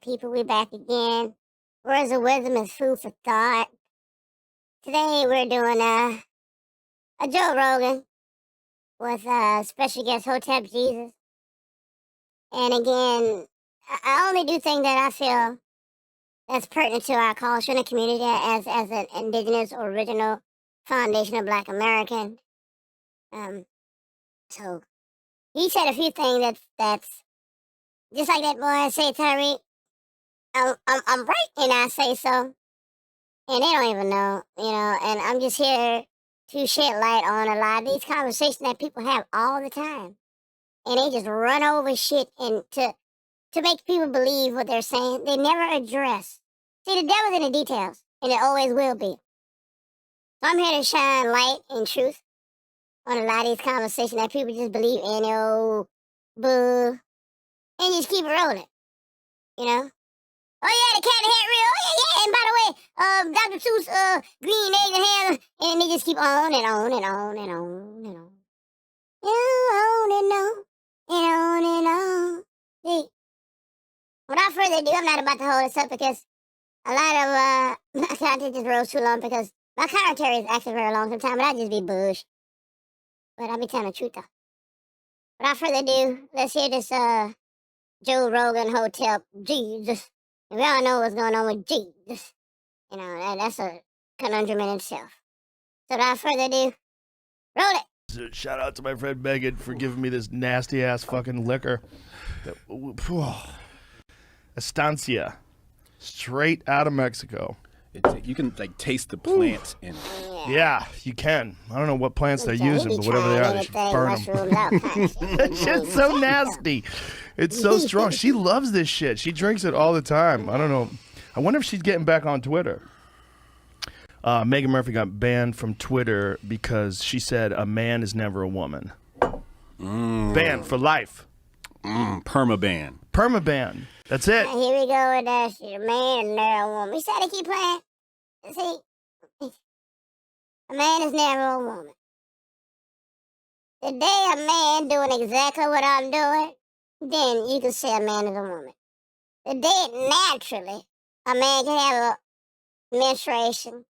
people? We back again. Words of wisdom is food for thought. Today we're doing a Joe Rogan with special guest Hotep Jesus. And again, I only do things that I feel that's pertinent to our culture and the community as an indigenous or original foundation of Black American. So he said a few things that's just like that boy I say, Tyree. I'm right, and I say so, and they don't even know, and I'm just here to shed light on a lot of these conversations that people have all the time, and they just run over shit and to make people believe what they're saying. They never address. See, the devil's in the details, and it always will be. So I'm here to shine light and truth on a lot of these conversations that people just believe any old bull, and just keep it rolling, Oh yeah, the cat hat real. Oh yeah. And by the way, Dr. Seuss, green eggs and ham, and they just keep on and on and on and on and on. On and on and on and on. See, without further ado, I'm not about to hold this up because a lot of my content just rolls too long because my commentary is actually very long sometimes, but I just be bush. But I be telling the truth though. Without further ado, let's hear this Joe Rogan Hotep Jesus. And we all know what's going on with Jesus. That's a conundrum in itself. So without further ado, roll it. So shout out to my friend Megan for giving me this nasty ass fucking liquor. Estancia. Straight out of Mexico. You can taste the plants in it. Yeah, you can. I don't know what plants they're using, but whatever they are, they should burn them. That shit's so nasty. It's so strong. She loves this shit. She drinks it all the time. I don't know. I wonder if she's getting back on Twitter. Megan Murphy got banned from Twitter because she said a man is never a woman. Banned for life. Permaban. Permaban. That's it. Here we go with that shit. A man is never a woman. We said to keep playing. See, a man is never a woman. The day a man doing exactly what I'm doing, then you can say a man is a woman. The day naturally a man can have a menstruation,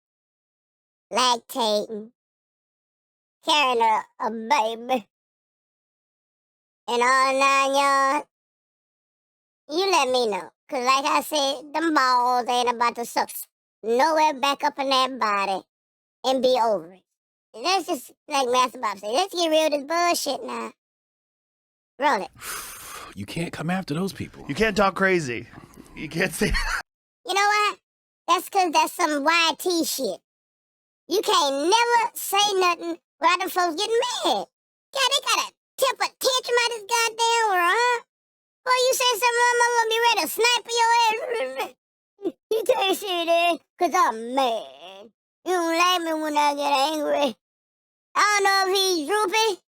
lactating, carrying a baby, and all 9 yards, you let me know. Because like I said, them balls ain't about to suck nowhere back up in that body and be over it. That's just like Master Bob said. Let's get rid of this bullshit now. Roll it. You can't come after those people. You can't talk crazy. You can't say... You know what? That's because that's some YT shit. You can't never say nothing without them folks getting mad. God, they got a temper tantrum out this goddamn world, huh? Boy, you say something, I'm gonna be ready to snipe your ass. You can't say that because I'm mad. You don't like me when I get angry. I don't know if he's droopy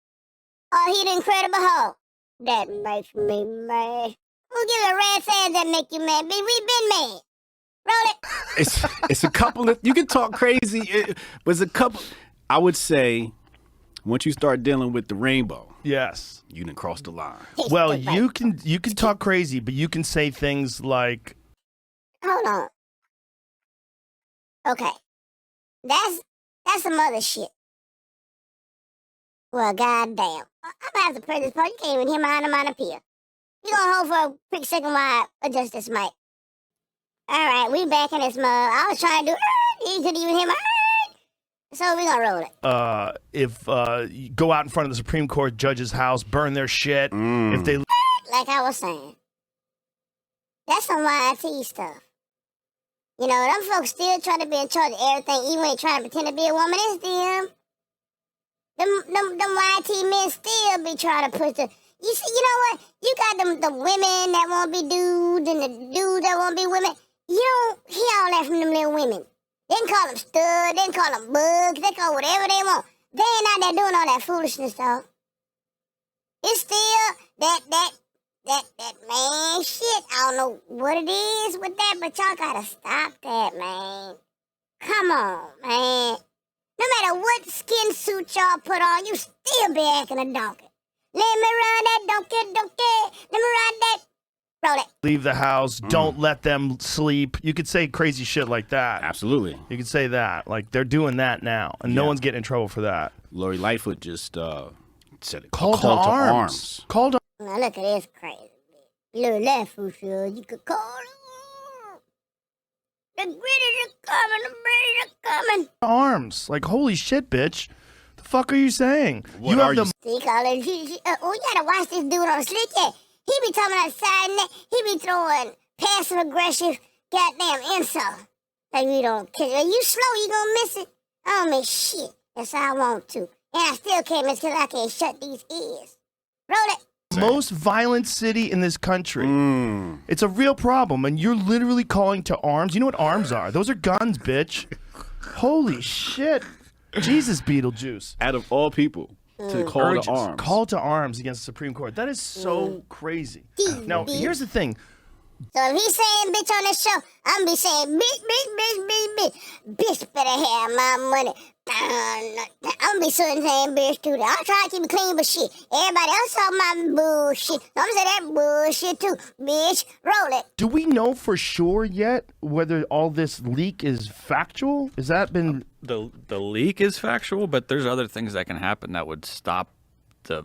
or he the Incredible Hulk. That makes me mad. Who gives a rat's ass that make you mad? We've been mad. Roll it. It's a couple of, you can talk crazy, but it's a couple, I would say, once you start dealing with the rainbow. Yes. You done crossed the line. Well, you can talk crazy, but you can say things like... Hold on. Okay. That's some other shit. Well, goddamn. I'm gonna have to press this part. You can't even hear my onomatopoeia. You gonna hold for a quick second while I adjust this mic. Alright, we back in this mug. I was trying to do... You couldn't even hear my... So we gonna roll it. If you go out in front of the Supreme Court judge's house, burn their shit, if they... Like I was saying. That's some YT stuff. Them folks still try to be in charge of everything, even when they try to pretend to be a woman. It's them. Them YT men still be trying to push the... You see, you know what? You got the women that won't be dudes and the dudes that won't be women. You don't hear all that from them little women. They can call them studs, they can call them bugs, they call whatever they want. They ain't out there doing all that foolishness, though. It's still that man shit. I don't know what it is with that, but y'all gotta stop that, man. Come on, man. No matter what skin suit y'all put on, you still be acting a donkey. Let me ride that donkey. Let me ride that. Roll it. leave the house, don't let them sleep. You could say crazy shit like that. Absolutely. You could say that. Like, they're doing that now, and no one's getting in trouble for that. Lori Lightfoot just said it. Call to arms. Call to Now look at this crazy. Little left for sure. You could call them. The gritties are coming. The gritties are coming. arms. Like, holy shit, bitch. The fuck are you saying? What are you See, Colin, you gotta watch this dude on the slick. Yeah, he be talking outside and he be throwing passive aggressive goddamn insult. Like we don't care. You slow, you gonna miss it. I don't miss shit. That's how I want to. And I still can't miss because I can't shut these ears. Roll it. most violent city in this country. It's a real problem, and you're literally calling to arms. You know what arms are? Those are guns, bitch. Holy shit. Jesus, Beetlejuice. Out of all people, to call to arms. Call to arms against the Supreme Court. That is so crazy. Now, here's the thing. So if he's saying bitch on this show, I'm be saying bitch. Bitch better have my money. I'm be saying bitch too. I'll try to keep it clean, but shit. Everybody else talk my bullshit. So I'm saying that bullshit too. Bitch, roll it. Do we know for sure yet whether all this leak is factual? Has that been... The leak is factual, but there's other things that can happen that would stop the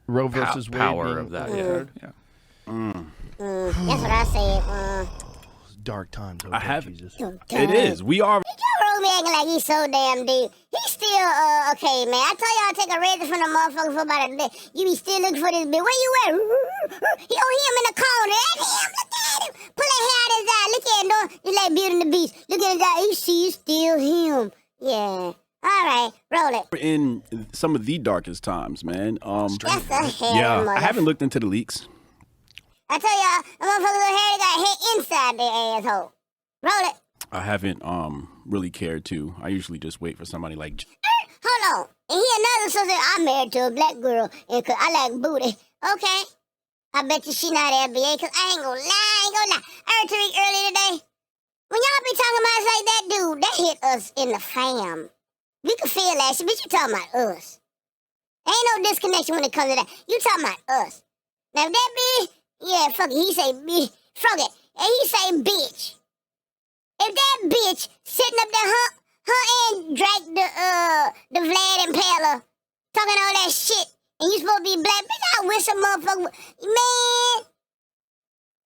Roe versus Wade power being of that. overturned? That's what I said. Dark times. I have Jesus. It is. We are. Joe Rogan acting like he's so damn deep. He's still, okay, man. I told y'all to take a razor from the motherfucker for about a day. You be still looking for this bitch. Where you at? He him in the corner. That's him. Look at him. Pull that hair out of his eye. Look at him, though. He's like Beauty and the Beast. Look at his eye. You see, it's still him. Yeah. All right. Roll it. In some of the darkest times, man. That's a hell Yeah, I haven't looked into the leaks. I tell y'all, the motherfuckers with hair, they got hair inside their asshole. Roll it. I haven't really cared to. I usually just wait for somebody like. Hold on. And he another sister. I'm married to a black girl, and I like booty. Okay. I bet you she not FBA, because I ain't gonna lie. I heard Tariq earlier today. When y'all be talking about us like that, dude, that hit us in the fam. We can feel that shit, but you talking about us. Ain't no disconnection when it comes to that. You talking about us. Now, if that be, yeah, fuck it. He say, bitch, fuck it. And he say, bitch. If that bitch sitting up there, her and Drake, the Vlad Impaler, talking all that shit, and you supposed to be black, bitch, I wish a motherfucker would. Man,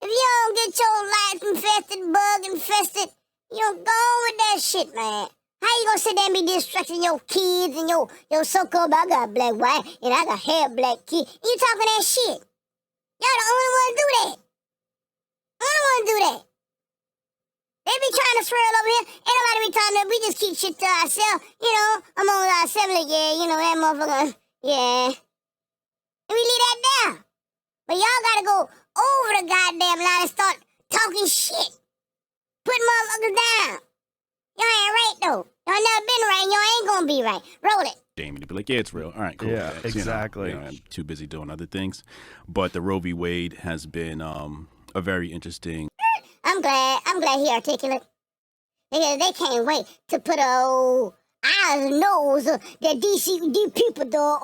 if you don't get your life infested, bug infested, you don't go on with that shit, man. How you gonna sit there and be distracting your kids and your so-called, I got black white and I got hair black kid. You talking that shit. Y'all the only one do that. Only one do that. They be trying to swirl over here. Ain't nobody be talking that. We just keep shit to ourselves. You know, among ourselves, like, yeah, you know, that motherfucker, yeah. And we leave that down. But y'all gotta go over the goddamn line and start talking shit. Put motherfuckers down. Y'all ain't right, though. Y'all never been right, and y'all ain't gonna be right. Roll it. Damien to be like, yeah, it's real. All right, cool. Yeah, You know, exactly. I'm too busy doing other things. But the Roe v. Wade has been a very interesting. I'm glad he articulate. Because they can't wait to put a old eyes and nose that these people do.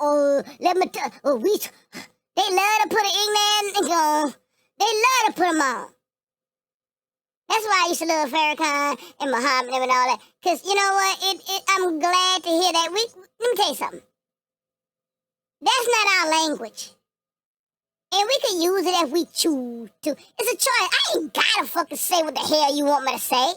Let me tell they love to put an ignorant on. They love to put them on. That's why I used to love Farrakhan and Muhammad and all that. Because, you know what? I'm glad to hear that. Let me tell you something. That's not our language. And we can use it if we choose to. It's a choice. I ain't gotta fucking say what the hell you want me to say. And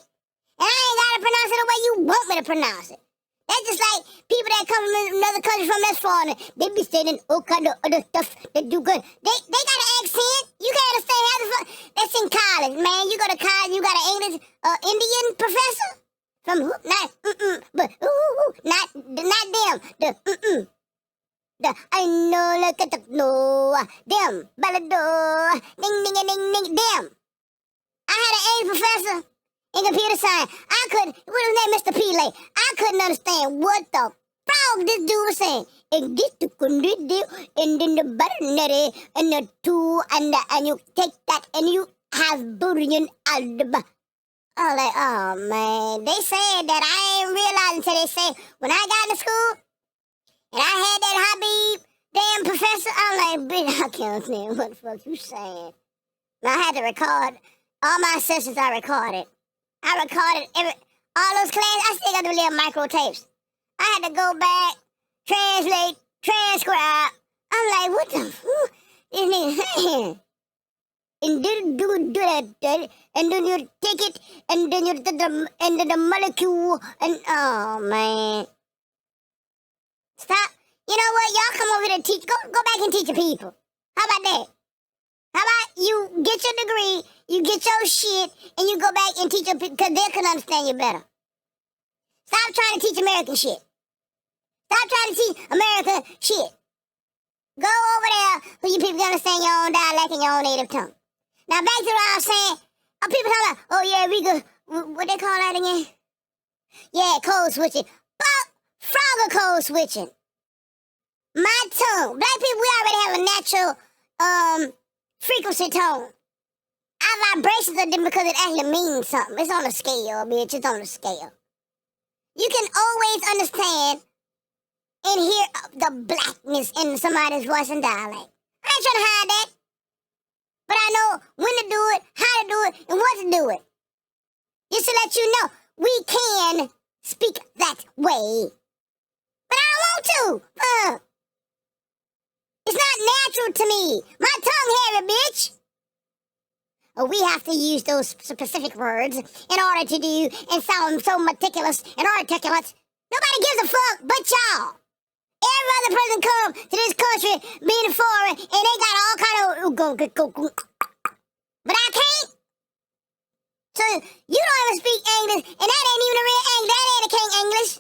I ain't gotta pronounce it the way you want me to pronounce it. That's just like people that come from another country from that foreign. They be saying all kind of other stuff that do good. They got an accent. You can't understand how the fuck. That's in college, man. You go to college, you got an English Indian professor? From who? But not them. I know, look at the no, them, balado, ding, them. I had an A professor in computer science. What was his name, Mr. Pele? I couldn't understand what the frog this dude was saying. And this and then the butter and the two and you take that and you have bouillon algebra. I was like, oh man, they said that I ain't realizing until they say when I got into school. And I had that Habib damn professor. I'm like, bitch, I can't understand what the fuck you saying. I had to record all my sessions. I recorded all those classes. I still got the little micro tapes. I had to go back, translate, transcribe. I'm like, what the fuck? This nigga and then do that, and then you take it, and then the molecule, and oh man, stop. You know what? Y'all come over here to teach. Go back and teach the people. How about that? How about you get your degree, you get your shit, and you go back and teach them because they can understand you better. Stop trying to teach American shit. Stop trying to teach America shit. Go over there where you people can understand your own dialect and your own native tongue. Now back to what I was saying. People talk about, oh yeah, we go, what they call that again? Yeah, code switching. Fuck frogger code switching. My tone. Black people, we already have a natural frequency tone. Our vibrations are different because it actually means something. It's on a scale, bitch. It's on a scale. You can always understand and hear the blackness in somebody's voice and dialect. I ain't trying to hide that. But I know when to do it, how to do it, and what to do it. Just to let you know, we can speak that way. But I don't want to. It's not natural to me. My tongue hairy, bitch. We have to use those specific words in order to do and sound so meticulous and articulate. Nobody gives a fuck but y'all. Every other person come to this country being foreign and they got all kind of but I can't. So you don't even speak English, and that ain't even a real English. That ain't a king English.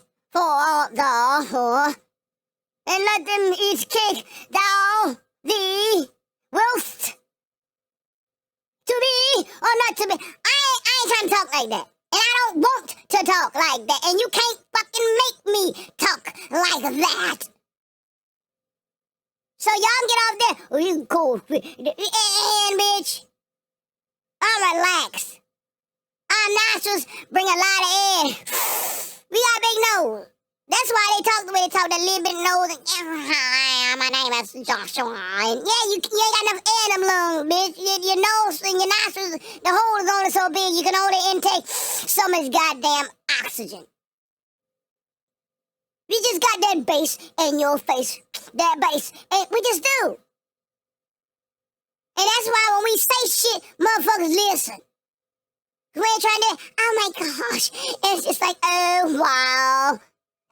And let them each cake thou the roast to be or not to be. I ain't trying to talk like that. And I don't want to talk like that. And you can't fucking make me talk like that. So y'all get off there. Oh, you cool. And bitch, I'm relaxed. Our nostrils bring a lot of air. We got a big nose. That's why they talk the way they talk, that little bit nose. And, my name is Joshua. And yeah, you ain't got enough air in them lungs, bitch. Your nose and your nostrils, the hole is only so big, you can only intake so much goddamn oxygen. We just got that bass in your face. That bass. And we just do. And that's why when we say shit, motherfuckers listen. We ain't trying to, oh my gosh. And it's just like, oh, wow.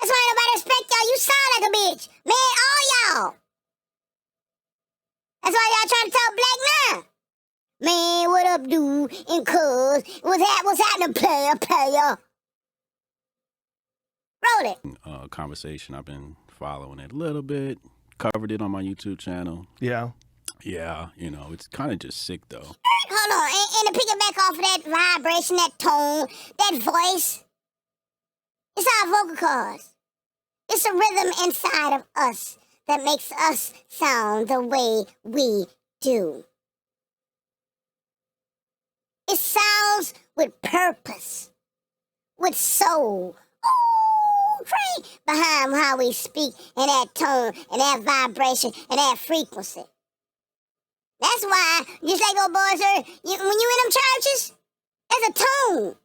That's why nobody respect y'all. You sound like a bitch. Man, all y'all. That's why y'all trying to talk black now. Man, what up, dude? And cuz, what's happening, player? Roll it. Conversation. I've been following it a little bit. Covered it on my YouTube channel. Yeah. Yeah, you know, it's kind of just sick, though. Hold on. And to piggyback off of that vibration, that tone, that voice, it's our vocal cords. It's a rhythm inside of us that makes us sound the way we do. It sounds with purpose, with soul. Ooh, right behind how we speak and that tone and that vibration and that frequency. That's why, just like old boys heard, when you in them churches, there's a tone.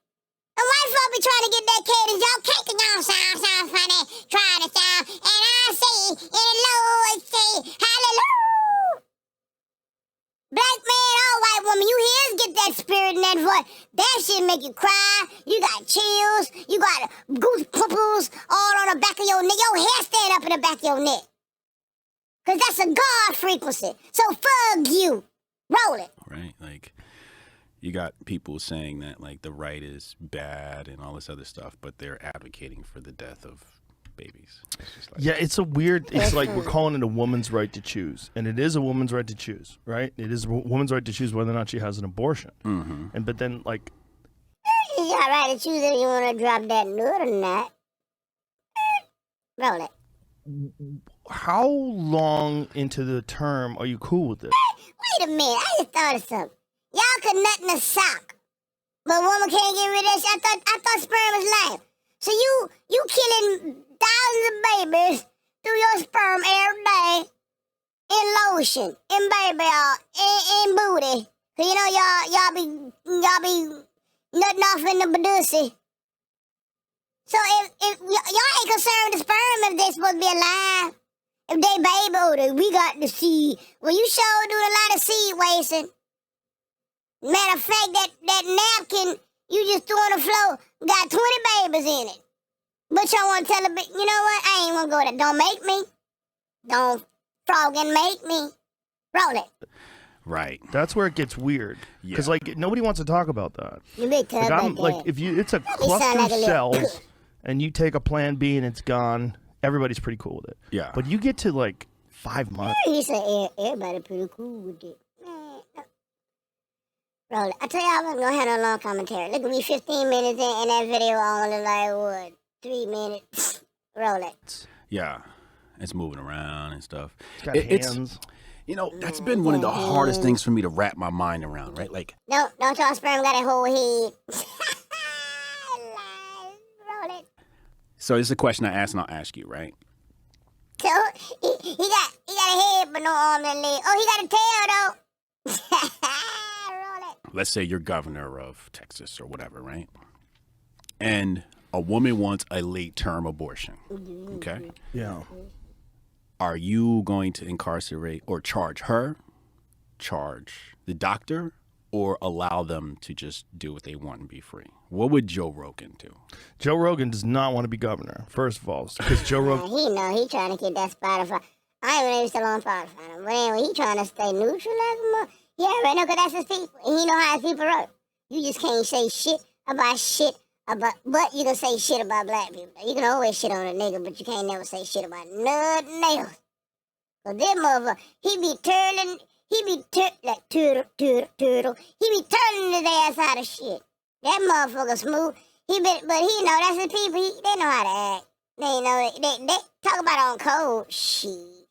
And white folk be trying to get that cadence. Y'all can't, y'all sound funny, trying to sound. And I say, and the Lord say, hallelujah. Black man or white woman, you hear us get that spirit in that voice. That shit make you cry. You got chills. You got goosebumps all on the back of your neck. Your hair stand up in the back of your neck. Because that's a God frequency. So fuck you. Roll it. Right, like... You got people saying that, like, the right is bad and all this other stuff, but they're advocating for the death of babies. It's just like, yeah, it's a weird, it's like we're calling it a woman's right to choose. And it is a woman's right to choose, right? It is a woman's right to choose whether or not she has an abortion. Mm-hmm. And but then, like... You got right to choose if you want to drop that nut or not. Roll it. How long into the term are you cool with this? Wait a minute, I just thought of something. Y'all could nut in a sock, but a woman can't get rid of that shit. I thought sperm was life. So you killing thousands of babies through your sperm every day in lotion, in baby oil, in booty, Cause you know y'all be nutting off in the badussy. So if y'all ain't concerned with the sperm if they supposed to be alive, if they baby odor, we got the seed. Well, you sure doing a lot of seed wasting. Matter of fact, that napkin you just threw on the floor got 20 babies in it. But y'all want to tell a bit, you know what? I ain't want to go there. Don't make me. Don't frogging make me. Roll it. Right. That's where it gets weird. Because, like, nobody wants to talk about that. You big tough like, if you, it's a cluster of cells, and you take a plan B and it's gone, everybody's pretty cool with it. Yeah. But you get to, like, 5 months. He said everybody pretty cool with it. Roll it. I tell you, I wasn't going to have no long commentary. Look at me 15 minutes in, and that video only, like, what, 3 minutes? Roll it. Yeah. It's moving around and stuff. It's got hands. You know, that's been one of the hardest things for me to wrap my mind around, right? Like, no, don't y'all sperm got a whole head. Roll it. So it's a question I ask and I'll ask you, right? So he got a head but no arm and leg. Oh, he got a tail though. Roll it. Let's say you're governor of Texas or whatever, right? And a woman wants a late-term abortion. Okay? Yeah. Are you going to incarcerate or charge her, charge the doctor, or allow them to just do what they want and be free? What would Joe Rogan do? Joe Rogan does not want to be governor, first of all, because Joe Rogan... He trying to get that Spotify. I ain't even still on Spotify. But anyway, he trying to stay neutral as a mother. Yeah, right now, because that's his people. And he know how his people roll. You just can't say shit about, but you can say shit about black people. You can always shit on a nigga, but you can't never say shit about nothing else. Cause this motherfucker, he be like turtle. He be turning his ass out of shit. That motherfucker smooth. But he know that's his people. They know how to act. They know they talk about on code. Shit.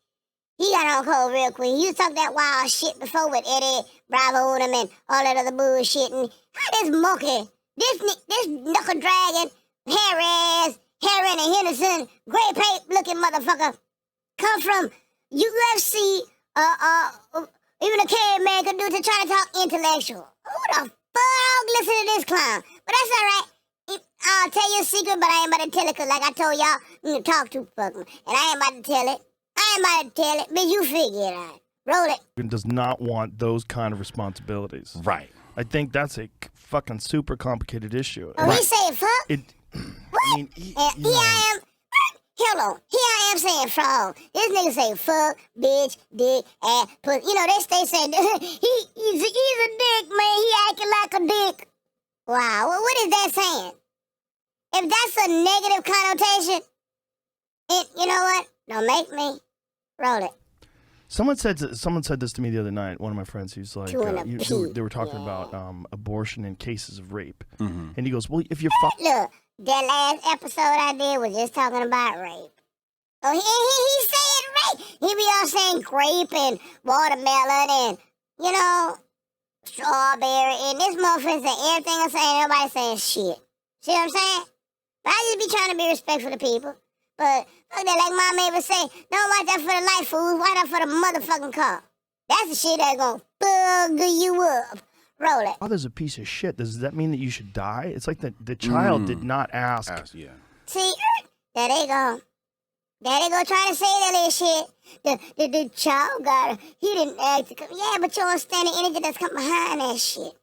He got on code real quick. He used to talk that wild shit before with Eddie Bravo and all that other bullshit. And how this monkey, this knuckle dragon, hairy ass, Heron and Henderson, gray pape looking motherfucker come from UFC, even a caveman could do to try to talk intellectual. Who the fuck listen to this clown? But that's all right. I'll tell you a secret, but I ain't about to tell it, because like I told y'all, you talk too fucking, and I ain't about to tell it. Bitch, you figure it out. Roll it. Rogan does not want those kind of responsibilities. Right. I think that's a fucking super complicated issue. Oh, he said fuck? I mean, Here I am. Hold on. Here I am saying frog. This nigga say fuck, bitch, dick, ass, pussy. You know, they say he's a dick, man. He acting like a dick. Wow. Well, what is that saying? If that's a negative connotation, you know what? Don't make me. Roll it. Someone said this to me the other night. One of my friends, who's like, they were talking about abortion in cases of rape, and he goes, "Well, if you're look, that last episode I did was just talking about rape. Oh, he said rape. He be all saying grape and watermelon and strawberry and this motherfucker saying everything I'm saying. Nobody saying shit. See what I'm saying? But I just be trying to be respectful to people. But fuck that, like Mama ever say, don't watch that for the light fools, watch that for the motherfucking car. That's the shit that's gonna bugger you up. Roll it. Father's a piece of shit. Does that mean that you should die? It's like the child did not ask. Yeah. See, there they go. There they go trying to say that little shit. The child got it. He didn't ask to come. Yeah, but you don't understand the energy that's come behind that shit.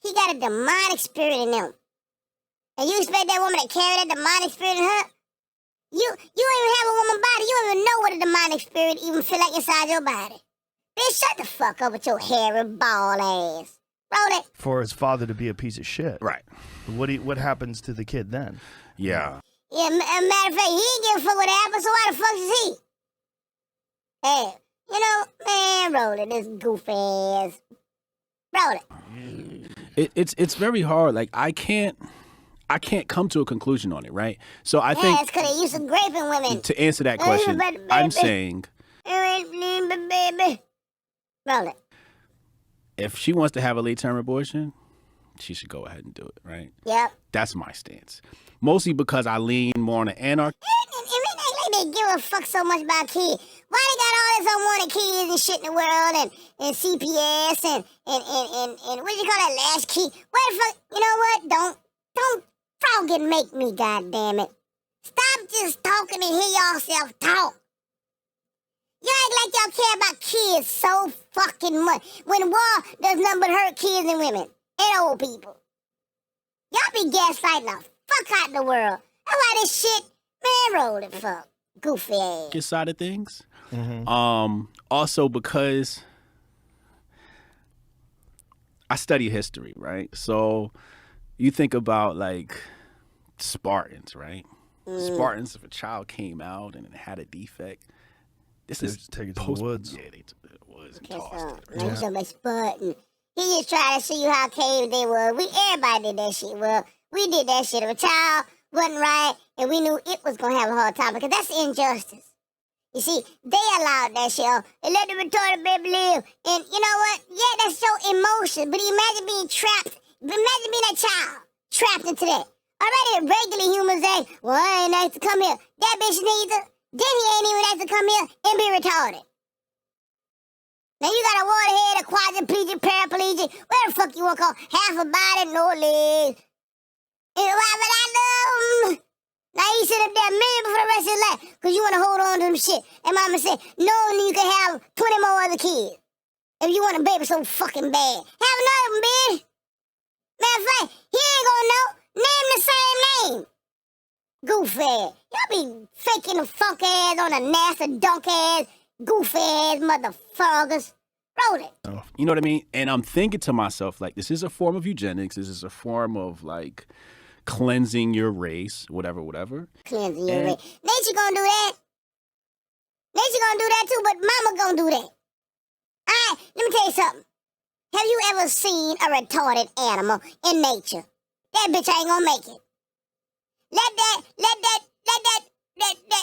He got a demonic spirit in him. And you expect that woman to carry that demonic spirit in her? You don't even have a woman body. You don't even know what a demonic spirit even feel like inside your body. Bitch, shut the fuck up with your hairy bald ass. Roll it. For his father to be a piece of shit. Right. What happens to the kid then? Yeah. Yeah, matter of fact, he ain't give a fuck what happened, so why the fuck is he? Hey, man, roll it, this goofy ass. Roll it. It's very hard. Like, I can't come to a conclusion on it, right? So I think it's because they used to graping women. To answer that question, I'm saying roll it. If she wants to have a late-term abortion, she should go ahead and do it, right? Yep. That's my stance. Mostly because I lean more on the anarchy. It ain't like they give a fuck so much about kids. Why they got all this unwanted kids and shit in the world, and CPS and what do you call that last key? Where the fuck? You know what? Don't fucking make me, goddamn it. Stop just talking and hear yourself talk. You act like y'all care about kids so fucking much when war does nothing but hurt kids and women and old people. Y'all be gaslighting the fuck out the world. That's why this shit, man, roll it fuck. Goofy ass. Your side of things. Mm-hmm. Also because I study history, right? So you think about like Spartans, right? Spartans, if a child came out and it had a defect, this They is just take it to the woods. Yeah, they took it to the woods and Okay, tossed it. so, somebody Spartan. He just tried to see you how cave they were. Everybody did that shit. Well, we did that shit. If a child wasn't right, and we knew it was gonna have a hard time because that's injustice. You see, they allowed that shit. They let the retarded baby live. And you know what? Yeah, that's so emotional. But imagine being trapped. Imagine being a child trapped into that. Already regular humans say, well, I ain't nice to come here. That bitch neither. Then he ain't even nice to come here and be retarded. Now you got a waterhead, a quadriplegic, paraplegic, where the fuck you want to call half a body, no legs. And why would I love him? Now he sit up there miserable for the rest of his life because you want to hold on to them shit. And mama said, no, you can have 20 more other kids. If you want a baby so fucking bad. Have another one, bitch. Matter of fact, he ain't gonna know. Name the same name. Goofy ass. Y'all be faking the funk ass on a NASA dunk ass, goofy ass motherfuckers. Roll it. You know what I mean? And I'm thinking to myself, like, this is a form of eugenics. This is a form of, like, cleansing your race, whatever. Cleansing your race. Nature gonna do that. Nature gonna do that too, but mama gonna do that. All right, let me tell you something. Have you ever seen a retarded animal in nature? That bitch ain't gonna make it. Let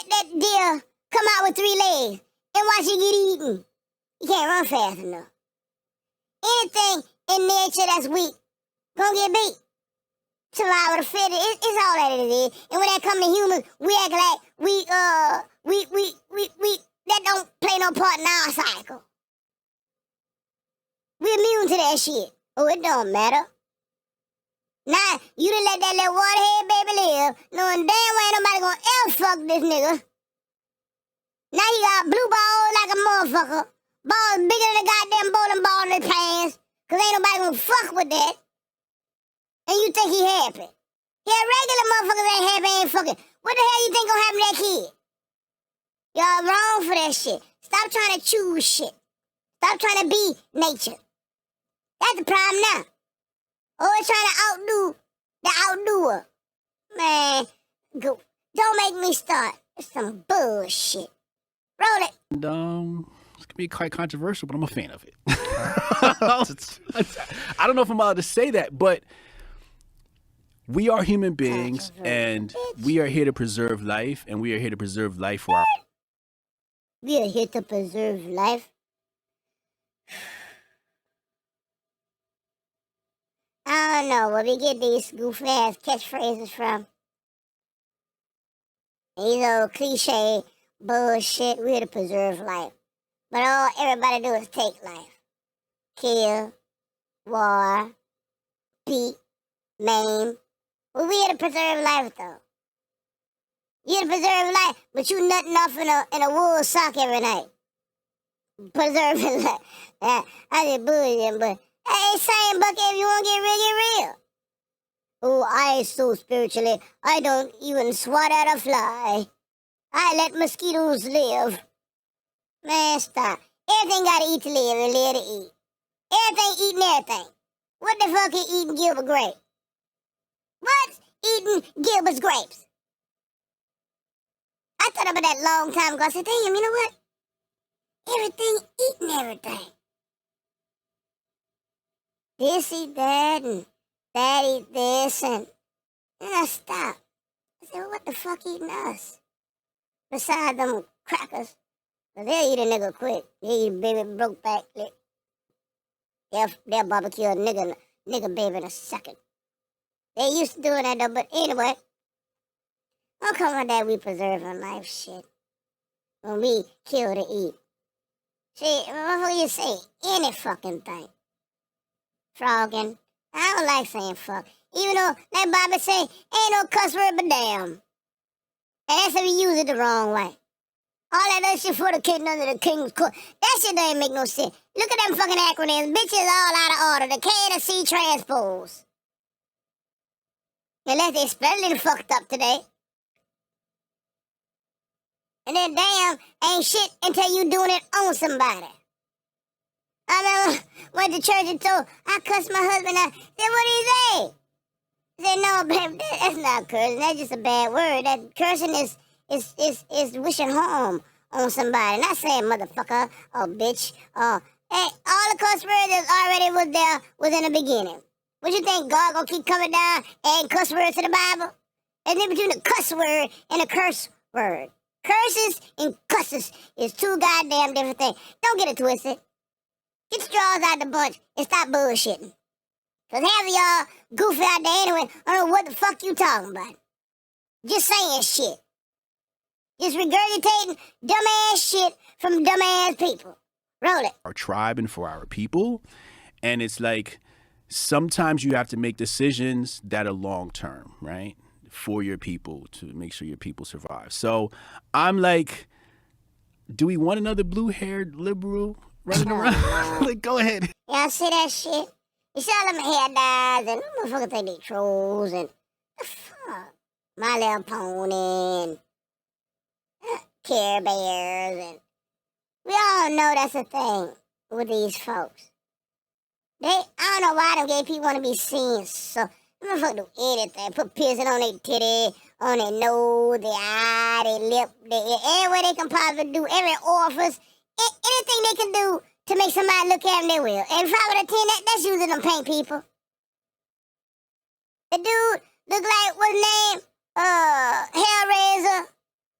that deer come out with 3 legs and watch it get eaten. You can't run fast enough. Anything in nature that's weak gonna get beat. Survival of the fittest. It's all that it is. And when that come to humans, we act like we that don't play no part in our cycle. We immune to that shit. Oh, it don't matter. Nah, you done let that little waterhead baby live, knowing damn well ain't nobody gonna ever fuck this nigga. Now he got blue balls like a motherfucker. Balls bigger than a goddamn bowling ball in his pants. Cause ain't nobody gonna fuck with that. And you think he happy. Yeah, regular motherfuckers ain't happy, ain't fucking. What the hell you think gonna happen to that kid? Y'all wrong for that shit. Stop trying to choose shit. Stop trying to be nature. That's the problem now. Always trying to outdo the outdoer. Man, go. Don't make me start. It's some bullshit. Roll it. And it's gonna be quite controversial, but I'm a fan of it. I don't know if I'm allowed to say that, but we are human beings, and we are here to preserve life, and we are here to preserve life for our. We are here to preserve life. I don't know where we get these goofy ass catchphrases from. These old cliche bullshit. We're here to preserve life. But all everybody do is take life. Kill, war, beat, maim. Well, we here to preserve life though. You here to preserve life, but you nutting off in a wool sock every night. Preserving life. I just bullshit, but hey, saying, Bucky, if you want to get real. Oh, I so spiritually, I don't even swat at a fly. I let mosquitoes live. Man, stop. Everything gotta eat to live and live to eat. Everything eating everything. What the fuck is eating Gilbert grape? What's eating Gilbert's grapes? I thought about that long time ago. I said, damn, you know what? Everything eating everything. This eat that, and that eat this, and then I stopped. I said, well, what the fuck eating us? Besides them crackers. But they'll eat a nigga quick. They eat a baby broke back lick. They'll barbecue a nigga baby in a second. They used to doing that though, but anyway. Don't come on that we preserving life shit. When we kill to eat. See, motherfucker, you say any fucking thing. Frogging. I don't like saying fuck. Even though, like Bobby say, ain't no cuss word but damn. And that's if you use it the wrong way. All that other shit for the kid under the king's court. That shit don't make no sense. Look at them fucking acronyms. Bitches all out of order. The K and the C transpose. Unless they spelling fucked up today. And then damn ain't shit until you doing it on somebody. I remember went to church and told I cussed my husband out. Then what did he say? He said, no, babe, that's not cursing. That's just a bad word. That cursing is wishing harm on somebody. Not saying motherfucker or bitch or hey, all the cuss words that already was there was in the beginning. What you think God gonna keep coming down adding cuss words to the Bible? And then between the cuss word and the curse word. Curses and cusses is two goddamn different things. Don't get it twisted. Get the straws out the bunch and stop bullshitting. Cause half of y'all goofy out there anyway. I don't know what the fuck you talking about. Just saying shit. Just regurgitating dumbass shit from dumbass people. Roll it. Our tribe and for our people. And it's like sometimes you have to make decisions that are long term, right? For your people to make sure your people survive. So I'm like, do we want another blue-haired liberal running around? Like, go ahead. Y'all see that shit? You see all them hair dyes and them motherfuckers think they trolls and the fuck? My Little Pony and Care Bears and we all know that's a thing with these folks. I don't know why them gay people want to be seen so. Them motherfuckers do anything. Put piercing on their titty, on their nose, their eye, their lip, everywhere they can possibly do, every orifice, anything they can do to make somebody look at them, they will. And 5 out of 10, that's usually them paint people. The dude look like, what's his name? Hellraiser.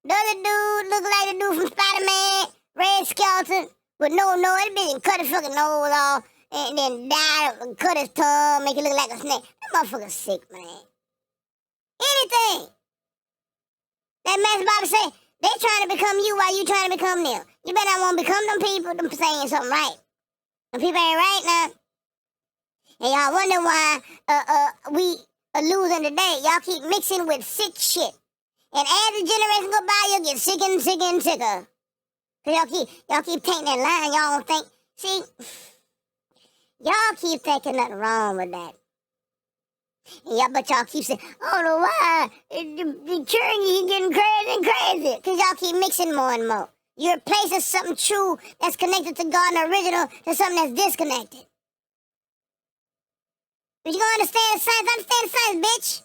The other dude look like the dude from Spider-Man, Red Skeleton, with no nose. That bitch cut his fucking nose off, and then died and cut his tongue, make it look like a snake. That motherfucker's sick, man. Anything. That Master Bobby say, they trying to become you while you trying to become them. You better not want to become them people, them saying something right. Them people ain't right now. And y'all wonder why we are losing today. Y'all keep mixing with sick shit. And as the generation go by, you'll get sicker and sicker and sicker. Cause y'all keep taking that line. Y'all don't think, see, y'all keep thinking nothing wrong with that. Yeah, but y'all keep saying, I don't know why. The churn is getting crazy and crazy. Because y'all keep mixing more and more. You're replacing something true that's connected to God and original to something that's disconnected. But you gonna understand the science? Understand the science, bitch.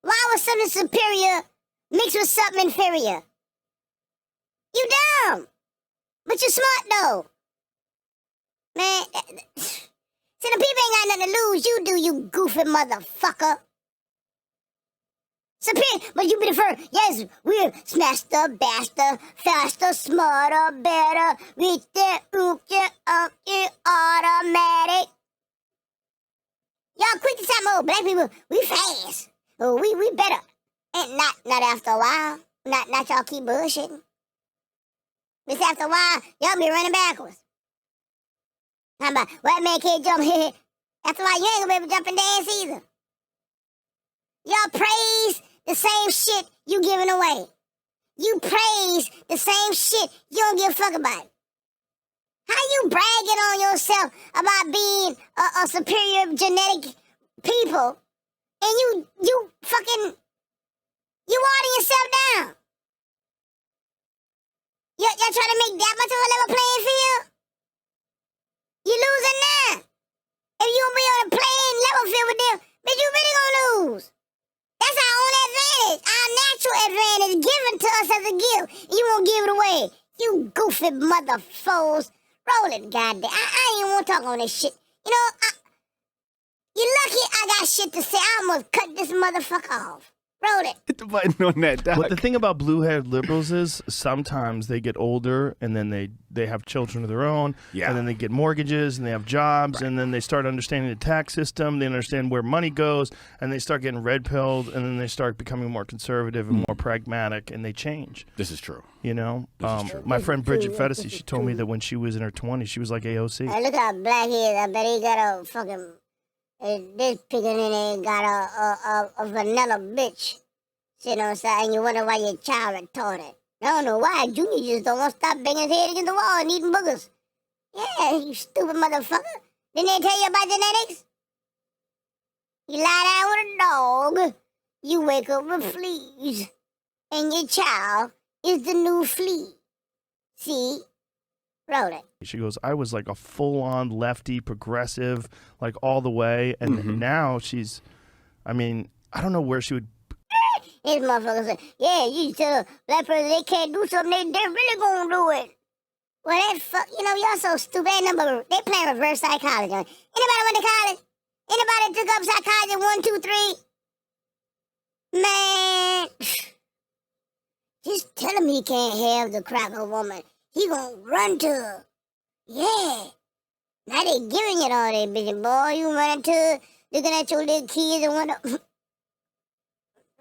Why was something superior mixed with something inferior? You dumb. But you're smart, though. Man, see, the people ain't got nothing to lose. You do, you goofy motherfucker. Superior, but you be the first. Yes, we're smaster, baster, faster, smarter, better, richer, automatic. Y'all quick to time, oh, black people, we fast. Oh, we better. And not after a while. Not y'all keep bullshitting. Because after a while, y'all be running backwards. How about, white man can't jump here. After a while, you ain't gonna be able to jump and dance either. Y'all praise the same shit you giving away. You praise the same shit you don't give a fuck about. How you bragging on yourself about being a superior genetic people and you fucking, you watering yourself down? Y'all trying to make that much of a level playing field? You losing now. If you don't be on a playing level field with them, bitch, you really gonna lose. That's our own advantage. Our natural advantage given to us as a gift. You won't give it away. You goofy motherfuckers. Roll it, goddamn. I ain't even want to talk on this shit. You know, you're lucky I got shit to say. I almost cut this motherfucker off. Roll it. Hit the button on that, Doc. But the thing about blue-haired liberals is sometimes they get older and then they have children of their own, Yeah. and then they get mortgages and they have jobs, and then they start understanding the tax system, they understand where money goes, and they start getting red-pilled, and then they start becoming more conservative and more pragmatic, and they change. This is true. You know? This is true. My friend Bridget Fedesi, she told me that when she was in her 20s, she was like AOC. Hey, look how black he is. I bet he got a fucking... this pickaninny got a vanilla bitch sitting on the side, and you wonder why your child retarded. I don't know why. Junior just don't want to stop banging his head against the wall and eating boogers. Yeah, you stupid motherfucker. Didn't they tell you about genetics? You lie down with a dog, you wake up with fleas, and your child is the new flea. See? Roll it. She goes, I was like a full-on lefty, progressive, like all the way, and now she's, I mean, I don't know where she would. This motherfucker said, yeah, you tell a black person they can't do something, they're really gonna do it. Well, y'all so stupid. They playing reverse psychology. Anybody went to college? Anybody took up psychology 1, 2, 3? Man, just tell him he can't have the cracker woman. He gonna run to her. Yeah. Now they giving it all that bitch. Boy, you running to her, looking at your little kids and wonder.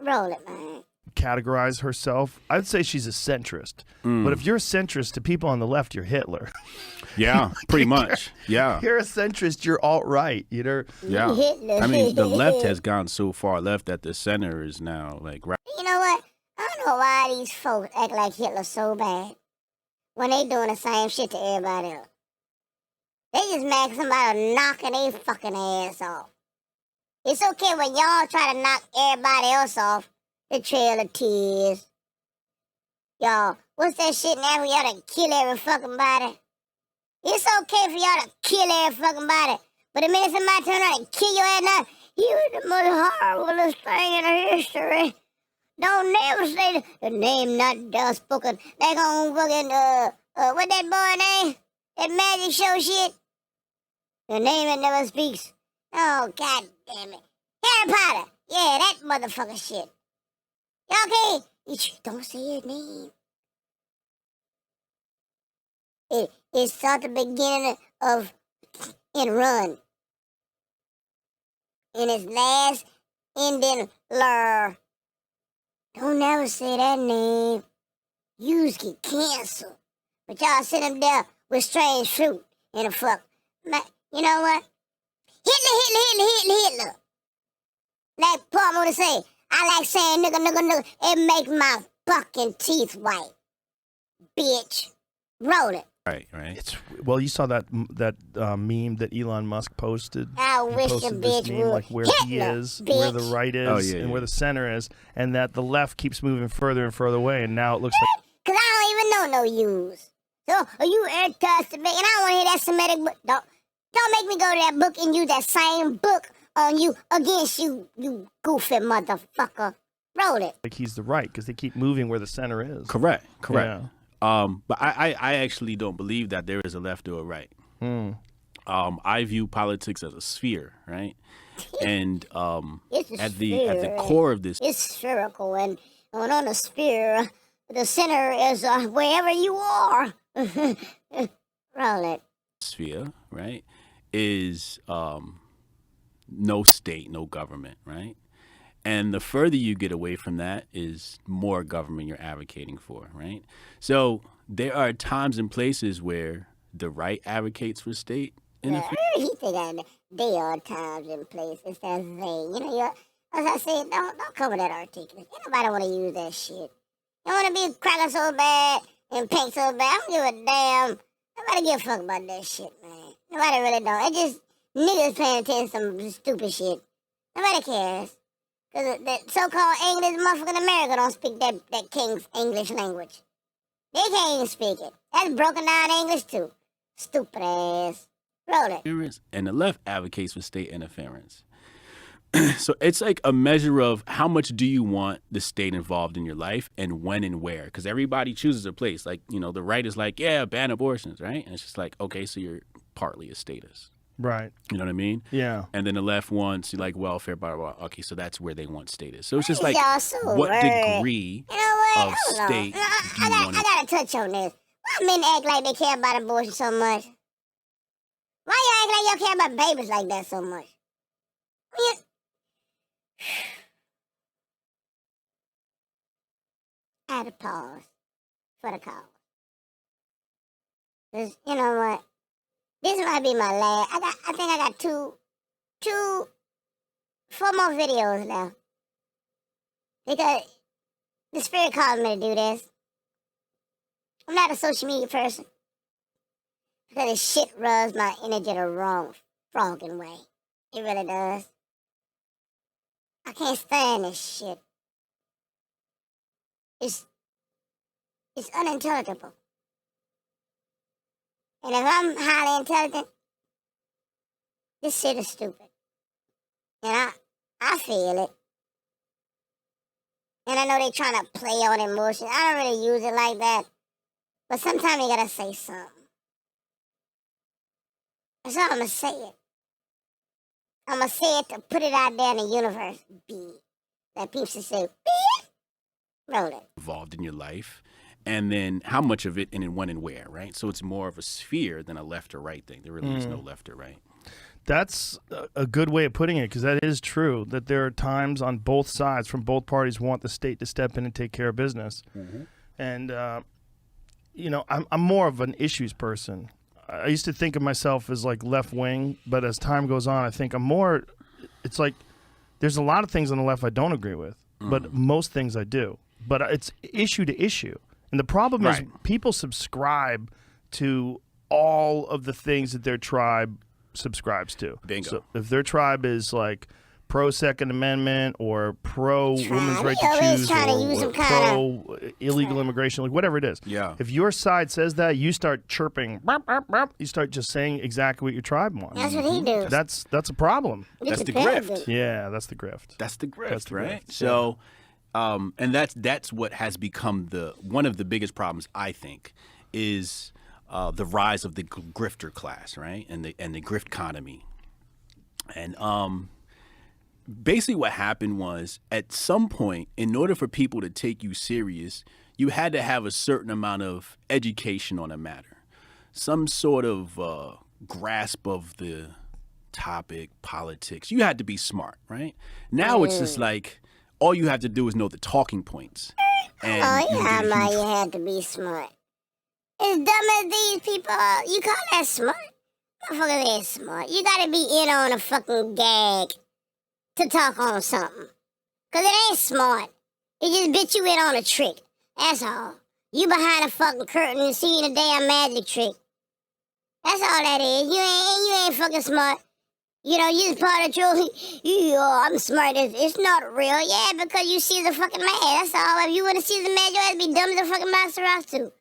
Roll it, man. Categorize herself. I'd say she's a centrist. But if you're a centrist to people on the left, you're Hitler. Yeah, pretty much. Yeah. You're a centrist, you're alt-right. You know? Yeah. Hitler. I mean, the left has gone so far left that the center is now like right. You know what? I don't know why these folks act like Hitler so bad when they doing the same shit to everybody else. They just mad 'cause somebody knocking their fucking ass off. It's okay when y'all try to knock everybody else off. The Trail of Tears. Y'all, what's that shit now for y'all to kill every fucking body? It's okay for y'all to kill every fucking body. But the minute somebody turn around and kill your ass now, you're the most horriblest thing in history. Don't never say the name not spoken. They gon' fucking, what that boy name? That magic show shit? The name that never speaks. Oh, god damn it. Harry Potter. Yeah, that motherfucker shit. Y'all can't, don't say his name. It's at the beginning of in run. In its last ending lure. Don't never say that name. Yous get canceled. But y'all sit him there with strange fruit in a fuck. You know what? Hitler. Like Paul would say, I like saying nigga. It make my fucking teeth white. Bitch. Roll it. Right. Well, you saw that meme that Elon Musk posted. I He wish posted the this bitch meme, would. like where he Hitler, is, where the bitch. right is, and where the center is, and that the left keeps moving further and further away, and now it looks like. Cause I don't even know no U's. So are you anti-Semitic? And I don't want to hear that Semitic book. Don't make me go to that book and use that same book on you against you, you goofy motherfucker. Roll it. Like he's the right because they keep moving where the center is. Correct. Yeah. But I actually don't believe that there is a left or a right. I view politics as a sphere, right? And at the core of this, it's spherical, and on a sphere, the center is wherever you are. Roll it. sphere, right, is no state, no government, right? And the further you get away from that is more government you're advocating for, right? So there are times and places where the right advocates for state. He think there are times and places. That's thing. You know, as I said, don't cover that articulate. Ain't nobody want to use that shit. You want to be a cracker so bad and pink so bad. I don't give a damn. Nobody give a fuck about that shit, man. Nobody really don't. It just niggas paying attention to some stupid shit. Nobody cares. Because the so-called English motherfucking America don't speak that king's English language. They can't even speak it. That's broken down English, too. Stupid ass. Roll it. And the left advocates for state interference. So it's like a measure of how much do you want the state involved in your life and when and where. Because everybody chooses a place. Like, you know, the right is like, yeah, ban abortions, right? And it's just like, okay, so you're partly a statist. Right. You know what I mean? Yeah. And then the left wants like welfare, blah, blah, blah. Okay, so that's where they want status. So it's just Y'all like so what worried. degree You know what? of I don't know. state No, do you want I gotta touch on this. Why men act like they care about abortion so much? Why y'all act like y'all care about babies like that so much? I had to pause for the call. 'Cause you know what? This might be my last. I think I got four more videos left. Because the spirit called me to do this. I'm not a social media person. Because this shit rubs my energy the wrong frogging way. It really does. I can't stand this shit. It's unintelligible. And if I'm highly intelligent, this shit is stupid. And I feel it. And I know they trying to play on emotion. I don't really use it like that. But sometimes you gotta say something. That's how I'm gonna say it. I'm gonna say it to put it out there in the universe. Be. That people should say, be. Roll it. involved in your life, and then how much of it and in when and where, right? So it's more of a sphere than a left or right thing. There really is no left or right. That's a good way of putting it, because that is true, that there are times on both sides from both parties want the state to step in and take care of business. And, you know, I'm more of an issues person. I used to think of myself as like left wing, but as time goes on, I think I'm more, it's like there's a lot of things on the left I don't agree with, but most things I do. But it's issue to issue. And the problem is people subscribe to all of the things that their tribe subscribes to. Bingo. So if their tribe is like pro Second Amendment or pro women's right to always choose trying to use or some kind pro illegal immigration, like whatever it is. Yeah. If your side says that, you start chirping, burp, burp, burp, you start just saying exactly what your tribe wants. That's what he do. That's a problem. That's the president. grift. Yeah, that's the grift. That's the grift, That's the right? grift, So, and that's what has become one of the biggest problems, I think, is the rise of the grifter class, right, and the grift economy. And basically, what happened was, at some point, in order for people to take you serious, you had to have a certain amount of education on a matter, some sort of grasp of the topic, politics. You had to be smart, right? Now it's just like all you have to do is know the talking points. And You had to be smart. As dumb as these people are, you call that smart? Motherfuckers ain't smart. You gotta be in on a fucking gag to talk on something. 'Cause it ain't smart. It just bit you in on a trick. That's all. You behind a fucking curtain and seeing a damn magic trick. That's all that is. You ain't fucking smart. You know, you just part of the I'm smart. It's not real. Yeah, because you see the fucking man. That's all. If you wouldn't see the man, you had to be dumb as a fucking box of rocks too.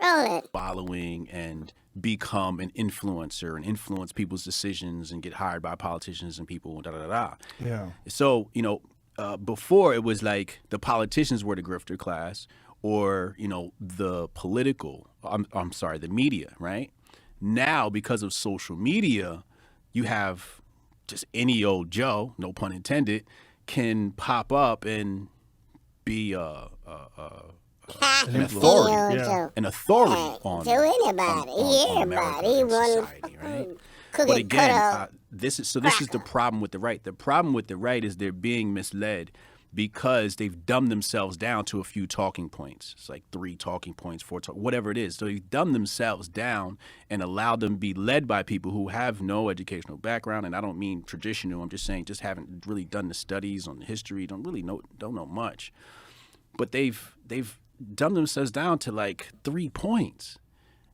Roll it. following and become an influencer and influence people's decisions and get hired by politicians and people, da da da da. Yeah. So, you know, before it was like the politicians were the grifter class, or, you know, the the media, right? Now, because of social media, you have just any old Joe, no pun intended, can pop up and be an authority, Yeah. an authority on to anybody, on everybody. America He and wasn't society, right? cookie But again, cutter. this is the problem with the right. The problem with the right is they're being misled because they've dumbed themselves down to a few talking points. It's like 3 talking points, 4 whatever it is. So they've dumbed themselves down and allowed them to be led by people who have no educational background. And I don't mean traditional. I'm just saying just haven't really done the studies on history. Don't know much. But they've dumbed themselves down to like 3 points,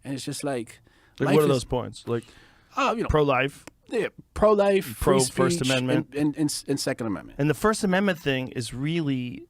and it's just like Like, what are those points? Like, you know, pro-life. Yeah, pro-life, Pro free First speech, Amendment. and Second Amendment. And the First Amendment thing is really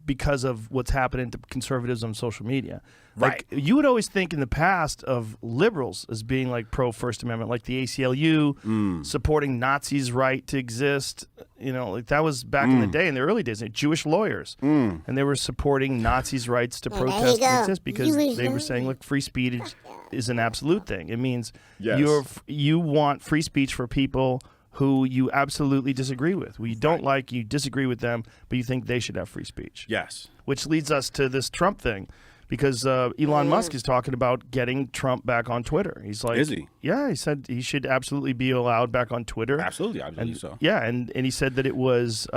because of what's happening to conservatives on social media. Like, you would always think in the past of liberals as being like pro First Amendment, like the ACLU, supporting Nazis' right to exist. You know, like that was back in the day, in the early days, Jewish lawyers. And they were supporting Nazis' rights to protest and exist because they were saying, look, free speech is an absolute thing. It means you want free speech for people who you absolutely disagree with, who you don't like, you disagree with them, but you think they should have free speech. Yes. Which leads us to this Trump thing. Because Elon Musk is talking about getting Trump back on Twitter. He's like, is he? Yeah, he said he should absolutely be allowed back on Twitter. Absolutely, I believe so. Yeah, and he said that it was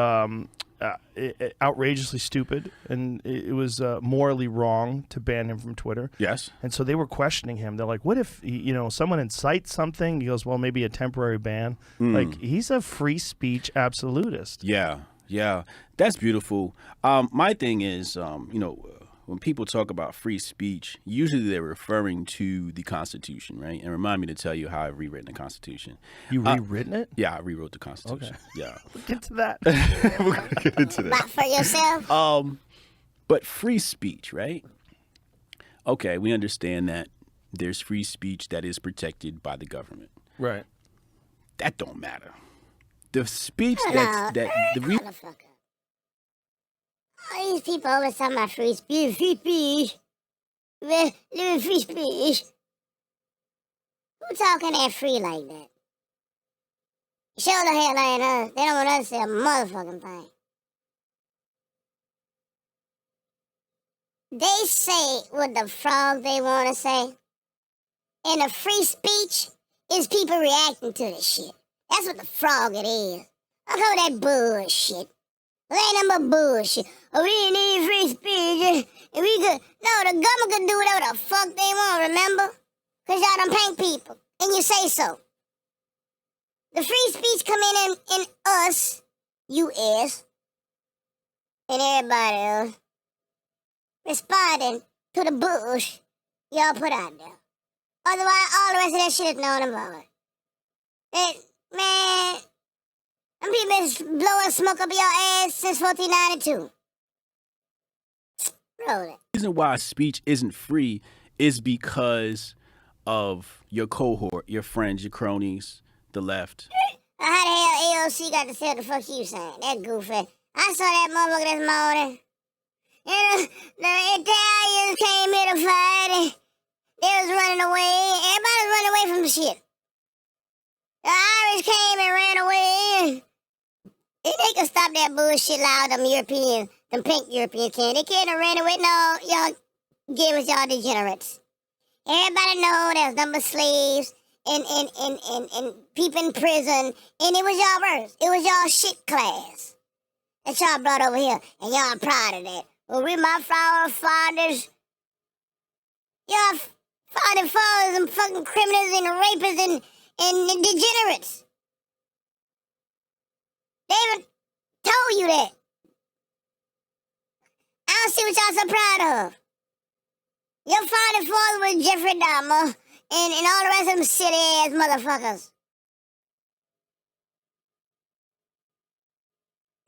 outrageously stupid and it was morally wrong to ban him from Twitter. Yes. And so they were questioning him. They're like, what if, someone incites something? He goes, well, maybe a temporary ban. Like, he's a free speech absolutist. Yeah, that's beautiful. My thing is, when people talk about free speech, usually they're referring to the Constitution, right? And remind me to tell you how I've rewritten the Constitution. You rewritten it? Yeah, I rewrote the Constitution. Okay. Yeah. We'll get to that. We'll get into that. Not for yourself? But free speech, right? Okay, we understand that there's free speech that is protected by the government. Right. That don't matter. The speech Motherfucker. All these people always talking about free speech, living free speech. Who talking that free like that? Show the hell ain't us. They don't want us to say a motherfucking thing. They say what the frog they want to say. And the free speech is people reacting to this shit. That's what the frog it is. I call that bullshit. It ain't nothing but bullshit. Oh, we need free speech. And we could. No, the government can do whatever the fuck they want, remember? Because y'all done paint people. And you say so. The free speech come in us, U.S., and everybody else, responding to the bullshit y'all put out there. Otherwise, all the rest of that shit is known about. Man, them people been blowing smoke up your ass since 1492. Roll it. The reason why speech isn't free is because of your cohort, your friends, your cronies, the left. How the hell AOC got to say what the fuck you saying? That goofy. I saw that motherfucker this morning. The Italians came here to fight. They was running away. Everybody was running away from the shit. The Irish came and ran away. If they can stop that bullshit loud, them Europeans, them pink Europeans can. They can't have ran away. No, y'all gave us y'all degenerates. Everybody know there's number of slaves and people in prison. And it was y'all worst. It was y'all shit class that y'all brought over here. And y'all proud of that. Well, we my fathers. Y'all founding fathers and fucking criminals and rapists and degenerates. They even told you that. I don't see what y'all so proud of. Your founding father was Jeffrey Dahmer and all the rest of them silly ass motherfuckers.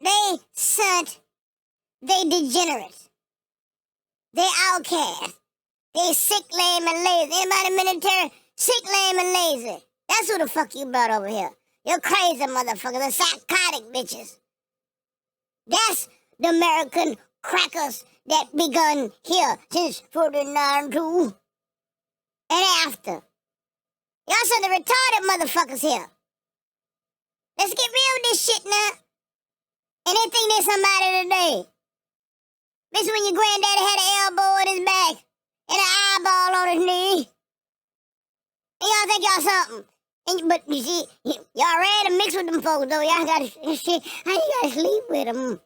They sent, they degenerates. They outcasts. They sick, lame, and lazy. Anybody in the military, sick, lame, and lazy. That's who the fuck you brought over here. You're crazy motherfuckers, the psychotic bitches. That's the American crackers that begun here since 49 too. And after. Y'all some the retarded motherfuckers here. Let's get real with this shit now. And they think they're somebody today. This when your granddaddy had an elbow in his back and an eyeball on his knee. And y'all think y'all something. But you see, y'all ready to mix with them folks, though. Y'all gotta sleep with them.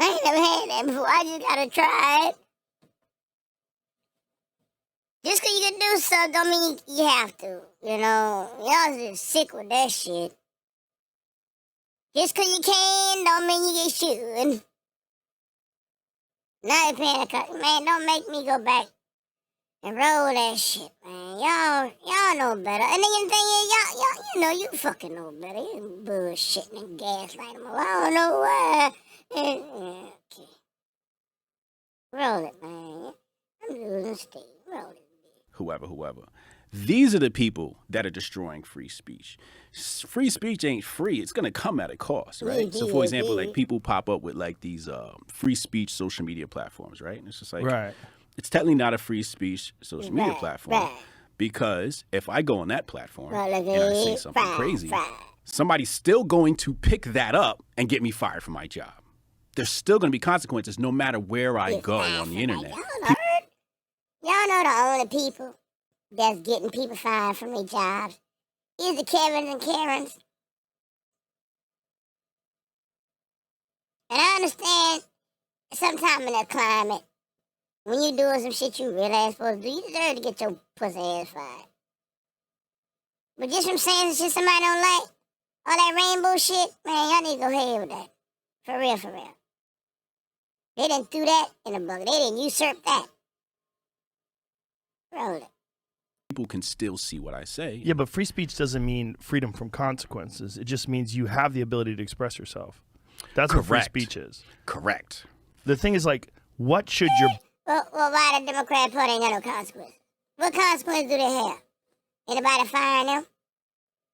I ain't never had that before. I just gotta try it. Just because you can do something don't mean you have to. You know, y'all just sick with that shit. Just because you can don't mean you should. Now you're paying a cut. Man, don't make me go back and roll that shit, man. Y'all know better. And then the thing is, y'all, you fucking know better. You bullshitting and gaslighting them. I don't know why. Okay. Roll it, man. I'm losing steam. Roll it. Whoever. These are the people that are destroying free speech. Free speech ain't free. It's going to come at a cost, right? So, for example, like people pop up with like these free speech social media platforms, right? And it's just like, it's technically not a free speech social media platform because if I go on that platform and I say something crazy, somebody's still going to pick that up and get me fired from my job. There's still going to be consequences no matter where I go on the internet. Y'all know the only people that's getting people fired from their jobs is the Kevins and Karens. And I understand sometime in that climate, when you're doing some shit you really ain't supposed to do, you deserve to get your pussy ass fired. But just from saying shit somebody don't like, all that rainbow shit, man, y'all need to go ahead with that. For real, for real. They didn't do that in the bucket. They didn't usurp that. Roll it. People can still see what I say. Yeah, but free speech doesn't mean freedom from consequences. It just means you have the ability to express yourself. That's what free speech is. Correct. The thing is, like, what should your... Well, why the Democrat Party ain't got no consequence? What consequence do they have? Anybody firing them?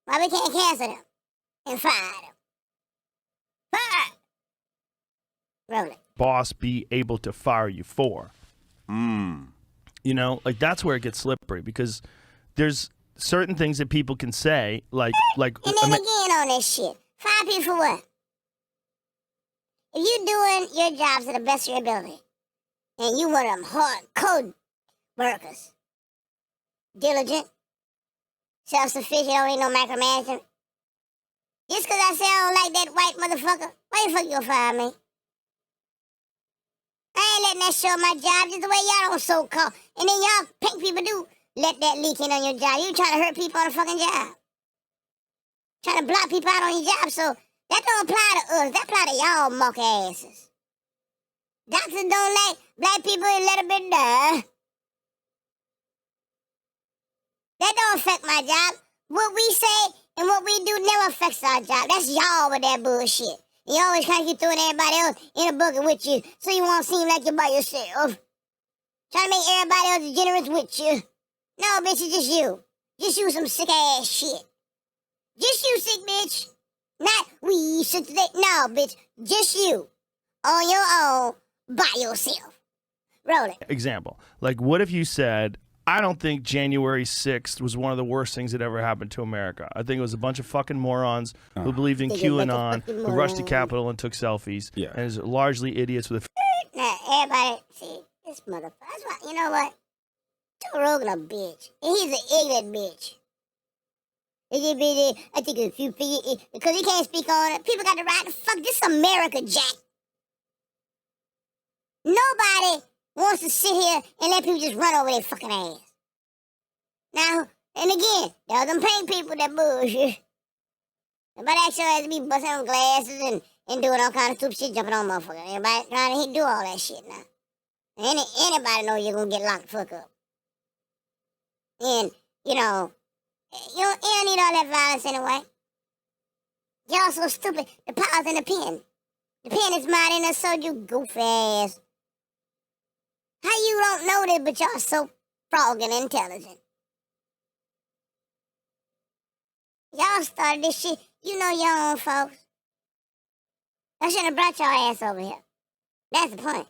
Why we can't cancel them and fire them? Fire! Roll it. Boss be able to fire you for. You know, like that's where it gets slippery because there's certain things that people can say, like. And then again on this shit, fire people for what? If you're doing your job to the best of your ability, and you one of them hard code workers, diligent, self-sufficient, don't need no micromanagement. Just because I say I don't like that white motherfucker, why the fuck you gonna fire me? I ain't letting that show my job just the way y'all don't so-called. And then y'all pink people do let that leak in on your job. You trying to hurt people on the fucking job. Trying to block people out on your job. So that don't apply to us. That apply to y'all mock asses. Doctors don't let black people and let them die. That don't affect my job. What we say and what we do never affects our job. That's y'all with that bullshit. You always trying to keep throwing everybody else in a bucket with you so you won't seem like you're by yourself. Trying to make everybody else degenerates with you. No, bitch, it's just you. Just you some sick-ass shit. Just you sick, bitch. Not we sick today. No, bitch. Just you. On your own, by yourself. Roll it. Example. Like, what if you said, I don't think January 6th was one of the worst things that ever happened to America. I think it was a bunch of fucking morons who believed in QAnon, who rushed to Capitol and took selfies, and is largely idiots with a... Now, everybody, see, this motherfucker, that's why, you know what? Joe Rogan a bitch. And he's an ignorant bitch. I think if you figure it, because he can't speak on it, people got the right to fuck. This is America, Jack. Nobody wants to sit here and let people just run over their fucking ass. Now, and again, there are them pink people that bullshit. Nobody actually has to be busting on glasses and doing all kind of stupid shit, jumping on motherfuckers. Everybody trying to do all that shit now. Anybody know you're gonna get locked the fuck up. And, you don't need all that violence anyway. Y'all so stupid. The power's in the pen. The pen is mine and so you goofy ass. How you don't know this, but y'all so frogging intelligent? Y'all started this shit. You know your own folks. I should have brought your ass over here. That's the point.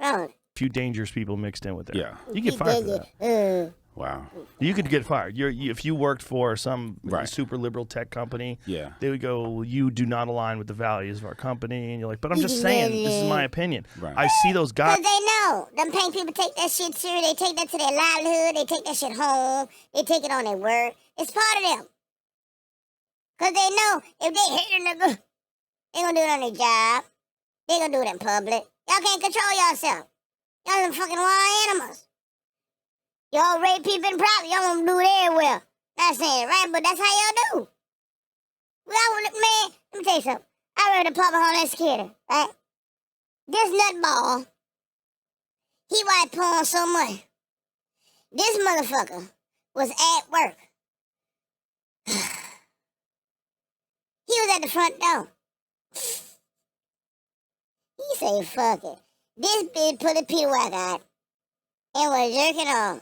Roll. Few dangerous people mixed in with it. Yeah. You get fired for that. Wow. You could get fired. If you worked for some super liberal tech company, they would go, well, you do not align with the values of our company. And you're like, but I'm just saying, this is my opinion. I see those guys. Because they know. Them pink people take that shit serious. They take that to their livelihood. They take that shit home. They take it on their work. It's part of them. Because they know if they hate a nigga, they going to do it on their job. They going to do it in public. Y'all can't control yourself. Y'all some fucking wild animals. Y'all rape people in private. Y'all want to do it everywhere. Not saying it right, but that's how y'all do. Man, let me tell you something. I read Department of Homeland Security, right? This nutball, he white porn so much. This motherfucker was at work. He was at the front door. He said, fuck it. This bitch put a pee whack out and was jerking off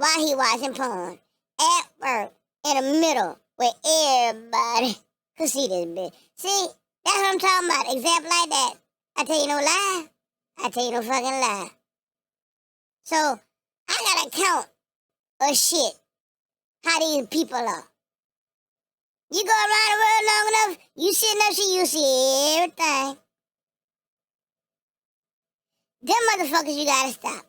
while he watching porn at work in the middle where everybody could see this bitch. See, that's what I'm talking about. Example like that. I tell you no lie. I tell you no fucking lie. So I gotta count a shit how these people are. You go around the world long enough, you see enough shit, you see everything. Them motherfuckers you gotta stop.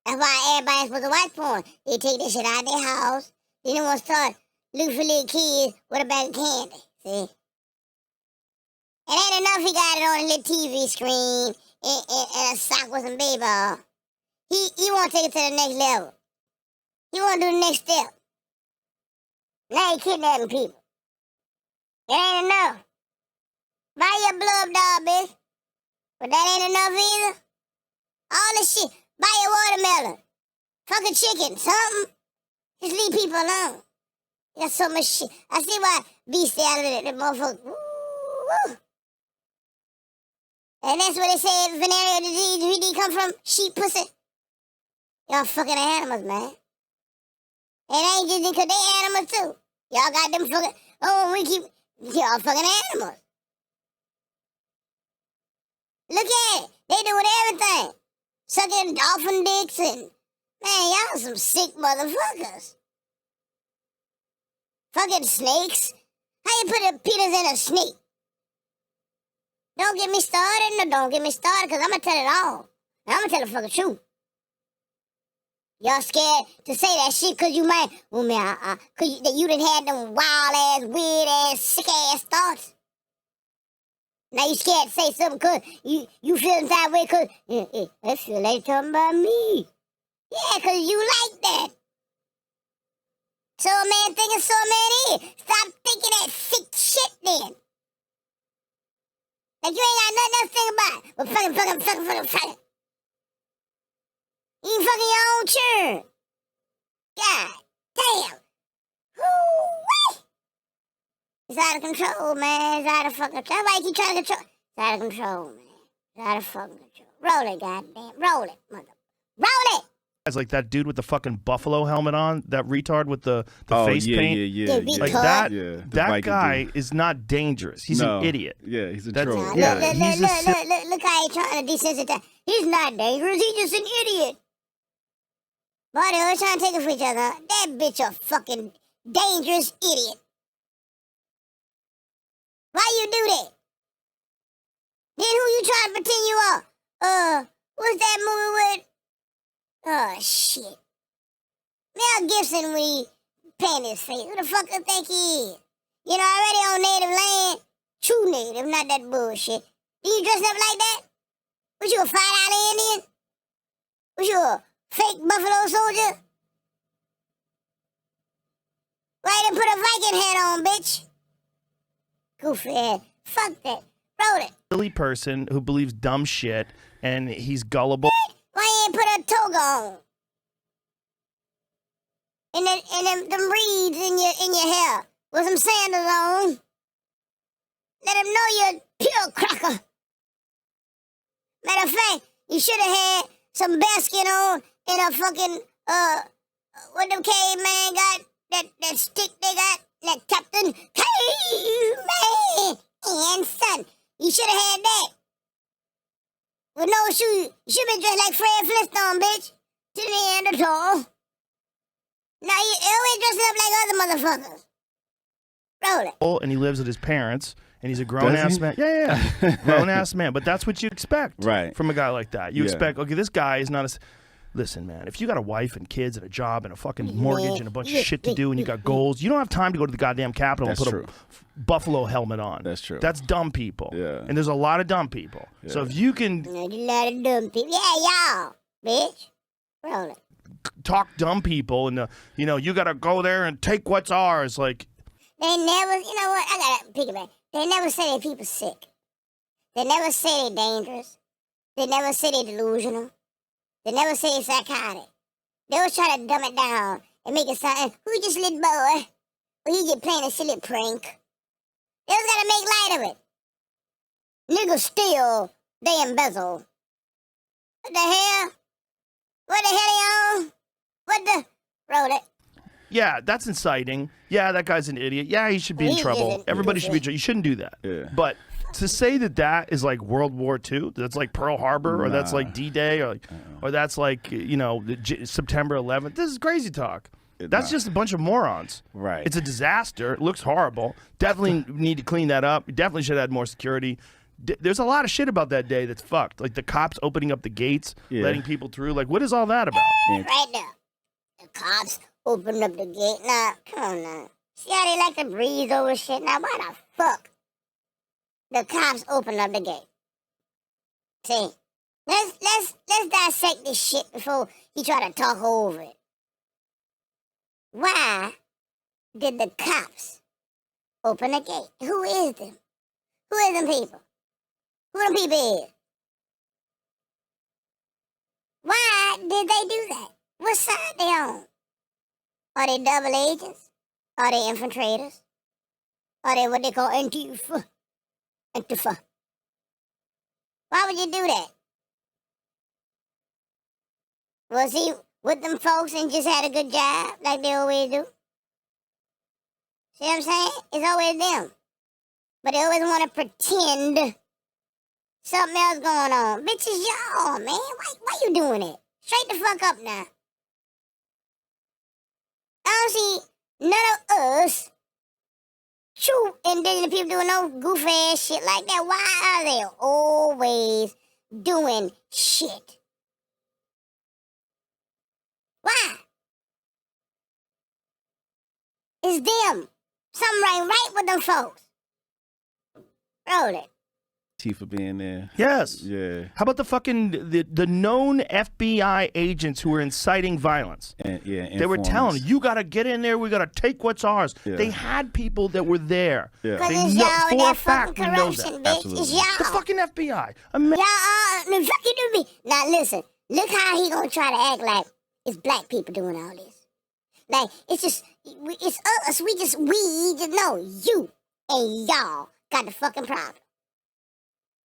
That's why everybody's supposed to watch porn. They take this shit out of their house. Then they want to start looking for little kids with a bag of candy. See? It ain't enough he got it on a little TV screen and a sock with some baby oil. He want to take it to the next level. He want to do the next step. Now he kidnapping people. It ain't enough. Buy your blood dog, bitch. But that ain't enough either. All this shit. Buy your watermelon. Fuck a chicken. Something. Just leave people alone. You got so much shit. I see why bestiality, the motherfucker. Woo. And that's where they say venereal disease really come from. Sheep pussy. Y'all fucking animals, man. It ain't just because they animals too. Y'all got them fucking, y'all fucking animals. Look at it. They doing everything. Sucking dolphin dicks and, man, y'all some sick motherfuckers. Fucking snakes. How you put a penis in a snake? Don't get me started. No, don't get me started, because I'm going to tell it all. And I'm going to tell the fucking truth. Y'all scared to say that shit because you might, because you done had them wild-ass, weird-ass, sick-ass thoughts. Now you scared to say something because you feeling that way because, I feel like talking about me. Yeah, because you like that. So a man thinking, so a man is. Stop thinking that sick shit then. Like you ain't got nothing else to think about. But fucking. You ain't fucking your own churn. God damn. Woo-wee. It's out of control, man. It's out of fucking control. Why you keep trying to control? It's out of control, man. It's out of fucking control. Roll it, goddamn. Roll it, mother. Roll it! It's like that dude with the fucking buffalo helmet on, that retard with the face paint. Yeah. Like that guy is not dangerous. He's an idiot. Yeah, he's a That's- troll. yeah, Look how he's trying to desensitize. He's not dangerous. He's just an idiot. Boy, they always trying to take it for each other. That bitch a fucking dangerous idiot. Why you do that? Then who you trying to pretend you are? What's that movie with? Oh, shit. Mel Gibson when he painted his face. Who the fuck you think he is? You know, already on native land. True native, not that bullshit. Do you dress up like that? Was you a $5 Indian? Was you a fake buffalo soldier? Why you didn't put a Viking hat on, bitch? Goofy head. Fuck that. Roll it. Silly person who believes dumb shit and he's gullible. Why you ain't put a toga on? And them reeds in your hair with some sandals on. Let them know you're a pure cracker. Matter of fact, you should have had some basket on and a fucking, what them caveman got, that stick they got, that Captain Caveman and son. You should have had that. With no shoes, you should be dressed like Fred Flintstone, bitch. To the end of the all. Now you always dressing up like other motherfuckers. Roll it. And he lives with his parents, and he's a grown-ass man. Yeah. Grown-ass man. But that's what you expect from a guy like that. You expect, okay, this guy is not a... Listen, man, if you got a wife and kids and a job and a fucking mortgage and a bunch of shit to do and you got goals, you don't have time to go to the goddamn Capitol and put a buffalo helmet on. That's true. That's dumb people. Yeah. And there's a lot of dumb people. Yeah. So if you can... There's a lot of dumb people. Yeah, y'all, bitch. Roll it. Talk dumb people and, you got to go there and take what's ours. Like... They never, you know what? I got to pick it back. They never say they people sick. They never say they dangerous. They never say they delusional. They never say it's psychotic. They always try to dumb it down and make it sound, who just little boy? Or he just playing a silly prank. They always gotta make light of it. Niggas steal, they embezzle. What the hell? What the hell are you on? What the? Roll it. Yeah, that's inciting. Yeah, that guy's an idiot. Yeah, he should be in trouble. Everybody should be in trouble. You shouldn't do that. Yeah. But to say that is like World War II, that's like Pearl Harbor, or that's like D-Day, or that's like, September 11th, this is crazy talk. That's just a bunch of morons. Right. It's a disaster. It looks horrible. Definitely need to clean that up. Definitely should have had more security. There's a lot of shit about that day that's fucked. Like the cops opening up the gates, letting people through. Like, what is all that about? Right now. The cops open up the gate. Now, come on now. See how they like to breeze over shit? Now, why the fuck the cops open up the gate? See, let's dissect this shit before he try to talk over it. Why did the cops open the gate? Who is them? Who is them people? Who them people is? Why did they do that? What side they on? Are they double agents? Are they infiltrators? Are they what they call Antifa? Antifa. Why would you do that? Was he with them folks and just had a good job like they always do? See what I'm saying? It's always them. But they always want to pretend something else going on. Bitches, y'all, man. Why you doing it? Straight the fuck up now. I don't see none of us true indigenous people doing no goofy ass shit like that. Why are they always doing shit? Why? It's them. Something right with them folks. Roll it. For being there. Yes. Yeah. How about the fucking the known FBI agents who were inciting violence? They were telling you got to get in there. We got to take what's ours. Yeah. They had people that were there. Yeah. Because it's y'all with that fucking corruption, bitch. Absolutely. It's y'all. The fucking FBI. Y'all, fucking do me. Now listen, look how he gonna try to act like it's black people doing all this. Like it's just it's us. We just know you and y'all got the fucking problem.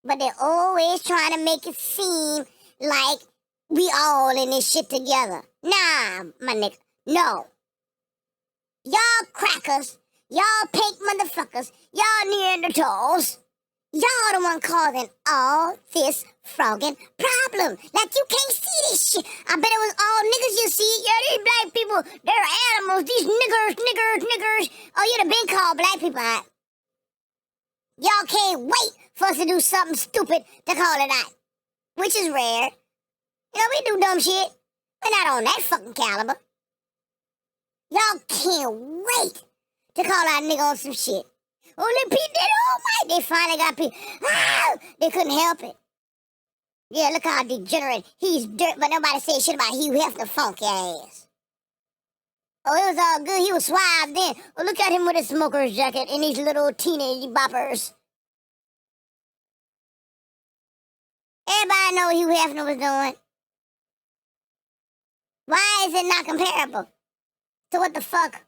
But they're always trying to make it seem like we all in this shit together. Nah, my nigga, no. Y'all crackers, y'all pink motherfuckers, y'all Neanderthals, y'all the one causing all this frogging problem. Like you can't see this shit. I bet it was all niggas you see. Yeah, these black people, they're animals. These niggers. Oh, you'd have been called black people out. Y'all can't wait for us to do something stupid to call it out, which is rare. You know, we do dumb shit. We're not on that fucking caliber. Y'all can't wait to call out nigga on some shit. Only Pete did it all right. They finally got Pete. Ah, they couldn't help it. Yeah, look how degenerate. He's dirt, but nobody said shit about Hugh Hefner funky ass. Oh, it was all good. He was suave then. Oh, look at him with his smoker's jacket and these little teenage boppers. Everybody know what Hugh Hefner was doing. Why is it not comparable to what the fuck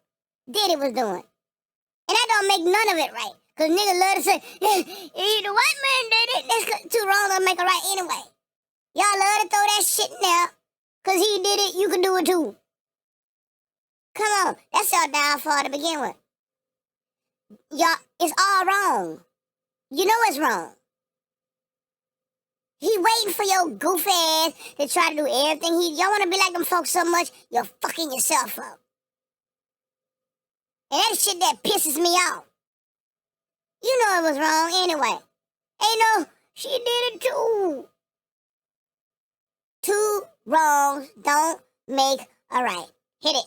Diddy was doing? And that don't make none of it right. Because niggas love to say, the white man did it. That's too wrong to make it right anyway. Y'all love to throw that shit in there. Because he did it, you can do it too. Come on, that's your downfall to begin with. Y'all, it's all wrong. You know it's wrong. He waiting for your goofy ass to try to do everything. Y'all want to be like them folks so much, you're fucking yourself up. And that shit that pisses me off. You know it was wrong anyway. Ain't no, she did it too. Two wrongs don't make a right. Hit it.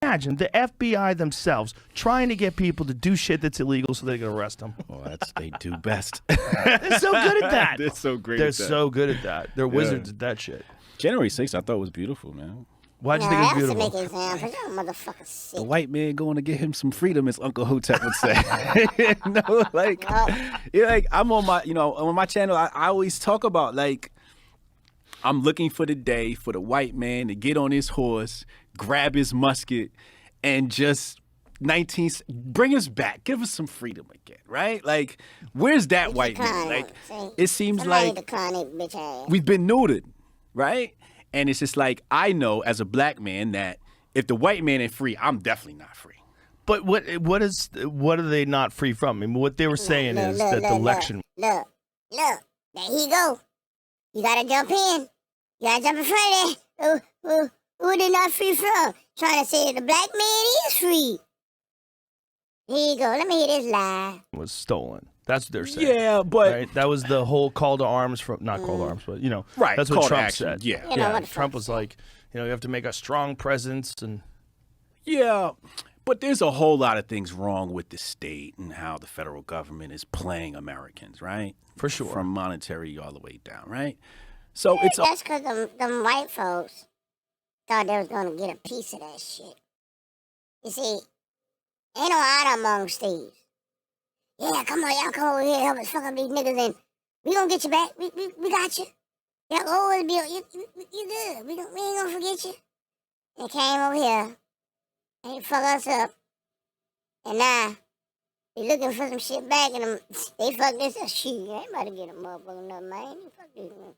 Imagine the FBI themselves trying to get people to do shit that's illegal so they can arrest them. Well, that's they do best. They're so good at that. They're so great. They're so good at that. They're wizards at that shit. January 6th, I thought was beautiful, man. Why'd you think it was beautiful? That's to make examples. Y'all motherfuckers sick. The white man going to get him some freedom, as Uncle Hotep would say. No, like, yeah, like I'm on my, on my channel. I always talk about like I'm looking for the day for the white man to get on his horse, grab his musket, and just bring us back, give us some freedom again, right? Like, where's that white man? Like, it seems like we've been neutered, right? And it's just like, I know as a black man that if the white man ain't free, I'm definitely not free. But what are they not free from? I mean, what they were saying is that the election. Look, there he go. You gotta jump in. You gotta jump in front of that. Who they not free from? Trying to say that the black man is free. Here you go. Let me hear this lie. Was stolen. That's what they're saying. Yeah, but right? That was the whole call to arms from not call to arms, but right. That's Call what to Trump action. said. Yeah, what Trump was like, you have to make a strong presence and. Yeah, but there's a whole lot of things wrong with the state and how the federal government is playing Americans, right? For sure. From monetary all the way down, right? So it's that's because them white folks thought they was gonna get a piece of that shit. You see, ain't no honor amongst thieves. Yeah, come on, y'all come over here, help us fuck up these niggas, and we gonna get you back. We got you. Y'all always be you good. We ain't gonna forget you. They came over here and they fuck us up, and now they looking for some shit back, and they fuck this up. Shit, I ain't about to get a motherfucker nothing, man. You fuck this one.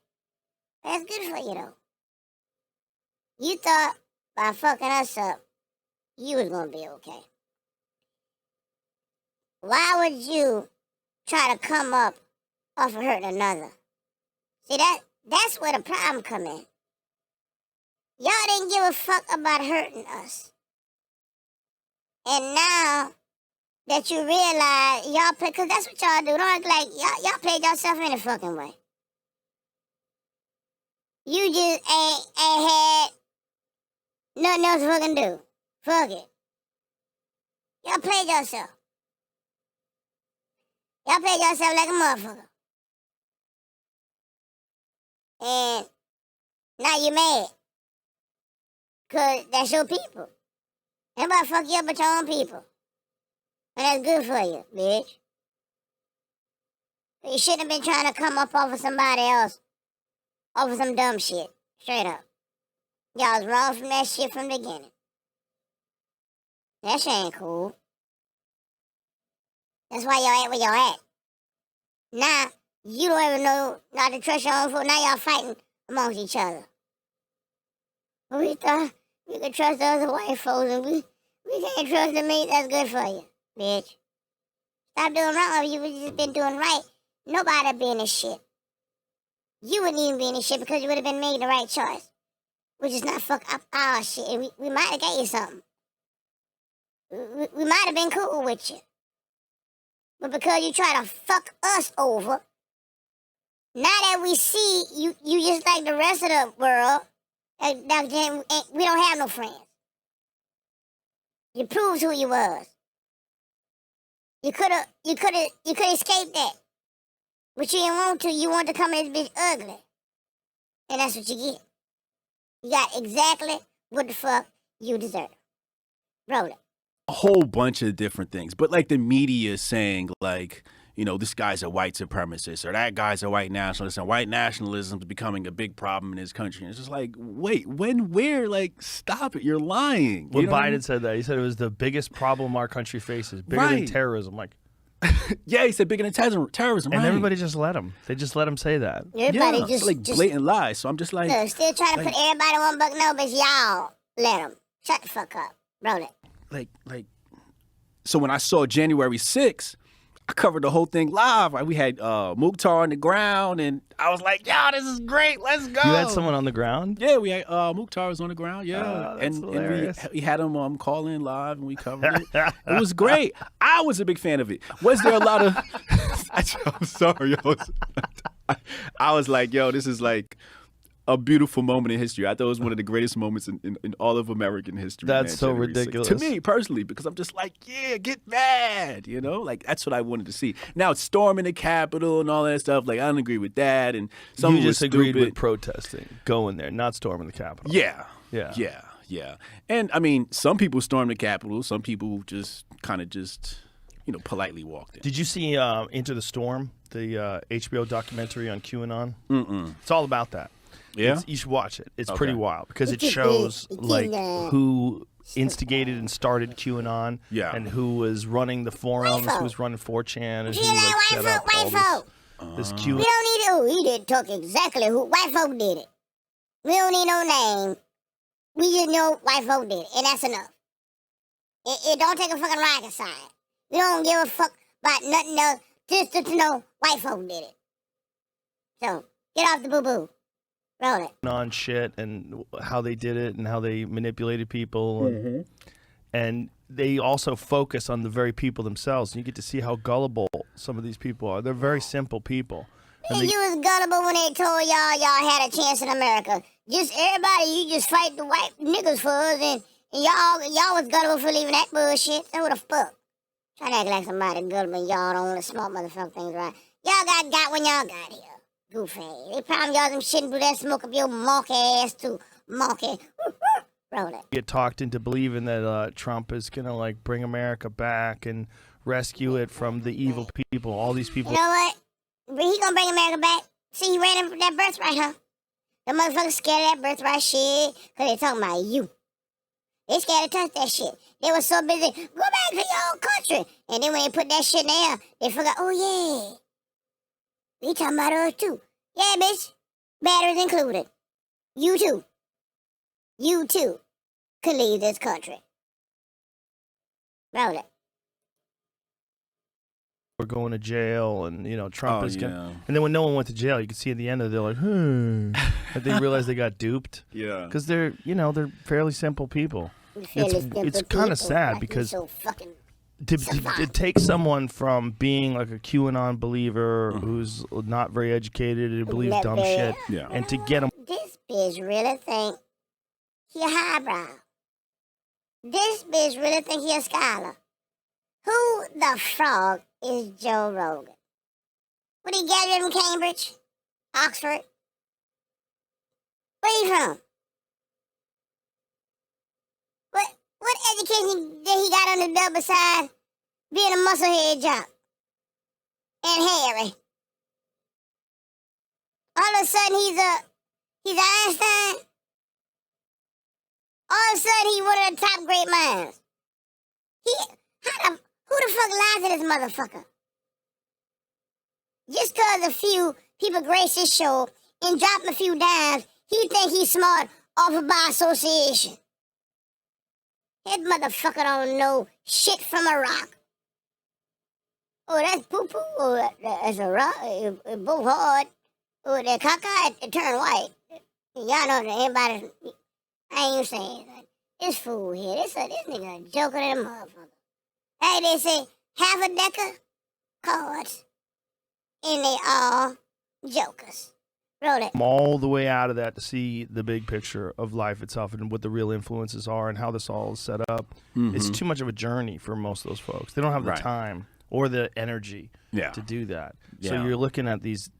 That's good for you though. You thought by fucking us up, you was gonna be okay. Why would you try to come up off of hurting another? See, that's where the problem come in. Y'all didn't give a fuck about hurting us. And now that you realize y'all play, because that's what y'all do. Don't act like y'all played yourself any fucking way. You just ain't had nothing else to fucking do. Fuck it. Y'all played yourself. Y'all played yourself like a motherfucker. And now you mad. Because that's your people. Everybody fuck you up but your own people. And that's good for you, bitch. You shouldn't have been trying to come up off of somebody else. Off of some dumb shit. Straight up. Y'all was wrong from that shit from the beginning. That shit ain't cool. That's why y'all at where y'all at. Now, you don't even know not to trust your own foot. Now y'all fighting amongst each other. We thought we could trust the other white folks, and we can't trust the meat. That's good for you, bitch. Stop doing wrong. If you would just been doing right, nobody would be in this shit. You wouldn't even be in this shit because you would have been made the right choice. Which is not fuck up our shit. And we might have got you something. We might have been cool with you. But because you try to fuck us over, now that we see you just like the rest of the world, we don't have no friends. You proved who you was. You coulda escaped that. But you didn't want to. You wanted to come in this bitch ugly. And that's what you get. You got exactly what the fuck you deserve. Roll it. A whole bunch of different things. But like the media is saying, like, this guy's a white supremacist or that guy's a white nationalist, and white nationalism is becoming a big problem in this country. And it's just like, wait, where? Like, stop it. You're lying. When Biden said that, he said it was the biggest problem our country faces, bigger than terrorism. Like, yeah, he said bigger than terrorism. And right. everybody just let him. They just let him say that. Everybody just blatant lies. So I'm just like, still trying to put everybody on buck. No, but y'all let them. Shut the fuck up. Roll it. Like, so when I saw January 6th, I covered the whole thing live. Right? We had Mukhtar on the ground, and I was like, "Yo, this is great. Let's go." You had someone on the ground? Yeah, we had Mukhtar was on the ground. Yeah, that's hilarious. And we had him call in live, and we covered it. It was great. I was a big fan of it. Was there a lot of? I'm sorry, I was like, "Yo, this is like a beautiful moment in history." I thought it was one of the greatest moments in all of American history. That's so January 6th. ridiculous. To me, personally, because I'm just like, yeah, get mad, Like, that's what I wanted to see. Now, it's storming the Capitol and all that stuff. Like, I don't agree with that. And some you just agreed stupid. with protesting, going there, not storming the Capitol. Yeah. Yeah. And, I mean, some people stormed the Capitol. Some people just kind of politely walked in. Did you see Into the Storm, the HBO documentary on QAnon? Mm-mm. It's all about that. Yeah, you should watch it. It's pretty wild because it shows like who instigated and started QAnon, and who was running the forums, who was running 4chan, and who set up all this QAnon. We don't need it. He didn't talk exactly who white folk did it. We don't need no name. We just know white folk did it, and that's enough. It don't take a fucking rocket science. We don't give a fuck about nothing else, just to know white folk did it. So, get off the boo-boo. Roll it. On shit and how they did it and how they manipulated people. And they also focus on the very people themselves. And you get to see how gullible some of these people are. They're very simple people. And you was gullible when they told y'all had a chance in America. Just everybody, you just fight the white niggas for us, and y'all was gullible for leaving that bullshit. So what the fuck? Trying to act like somebody gullible and y'all don't want to smart motherfucking things right. Y'all got when y'all got here. Goofy. They promised y'all some shit and do that smoke up your monkey ass too. Monkey. Roll it. Get talked into believing that Trump is going to like bring America back and rescue it from the evil people. All these people. You know what? He gonna bring America back. See, he ran in that birthright, huh? The motherfuckers scared of that birthright shit, cause they talking about you. They scared to touch that shit. They was so busy, go back to your own country. And then when they put that shit there, they forgot, oh yeah. We talking about us too. Yeah, bitch. Batteries included. You too. You too could leave this country. Roll it. We're going to jail, and Trump is going. And then when no one went to jail, you could see at the end of it, they're like, and they realize they got duped. Yeah, because they're fairly simple people. It's kind of sad because to take someone from being like a QAnon believer who's not very educated and believes dumb shit, and to get them. This bitch really think he a highbrow. This bitch really think he a scholar. Who the frog is Joe Rogan? What he graduated from Cambridge? Oxford? Where he from? What education did he got on the belt besides being a musclehead jock? And hairy. All of a sudden he's Einstein? All of a sudden he's one of the top great minds. Who the fuck lies to this motherfucker? Just cause a few people grace his show and drop him a few dimes, he think he's smart off of by association. That motherfucker don't know shit from a rock. Oh, that's poo-poo. Oh, that's a rock. It both hard. Oh, that cockeyed, it turned white. Y'all know that anybody, I ain't even saying that. This fool here, this nigga a joker than a motherfucker. Hey, they say half a deck of cards, and they all jokers. Roll it. I'm all the way out of that to see the big picture of life itself and what the real influences are and how this all is set up. It's too much of a journey for most of those folks. They don't have the time or the energy to do that. So you're looking at these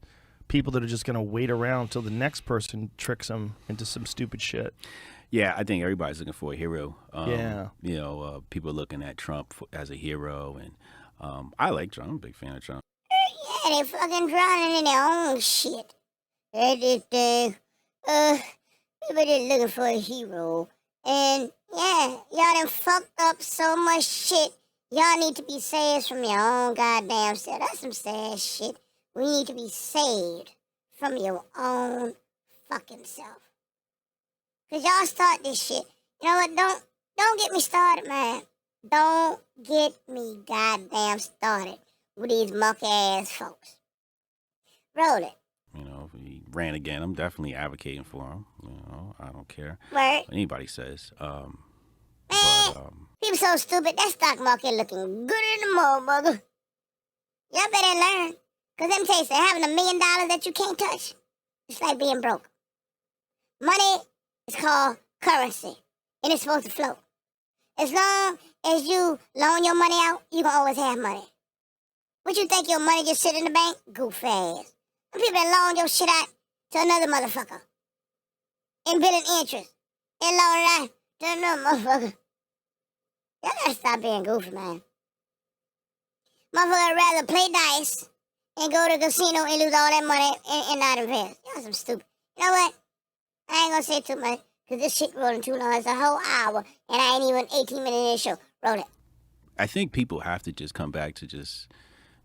people that are just going to wait around till the next person tricks them into some stupid shit. Yeah, I think everybody's looking for a hero. People are looking at Trump as a hero, and I like Trump. I'm a big fan of Trump. Yeah, they fucking drowning in their own shit. People just looking for a hero. And yeah, y'all done fucked up so much shit. Y'all need to be saved from your own goddamn self. That's some sad shit. We need to be saved from your own fucking self. Cause y'all start this shit. You know what? Don't get me started, man. Don't get me goddamn started with these monkey ass folks. Roll it. If he ran again, I'm definitely advocating for him. I don't care what anybody says. People so stupid. That stock market looking good in the motherfucker. Y'all better learn. Cause let me tell you something, having $1 million that you can't touch, it's like being broke. Money is called currency, and it's supposed to float. As long as you loan your money out, you can always have money. What you think your money just sit in the bank? Goof ass. Some people that loan your shit out to another motherfucker and build an interest and loan it out to another motherfucker. Y'all gotta stop being goofy, man. Motherfucker rather play dice and go to the casino and lose all that money and not invest. Y'all some stupid. You know what? I ain't gonna say too much, because this shit rolling too long. It's a whole hour, and I ain't even 18 minutes in the show. Roll it. I think people have to just come back to just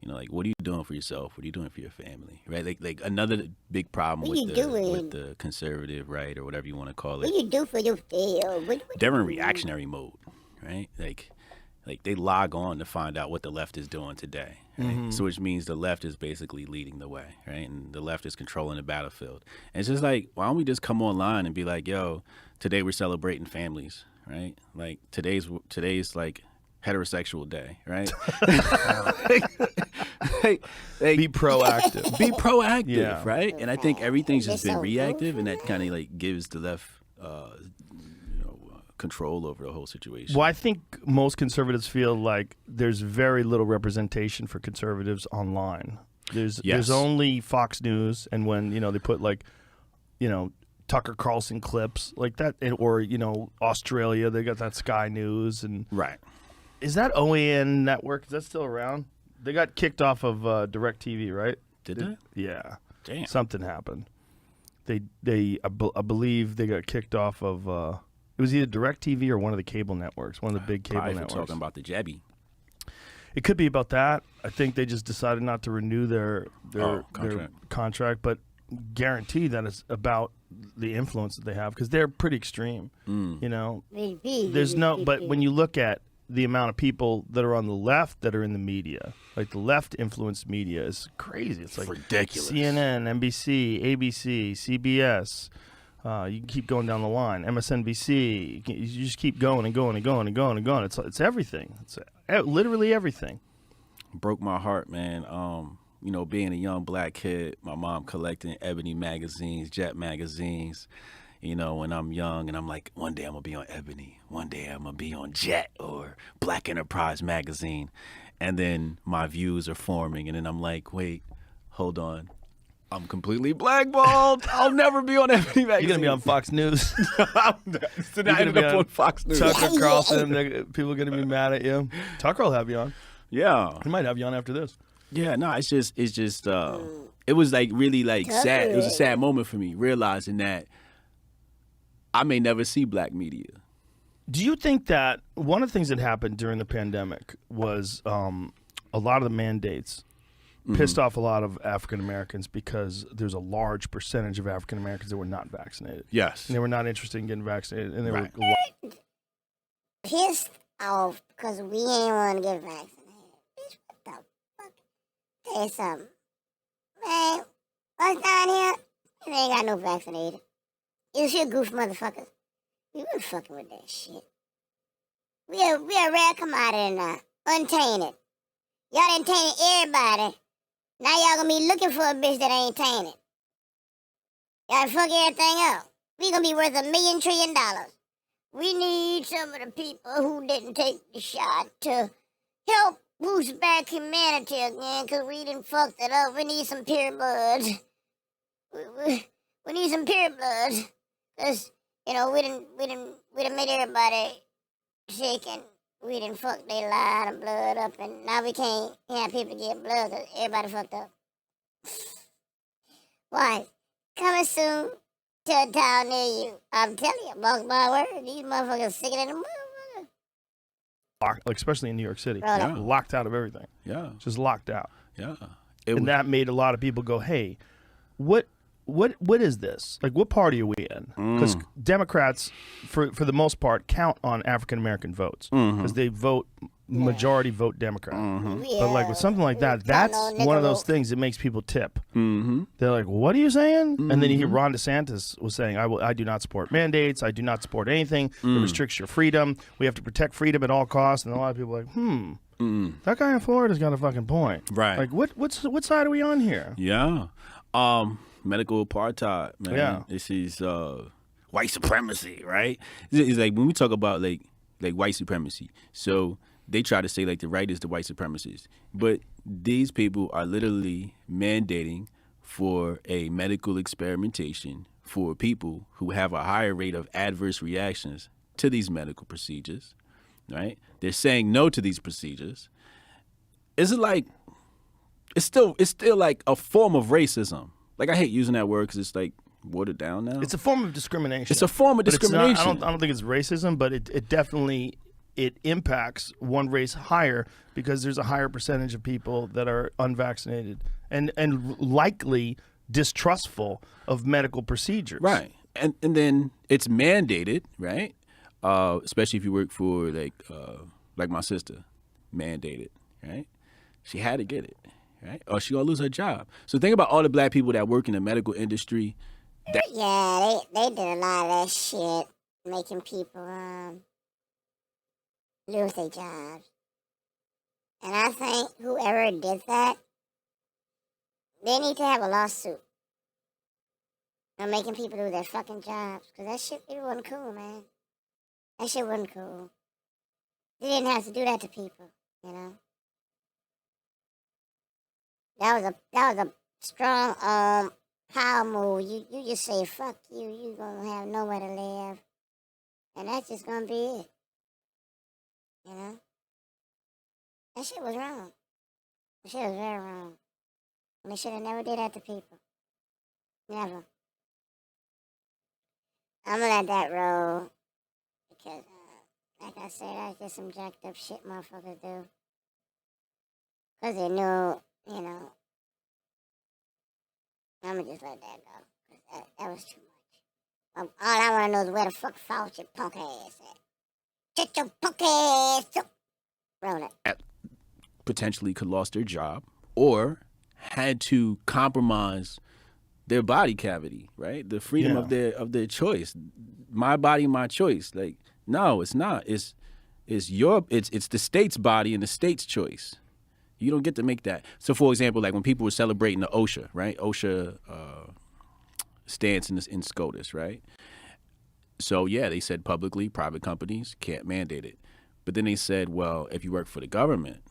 You know, like, what are you doing for yourself? What are you doing for your family, right? Like another big problem with the conservative right, or whatever you want to call it. What you do for your They're in reactionary mode, right? Like they log on to find out what the left is doing today, right? So which means the left is basically leading the way, right? And the left is controlling the battlefield. And it's just like, why don't we just come online and be like, yo, today we're celebrating families, right? Like today's like heterosexual day, right? Be proactive. Be proactive, Yeah. right? And I think everything's just been reactive, and that kind of like gives the left, control over the whole situation. Well, I think most conservatives feel like there's very little representation for conservatives online. There's only Fox News, and when they put like, Tucker Carlson clips like that, or Australia, they got that Sky News, and Right. Is that OAN network? Is that still around? They got kicked off of DirecTV, right? Did they? Yeah. Damn. Something happened. I believe they got kicked off of. It was either DirecTV or one of the cable networks, one of the big cable Probably networks. Talking about the jabby. It could be about that. I think they just decided not to renew their contract, but guarantee that it's about the influence that they have because they're pretty extreme. There's no. But when you look at the amount of people that are on the left that are in the media, like the left influenced media is crazy. It's like ridiculous. CNN, NBC, ABC, CBS. You can keep going down the line. MSNBC. You just keep going and going and going and going and going. It's everything. It's literally everything. Broke my heart, man. Being a young black kid, my mom collecting Ebony magazines, Jet magazines. When I'm young and I'm like, one day I'm going to be on Ebony. One day I'm going to be on Jet or Black Enterprise magazine. And then my views are forming. And then I'm like, wait, hold on. I'm completely blackballed. I'll never be on Ebony magazine. You're going to be on Fox News. So now I ended up on Fox News. Tucker Carlson, people are going to be mad at you. Tucker will have you on. Yeah. He might have you on after this. Yeah, no, it's just it was like really like sad. It was a sad moment for me, realizing that I may never see black media. Do you think that one of the things that happened during the pandemic was a lot of the mandates pissed off a lot of African Americans because there's a large percentage of African Americans that were not vaccinated. Yes. And they were not interested in getting vaccinated. And they Right. were pissed off because we ain't want to get vaccinated. Bitch, what the fuck? Tell you something. Man, us down here, we ain't got no vaccinated. You shit goof motherfuckers. We been fucking with that shit. We a rare commodity now. Untainted. Y'all done tainted everybody. Now y'all gonna be looking for a bitch that ain't tainted. Y'all fuck everything up. We gonna be worth $1 million trillion. We need some of the people who didn't take the shot to help boost back humanity again, cause we done fucked it up. We need some pure bloods. We need some pure bloods. Cause, we done made everybody sick and we done fucked their line of blood up, and now we can't have people get blood cause everybody fucked up. Why? Coming soon to a town near you. I'm telling you, mark my word, these motherfuckers sicker than a motherfucker. like especially in New York City, Yeah. locked out of everything. Yeah. Just locked out. Yeah. And that made a lot of people go, hey, what is this? Like, what party are we in? Because Democrats, for the most part, count on African American votes because they majority vote Democrat. But like with something like that, that's one of those things that makes people tip. They're like, what are you saying? And then you hear Ron DeSantis was saying, I do not support mandates. I do not support anything that restricts your freedom. We have to protect freedom at all costs. And a lot of people are like, that guy in Florida's got a fucking point. Right. Like, what side are we on here? Yeah. Medical apartheid, man. Yeah. This is white supremacy, right? It's like when we talk about like white supremacy. So they try to say like the right is the white supremacists. But these people are literally mandating for a medical experimentation for people who have a higher rate of adverse reactions to these medical procedures, right? They're saying no to these procedures. Is it like it's still like a form of racism? Like, I hate using that word because it's like watered down now. It's a form of discrimination. It's a form of discrimination. I don't think it's racism, but it definitely it impacts one race higher because there's a higher percentage of people that are unvaccinated and likely distrustful of medical procedures. Right. And then it's mandated, right? Especially if you work for like my sister, mandated, right? She had to get it, right? Or she gonna lose her job. So think about all the black people that work in the medical industry. Yeah, they did a lot of that shit, making people lose their jobs. And I think whoever did that, they need to have a lawsuit on making people lose their fucking jobs. Because that shit, it wasn't cool, man. That shit wasn't cool. They didn't have to do that to people, you know? That was a strong power move. You just say, fuck you, you gonna have nowhere to live. And that's just gonna be it. You know? That shit was wrong. That shit was very wrong. And they should have never did that to people. Never. I'm gonna let that roll. Because, like I said, that's just some jacked up shit motherfuckers do. Because they knew, you know. I'm gonna just let that go. Cause that was too much. All I wanna know is where the fuck Fauci punk ass at. Shut your punk ass up. Roll it. Potentially could lost their job or had to compromise their body cavity, right? The freedom of their choice. My body, my choice. Like, no, it's not. It's the state's body and the state's choice. You don't get to make that. So, for example, like when people were celebrating the OSHA, right? OSHA stance in SCOTUS, right? So, yeah, they said publicly, private companies can't mandate it. But then they said, well, if you work for the government,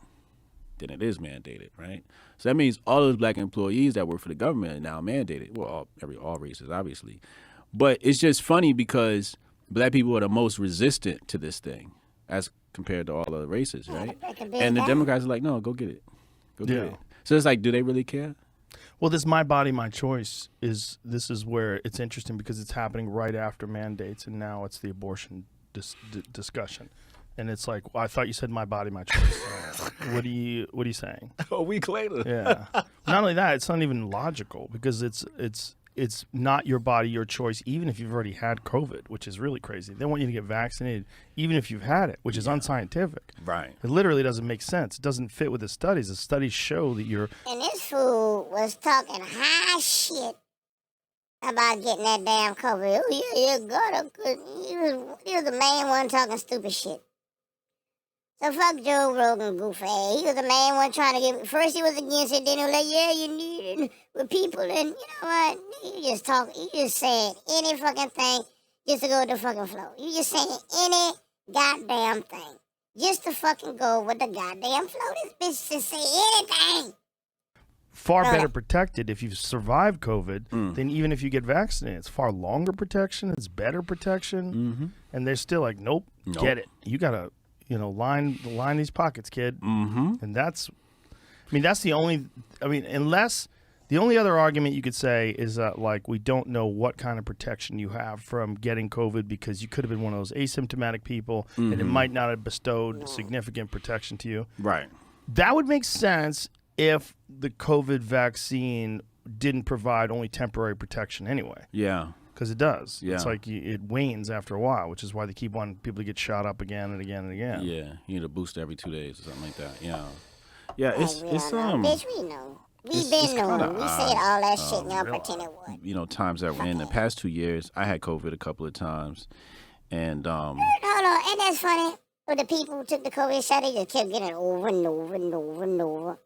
then it is mandated, right? So that means all those black employees that work for the government are now mandated. Well, all races, obviously. But it's just funny because black people are the most resistant to this thing as compared to all other races, right? And the Democrats are like, no, go get it. Go get it. So it's like, do they really care? Well, this my body, my choice is where it's interesting because it's happening right after mandates, and now it's the abortion discussion. And it's like, well, I thought you said my body, my choice. What are you saying? A week later. Yeah. Not only that, it's not even logical because it's not your body, your choice, even if you've already had COVID, which is really crazy. They want you to get vaccinated, even if you've had it, which is unscientific. Right. It literally doesn't make sense. It doesn't fit with the studies. The studies show that you're... And this fool was talking high shit about getting that damn COVID. Oh, yeah, God, he was the main one talking stupid shit. So fuck Joe Rogan, goofy. He was the main one trying to get... First he was against it, then he was like, yeah, you need it with people. And you know what? You just saying any fucking thing just to go with the fucking flow. You just saying any goddamn thing just to fucking go with the goddamn flow. This bitch just say anything. Far better protected if you've survived COVID than even if you get vaccinated. It's far longer protection. It's better protection. Mm-hmm. And they're still like, nope, get it. You got to... line these pockets, kid. Mm-hmm. And that's the only, unless the only other argument you could say is that, like, we don't know what kind of protection you have from getting COVID because you could have been one of those asymptomatic people and it might not have bestowed significant protection to you. Right. That would make sense if the COVID vaccine didn't provide only temporary protection anyway. Yeah. Because it does. Yeah. It's like it wanes after a while, which is why they keep wanting people to get shot up again and again and again. Yeah, you need a booster every 2 days or something like that. Yeah, yeah. It's bitch, we know. We been knowing. We said all that shit. Y'all pretend it was. Times that were in the past 2 years, I had COVID a couple of times, and hold on, and that's funny. With the people who took the COVID shot, they just kept getting it over and over and over and over.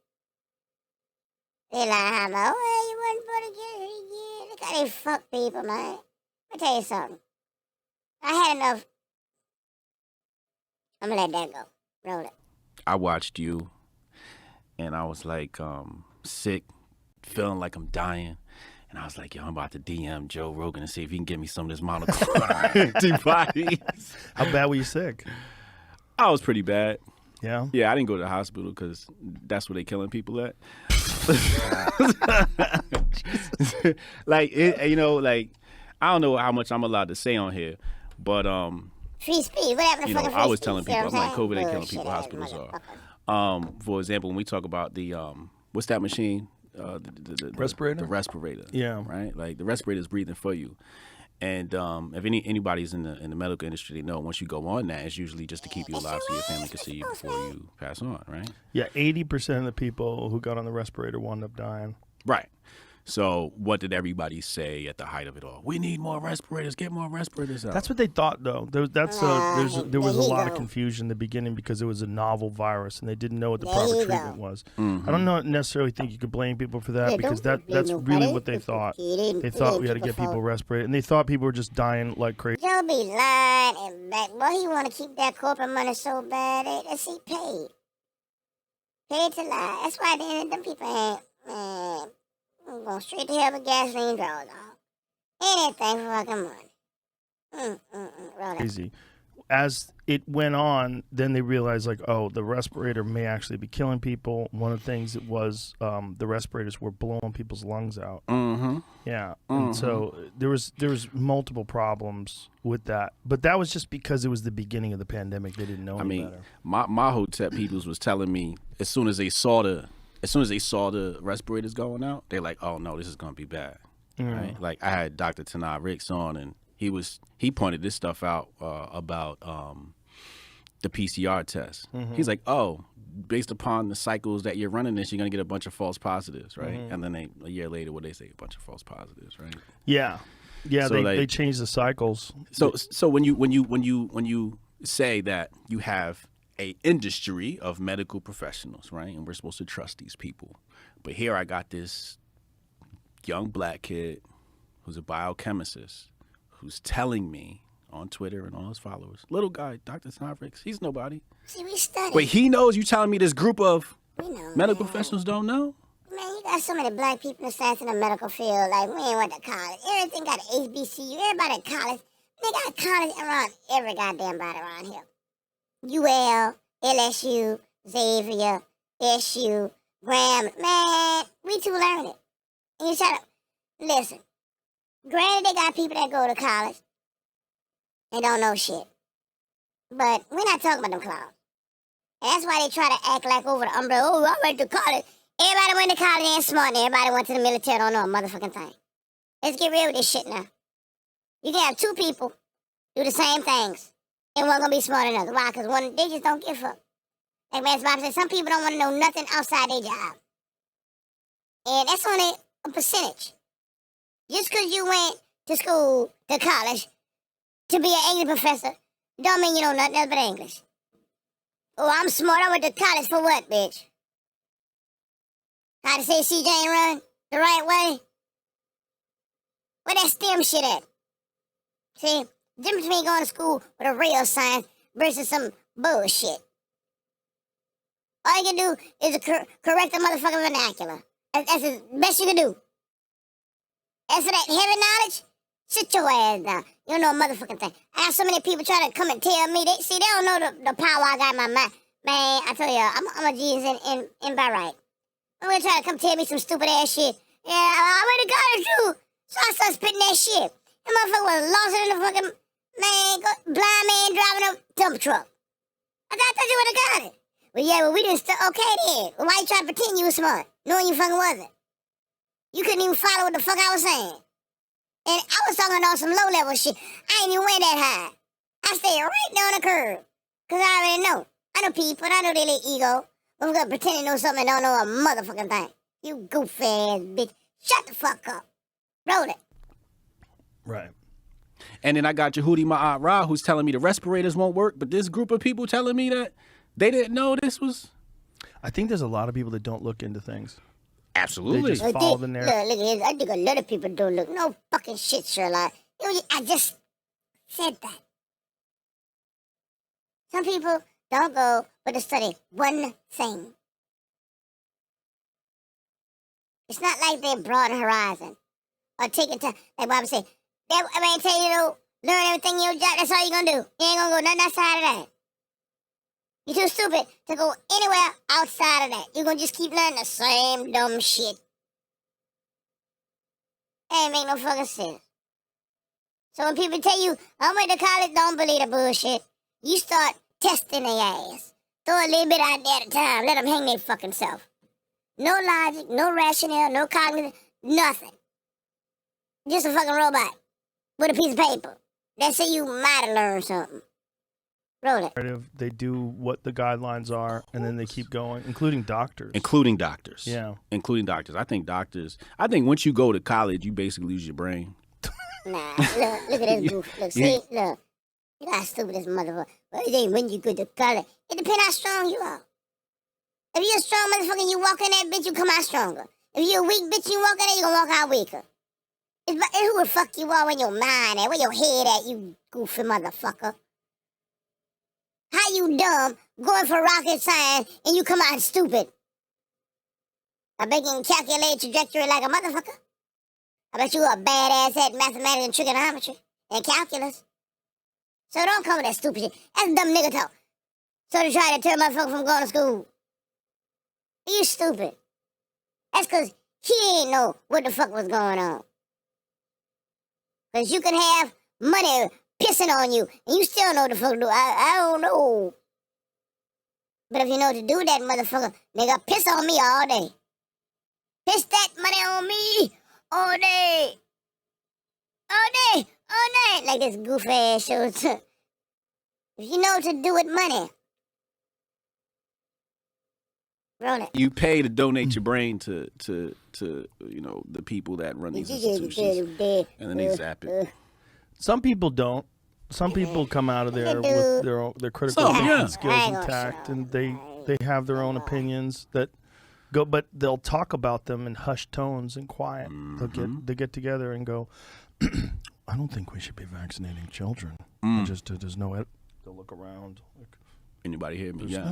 They like, oh, you wasn't supposed to get it again. Look how they fuck people, man. Let me tell you something. I had enough. I'm gonna let that go. Roll it. I watched you, and I was like sick, feeling like I'm dying. And I was like, yo, I'm about to DM Joe Rogan and see if he can get me some of this monoclonal antibodies. How bad were you sick? I was pretty bad. Yeah? Yeah, I didn't go to the hospital because that's where they killing people at. like, I don't know how much I'm allowed to say on here, but Free speech. What happened to You know, fucking free I was speech? telling people, I'm like, COVID ain't killing Bullshit people. ass Hospitals are. motherfucker. For example, when we talk about the what's that machine? The Respirator? The respirator. Yeah. Right. Like the respirator is breathing for you. And if anybody's in the medical industry, they know once you go on that, it's usually just to keep you alive so your family can see you before you pass on, right? Yeah, 80% of the people who got on the respirator wound up dying. Right. So what did everybody say at the height of it all? We need more respirators. Get more respirators out. That's what they thought, though. There was a lot of confusion in the beginning because it was a novel virus and they didn't know what the proper treatment was. I don't necessarily think you could blame people for that because that's really what they thought. They thought we had to get people respirated, and they thought people were just dying like crazy. Joe be lying and back. Boy, he want to keep that corporate money so bad. Let's see, paid. Paid to lie. That's why them people ain't, man. I'm going straight to hell with gasoline draws on. Anything for fucking money. Roll that. Crazy. As it went on, then they realized, like, oh, the respirator may actually be killing people. One of the things it was, the respirators were blowing people's lungs out. Mm-hmm. Yeah, and so there was multiple problems with that, but that was just because it was the beginning of the pandemic. They didn't know any better. my Hotep peoples was telling me as soon as they saw the respirators going out, they're like, oh no, this is gonna be bad. Right? Like I had Dr. Tanah Ricks on, and he pointed this stuff out about the PCR test. He's like, oh, based upon the cycles that you're running this, you're gonna get a bunch of false positives, right? And then a year later, what they say, a bunch of false positives, right? Yeah, So they changed the cycles. So when you say that you have a industry of medical professionals, right, and we're supposed to trust these people, but here I got this young black kid who's a biochemist who's telling me on Twitter and all his followers, little guy, Dr. Snodricks, he's nobody. See, we studied. Wait, he knows? You telling me this group of We know, medical man. professionals don't know? Man, you got so many black people in science in the medical field. Like, we ain't went to college. Everything got an HBCU. Everybody at college. They got college around every goddamn body around here. UL, LSU, Xavier, SU, Graham. Man, we too learned. And you try to, listen, granted they got people that go to college and don't know shit. But we're not talking about them clowns. And that's why they try to act like over the umbrella, oh, I went to college. Everybody went to college and smart, and everybody went to the military, don't know a motherfucking thing. Let's get real with this shit now. You can have two people do the same things, and one gonna be smarter than the other. Why? Because one, they just don't give a fuck. Like Vance Bob said, some people don't want to know nothing outside their job. And that's only a percentage. Just because you went to school, to college, to be an English professor, don't mean you know nothing else but English. Oh, I'm smart. I went to college for what, bitch? How to say CJ ain't run the right way? Where that STEM shit at? See, the difference between going to school with a real science versus some bullshit. All you can do is correct the motherfucking vernacular. That's the best you can do. As for that heavy knowledge, sit your ass down. You don't know a motherfucking thing. I have so many people trying to come and tell me. They don't know the power I got in my mind. Man, I tell you, I'm a genius in by right. I'm gonna try to come tell me some stupid ass shit. Yeah, I went to college too. So I started spitting that shit. That motherfucker was lost in the fucking, blind man driving a dump truck. I thought you would have got it. Well, yeah, we didn't okay then. Well, why you trying to pretend you was smart, knowing you fucking wasn't? You couldn't even follow what the fuck I was saying. And I was talking about some low-level shit. I ain't even went that high. I stayed right down the curve. Because I already know. I know people, I know their little ego. But we're going to pretend to know something and don't know a motherfucking thing. You goofy ass bitch. Shut the fuck up. Roll it. Right. And then I got Yehudi Ma'at Ra, who's telling me the respirators won't work, but this group of people telling me that they didn't know this was... I think there's a lot of people that don't look into things. Absolutely. They just follow the narrative. Look, I think a lot of people don't look. No fucking shit, Sherlock. I just said that. Some people don't go but to study one thing. It's not like they broaden horizon or taking time. Like Bob said, I mean, tell you to learn everything in your job. That's all you're gonna do. You ain't gonna go nothing outside of that. You're too stupid to go anywhere outside of that. You're gonna just keep learning the same dumb shit. That ain't make no fucking sense. So when people tell you, I went to college, don't believe the bullshit. You start testing their ass. Throw a little bit out there at a time. Let them hang their fucking self. No logic, no rationale, no cognitive, nothing. Just a fucking robot with a piece of paper. That say you might have learned something. Roll it. They do what the guidelines are, and then they keep going, including doctors. Yeah. Including doctors. I think once you go to college, you basically lose your brain. Nah, look at this goof. Look, see, look. You got stupid this motherfucker. Well, when you go to college, it depends how strong you are. If you're a strong motherfucker and you walk in that bitch, you come out stronger. If you're a weak bitch, you walk in there, you gonna walk out weaker. It's who the fuck you are, where your mind at, where your head at, you goofy motherfucker. How you dumb, going for rocket science, and you come out stupid? I bet you can calculate trajectory like a motherfucker. I bet you a badass at mathematics and trigonometry and calculus. So don't come with that stupid shit. That's dumb nigga talk. So to try to tell motherfucker from going to school. You stupid. That's because he ain't know what the fuck was going on. Because you can have money pissing on you, and you still know what the fuck to do. I don't know. But if you know what to do with that motherfucker, nigga, piss on me all day. Piss that money on me all day. All day. All night. Like this goofy ass shows. If you know what to do with money. Roll it. You pay to donate your brain to the people that run these institutions, and then they zap it. Some people don't. Some people come out of there with their critical thinking skills intact, and they have their own opinions that go, but they'll talk about them in hushed tones and quiet. They get together and go, I don't think we should be vaccinating children. There's no. They'll look around. Like, anybody hear me? There's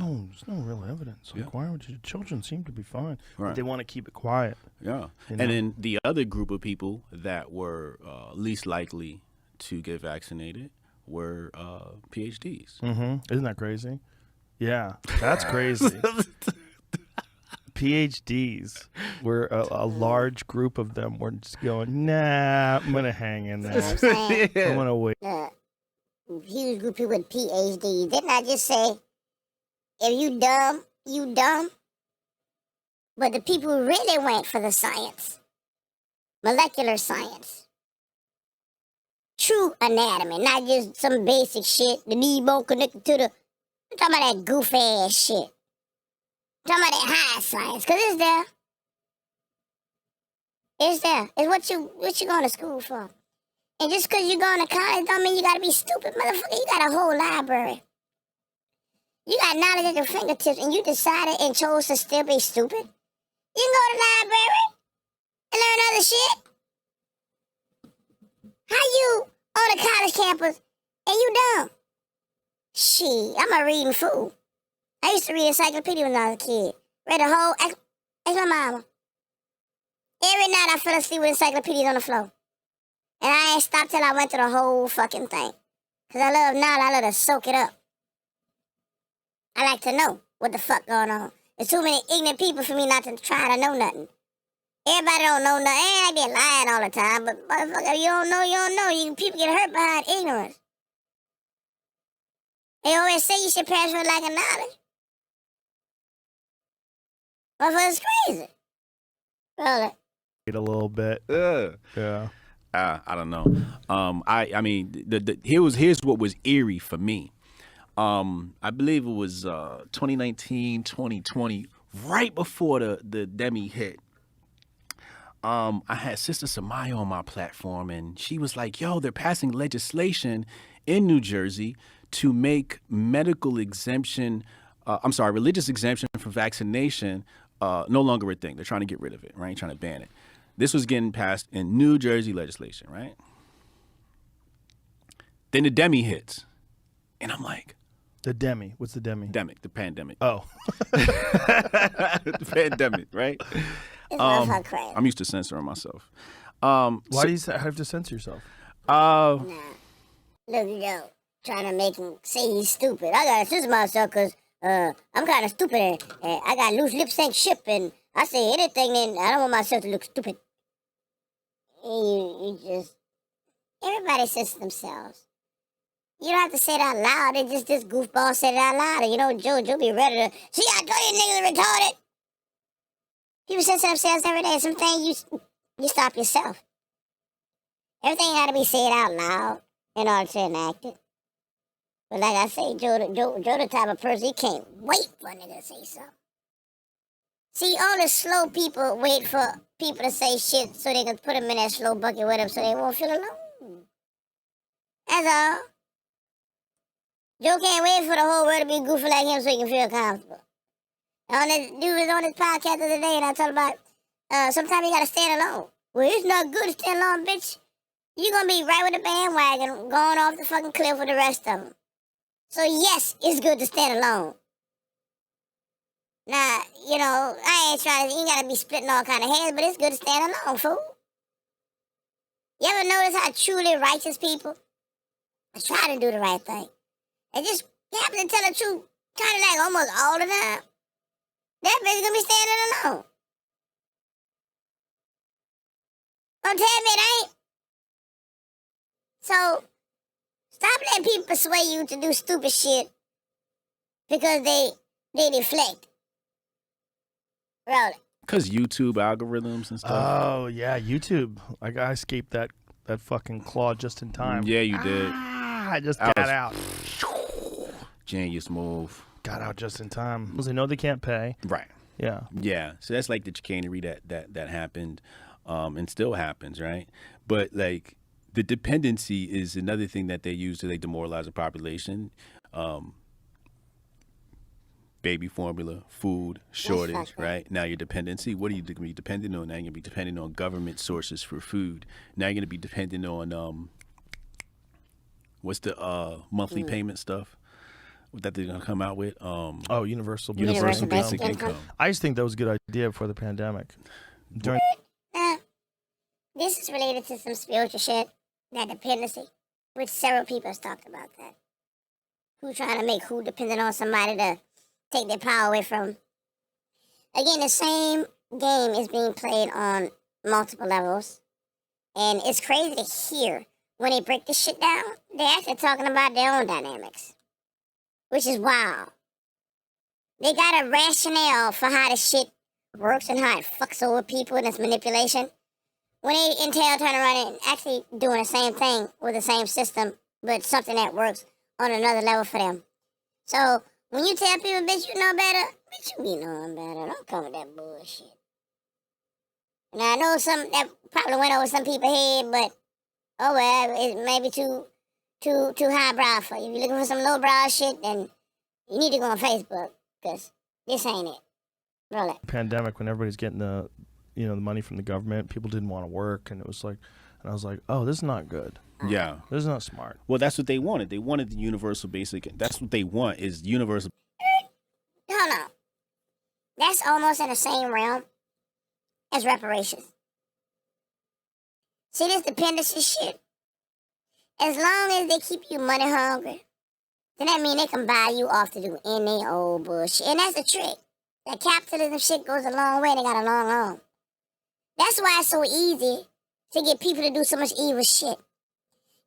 no real evidence. Like, why would you? Children seem to be fine. Right. But they want to keep it quiet. Yeah. And then the other group of people that were least likely to get vaccinated were PhDs. Isn't that crazy? Yeah, that's crazy. PhDs were a large group of them were just going, nah, I'm going to hang in there. I'm going to wait. Huge group of people with PhDs. Didn't I just say, if you dumb, you dumb? But the people who really went for the science, molecular science, true anatomy, not just some basic shit, the knee bone connected to the, I'm talking about that goofy ass shit. I'm talking about that high science, because it's there. It's there. It's what you going to school for. And just because you're going to college don't mean you got to be stupid, motherfucker. You got a whole library. You got knowledge at your fingertips, and you decided and chose to still be stupid. You can go to the library and learn other shit. How you on a college campus and you dumb? Shit, I'm a reading fool. I used to read encyclopedia when I was a kid. Read the whole, ask my mama. Every night I fell asleep with encyclopedias on the floor. And I ain't stopped till I went through the whole fucking thing. Because I love knowledge, I love to soak it up. I like to know what the fuck going on. There's too many ignorant people for me not to try to know nothing. Everybody don't know nothing. Ain't like they lying all the time, but motherfucker, you don't know. People get hurt behind ignorance. They always say you should perish for lack of knowledge. Motherfucker's crazy. Roll it. A little bit. Yeah. I don't know. I mean, here's what was eerie for me. I believe it was 2019, 2020, right before the demi hit. I had Sister Samaya on my platform, and she was like, yo, they're passing legislation in New Jersey to make religious exemption for vaccination no longer a thing. They're trying to get rid of it, right? Trying to ban it. This was getting passed in New Jersey legislation, right? Then the demi hits, and I'm like, the demi. What's the demi? The pandemic. Oh. The pandemic, right? I'm used to censoring myself. Why do you have to censor yourself? Nah. Look, yo, trying to make him say he's stupid. I gotta censor myself because I'm kind of stupid and I got loose lip sync ship and I say anything and I don't want myself to look stupid. And Everybody says to themselves. You don't have to say it out loud. It just this goofball said it out loud. And you know, Joe be ready to, see, I told you niggas are retarded. People say to themselves every day. Something you stop yourself. Everything got to be said out loud in order to enact it. But like I say, Joe the type of person, he can't wait for a nigga to say something. See, all the slow people wait for people to say shit so they can put them in that slow bucket with them so they won't feel alone. That's all. Joe can't wait for the whole world to be goofy like him so he can feel comfortable. Dude was on this podcast the other day and I told about sometimes you gotta stand alone. Well, it's not good to stand alone, bitch. You're gonna be right with the bandwagon going off the fucking cliff with the rest of them. So yes, it's good to stand alone. Now, you know, I ain't trying to, you gotta be splitting all kind of heads, but it's good to stand alone, fool. You ever notice how truly righteous people try to do the right thing? They just happen to tell the truth kind of like almost all the time. That bitch gonna be standing alone. Don't tell me it ain't. So, stop letting people persuade you to do stupid shit because they deflect. Roll it. Because YouTube algorithms and stuff. Oh, yeah, YouTube. Like, I escaped that fucking claw just in time. Yeah, you did. I just got out. Genius move. Got out just in time. Because they know they can't pay. Right. Yeah. Yeah. So that's like the chicanery that happened and still happens, right? But like the dependency is another thing that they use to demoralize the population. Baby formula, food, shortage, right? Now your dependency, what are you going to be dependent on? Now you're going to be dependent on government sources for food. Now you're going to be dependent on, what's the monthly payment stuff that they're going to come out with? Universal basic income. I just think that was a good idea before the pandemic. This is related to some spiritual shit, that dependency, which several people have talked about that. Who trying to make who dependent on somebody to take their power away from. Again, the same game is being played on multiple levels. And it's crazy to hear when they break this shit down, they're actually talking about their own dynamics, which is wild. They got a rationale for how this shit works and how it fucks over people and its manipulation. When they entail turn around and actually doing the same thing with the same system, but something that works on another level for them. So, when you tell people, bitch, you know better, bitch, you be knowing better. Don't come with that bullshit. Now, I know that probably went over some people's head, but, oh well, it may be too highbrow for you. If you're looking for some lowbrow shit, then you need to go on Facebook, because this ain't it. Roll it. Pandemic, when everybody's getting the money from the government, people didn't want to work, and I was like, oh, this is not good. Yeah. This is not smart. Well, that's what they wanted. They wanted the universal basic. That's what they want is universal. Hold on. That's almost in the same realm as reparations. See this dependency shit? As long as they keep you money hungry, then that means they can buy you off to do any old bullshit. And that's the trick. That capitalism shit goes a long way and they got a long arm. That's why it's so easy to get people to do so much evil shit.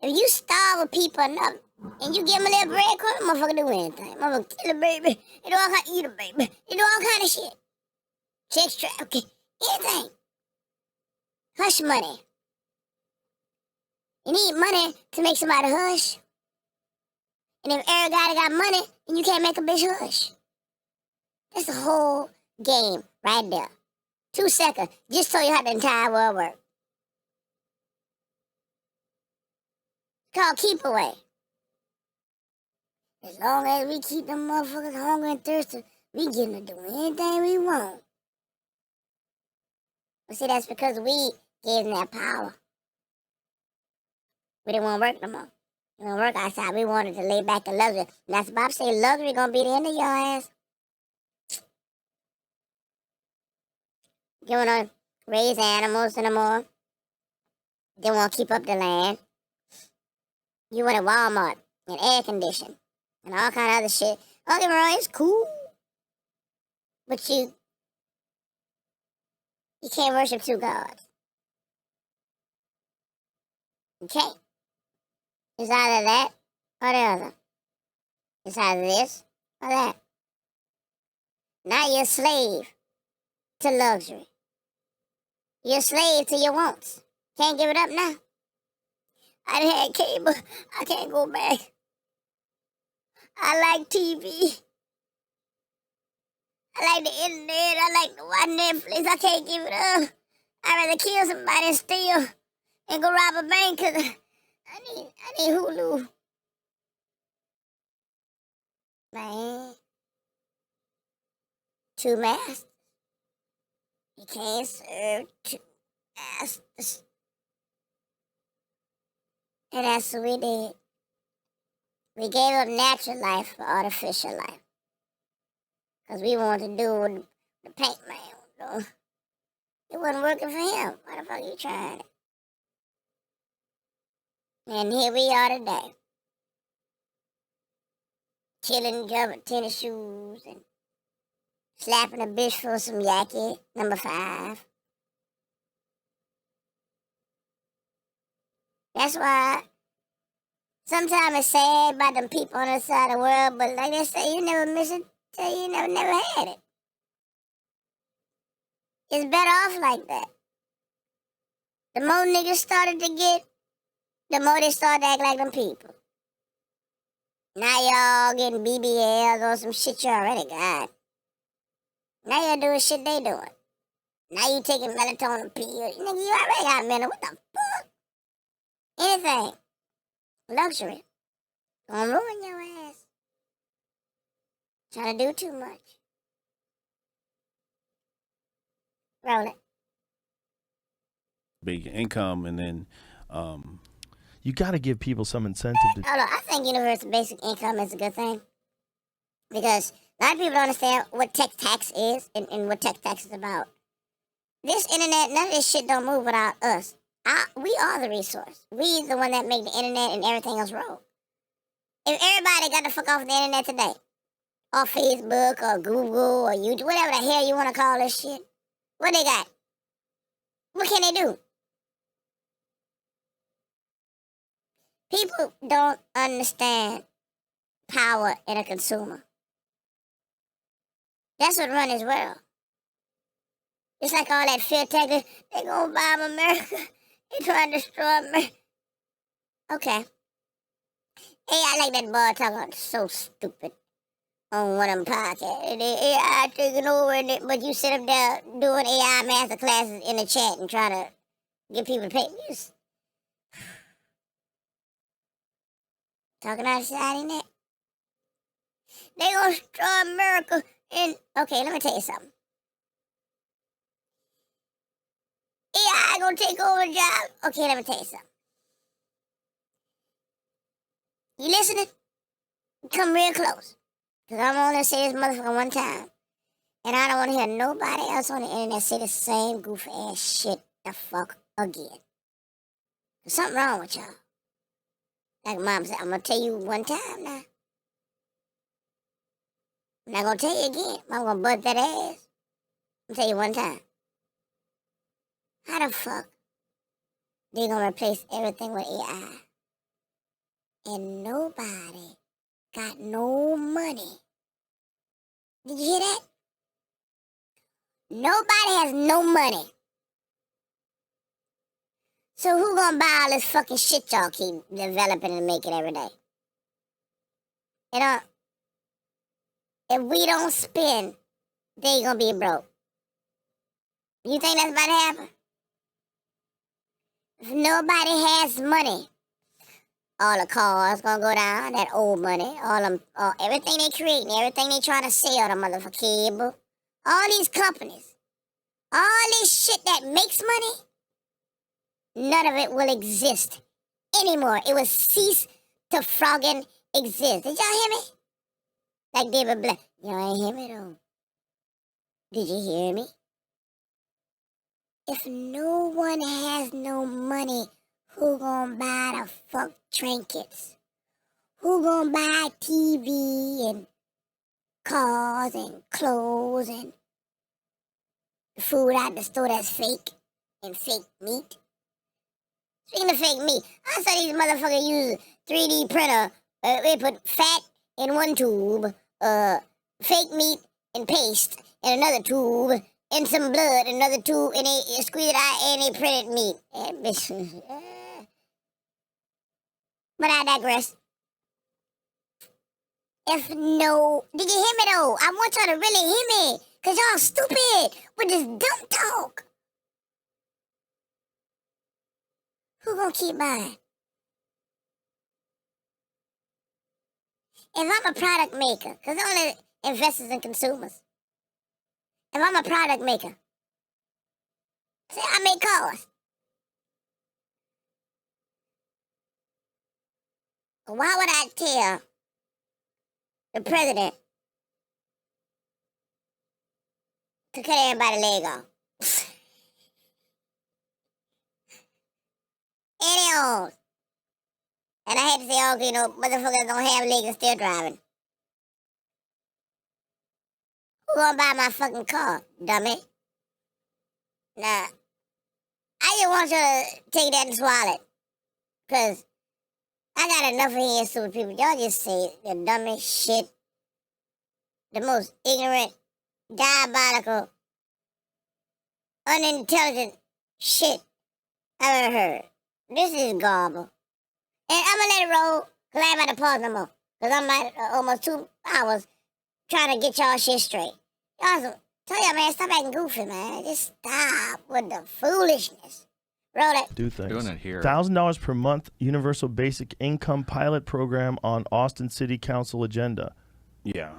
If you starve people enough and you give them a little breadcrumb, motherfucker do anything. Motherfucker kill a baby, they do all kind of eat a baby, they do all kind of shit. Sex trafficking, anything. Hush money. You need money to make somebody hush. And if everybody got money, then you can't make a bitch hush. That's the whole game right there. 2 seconds, just told you how the entire world works. Called keep away. As long as we keep them motherfuckers hungry and thirsty, we get to do anything we want. But see, that's because we gave them that power. We didn't want to work no more. We didn't work outside. We wanted to lay back and luxury. And that's Bob say luxury gonna be the end of your ass. You wanna raise animals anymore. They wanna keep up the land. You want a Walmart and air conditioning and all kind of other shit. Don't get me wrong, it's cool. But you can't worship two gods. You can't. It's either that or the other. It's either this or that. Now you're a slave to luxury. You're a slave to your wants. Can't give it up now. I done had cable. I can't go back. I like TV. I like the internet. I like to watch Netflix. I can't give it up. I'd rather kill somebody and steal and go rob a bank because I need Hulu. Man. Two masters. You can't serve two masters. And that's what we did. We gave up natural life for artificial life. Because we wanted to do what the paint man was doing. It wasn't working for him. Why the fuck you trying it? And here we are today. Killing each other tennis shoes and slapping a bitch for some yaki, number 5. That's why sometimes it's sad about them people on the side of the world, but like they say, you never miss it till you never had it. It's better off like that. The more niggas started to get, the more they started to act like them people. Now y'all getting BBLs or some shit you already got. Now y'all doing shit they doing. Now you taking melatonin pills. Nigga, you already got mental. What the fuck? Anything. Luxury. Gonna ruin your ass. Trying to do too much. Roll it. Big income, and then You got to give people some incentive to. Hold on, I think universal basic income is a good thing. Because a lot of people don't understand what tech tax is and what tech tax is about. This internet, none of this shit don't move without us. We are the resource. We the one that make the internet and everything else roll. If everybody got the fuck off the internet today, or Facebook, or Google, or YouTube, whatever the hell you want to call this shit, what they got? What can they do? People don't understand power in a consumer. That's what run his world. It's like all that fear tactics. They gonna bomb America. They trying to destroy America. Okay. Hey, I like that boy talking so stupid on one of them podcasts. AI taking over, but you sit up there doing AI master classes in the chat and try to get people to pay. Just talking out of side in that. They gonna destroy America. And okay, let me tell you something. AI gonna take over the job. Okay, let me tell you something. You listening? Come real close. Because I'm only say this motherfucker one time. And I don't want to hear nobody else on the internet say the same goofy ass shit the fuck again. There's something wrong with y'all. Like Mom said, I'm going to tell you one time now. I'm not going to tell you again. I'm going to butt that ass. I'm going to tell you one time. How the fuck they going to replace everything with AI? And nobody got no money. Did you hear that? Nobody has no money. So who gonna buy all this fucking shit y'all keep developing and making every day? You know, if we don't spend, they gonna be broke. You think that's about to happen? If nobody has money, all the cars gonna go down, that old money, everything they create and everything they trying to sell, the motherfucking cable, all these companies, all this shit that makes money, none of it will exist anymore. It will cease to frogging exist. Did y'all hear me? Like David Black. Y'all ain't hear me though. Did you hear me? If no one has no money, who gonna buy the fuck trinkets? Who gonna buy TV and cars and clothes and food out the store that's fake and fake meat? Speaking of fake meat, I saw these motherfuckers use 3D printer. They put fat in one tube, fake meat and paste in another tube, and some blood in another tube, and they squeeze it out and they printed meat. But I digress. Did you hear me though? I want y'all to really hear me, cause y'all stupid with this dumb talk. Who gonna keep buying? If I'm a product maker, cause only investors and consumers. If I'm a product maker, say I make cars. Why would I tell the president to cut everybody's leg off? Any arms. And I had to say, okay, motherfuckers don't have legs and still driving. Who gonna buy my fucking car, dummy? Nah. I just want you to take that and swallow it. Cause I got enough of here stupid people. Y'all just say the dumbest shit. The most ignorant, diabolical, unintelligent shit I've ever heard. This is garble. And I'm gonna let it roll, cause I ain't about to pause no more. Cause I'm at almost 2 hours trying to get y'all shit straight. Y'all, tell y'all, man, stop acting goofy, man. Just stop with the foolishness. Roll it. Do things. Doing it here. $1,000 per month universal basic income pilot program on Austin City Council agenda. Yeah.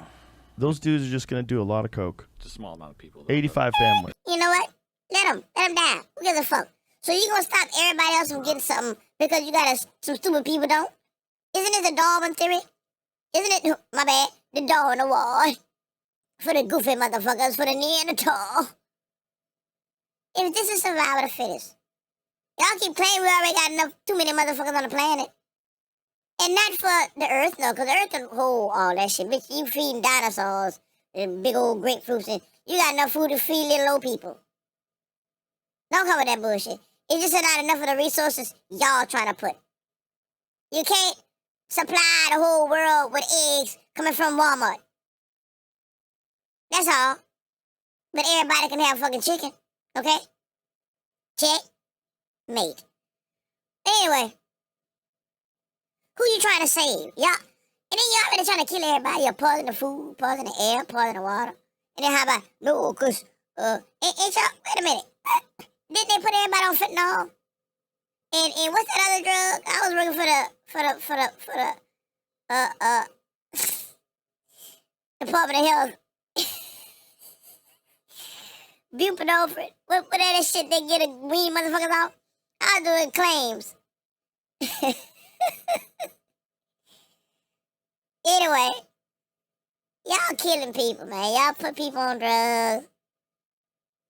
Those dudes are just going to do a lot of coke. It's a small amount of people. Though, 85 families. You know what? Let them die. Who gives a fuck? So you gonna stop everybody else from getting something because you got some stupid people don't? Isn't it the Darwin theory? Isn't it, my bad, the Darwin Award? For the goofy motherfuckers, for the Neanderthal. If this is survival of the fittest, y'all keep claiming we already got enough, too many motherfuckers on the planet. And not for the earth, no, because the earth can hold all that shit. Bitch, you feeding dinosaurs and big old grapefruits, and you got enough food to feed little old people. Don't come with that bullshit. It's just not enough of the resources y'all trying to put. You can't supply the whole world with eggs coming from Walmart. That's all. But everybody can have fucking chicken, okay? Check. Mate. Anyway. Who you trying to save? Y'all. And then y'all already trying to kill everybody. You're pausing the food, pausing the air, pausing the water. And then how about, no, because, ain't y'all, wait a minute. Didn't they put everybody on fentanyl? And what's that other drug? I was working for the Department of Health. Buprenorphine. What that shit they get a wean motherfuckers off? I was doing claims. Anyway, y'all killing people, man. Y'all put people on drugs.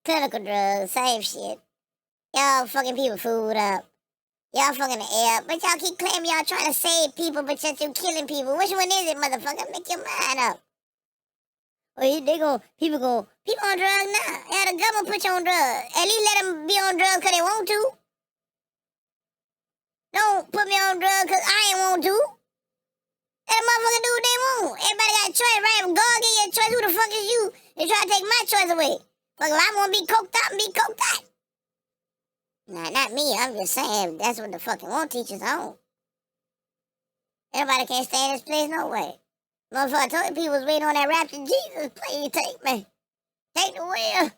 Clinical drugs, same shit. Y'all fucking people food up. Y'all fucking the air. But y'all keep claiming y'all trying to save people, but yet you killing people. Which one is it, motherfucker? Make your mind up. Or people on drugs now. Yeah, the government put you on drugs. At least let them be on drugs because they want to. Don't put me on drugs because I ain't want to. Let a motherfucker do what they want. Everybody got a choice, right? If God gave you a choice, who the fuck is you? They try to take my choice away. Fuck, if I want to be coked out and be coked out. Nah, not me. I'm just saying that's what the fucking want teachers on. Everybody can't stay in this place no way. Motherfucker, I told you people was waiting on that rapture. Jesus, please take me. Take the wheel.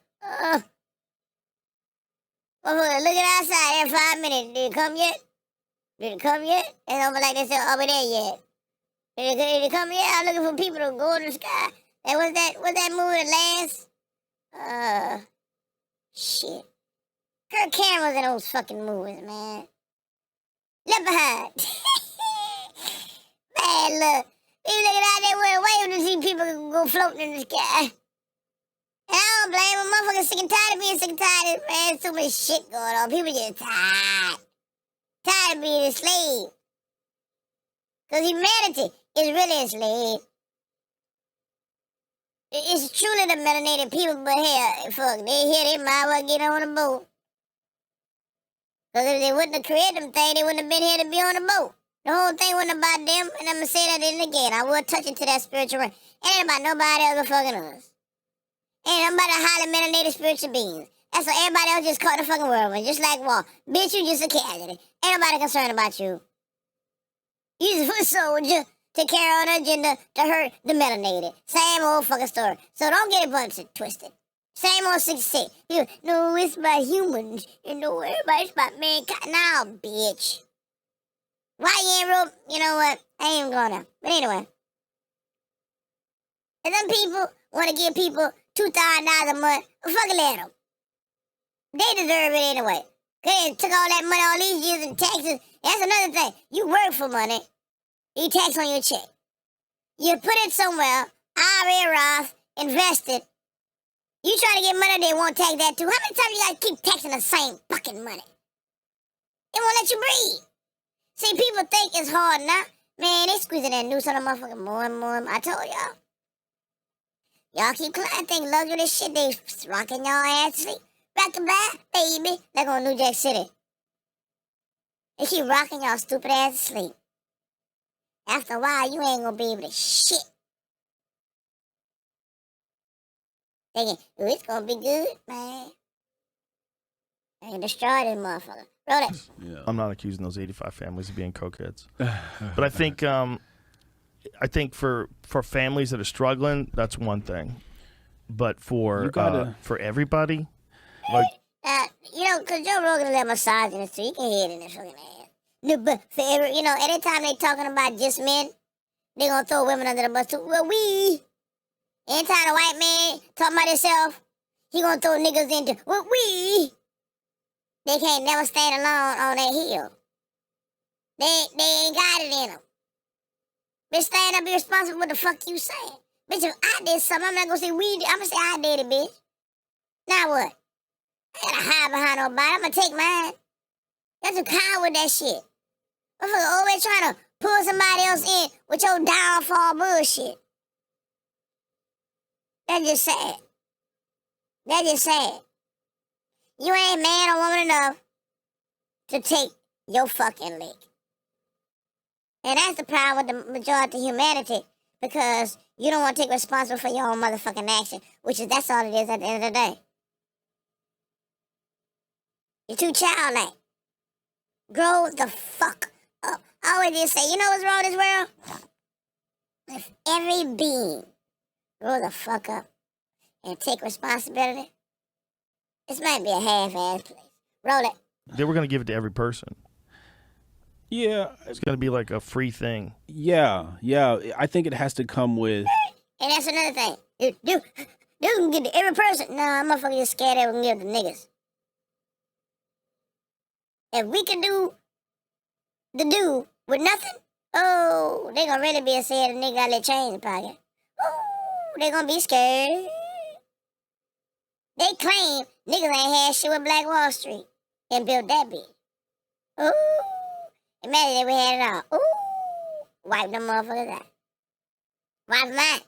Motherfucker, looking outside every 5 minutes. Did it come yet? Did it come yet? And over like they said, are we there yet? Did it come yet? I'm looking for people to go in the sky. And what's that movie, Last? Shit. Kirk Cameron was in those fucking movies, man. Left Behind. Man, look. People looking out there waiting to see people go floating in the sky. And I don't blame them. Motherfuckers sick and tired of being sick and tired of, man, so much shit going on. People just tired. Tired of being enslaved. Because humanity is really enslaved. It's truly the melanated people, but here, fuck, they might as well get on the boat. Because if they wouldn't have created them thing, they wouldn't have been here to be on the boat. The whole thing wasn't about them, and I'm going to say that in again. I will touch into that spiritual realm. Ain't about nobody else but fucking us. Ain't about the highly melanated spiritual beings. That's what everybody else just caught the fucking world with. Just like war. Bitch, you just a casualty. Ain't nobody concerned about you. You just a foot soldier to carry on an agenda to hurt the melanated. Same old fucking story. So don't get it bunch twisted. Same old 66. You no, it's about humans. You know, everybody's about mankind. Now, bitch. Why you ain't real? You know what? I ain't even going there. But anyway. And them people want to give people $2,000 a month. Well, fucking let them. They deserve it anyway. They took all that money all these years in taxes. That's another thing. You work for money. You tax on your check. You put it somewhere. IRA, Roth, invested. You try to get money, they won't tax that too. How many times you gotta keep taxing the same fucking money? They won't let you breathe. See, people think it's hard now. Man, they squeezing that noose on the motherfucker more and more. I told y'all. Y'all keep climbing, think luxury shit. They rocking y'all ass to sleep. Rock-a-bye, baby. Like on New Jack City. They keep rocking y'all stupid ass to sleep. After a while, you ain't gonna be able to shit. Thinking, ooh, it's gonna be good, man. I can destroy this motherfucker. Roll it. Yeah. I'm not accusing those 85 families of being cokeheads. But I think for families that are struggling, that's one thing. But for everybody, like you know, cause Joe Rogan is a misogynist, so you can hear it in his fucking ass. No, but for you know, anytime they talking about just men, they gonna throw women under the bus too. Well, anytime a white man talking about himself, he gonna throw niggas into They can't never stand alone on that hill. They ain't got it in them. Bitch, stand up, be responsible for what the fuck you saying. Bitch, if I did something, I'm not gonna say we did. I'm gonna say I did it, bitch. Now what? I gotta hide behind nobody. I'm gonna take mine. That's a coward with that shit. Motherfucker always trying to pull somebody else in with your downfall bullshit. That's just sad. That's just sad. You ain't man or woman enough to take your fucking lick. And that's the problem with the majority of humanity, because you don't want to take responsibility for your own motherfucking action, that's all it is at the end of the day. You're too childlike. Grow the fuck up. I always just say, you know what's wrong with this world? If every being grow the fuck up and take responsibility, this might be a half-ass place. Roll it. They were going to give it to every person. Yeah. It's going to be like a free thing. Yeah. I think it has to come with... And that's another thing. You can get to every person. Nah, motherfucker just scared that we can give it to niggas. If we can do with nothing, oh, they gonna really be scared. The nigga got their change in the pocket. Oh, they gonna be scared. They claim niggas ain't had shit with Black Wall Street and built that bitch. Ooh, imagine if we had it all. Ooh, wipe them motherfuckers out. Wipe them out.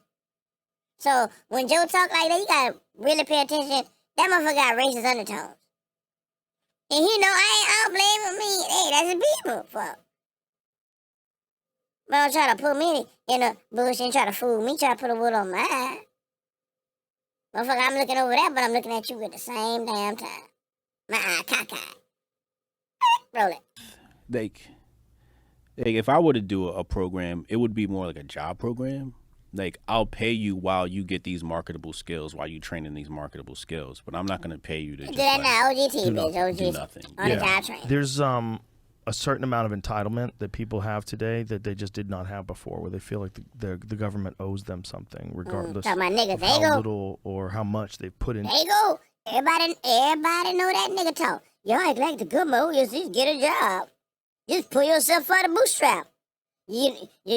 So when Joe talk like that, you gotta really pay attention. That motherfucker got racist undertones. And he know I don't blame me. Hey, that's the people fuck. But don't try to put me in a bush and try to fool me, try to put a wood on my eye. Motherfucker, I'm looking over that, but I'm looking at you at the same damn time. My eye cockeyed. Roll it. Like, if I were to do a program, it would be more like a job program. Like, I'll pay you while you get these marketable skills, while you train in these marketable skills, but I'm not going to pay you to just do that now, OGT, bitch, do nothing. On the job training. There's a certain amount of entitlement that people have today that they just did not have before, where they feel like the government owes them something, regardless of how little or how much they've put in. There you go. Everybody know that nigga talk. Y'all act like the government owes you, just get a job. Just pull yourself out of bootstrap. You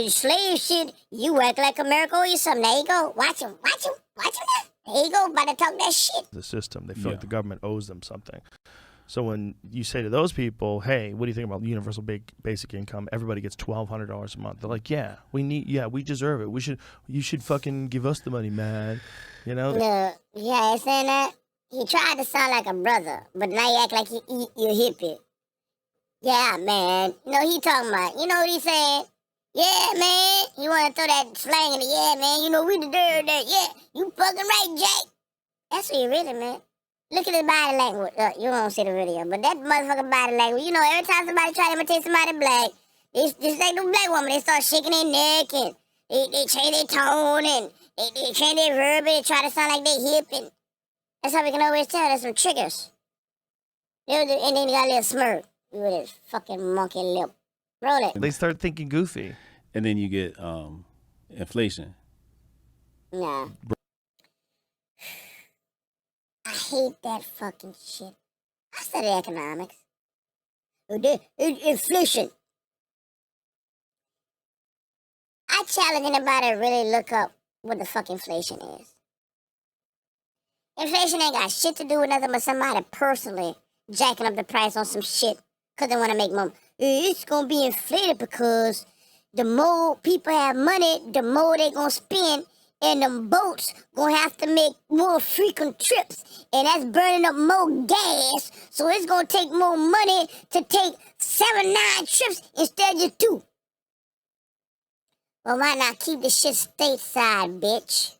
slave shit, you act like America owe you something. There you go. Watch him now. There you go, about to talk that shit. The system, they feel like the government owes them something. So when you say to those people, hey, what do you think about universal basic income? Everybody gets $1,200 a month. They're like, we deserve it. You should fucking give us the money, man. You know? Yeah, saying that. He tried to sound like a brother, but now you act like you hippie. Yeah, man. You know he talking about. You know what he saying? Yeah, man. You want to throw that slang in the yeah, man. You know we the dirt. Yeah, you fucking right, Jack. That's what you really, man. Look at his body language. You won't see the video, but that motherfucking body language. You know, every time somebody try to imitate somebody black, it's just like the black woman. They start shaking their neck and they change their tone and they change their verb and try to sound like they hip, and that's how we can always tell. There's some triggers. And then he got a little smirk with his fucking monkey lip. Roll it. They start thinking goofy. And then you get inflation. Nah. I hate that fucking shit. I study economics. Inflation. I challenge anybody to really look up what the fuck inflation is. Inflation ain't got shit to do with nothing but somebody personally jacking up the price on some shit because they want to make more. It's going to be inflated because the more people have money, the more they going to spend, and them boats going to have to make more frequent trips, and that's burning up more gas, so it's going to take more money to take 7, 9 trips instead of just 2. Well, why not keep the shit stateside, bitch?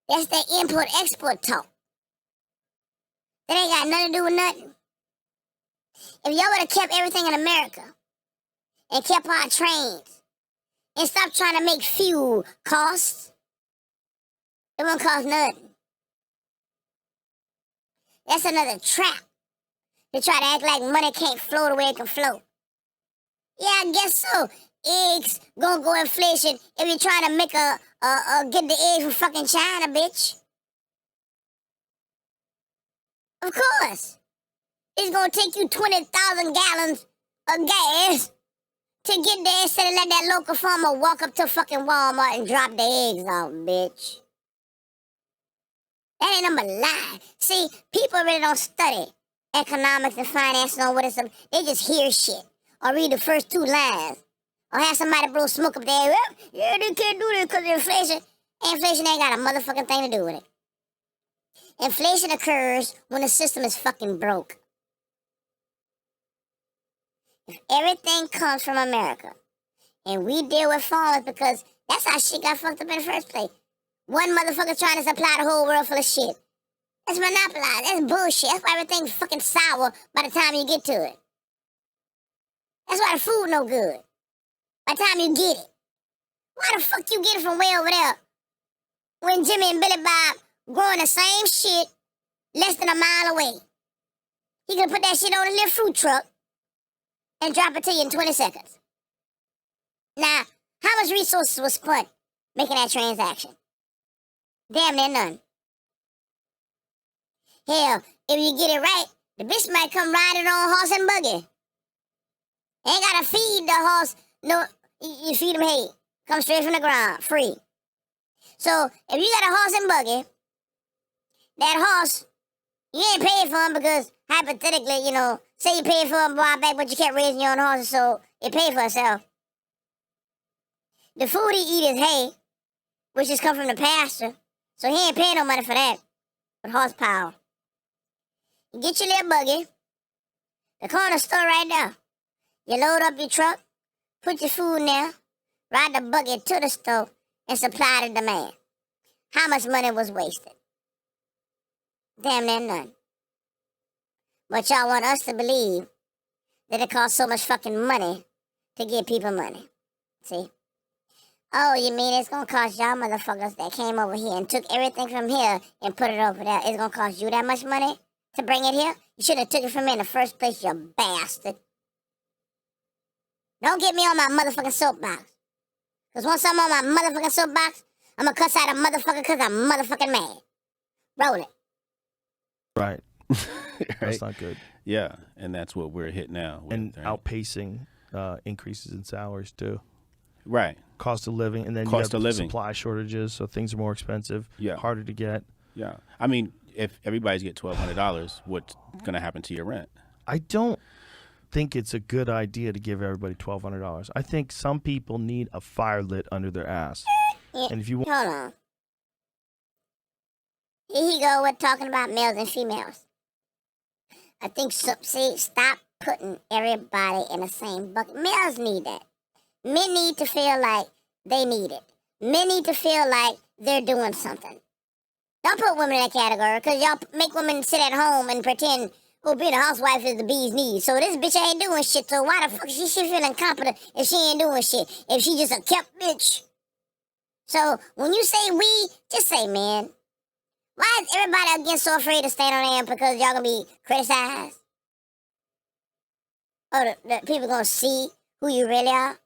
That's that import-export talk. That ain't got nothing to do with nothing. If y'all would have kept everything in America and kept our trains and stopped trying to make fuel costs, it won't cost nothing. That's another trap. They try to act like money can't flow the way it can flow. Yeah, I guess so. Eggs gonna go inflation if you're trying to make get the eggs from fucking China, bitch. Of course. It's gonna take you 20,000 gallons of gas to get there instead of let that local farmer walk up to fucking Walmart and drop the eggs off, bitch. That ain't number lie. See, people really don't study economics and finance and all what it's. They just hear shit or read the first 2 lines or have somebody blow smoke up there. Well, yeah, they can't do this because of inflation. Inflation ain't got a motherfucking thing to do with it. Inflation occurs when the system is fucking broke. If everything comes from America and we deal with farmers because that's how shit got fucked up in the first place. One motherfucker trying to supply the whole world full of shit. That's monopolized. That's bullshit. That's why everything's fucking sour by the time you get to it. That's why the food no good. By the time you get it. Why the fuck you get it from way over there when Jimmy and Billy Bob growing the same shit less than a mile away? He could put that shit on a little fruit truck and drop it to you in 20 seconds. Now, how much resources was spent making that transaction? Damn near none. Hell, if you get it right, the bitch might come riding on horse and buggy. Ain't gotta feed the horse. No, you feed him hay. Come straight from the ground, free. So, if you got a horse and buggy, that horse, you ain't paid for him because, hypothetically, you know, say you paid for him a while back, but you kept raising your own horses, so it paid for itself. The food he eat is hay, which just come from the pasture, so he ain't paying no money for that, but horsepower. You get your little buggy, the corner store right there. You load up your truck, put your food in there, ride the buggy to the store, and supply the demand. How much money was wasted? Damn near none. But y'all want us to believe that it costs so much fucking money to give people money. See? Oh, you mean it's gonna cost y'all motherfuckers that came over here and took everything from here and put it over there? It's gonna cost you that much money to bring it here? You should have took it from me in the first place, you bastard. Don't get me on my motherfucking soapbox. Because once I'm on my motherfucking soapbox, I'm gonna cuss out a motherfucker because I'm motherfucking mad. Roll it. Right. That's not good. Yeah, and that's what we're hit now. With, And right? outpacing increases in salaries too. Right. Cost of living, and then Cost you of have living. supply shortages, so things are more expensive, Yeah. harder to get. Yeah. I mean, if everybody's get $1,200, what's going to happen to your rent? I don't think it's a good idea to give everybody $1,200. I think some people need a fire lit under their ass. Yeah, And if you want, hold on. Here he go with talking about males and females. I think so. See, stop putting everybody in the same bucket. Males need that. Men need to feel like they need it. Men need to feel like they're doing something. Don't put women in that category, because y'all make women sit at home and pretend, oh, being a housewife is the bee's knees. So this bitch ain't doing shit, so why the fuck is she feeling competent if she ain't doing shit? If she just a kept bitch. So when you say we, just say men. Why is everybody again so afraid to stand on air because y'all gonna be criticized? Or the people gonna see who you really are?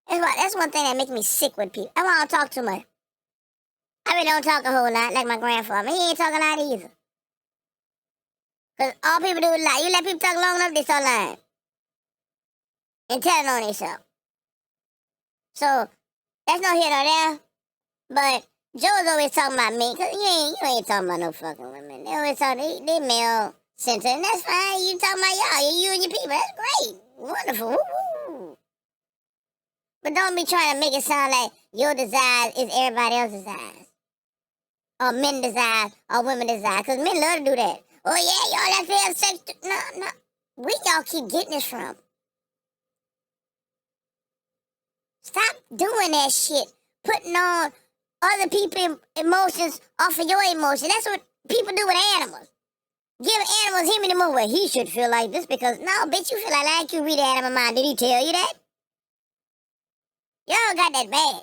That's one thing that makes me sick with people. I don't talk too much. I really don't talk a whole lot like my grandfather. He ain't talk a lot either. Because all people do is lie. You let people talk long enough, they start lying. And telling on themselves. So, that's no here nor there. But Joe's always talking about me. Because you ain't talking about no fucking women. They always talk, they male centered. And that's fine. You talking about y'all. You and your people. That's great. Wonderful. Woo-hoo. But don't be trying to make it sound like your desire is everybody else's desire. Or men desire, or women desire. Because men love to do that. Oh, yeah, y'all have to have sex. No. Where y'all keep getting this from? Stop doing that shit. Putting on other people's emotions off of your emotions. That's what people do with animals. Give animals him anymore. Well, he should feel like this because, no, bitch, you feel like you read the animal mind. Did he tell you that? Y'all got that bad.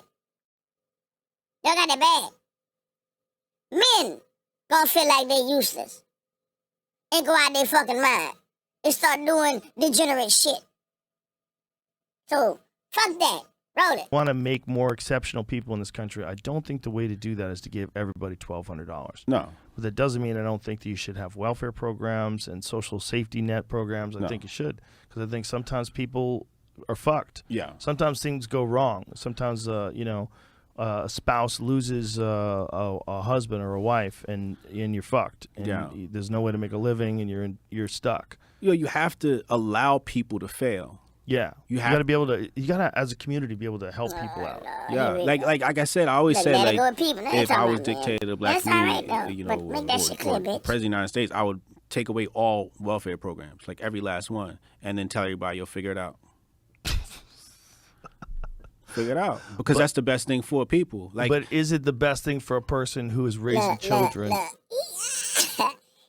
Y'all got that bad. Men gonna feel like they're useless and go out their fucking mind and start doing degenerate shit. So, fuck that. Roll it. Want to make more exceptional people in this country. I don't think the way to do that is to give everybody $1,200. No. But that doesn't mean I don't think that you should have welfare programs and social safety net programs. I think you should. Because I think sometimes people are fucked. Yeah. Sometimes things go wrong. Sometimes, a spouse loses a husband or a wife, and you're fucked. And there's no way to make a living, and you're stuck. You have to allow people to fail. Yeah, you got to be able to. You got to, as a community, be able to help people out. Yeah, like I said, I always say, like, if I was dictator of the black community, president of the United States, I would take away all welfare programs, like every last one, and then tell everybody you'll figure it out. Figure it out, because that's the best thing for people. Like, but is it the best thing for a person who is raising children?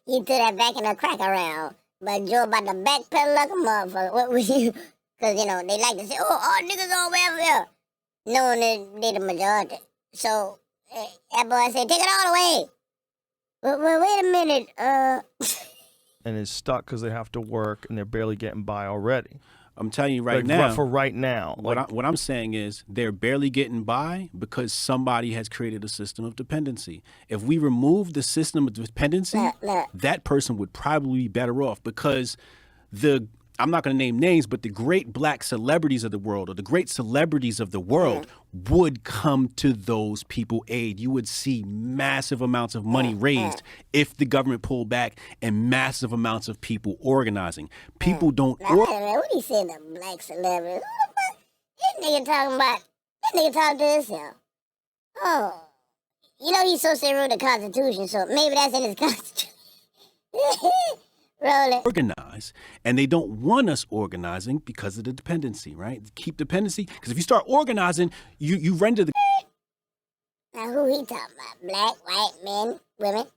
You threw that back in the crack around, but Joe about to backpedal like a motherfucker. What would you? Because, they like to say, oh, all niggas on welfare. Knowing that they the majority. So, that boy said, take it all away. Well, wait a minute. And it's stuck because they have to work and they're barely getting by already. I'm telling you right now. For right now. What I'm saying is they're barely getting by because somebody has created a system of dependency. If we remove the system of dependency, that person would probably be better off, because I'm not going to name names, but the great black celebrities of the world, or the great celebrities of the world, would come to those people aid. You would see massive amounts of money raised if the government pulled back, and massive amounts of people organizing. People don't. What he said, the black celebrities? What the fuck? This nigga talking about? This nigga talking to himself. Oh, he's supposed to rule the Constitution, so maybe that's in his Constitution. Organize, and they don't want us organizing because of the dependency, right? Keep dependency, because if you start organizing, you render the. Now who he talking about? Black, white, men, women?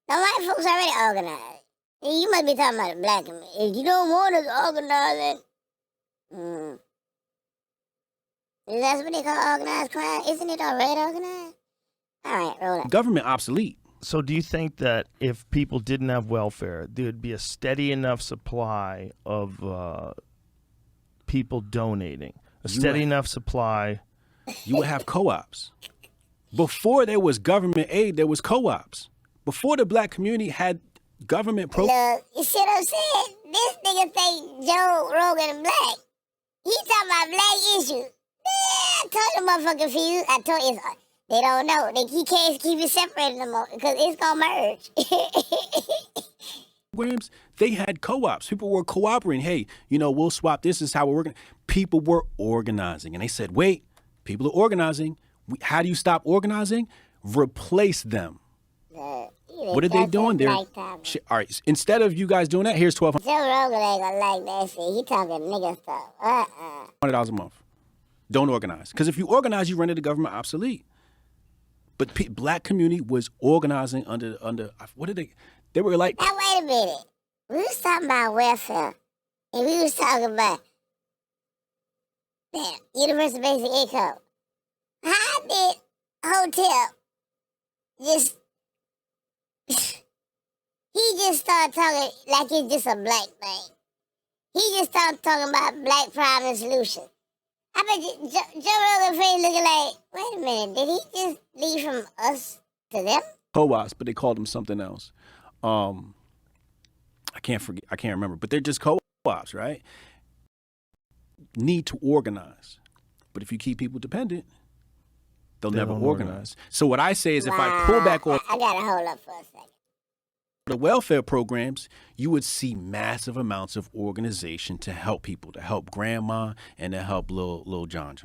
The white folks already organized. You must be talking about the black community. If you don't want us organizing, is that what they call organized crime? Isn't it already organized? All right, roll up. Government obsolete. So do you think that if people didn't have welfare, there would be a steady enough supply of people donating? Enough supply? You would have co-ops. Before there was government aid, there was co-ops. Before the black community had government Look, you see what I'm saying? This nigga say Joe Rogan black. He talking about black issues. I told you motherfucking confused. I told you they don't know. He can't keep it separated no more because it's going to merge. Programs, they had co-ops. People were cooperating. Hey, we'll swap. This is how we're working. People were organizing. And they said, wait, people are organizing. How do you stop organizing? Replace them. What are they doing? They're All right, instead of you guys doing that, here's $1,200 Joe Rogan ain't gonna like that shit. He talking nigga stuff. a month. Don't organize. Because if you organize, you render the government obsolete. But black community was organizing under what did they were like. Now wait a minute. We was talking about welfare, and we was talking about universal basic income. How did Hotep just he just started talking like it's just a black thing? He just started talking about black problem solution. I bet Joe Rogan face looking like, wait a minute, did he just leave from us to them? Co-ops, but they called them something else. I can't remember, but they're just co-ops, right? Need to organize. But if you keep people dependent, they'll never organize. So what I say is if I pull back on I gotta hold up for a second. the welfare programs, you would see massive amounts of organization to help people, to help grandma and to help little John.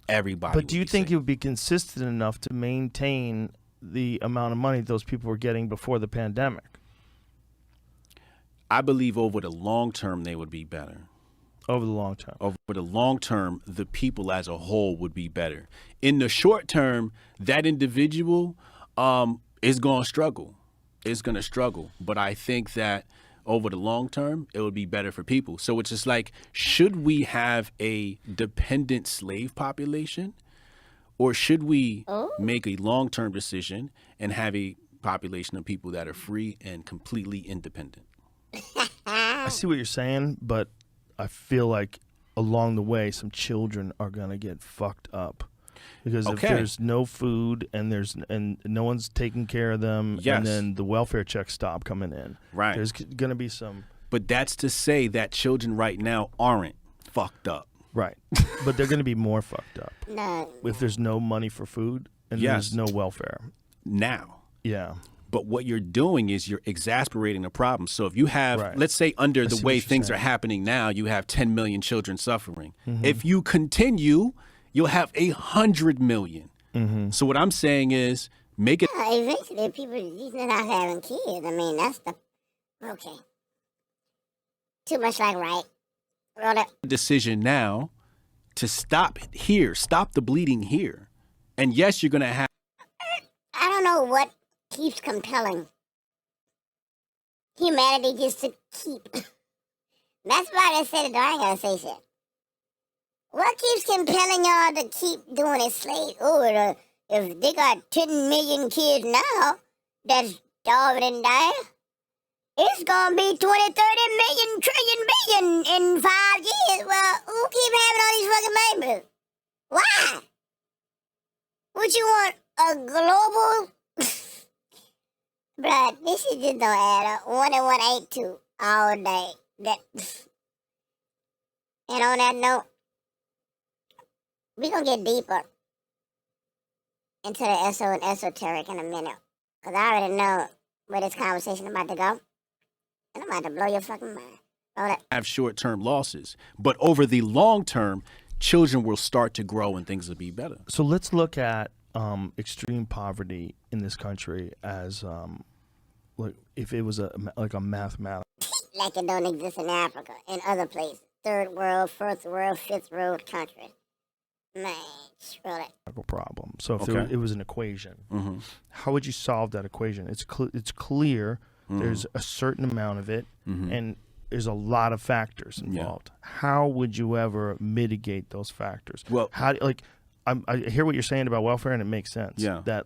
Everybody. But do you think it would be consistent enough to maintain the amount of money those people were getting before the pandemic? I believe over the long term, they would be better. Over the long term. Over the long term, the people as a whole would be better. In the short term, that individual is going to struggle. It's going to struggle. But I think that over the long term, it would be better for people. So it's just like, should we have a dependent slave population? Or should we make a long-term decision and have a population of people that are free and completely independent? I see what you're saying, but I feel like along the way, some children are going to get fucked up. Because if there's no food and no one's taking care of them, and then the welfare checks stop coming in, right? There's going to be some. But that's to say that children right now aren't fucked up, right? But they're going to be more fucked up if there's no money for food and there's no welfare now. Yeah. But what you're doing is you're exasperating the problem. So if you have, let's say under the way things are happening now, you have 10 million children suffering. Mm-hmm. If you continue, you'll have 100 million. Mm-hmm. So what I'm saying is make it. Eventually, these are not having kids. I mean, that's the, okay. Too much like right. Roll it. Decision now to stop here, stop the bleeding here. And yes, you're going to have. I don't know what keeps compelling humanity just to keep. That's why they said it. I ain't gonna say shit. What keeps compelling y'all to keep doing it slave? Oh, if they got 10 million kids now that's starving and dying, it's gonna be 20, 30 million, trillion, billion in 5 years. Well, who keep having all these fucking babies? Why? Would you want a global? Bruh, this shit just don't add up. 1 and 1 ain't 2 all day. And on that note, we gonna get deeper into the eso and esoteric in a minute. Because I already know where this conversation about to go. And I'm about to blow your fucking mind. Have short-term losses. But over the long term, children will start to grow and things will be better. So let's look at extreme poverty in this country as like if it was a mathematical. Like it don't exist in Africa and other places. Third world, first world, fifth world countries. Man, screw it. Problem. So if it was an equation, how would you solve that equation? It's clear there's a certain amount of it, and there's a lot of factors involved. How would you ever mitigate those factors? Well, I hear what you're saying about welfare, and it makes sense. Yeah. That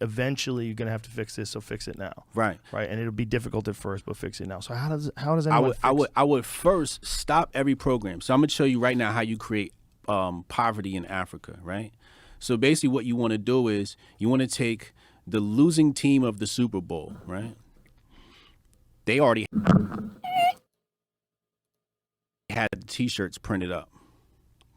eventually you're gonna have to fix this, so fix it now. Right. Right. And it'll be difficult at first, but fix it now. So how does anyone I would first stop every program. So I'm gonna show you right now how you create poverty in Africa, right? So basically what you want to do is you want to take the losing team of the Super Bowl, right? They already had the t-shirts printed up.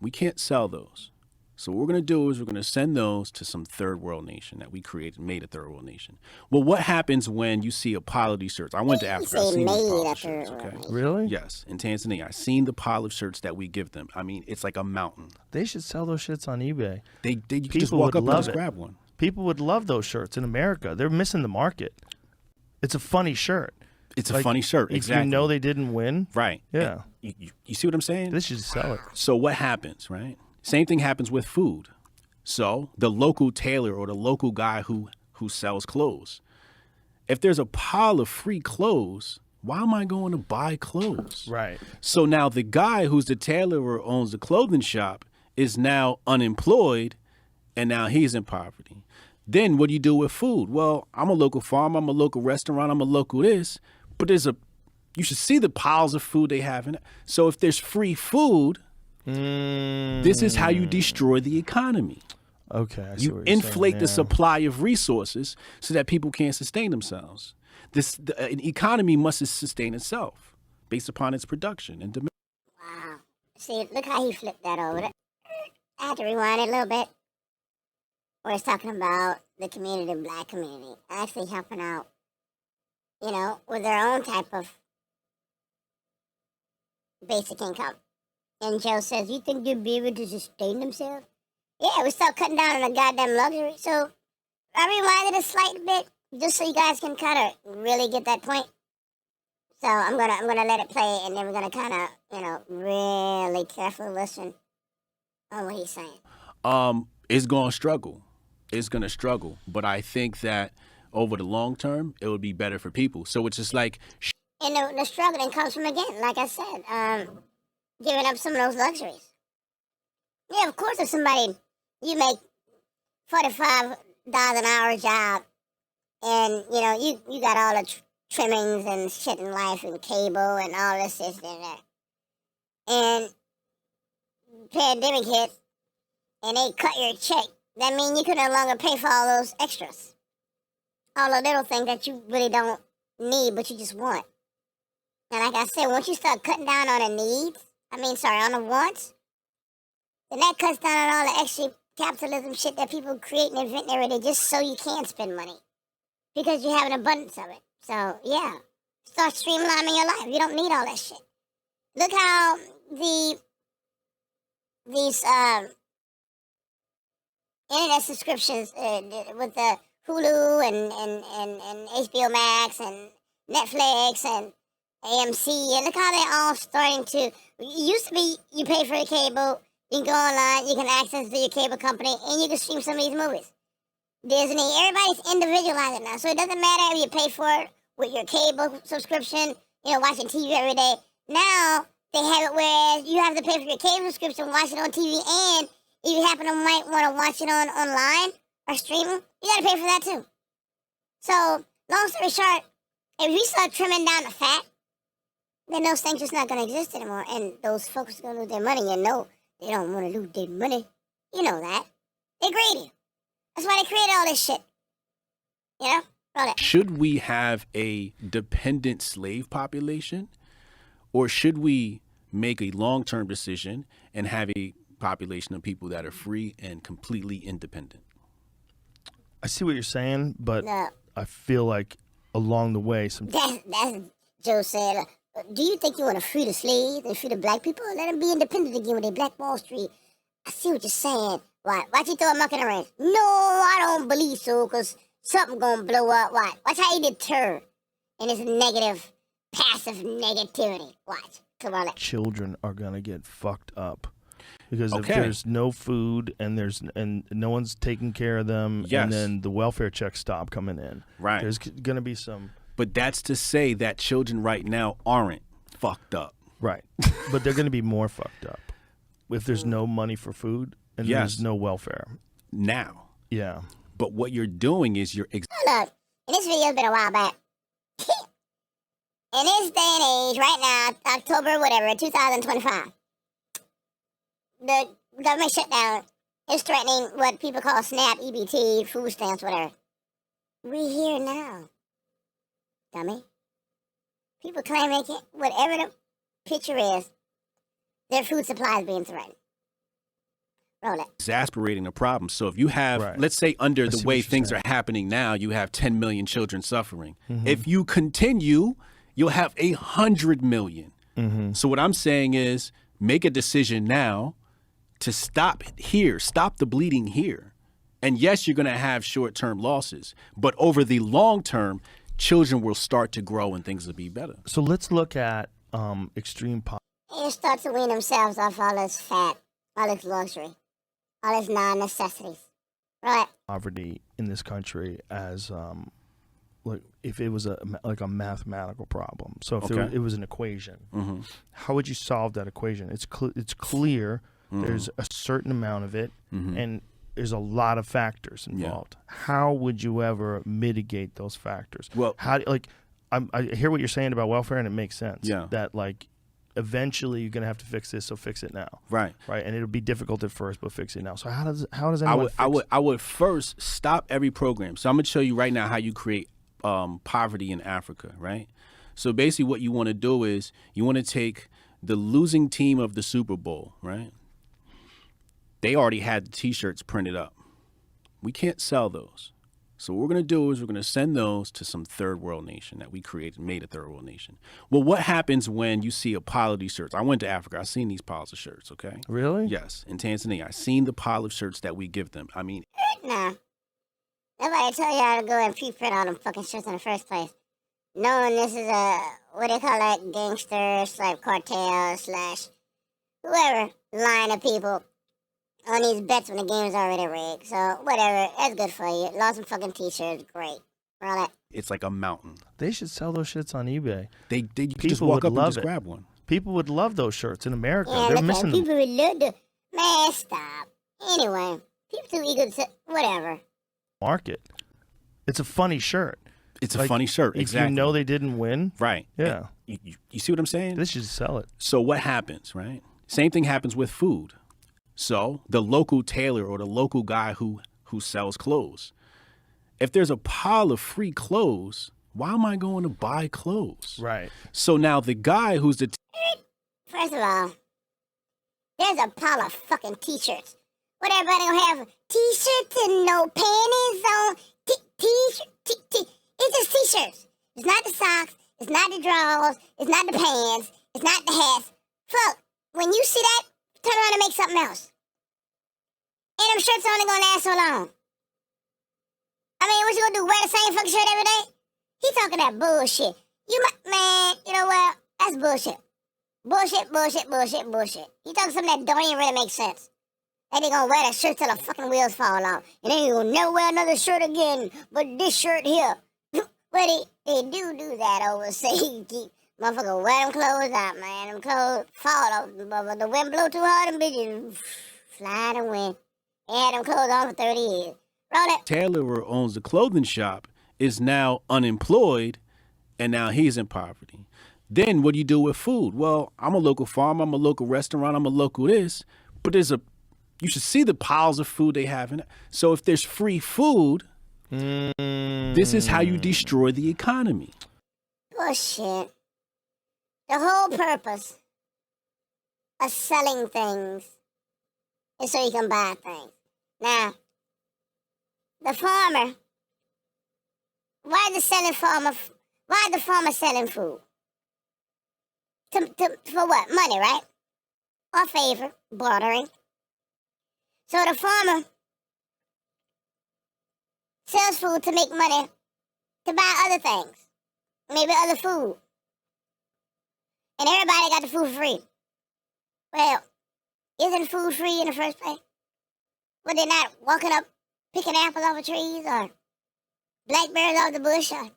We can't sell those. So what we're going to do is we're going to send those to some third world nation that we created, made a third world nation. Well, what happens when you see a pile of these shirts? I went to Africa. I've seen these pile of shirts, okay? Really? Yes, in Tanzania. I've seen the pile of shirts that we give them. I mean, it's like a mountain. They should sell those shirts on eBay. You can just walk up and just grab one. People would love those shirts in America. They're missing the market. It's a funny shirt. It's a funny shirt. Exactly. If you know they didn't win. Right. Yeah. You see what I'm saying? This should sell it. So what happens, right? Same thing happens with food. So the local tailor or the local guy who sells clothes, if there's a pile of free clothes, why am I going to buy clothes? Right. So now the guy who's the tailor or owns the clothing shop is now unemployed, and now he's in poverty. Then what do you do with food? Well, I'm a local farmer, I'm a local restaurant, I'm a local this, but you should see the piles of food they have in it. So if there's free food, this is how you destroy the economy. Okay. I see You what you're inflate saying, the yeah. supply of resources so that people can't sustain themselves. An economy must sustain itself based upon its production and demand. Wow. See, look how he flipped that over. I had to rewind it a little bit. Where he's talking about the community, the black community, actually helping out, with their own type of basic income. And Joe says, you think they'll be able to sustain themselves? Yeah, we start cutting down on the goddamn luxury. So I rewinded a slight bit just so you guys can kind of really get that point. So I'm gonna let it play, and then we're gonna kind of, really carefully listen on what he's saying. It's going to struggle. It's going to struggle. But I think that over the long term, it would be better for people. So it's just like... And the struggling comes from, again, like I said, giving up some of those luxuries. Yeah, of course, if somebody, you make $45 an hour job, and, you got all the trimmings and shit in life and cable and all this and that. And pandemic hit, and they cut your check. That means you can no longer pay for all those extras. All the little things that you really don't need, but you just want. And like I said, once you start cutting down on the needs, on the wants, then that cuts down on all the extra capitalism shit that people create and invent every day just so you can spend money. Because you have an abundance of it. So, yeah, start streamlining your life. You don't need all that shit. Look how these internet subscriptions with the Hulu and HBO Max and Netflix and AMC, and look how they're all starting to. It used to be you pay for the cable, you can go online, you can access to your cable company, and you can stream some of these movies. Disney, everybody's individualizing now, so it doesn't matter if you pay for it with your cable subscription, watching TV every day. Now they have it where you have to pay for your cable subscription, watch it on TV, and if you happen to might want to watch it online or streaming, you got to pay for that too. So, long story short, if we start trimming down the fat, then those things just not going to exist anymore, and those folks are going to lose their money. They don't want to lose their money. You know that. They're greedy. That's why they created all this shit. Roll it. Should we have a dependent slave population, or should we make a long-term decision and have a population of people that are free and completely independent? I see what you're saying, but No. I feel like along the way, That's Joe said. Do you think you want to free the slaves and free the black people? Let them be independent again with their Black Wall Street. I see what you're saying. Why? Watch you throw a muck in the ring. No, I don't believe so, because something going to blow up. Watch how you deter in this negative, passive negativity. Watch. Come on. children are gonna get fucked up. Because if Okay. there's no food and no one's taking care of them, Yes. and then the welfare checks stop coming in, Right. there's going to be some But that's to say that children right now aren't fucked up. right, but they're going to be more fucked up if there's no money for food and Yes. there's no welfare. Now. Yeah, But what you're doing is you're Look, and this video's been a while back. In this day and age, right now, October, whatever, 2025, the government shutdown is threatening what people call SNAP, EBT, food stamps, whatever. We here now, dummy. People claim they can, whatever the picture is, their food supply is being threatened. Roll it. exasperating the problem. So if you have, Right. let's say under the see way what you're things saying. are happening now, you have 10 million children suffering. Mm-hmm. If you continue, you'll have 100 million. Mm-hmm. So what I'm saying is make a decision now to stop here, stop the bleeding here. And yes, you're going to have short-term losses, but over the long term, children will start to grow and things will be better. So let's look at extreme They start to wean themselves off all this fat, all this luxury, all this non-necessities. Right. poverty in this country as like if it was a mathematical problem. So if Okay. it was an equation, Mm-hmm. how would you solve that equation? It's clear. There's a certain amount of it, and there's a lot of factors involved. How would you ever mitigate those factors? Well, I hear what you're saying about welfare, and it makes sense. Yeah. That like eventually you're gonna have to fix this, so fix it now. right. Right, and it'll be difficult at first, but fix it now. So how does anyone I would first stop every program. So I'm gonna show you right now how you create poverty in Africa, right? So basically what you want to do is you want to take the losing team of the Super Bowl, right? They already had the t-shirts printed up. We can't sell those. So what we're going to do is we're going to send those to some third world nation that we created, made a third world nation. Well, what happens when you see a pile of these shirts? I went to Africa. I seen these piles of shirts, okay? Really? Yes, in Tanzania. I seen the pile of shirts that we give them. I mean, Nah. Nobody tell y'all to go and pre-print all them fucking shirts in the first place. Knowing this is a, what they call it, gangster / cartel / whoever line of people on these bets when the game's already rigged. So, whatever. That's good for you. Lost some fucking t-shirts. Great. All that. it's like a mountain. They should sell those shits on eBay. You can just People walk would up and love just it. grab one. People would love those shirts in America. Yeah, They're look missing at them. people would love to. Man, stop. Anyway, people too eager to, whatever. Market. It's a funny shirt. It's a Like, funny shirt. If Exactly. you know they didn't win, Right. yeah, You see what I'm saying? they should sell it. So what happens, right? Same thing happens with food. So the local tailor or the local guy who sells clothes, if there's a pile of free clothes, why am I going to buy clothes? Right. So now the guy who's the First of all, there's a pile of fucking t-shirts. What everybody gonna have? T-shirts and no panties on? T-shirt? It's just t-shirts. It's not the socks. It's not the drawers. It's not the pants. It's not the hats. Fuck. When you see that, turn around and make something else. And them shirts only gonna last so long. I mean, what you gonna do? Wear the same fucking shirt every day? He talking that bullshit. Man, you know what? That's bullshit. Bullshit. He talking something that don't even really make sense. And they gonna wear that shirt till the fucking wheels fall off. And then you will never wear another shirt again, but this shirt here. Well, they do that overseas. Keep motherfucker wear them clothes out, man. Them clothes fall off. But the wind blow too hard, them bitches fly in the wind. They had them clothes on for 30 years. Roll it. tailor who owns the clothing shop is now unemployed, and now he's in poverty. Then what do you do with food? Well, I'm a local farmer, I'm a local restaurant, I'm a local this, but you should see the piles of food they have in it. So if there's free food, this is how you destroy the economy. Bullshit. The whole purpose of selling things is so you can buy things. Now, the farmer, why the farmer selling food? For what? Money, right? Or favor, bartering. So the farmer sells food to make money to buy other things. Maybe other food. And everybody got the food for free. Well, isn't food free in the first place? Were they not walking up, picking apples off of trees, or blackberries off the bush, or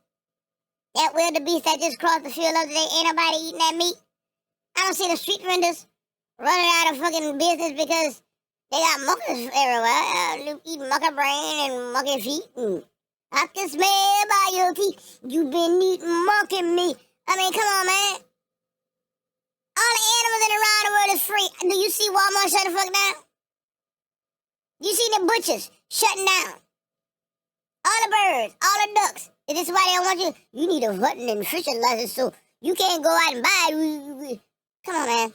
that wildebeest that just crossed the field the other day? Ain't nobody eating that meat. I don't see the street vendors running out of fucking business because they got monkeys everywhere. Eating monkey brain and monkey feet. And I can smell by your teeth. You been eating monkey meat. I mean, come on, man. All the animals in around the world is free. Do you see Walmart shut the fuck down? You see the butchers shutting down? All the birds, all the ducks. Is this why they don't want you? You need a hunting and fishing license so you can't go out and buy it. Come on, man.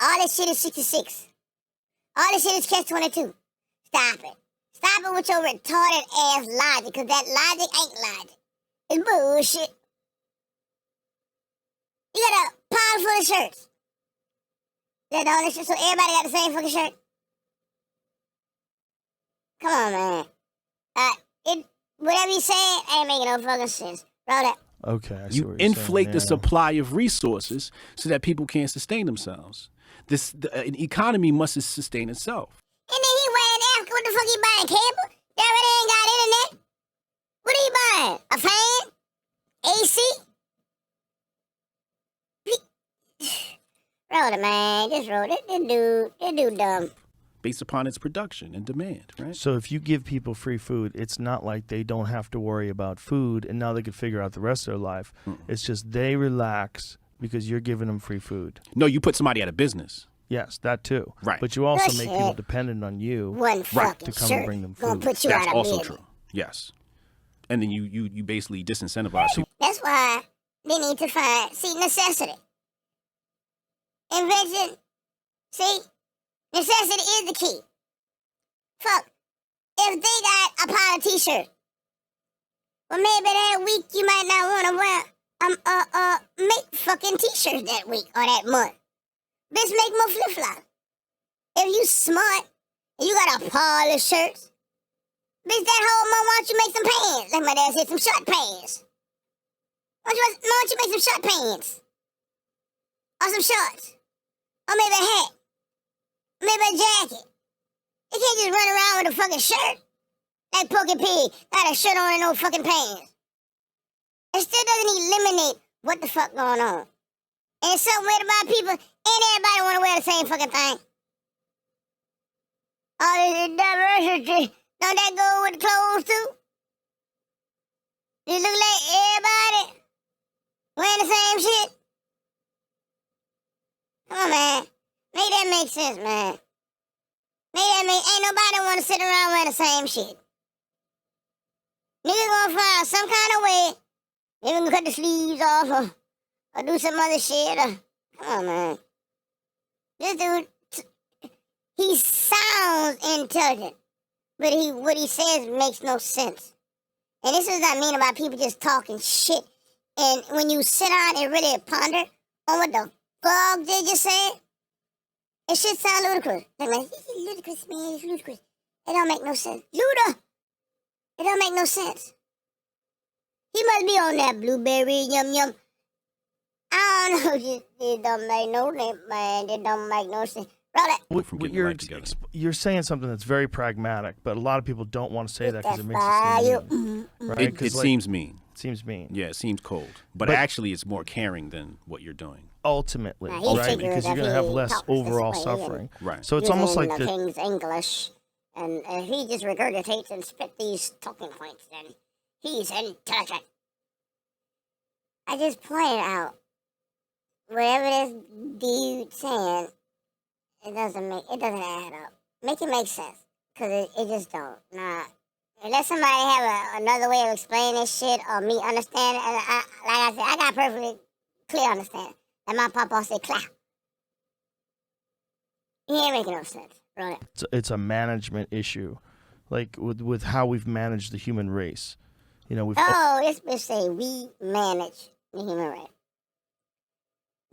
All this shit is 66. All this shit is catch-22. Stop it. Stop it with your retarded ass logic, because that logic ain't logic. It's bullshit. You got a pile full of shirts. That's all this shit, so everybody got the same fucking shirt? Come on, man. Whatever you say ain't making no fucking sense. Roll that. Okay, I see You what you're inflate saying, the yeah. supply of resources so that people can't sustain themselves. An economy must sustain itself. And then he wearing Africa. What the fuck he buying? Cable? They already ain't got internet. What are you buying? A fan? AC? Roll it, man. Just roll it. This dude dumb. Based upon its production and demand, right? So if you give people free food, it's not like they don't have to worry about food and now they can figure out the rest of their life. It's just they relax because you're giving them free food. No, you put somebody out of business. Yes, that too. Right. But you also make people Bullshit. dependent on you. One fucking to come shirt and bring them gonna food. put you That's out of also business. true. Yes. And then you basically disincentivize people. That's why they need to find, necessity. Invention, necessity is the key. Fuck, if they got a pile of t-shirts, well, maybe that week you might not want to wear, make fucking t-shirts that week or that month. Bitch, make more flip-flops. If you smart and you got a pile of shirts, bitch, that whole month, why don't you make some pants? Like my dad said, some short pants. Why don't you make some short pants? Or some shorts? Or maybe a hat? Maybe a jacket? You can't just run around with a fucking shirt. Like Pokey Pig, got a shirt on and no fucking pants. It still doesn't eliminate what the fuck going on. And it's something weird about people, ain't everybody want to wear the same fucking thing. All this diversity, don't that go with the clothes too? You look like everybody wearing the same shit? Come on, man. Make that make sense, man. Ain't nobody want to sit around wearing the same shit. Niggas gonna find some kind of way. They gonna cut the sleeves off or do some other shit. Come on, man. This dude, he sounds intelligent, but what he says makes no sense. And this is what I mean about people just talking shit. And when you sit down and really ponder on what the fuck they just said, it shit sound ludicrous. They're like, this is ludicrous, man. It's ludicrous. It don't make no sense. Luda! It don't make no sense. He must be on that blueberry yum yum. I don't know. It don't make no sense, man. It don't make no sense. Roll it. From getting their life together. You're saying something that's very pragmatic, but a lot of people don't want to say that because it makes Value. it seem mean. Right? It 'Cause, like, seems mean. seems mean. Yeah, it seems cold. But But- actually, it's more caring than what you're doing. Ultimately, Now, he right? figures Because you're that going to have he less talks this overall way, suffering. Right. So it's almost like the the King's English, and if he just regurgitates and spit these talking points, then he's intelligent. I just pointed out whatever this dude saying, it doesn't add up. Make it make sense, cause it just don't. Nah, unless somebody have another way of explaining this shit or me understand it, and like I said, I got perfectly clear understanding. And my papa said, clap. He ain't making no sense. Right. it's a management issue, like with how we've managed the human race. You know, we've Oh, this bitch say we manage the human race.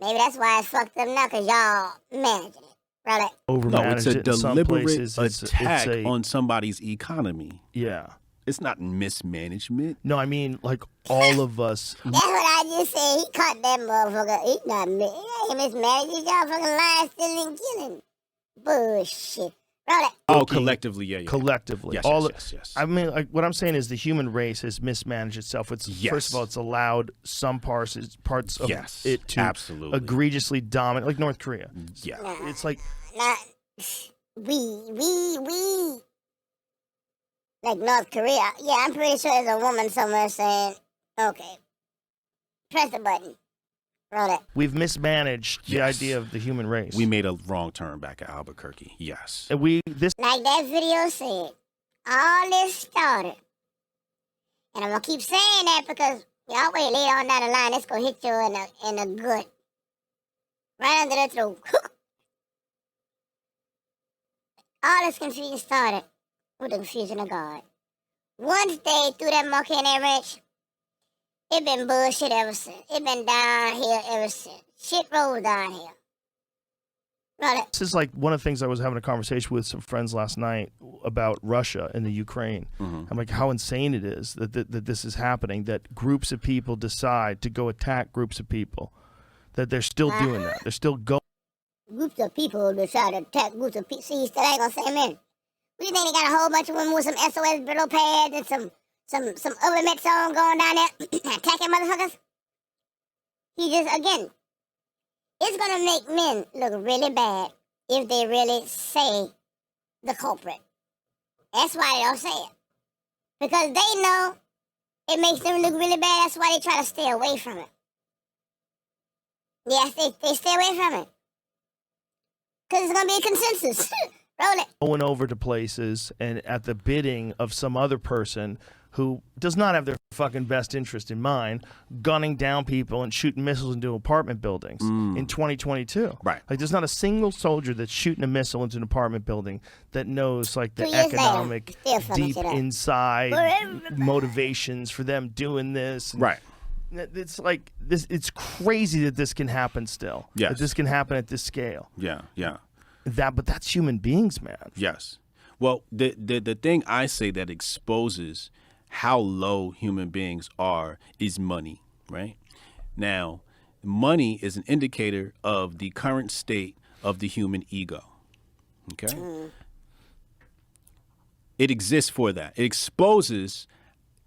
Maybe that's why it's fucked up now, because y'all managing it. Right. No, overmanaged it's a it in some deliberate places. attack it's a, on somebody's economy. yeah. It's not mismanagement. No, I mean, like, all of us. That's what I just said. He caught that motherfucker. He ain't mismanaging. Y'all fucking lying, stealing, killing. Bullshit. Right. Oh, Looking collectively, yeah. collectively. Yes, all yes. I mean, like, what I'm saying is the human race has mismanaged itself. It's First of all, it's allowed some parts of it to absolutely. egregiously dominate, like North Korea. Yeah. It's like Not we. Like North Korea. Yeah, I'm pretty sure there's a woman somewhere saying, okay, press the button. Roll it. we've mismanaged the Yes. idea of the human race. We made a wrong turn back at Albuquerque. Yes. And this Like that video said, all this started. And I'm going to keep saying that because y'all wait later on down the line, it's going to hit you in the gut. Right under the throat. All this confusion started with the confusion of God. Once they threw that monkey in that wrench, it been bullshit ever since. It been downhill ever since. Shit rolls downhill. This is like one of the things I was having a conversation with some friends last night about Russia and the Ukraine. I'm like, how insane it is that this is happening, that groups of people decide to go attack groups of people, that they're still doing that. They're still going. Groups of people decide to attack groups of people. See, you still ain't gonna say amen. What do you think they got a whole bunch of women with some SOS brittle pads and some ugly met song going down there attacking motherfuckers? He just, again, it's gonna make men look really bad if they really say the culprit. That's why they don't say it. Because they know it makes them look really bad. That's why they try to stay away from it. Yes, they stay away from it. Because it's going to be a consensus. Roll it. Going over to places and at the bidding of some other person who does not have their fucking best interest in mind, gunning down people and shooting missiles into apartment buildings in 2022. Right. Like, there's not a single soldier that's shooting a missile into an apartment building that knows, like, the economic, deep inside motivations for them doing this. And right. It's like this. It's crazy that this can happen still. Yes. That this can happen at this scale. Yeah. But that's human beings, man. Yes. Well, the thing I say that exposes how low human beings are is money, right? Now, money is an indicator of the current state of the human ego, okay? It exists for that. It exposes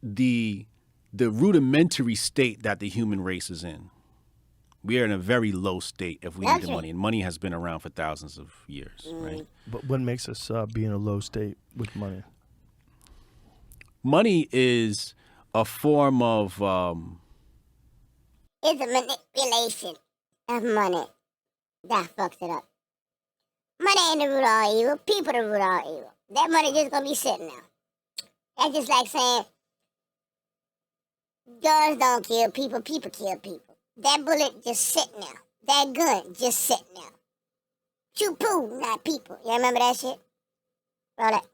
the rudimentary state that the human race is in. We are in a very low state if we need the money, and money has been around for thousands of years, right? But what makes us be in a low state with money? Money is a form of... It's a manipulation of money that fucks it up. Money ain't the root of all evil. People the root of all evil. That money just gonna be sitting there. That's just like saying, guns don't kill people, people kill people. That bullet just sitting there. That gun just sitting there. Shoot poo, not people. You remember that shit? Roll that.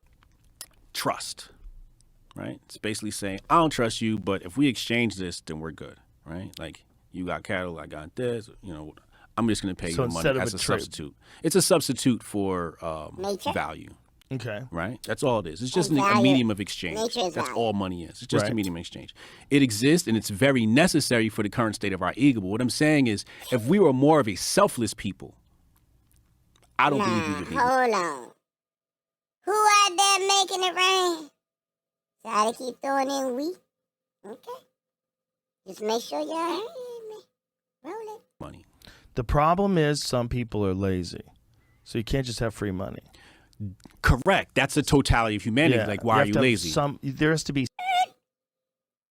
Trust. Right? It's basically saying, I don't trust you, but if we exchange this, then we're good, right? Like, you got cattle, I got this, I'm just going to pay you money as a substitute. It's a substitute for value. Okay. Right? That's all it is. It's just a medium of exchange. That's all money is. It's just a medium of exchange. It exists, and it's very necessary for the current state of our ego. But what I'm saying is, if we were more of a selfless people, I don't believe we would need it. Hold on. Who out there making it rain? Try to keep throwing in wheat. Okay. Just make sure you're hearing me. Roll it. Money. The problem is some people are lazy. So you can't just have free money. Correct. That's the totality of humanity. Yeah. Like, why are you lazy? There has to be...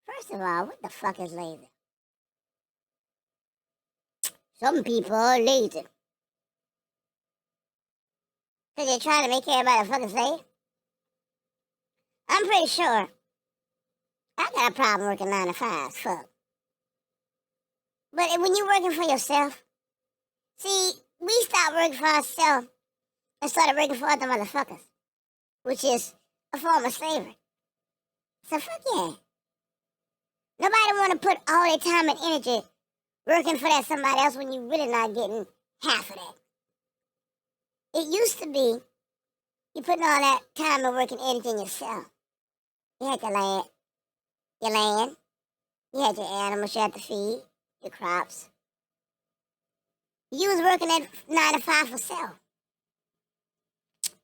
First of all, what the fuck is lazy? Some people are lazy. Because they're trying to make everybody fucking slave? I'm pretty sure I got a problem working 9 to 5. Fuck. But when you're working for yourself, see, we stopped working for ourselves and started working for other motherfuckers, which is a form of slavery. So fuck yeah. Nobody want to put all their time and energy working for that somebody else when you're really not getting half of that. It used to be you putting all that time and work and energy in yourself. You had your land, you had your animals you had to feed, your crops. You was working at 9 to 5 for self.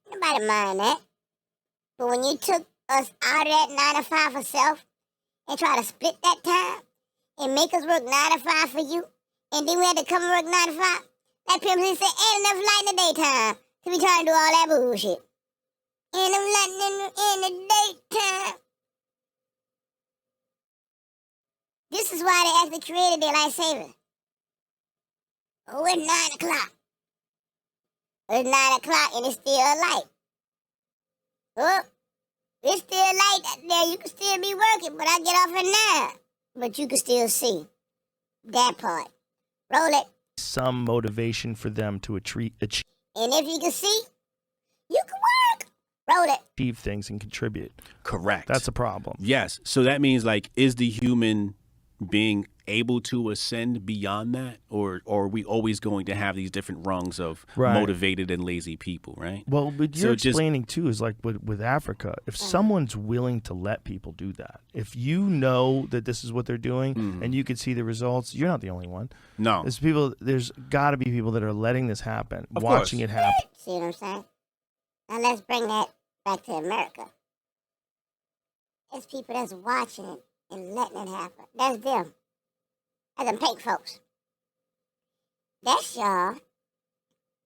Nobody mind that. But when you took us out of that 9 to 5 for self and try to split that time and make us work 9 to 5 for you, and then we had to come and work 9 to 5, that pimp said ain't enough light in the daytime to be trying to do all that bullshit. Ain't enough light in the daytime. This is why they actually created daylight saving. Oh, it's 9 o'clock. It's 9 o'clock and it's still light. Oh, it's still light out there. You can still be working, but I get off at 9. But you can still see that part. Roll it. Some motivation for them to achieve. And if you can see, you can work. Roll it. Achieve things and contribute. Correct. That's a problem. Yes. So that means, like, is the human being able to ascend beyond that, or are we always going to have these different rungs of Right. motivated and lazy people, right? Well, but So you're just- explaining too is like with Africa, if someone's willing to let people do that, if you know that this is what they're doing and you could see the results, you're not the only one. No. There's got to be people that are letting this happen, Of watching course. it happen. See what I'm saying? Now let's bring that back to America. It's people that's watching it and letting it happen. That's them. That's them pink folks. That's y'all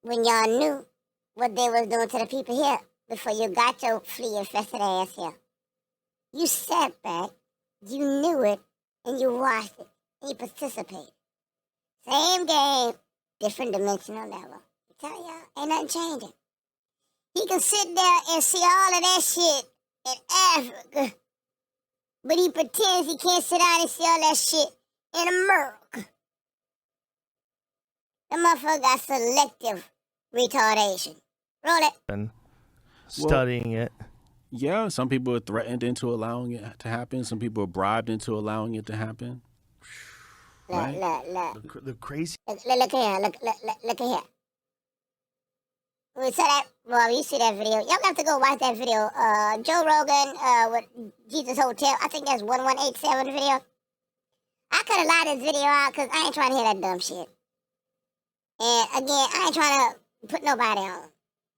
when y'all knew what they was doing to the people here before you got your flea-infested ass here. You sat back, you knew it, and you watched it, and you participated. Same game, different dimensional level. I tell y'all, ain't nothing changing. He can sit there and see all of that shit in Africa, but he pretends he can't sit down and see all that shit in America. The motherfucker got selective retardation. Roll it. And studying it. Yeah, some people are threatened into allowing it to happen. Some people are bribed into allowing it to happen. Right. Look. The crazy. Look here. Look here. We saw that. Well, you see that video. Y'all have to go watch that video. Joe Rogan with Jesus Hotel. I think that's 1187 video. I could have lied this video out because I ain't trying to hear that dumb shit. And again, I ain't trying to put nobody on.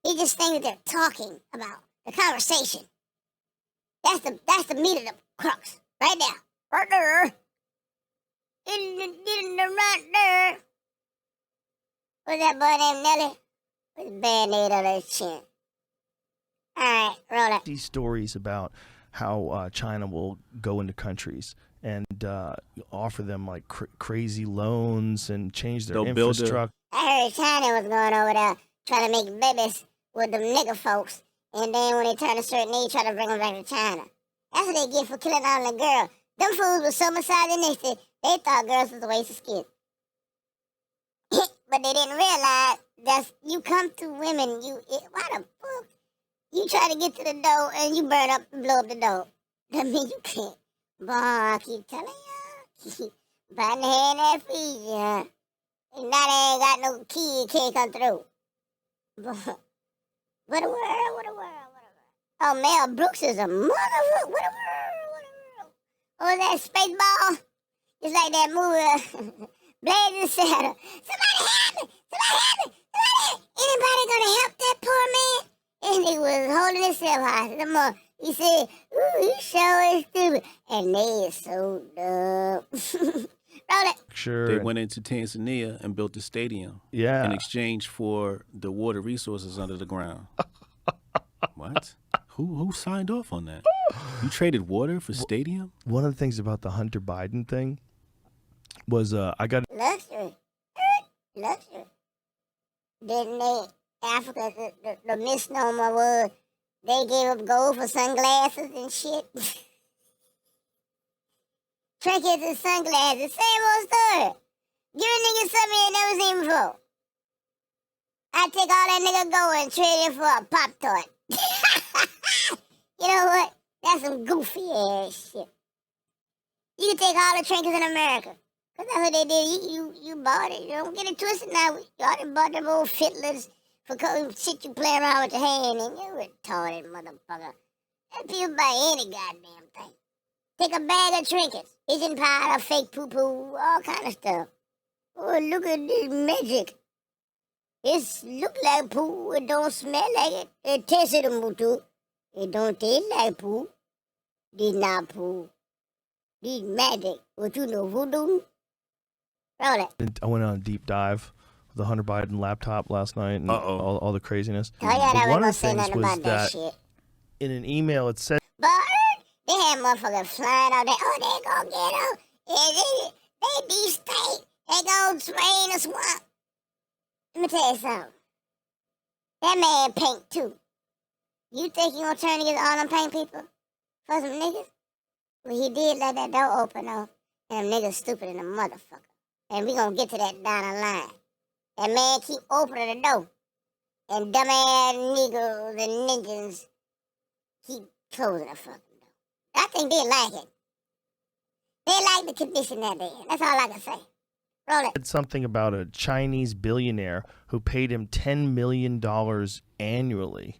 He just thinks that they're talking about the conversation. That's the meat of the crux. Right there. Right there. In the right there. What's that boy named Nelly? With a band-aid on his chin. Alright, roll it. These stories about how China will go into countries and offer them like crazy loans and change their They'll build infrastructure. I heard China was going over there trying to make babies with them nigger folks. And then when they turn a certain age, try to bring them back to China. That's what they get for killing all the girls. Them fools were so misogynistic, they thought girls was a waste of skin. But they didn't realize that you come to women, why the fuck? You try to get to the door and you burn up and blow up the door. That means you can't. Boy, I keep telling y'all. Biting the hand that feeds you. And now they ain't got no key, you can't come through. What a world. Oh, Mel Brooks is a motherfucker. What a world. Oh, that Spaceball? It's like that movie, Blazing Saddle. Somebody help me! Anybody gonna help that poor man? And he was holding himself high. He said, ooh, he sure is stupid. And they is so dumb. Roll it. Sure. They went into Tanzania and built a stadium Yeah. in exchange for the water resources under the ground. What? Who signed off on that? You traded water for stadium? One of the things about the Hunter Biden thing was I got Luxury. Didn't they, Africa, the misnomer was they gave up gold for sunglasses and shit. Trinkets and sunglasses, same old story. Give a nigga something he ain't never seen before. I take all that nigga gold and trade it for a Pop-Tart. You know what? That's some goofy ass shit. You can take all the trinkets in America. Because that's what they did. You bought it. You don't get it twisted now. You already bought them old fiddlers for shit you play around with your hand. And you retarded motherfucker. And people buy any goddamn thing. Take a bag of trinkets. Pigeon powder, fake poo-poo, all kind of stuff. Oh, look at this magic. It look like poo. It don't smell like it. It tastes like mutu. It don't taste like poo. This not poo. This magic. What you know, voodoo? Roll it. I went on a deep dive with the Hunter Biden laptop last night and all the craziness. Oh, yeah, But I one was of the say things nothing was about that that shit. in an email it said But they had motherfuckers flying out there. Oh, they gonna get them. Yeah, they deep state. They gonna drain the swamp. Let me tell you something. That man pink too. You think he gonna turn against all them pink people for some niggas? Well, he did let that door open though. And them niggas stupid in a motherfucker. And we gonna get to that down the line. That man keep opening the door. And dumbass niggas and ninjas keep closing the fucking door. I think they like it. They like the condition that they're in. That's all I can say. Roll it. Said something about a Chinese billionaire who paid him $10 million annually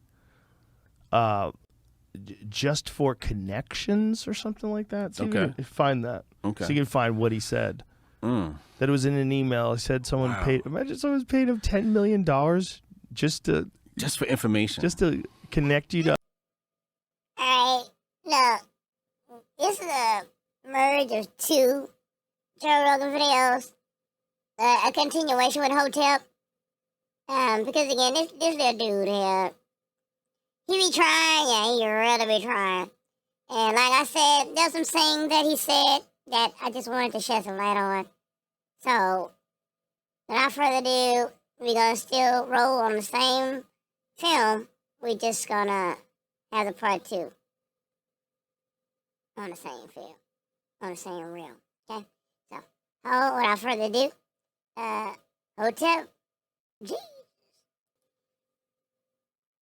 just for connections or something like that. So Okay. you can find that. Okay. So you can find what he said. That it was in an email. He said someone paid. Imagine someone's paid him $10 million just for information. Just to connect you to. All right, look, this is a merge of two Joe Rogan videos, a continuation with Hotep. Because again, this little dude here, he be trying, yeah, he really be trying. And like I said, there's some things that he said that I just wanted to shed some light on. So, without further ado, we're gonna still roll on the same film. We just gonna have the part 2 on the same film, on the same reel. Okay? So, without further ado, Hotep G.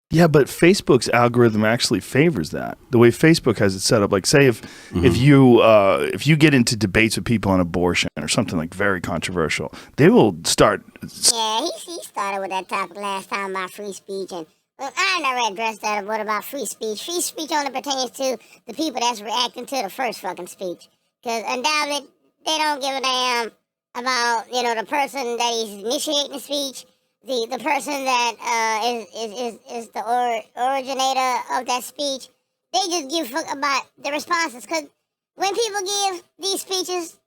Yeah, but Facebook's algorithm actually favors that. The way Facebook has it set up, like say if you get into debates with people on abortion or something like very controversial, they will start. Yeah, he started with that topic last time about free speech, and I never addressed that. What about free speech? Free speech only pertains to the people that's reacting to the first fucking speech, because undoubtedly they don't give a damn about the person that is initiating the speech. The person that is the originator of that speech, they just give a fuck about the responses. Because when people give these speeches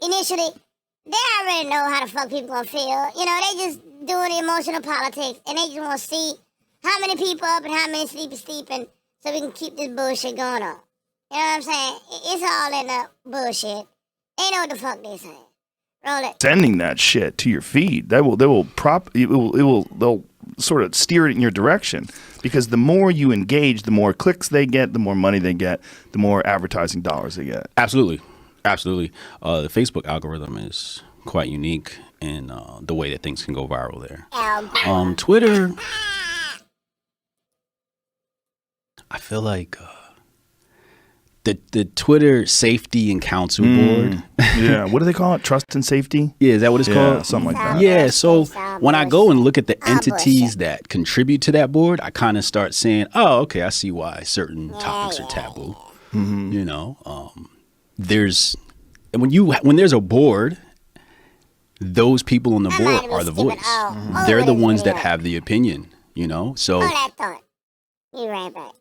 initially, they already know how the fuck people gonna feel. They just doing emotional politics, and they just want to see how many people up and how many sleeping, so we can keep this bullshit going on. You know what I'm saying? It's all in the bullshit. They know what the fuck they saying. Sending that shit to your feed, they'll sort of steer it in your direction, because the more you engage, the more clicks they get, the more money they get, the more advertising dollars they get. Absolutely. The Facebook algorithm is quite unique in the way that things can go viral there. Twitter, I feel like the Twitter Safety and Council Board. Yeah, what do they call it? Trust and safety? Yeah, is that what it's called? Something like that. Yeah, so when I go and look at the entities that contribute to that board, I kind of start saying, oh, okay, I see why certain topics are taboo. When there's a board, those people on the board are the voice. They're the ones that have the opinion, so. Hold that thought. Be right back.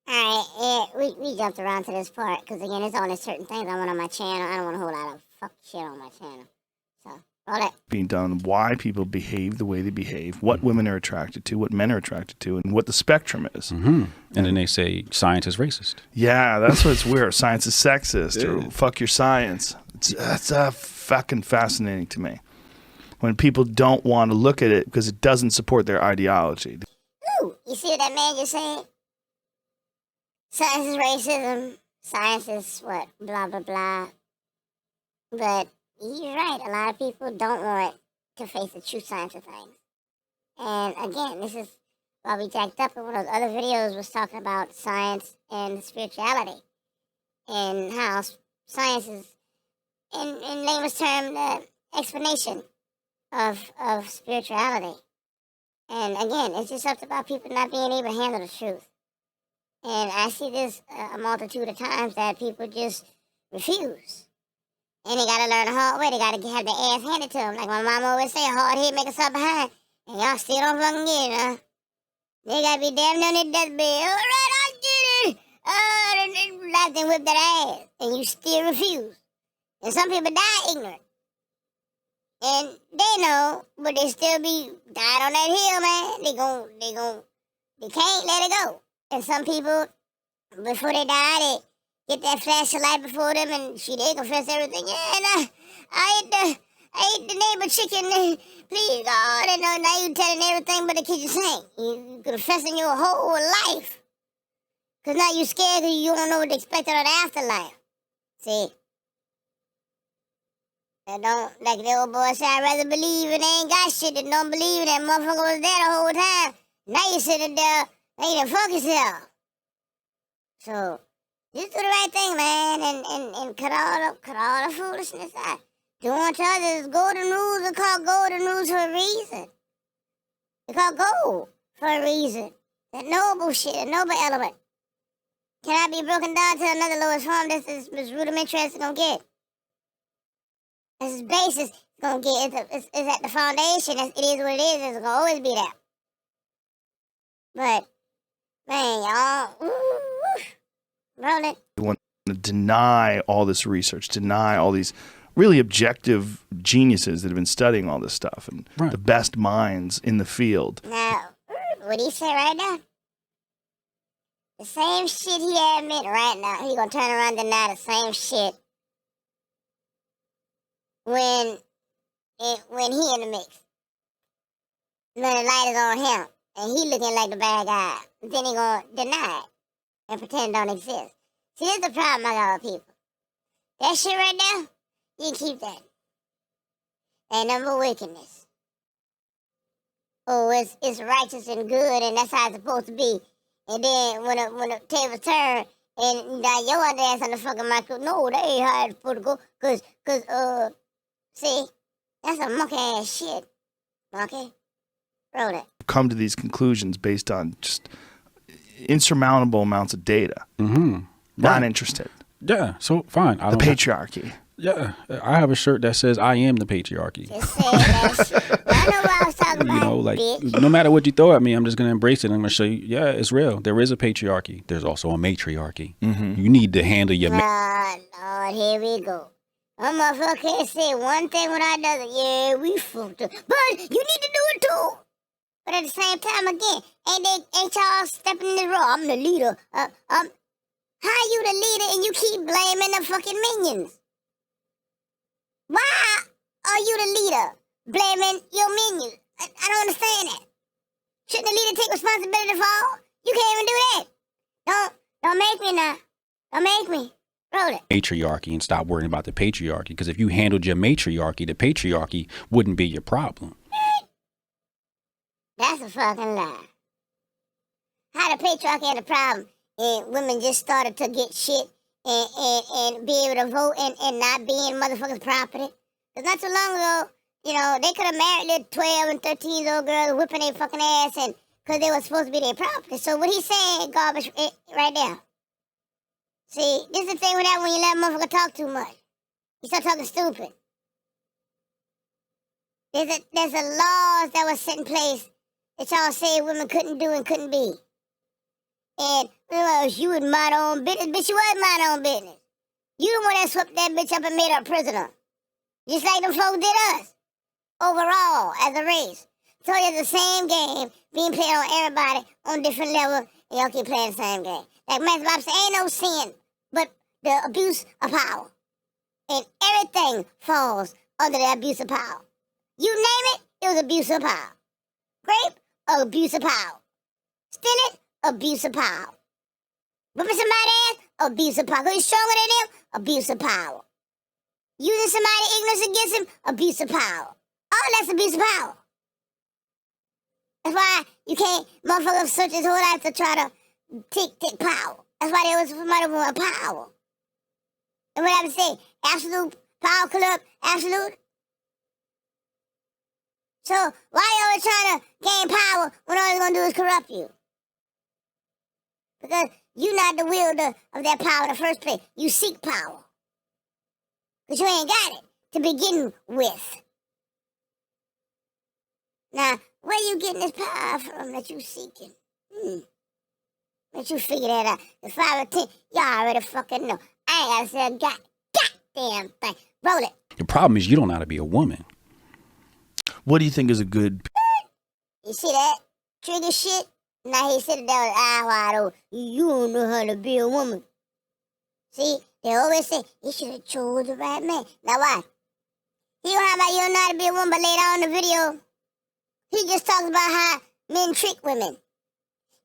All right, we jumped around to this part because again, there's only certain things I want on my channel. I don't want a whole lot of fuck shit on my channel. So, roll that. Being done, why people behave the way they behave, what women are attracted to, what men are attracted to, and what the spectrum is. And then they say science is racist. Yeah, that's what's weird. Science is sexist, or fuck your science. That's fucking fascinating to me. When people don't want to look at it because it doesn't support their ideology. Ooh, you see what that man just said? Science is racism. Science is what? Blah, blah, blah. But he's right. A lot of people don't want to face the true science of things. And again, this is why we jacked up in one of those other videos was talking about science and spirituality. And how science is, in layman's term, the explanation of spirituality. And again, it's just up about people not being able to handle the truth. And I see this a multitude of times that people just refuse. And they gotta learn the hard way. They gotta have their ass handed to them. Like my mom always say, a hard head make us up behind. And y'all still don't fucking get it, huh? They gotta be damn near their deathbed. All right, I get it. And they laugh and whip that ass. And you still refuse. And some people die ignorant. And they know, but they still be died on that hill, man. They can't let it go. And some people, before they die, they get that flash of light before them, and they confess everything. Yeah, and I ate the neighbor chicken. Please, God, and now you telling everything but the kitchen sink. You confessing your whole life, cause now you scared because you don't know what to expect out of the afterlife. See, they don't like the old boy said. I'd rather believe and they ain't got shit than don't believe that motherfucker was there the whole time. Now you sitting there. Hey, the fuck yourself. So, Just do the right thing, man, and cut all the foolishness out. Do unto others. Golden rules are called golden rules for a reason. They're called gold for a reason. That noble shit, a noble element, cannot be broken down to another lowest form. This is as rudimentary as it's gonna get. This is basis it's gonna get. It's at the foundation. It is what it is. It's gonna always be that. But man, y'all, roll it. They want to deny all this research, deny all these really objective geniuses that have been studying all this stuff and the best minds in the field. Now, what he say right now? The same shit he admit right now. He gonna turn around and deny the same shit when he in the mix. When the light is on him and he looking like the bad guy, then he gonna deny it and pretend it don't exist. See, this is the problem I got with people. That shit right now, you can keep that. Ain't number wickedness. Oh, it's righteous and good, and that's how it's supposed to be. And then when the table turn, and now your ass on the fucking micro, no, that ain't how it's supposed to go. Cause see, that's a monkey ass shit. Monkey, roll it. Come to these conclusions based on just insurmountable amounts of data. Not interested. Yeah, so fine. The patriarchy. Yeah, I have a shirt that says "I am the patriarchy." Just saying that shit. I know what I was talking about. You know, like bitch. no matter what you throw at me, I'm just gonna embrace it. I'm gonna show you. Yeah, it's real. There is a patriarchy. There's also a matriarchy. You need to handle your. Lord, here we go. A motherfucker can't say one thing without another. Yeah, we fucked up, but you need to do it too. But at the same time, again, ain't y'all stepping in the role? I'm the leader. How you the leader and you keep blaming the fucking minions? Why are you the leader blaming your minions? I don't understand that. Shouldn't the leader take responsibility for all? You can't even do that. Don't make me now. Don't make me. Roll it. Matriarchy and stop worrying about the patriarchy. Because if you handled your matriarchy, the patriarchy wouldn't be your problem. That's a fucking lie. How the patriarchy had a problem and women just started to get shit and be able to vote and not be in motherfuckers' property. Because not too long ago, you know, they could have married little 12 and 13-year-old girls whipping their fucking ass and because they were supposed to be their property. So what he's saying, garbage right there. See, this is the thing with that when you let a motherfucker talk too much. You start talking stupid. There's a laws that was set in place that y'all say women couldn't do and couldn't be. And you would mind her own business. Bitch, you was mind her own business. You the one that swept that bitch up and made her a prisoner. Just like them folks did us. Overall, as a race. So it's the same game being played on everybody on different levels, and y'all keep playing the same game. Like Master Bob said, ain't no sin but the abuse of power. And everything falls under the abuse of power. You name it, it was abuse of power. Grape, abuse of power. Stealing, abuse of power. Whipping somebody's ass, abuse of power. Because you're stronger than them, abuse of power. Using somebody's ignorance against him, abuse of power. All that's abuse of power. That's why you can't, motherfuckers search his whole life to try to take power. That's why there was somebody who wanted power. And what I would say, absolute power club, absolute. So why you always trying to gain power when all you're going to do is corrupt you? Because you're not the wielder of that power in the first place. You seek power. Because you ain't got it to begin with. Now, where you getting this power from that you seeking? Let you figure that out. The 5 or 10, y'all already fucking know. I ain't gotta say a goddamn thing. Roll it. The problem is you don't know how to be a woman. What do you think is a good... You see that? Trigger shit? Now he sitting there with eye wide open. You don't know how to be a woman. See? They always say, you should have chose the right man. Now why? He don't have about you don't know how to be a woman, but later on in the video, he just talks about how men trick women.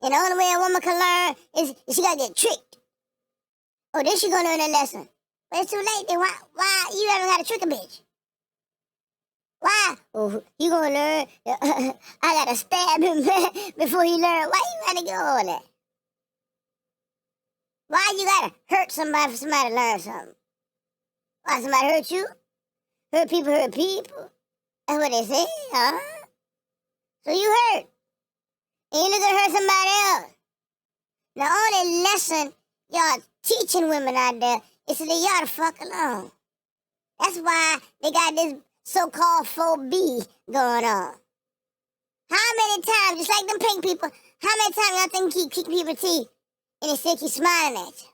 And the only way a woman can learn is she gotta get tricked. Oh, then she gonna learn a lesson. But it's too late. Then why you haven't got to trick a bitch? Why? Oh, you gonna learn? I gotta stab him before he learn. Why you gotta get all that? Why you gotta hurt somebody for somebody to learn something? Why somebody hurt you? Hurt people hurt people. That's what they say, huh? So you hurt. And you look to hurt somebody else. The only lesson y'all teaching women out there is that y'all to fuck alone. That's why they got this so-called 4B going on. How many times, just like them pink people, how many times y'all think keep kicking people's teeth and they still keep smiling at you?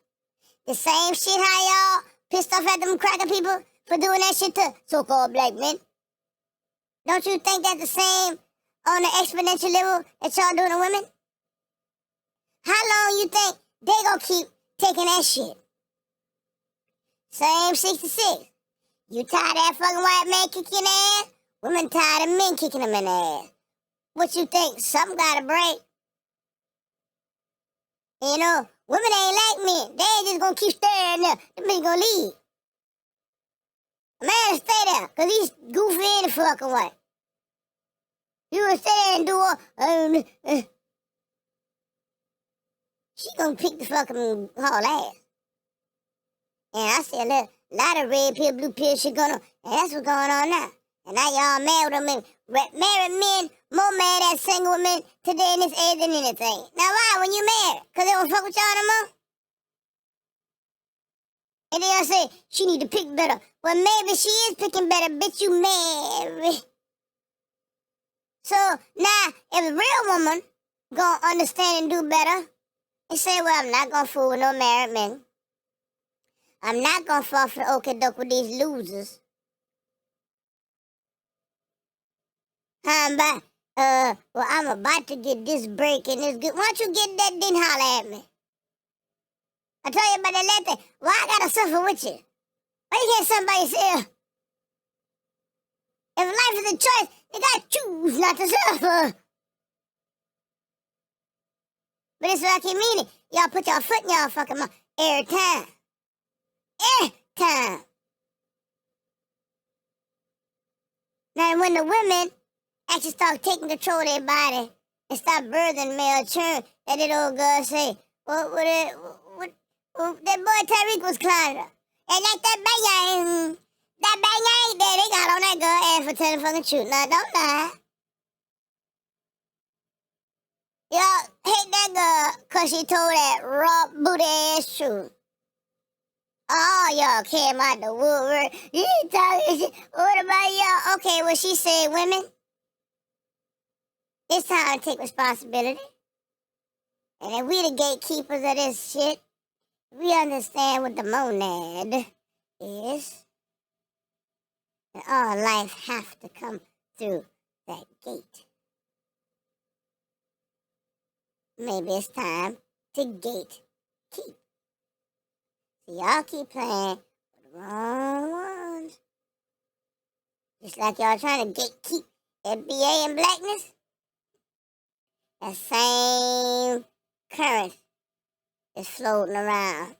The same shit how y'all pissed off at them cracker people for doing that shit to so-called black men. Don't you think that's the same on the exponential level that y'all doing to women? How long you think they gonna keep taking that shit? Same 66. You tired of that fucking white man kicking your ass? Women tired of men kicking them in the ass. What you think? Something gotta break. You know, women ain't like men. They ain't just gonna keep staring there. The men gonna leave. A man stay there, cause he's goofy in the fucking way. You gonna stay there and do all, she gonna pick the fucking whole ass. And I see a lot of red pill, blue pill shit going on. And that's what's going on now. And now y'all mad with them. Married men more mad at single women today in this age than anything. Now why when you married? Cause they don't fuck with y'all no more? And they'll say, she need to pick better. Well, maybe she is picking better, bitch, you married. So now, if a real woman gonna understand and do better, and say, well, I'm not gonna fool with no married men. I'm not gonna fall for the okey-doke with these losers. well, I'm about to get this break and this good. Why don't you get that, then holler at me? I tell you about that last thing. Why I gotta suffer with you? Why you can't somebody yourself? If life is a choice, you gotta choose not to suffer. But this is what I keep meaning. Y'all put y'all foot in y'all fucking mouth every time. Every time. Now, when the women actually start taking control of their body and stop birthing male churn, that little old girl say, that boy Tyreek was climbing up. And like that bang ain't there. They got on that girl ass for telling fucking truth. Now, don't lie. Y'all hate that girl because she told that raw booty ass truth. Oh, y'all came out the woodwork. You talking shit. What about y'all? Okay, well, she said, women, it's time to take responsibility. And if we the gatekeepers of this shit, we understand what the monad is. And all life have to come through that gate. Maybe it's time to gate keep. So y'all keep playing with the wrong ones. Just like y'all trying to gate keep FBA and blackness. That same current is floating around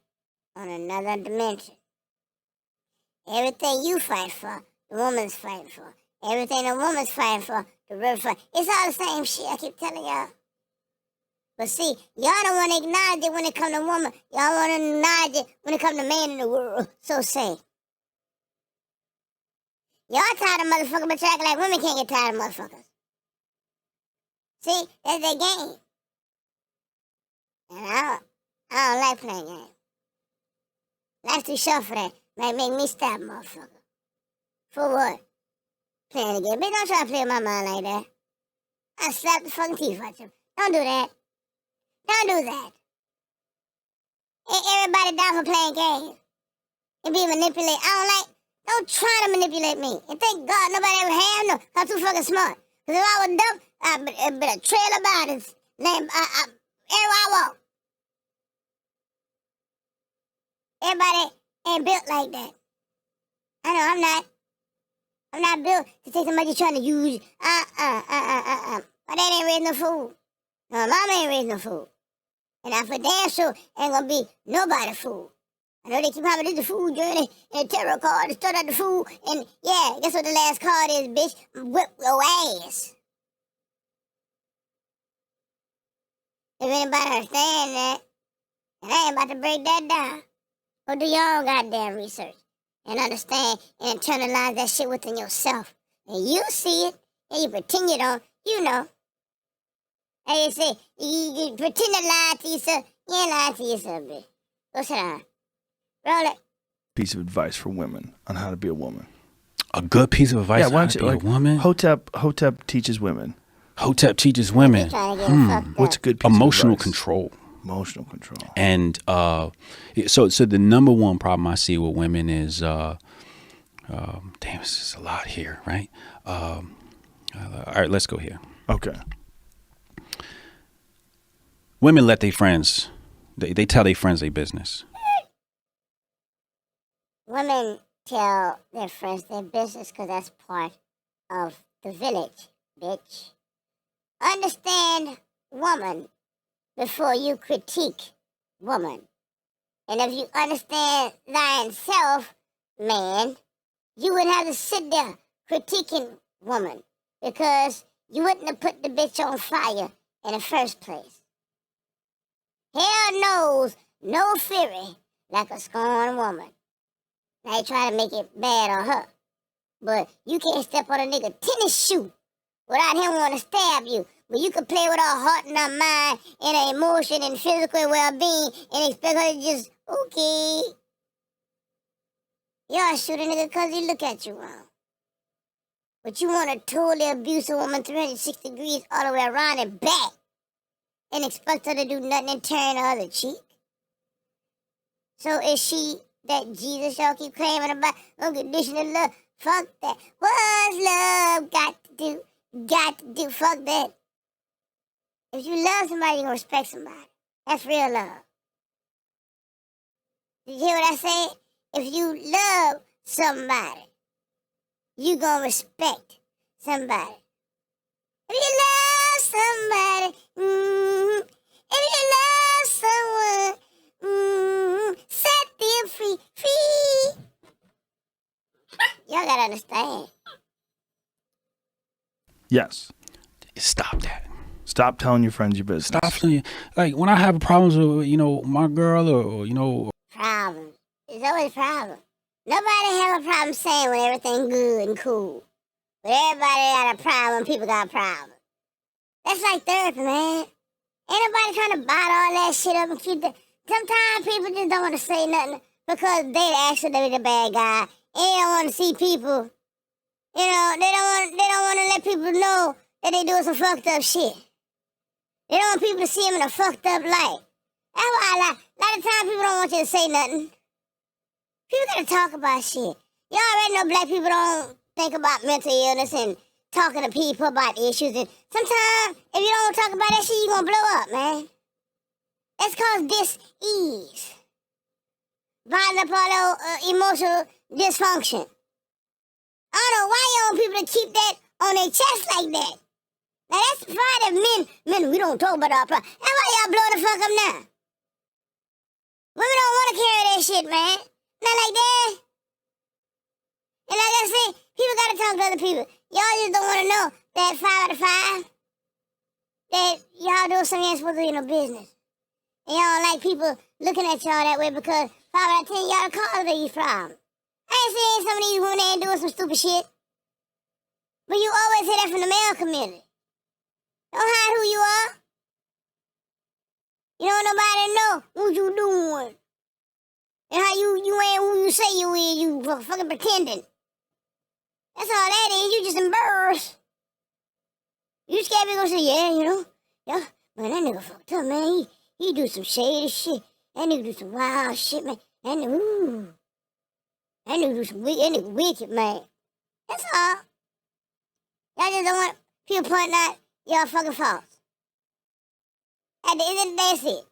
on another dimension. Everything you fight for, the woman's fighting for. Everything the woman's fighting for, the river fight. It's all the same shit, I keep telling y'all. But see, y'all don't want to acknowledge it when it comes to woman. Y'all want to acknowledge it when it comes to man in the world. So say. Y'all tired of motherfuckers, but you acting like women can't get tired of motherfuckers. See, that's their game. And I don't like playing games. Life's too short for that. Might make me stop, motherfucker. For what? Playing the game. Bitch, don't try to play with my mind like that. I'll slap the fucking teeth out you. Don't do that. Don't do that. Ain't everybody down for playing games and be manipulated. Don't try to manipulate me. And thank God nobody ever have no. I'm too fucking smart. Because if I was dumb, I'd be a trail of bodies. Everywhere I walk. Everybody ain't built like that. I know I'm not. I'm not built to take somebody trying to use. My dad ain't raised no fool. No, mama ain't raised no fool. And I for damn sure ain't gonna be nobody fool. I know they keep having this the food journey and the tarot card to start out the food. And yeah, guess what the last card is, bitch? Whip your ass. If anybody understand that, And I ain't about to break that down. Go do your own goddamn research and understand and internalize that shit within yourself. And you see it, and you pretend you don't, you know. And you say, you pretend to lie to yourself, you ain't lying to yourself, bitch. Go sit down. Roll it. Piece of advice for women on how to be a woman. A good piece of advice Yeah, why on don't how you, to be a woman? Hotep teaches women. Hotep teaches women. Trying to get fucked up. What's a good piece Emotional of advice? control. Emotional control. And so the number one problem I see with women is, damn, this is a lot here, right? All right, let's go here. Okay. Women let their friends, they tell their friends their business. Women tell their friends their business because that's part of the village, bitch. Understand woman before you critique woman. And if you understand thyself, man, you wouldn't have to sit there critiquing woman because you wouldn't have put the bitch on fire in the first place. Hell knows no fury like a scorned woman. Now you try to make it bad on her. But you can't step on a nigga tennis shoe without him wanting to stab you. But you can play with her heart and her mind and her emotion and physical well-being and expect her to just, okay. Y'all shoot a nigga because he look at you wrong. But you want to totally abuse a woman 360 degrees all the way around and back and expect her to do nothing and turn the other cheek? So is she that Jesus y'all keep claiming about unconditional love? Fuck that. What's love got to do? Got to do. Fuck that. If you love somebody, you gonna respect somebody. That's real love. Did you hear what I said? If you love somebody, you gonna respect somebody. If you love somebody, if you love someone, set them free, free. Y'all gotta understand. Yes. Stop that. Stop telling your friends your business. Stop telling you. Like, when I have problems with, my girl or. Problems. There's always problems. Nobody have a problem saying when everything good and cool. But everybody got a problem when people got a problem. That's like therapy, man. Ain't nobody trying to bottle all that shit up and keep the... Sometimes people just don't want to say nothing because they actually the bad guy. And they don't want to see people. They don't want to let people know that they doing some fucked up shit. They don't want people to see them in a fucked up light. That's why a lot of times people don't want you to say nothing. People gotta talk about shit. Y'all already know black people don't think about mental illness and talking to people about issues. And sometimes, if you don't talk about that shit, you gonna blow up, man. That's called dis-ease. Bottling up all the emotional dysfunction. I don't know why y'all want people to keep that on their chest like that. Now that's pride of men, we don't talk about our pride. That's why y'all blowing the fuck up now. Women don't want to carry that shit, man. Not like that. And like I said, people gotta talk to other people. Y'all just don't want to know that 5 out of 5, that y'all doing something you ain't supposed to do in no business. And y'all don't like people looking at y'all that way because 5 out of 10 y'all the cause of these problems. I ain't saying some of these women ain't doing some stupid shit. But you always hear that from the male community. Don't hide who you are. You don't want nobody to know what you doing. And how you ain't who you say you is, you fucking pretending. That's all that is, you just embarrassed. You scared me to say, yeah, man, that nigga fucked up, man. He do some shady shit. That nigga do some wild shit, man. That nigga do some wicked, man. That's all. Y'all just don't want people pointing out y'all fucking faults. At the end of the day, that's it.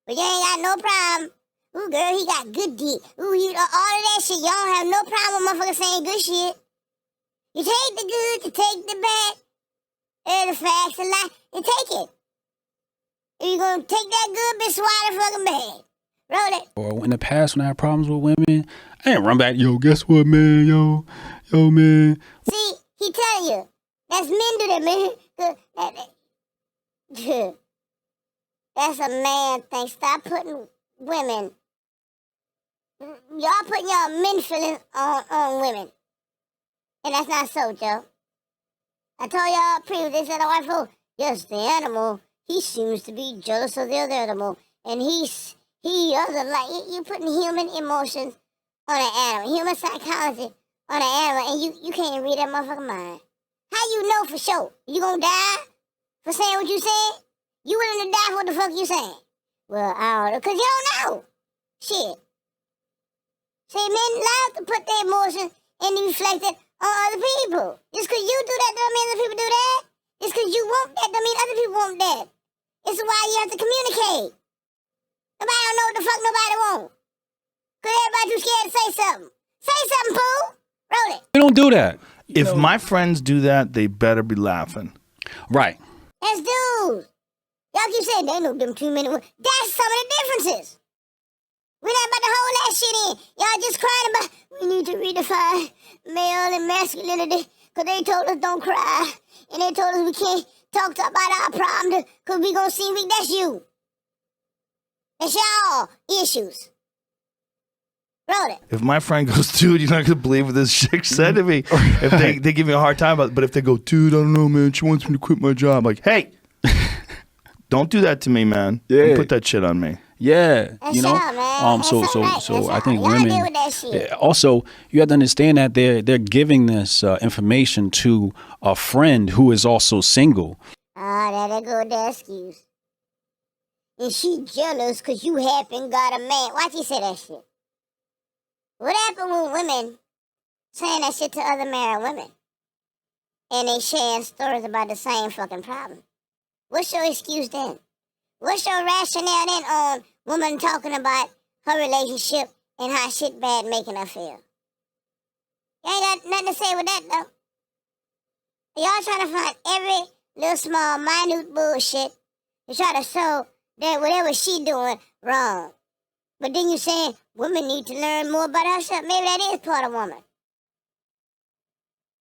But you ain't got no problem. Ooh, girl, he got good dick. Ooh, all of that shit. Y'all don't have no problem with motherfuckers saying good shit. You take the good, you take the bad. There's the facts, the lie. You take it. If you gonna take that good, bitch, swallow the fucking bad. Roll it. Or in the past, when I had problems with women, I didn't run back. Yo, guess what, man? Yo, man. See, he telling you. That's men do that, man. That's a man thing. Stop putting women, y'all putting y'all men feelings on women. And that's not so, Joe. I told y'all previously, they said, oh, I thought, yes, the animal, he seems to be jealous of the other animal. And he doesn't like, you putting human emotions on an animal, human psychology on an animal, and you can't even read that motherfucking mind. How you know for sure? You gonna die for saying what you saying? You willing to die for what the fuck you saying? Well, I don't know, because you don't know. Shit. See, men love to put their emotions and reflect it on other people. Just because you do that don't mean other people do that. Just because you want that don't mean other people want that. It's why you have to communicate. Nobody don't know what the fuck nobody want. Because everybody too scared to say something. Say something, Pooh. Roll it. We don't do that. If my friends do that, they better be laughing. Right. That's dudes. Y'all keep saying they know them too many words. That's some of the differences. We're not about to hold that shit in. Y'all just crying about, we need to redefine male and masculinity because they told us don't cry. And they told us we can't talk about our problems because we going to seem weak. That's you. That's y'all issues. Roll it. If my friend goes, dude, you're not going to believe what this chick said to me. If they give me a hard time about it. But if they go, dude, I don't know, man, she wants me to quit my job. Like, hey, don't do that to me, man. Yeah. Don't put that shit on me. Yeah, That's you know. y'all, man. So That's all right. so That's I all. think Y'all women deal with that shit. also, you have to understand that they're giving this information to a friend who is also single. Ah, there go the excuse. And she jealous because you happen got a man. Why'd you say that shit? What happened with women saying that shit to other married women? And they sharing stories about the same fucking problem. What's your excuse then? What's your rationale then on woman talking about her relationship and how shit bad making her feel? You ain't got nothing to say with that though. Y'all trying to find every little small minute bullshit to try to show that whatever she doing wrong. But then you saying women need to learn more about herself. Maybe that is part of woman.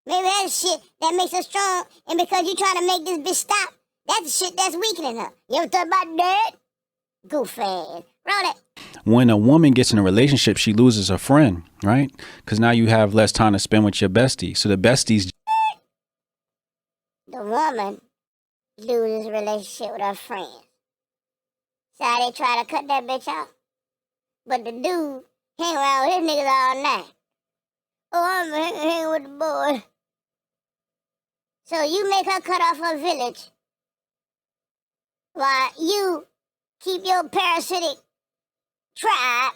Maybe that's shit that makes her strong. And because you trying to make this bitch stop, that's the shit that's weakening her. You ever thought about that? Goofy. Roll it. When a woman gets in a relationship, she loses a friend, right? Because now you have less time to spend with your bestie. So the besties. The woman loses a relationship with her friends. So how they try to cut that bitch off? But the dude hang around with his niggas all night. Oh, I'm hanging with the boy. So you make her cut off her village while you keep your parasitic tribe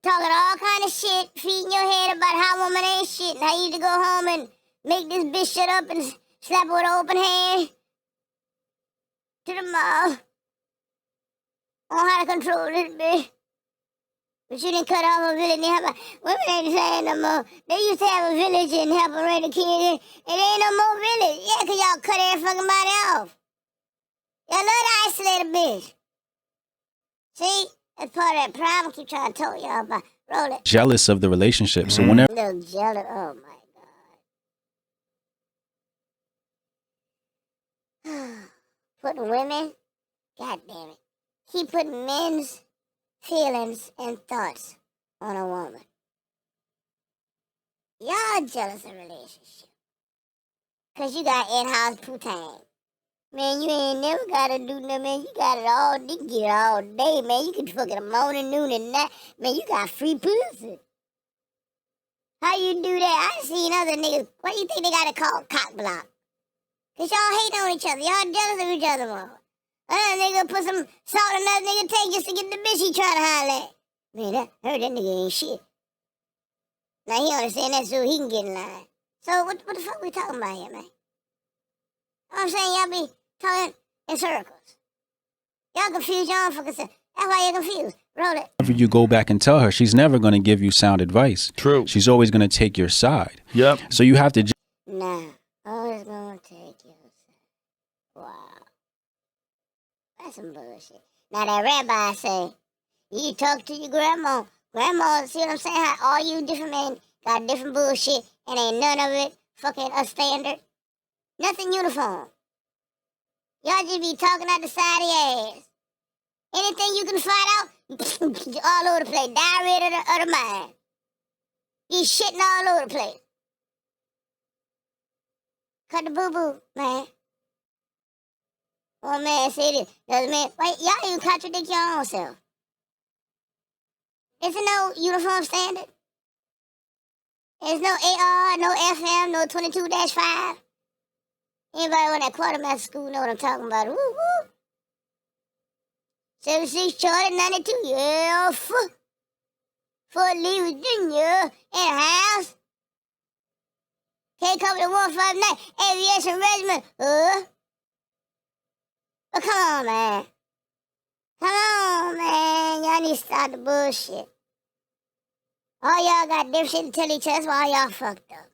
talking all kind of shit, feeding your head about how woman ain't shit and how you need to go home and make this bitch shut up and slap her with an open hand to the mouth on how to control this bitch. But you didn't cut off a village and help her. Women ain't the same no more. They used to have a village and help her raise the kids. It ain't no more village. Yeah, because y'all cut every fucking body off. Y'all love to isolate a bitch. See? That's part of that problem I keep trying to tell y'all about. Roll it. Jealous of the relationship. So whenever. Little jealous. Oh, my God. Putting women? God damn it. Keep putting men's feelings and thoughts on a woman. Y'all jealous of relationship. Because you got in-house poutine. Man, you ain't never got to do nothing, man. You got it all. You can get it all day, man. You can fuck it morning, noon, and night. Man, you got free pussy. How you do that? I seen other niggas. What do you think they got to call cock block? Because y'all hate on each other. Y'all jealous of each other more. Another nigga put some salt in another nigga take just to get the bitch he trying to holler at. Man, I heard that nigga ain't shit. Now he understand that so he can get in line. So what the fuck we talking about here, man? I'm saying y'all be talking in circles. Y'all confused your own fucking self. That's why you're confused. Roll it. Whenever you go back and tell her, she's never going to give you sound advice. True. She's always going to take your side. Yep. So you have to. Nah, always gonna take your side. Wow. That's some bullshit. Now that rabbi say, you talk to your grandma. Grandma, see what I'm saying? How all you different men got different bullshit and ain't none of it fucking a standard. Nothing uniform. Y'all just be talking out the side of your ass. Anything you can find out, all over the place. Diarrhea of the mind. He's shitting all over the place. Cut the boo-boo, man. Oh, man, say this. Doesn't mean, wait, y'all even contradict your own self. There's no uniform standard. There's no AR, no FM, no 22-5. Anybody on that quartermaster school know what I'm talking about? Woo, woo. 76 Charlie 92, yeah, Fort Lee, Virginia, in the house. K Company 159, Aviation Regiment, But come on, man. Come on, man. Y'all need to stop the bullshit. All y'all got different shit to tell each other, that's why y'all fucked up.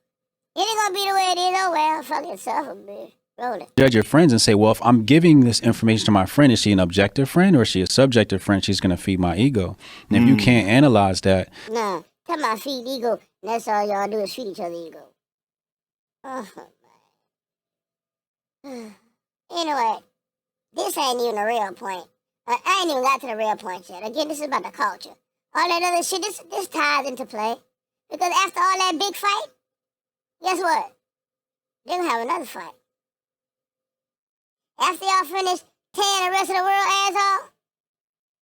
It ain't gonna be the way it is, oh well, fuck yourself a bit. Roll it. Judge your friends and say, well, if I'm giving this information to my friend, is she an objective friend or is she a subjective friend? She's going to feed my ego. And if you can't analyze that. Nah, come on, feed ego. That's all y'all do is feed each other ego. Oh, man. Anyway, this ain't even a real point. I ain't even got to the real point yet. Again, this is about the culture. All that other shit, this ties into play. Because after all that big fight, guess what? They're going to have another fight. After y'all finish tearing the rest of the world ass off,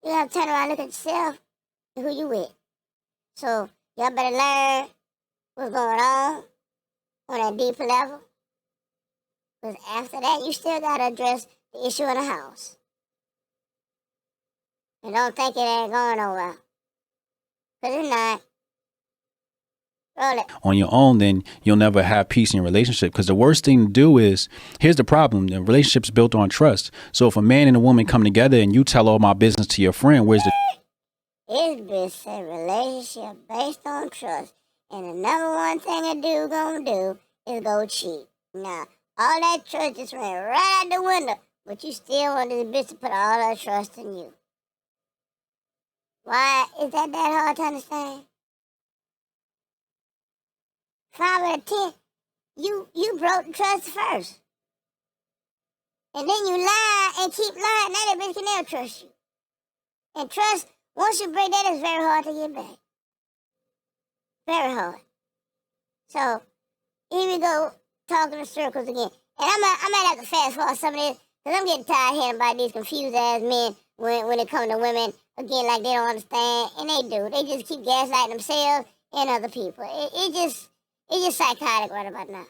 you have to turn around and look at yourself and who you with. So y'all better learn what's going on that deeper level. Because after that, you still got to address the issue in the house. And don't think it ain't going nowhere. Because it's not. Roll it. On your own, then you'll never have peace in your relationship. Because the worst thing to do is, here's the problem: the relationship's built on trust. So if a man and a woman come together and you tell all my business to your friend, where's the? It's a relationship based on trust, and the number one thing a dude gonna do is go cheat. Now, all that trust just ran right out the window, but you still want this bitch to put all her trust in you. Why is that hard to understand? 5 out of 10, you broke the trust first. And then you lie and keep lying. Now that bitch can never trust you. And trust, once you break that, it's very hard to get back. Very hard. So, here we go, talking in circles again. And I might have to fast forward some of this, because I'm getting tired of hearing about these confused ass men when it comes to women, again, like they don't understand. And they do. They just keep gaslighting themselves and other people. It's just psychotic right about now.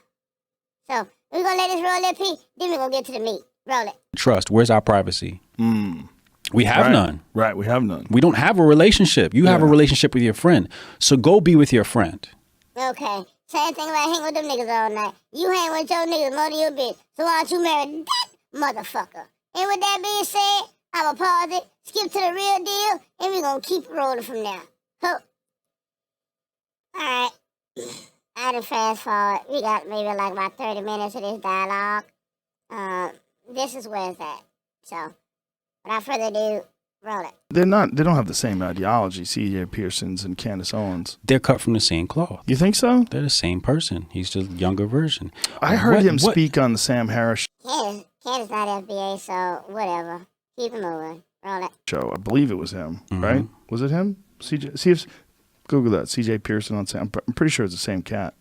So, we're going to let this roll that P, then we're going to get to the meat. Roll it. Trust. Where's our privacy? We have none. Right, we have none. We don't have a relationship. You have a relationship with your friend. So go be with your friend. Okay. Same thing about hang with them niggas all night. You hang with your niggas more than your bitch. So why don't you marry that motherfucker? And with that being said, I'ma pause it, skip to the real deal, and we're going to keep rolling from there. All right. I done fast forward. We got maybe like about 30 minutes of this dialogue. This is where it's at. So, without further ado, roll it. They don't have the same ideology, C.J. Pearson's and Candace Owens. They're cut from the same cloth. You think so? They're the same person. He's just a younger version. I heard him speak on the Sam Harris Candace not FBA, so whatever. Keep it moving. Roll it. show. I believe it was him, right? Was it him? CJ, see if Google that. C.J. Pearson on Sam. I'm pretty sure it's the same cat.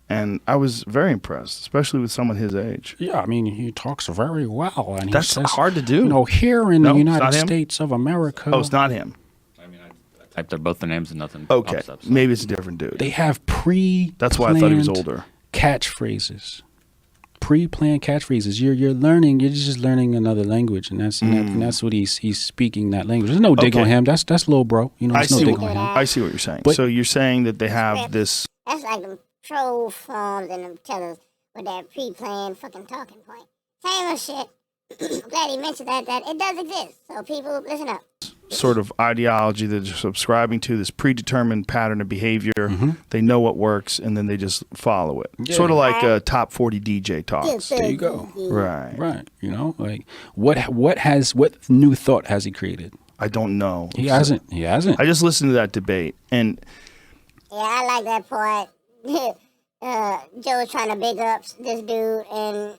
And I was very impressed, especially with someone his age. Yeah, I mean, he talks very well. And That's he says, hard to do. You know, here in the No, it's United not him? States of America, Oh, it's not him. I mean, I typed out both the names and nothing Okay, pops up. So. maybe it's a different dude. they have pre-planned That's why I thought he was older. catchphrases. Pre-planned catchphrases. You're learning. You're just learning another language, and that's what he's speaking that language. There's no dig on him. That's little bro. You know, I there's no see. dig on him. I see what you're saying. But- So you're saying that they have this. That's like them troll forms and them tellers with that pre-planned fucking talking point. Same old shit. I'm glad he mentioned that it does exist. So people, listen up. Sort of ideology that they're subscribing to, this predetermined pattern of behavior. They know what works, and then they just follow it. Yeah. Sort of like top 40 DJ talks. There you go. Right. Right. You know, like what new thought has he created? I don't know. He hasn't. I just listened to that debate, and Yeah, I like that part. Joe's trying to big up this dude, and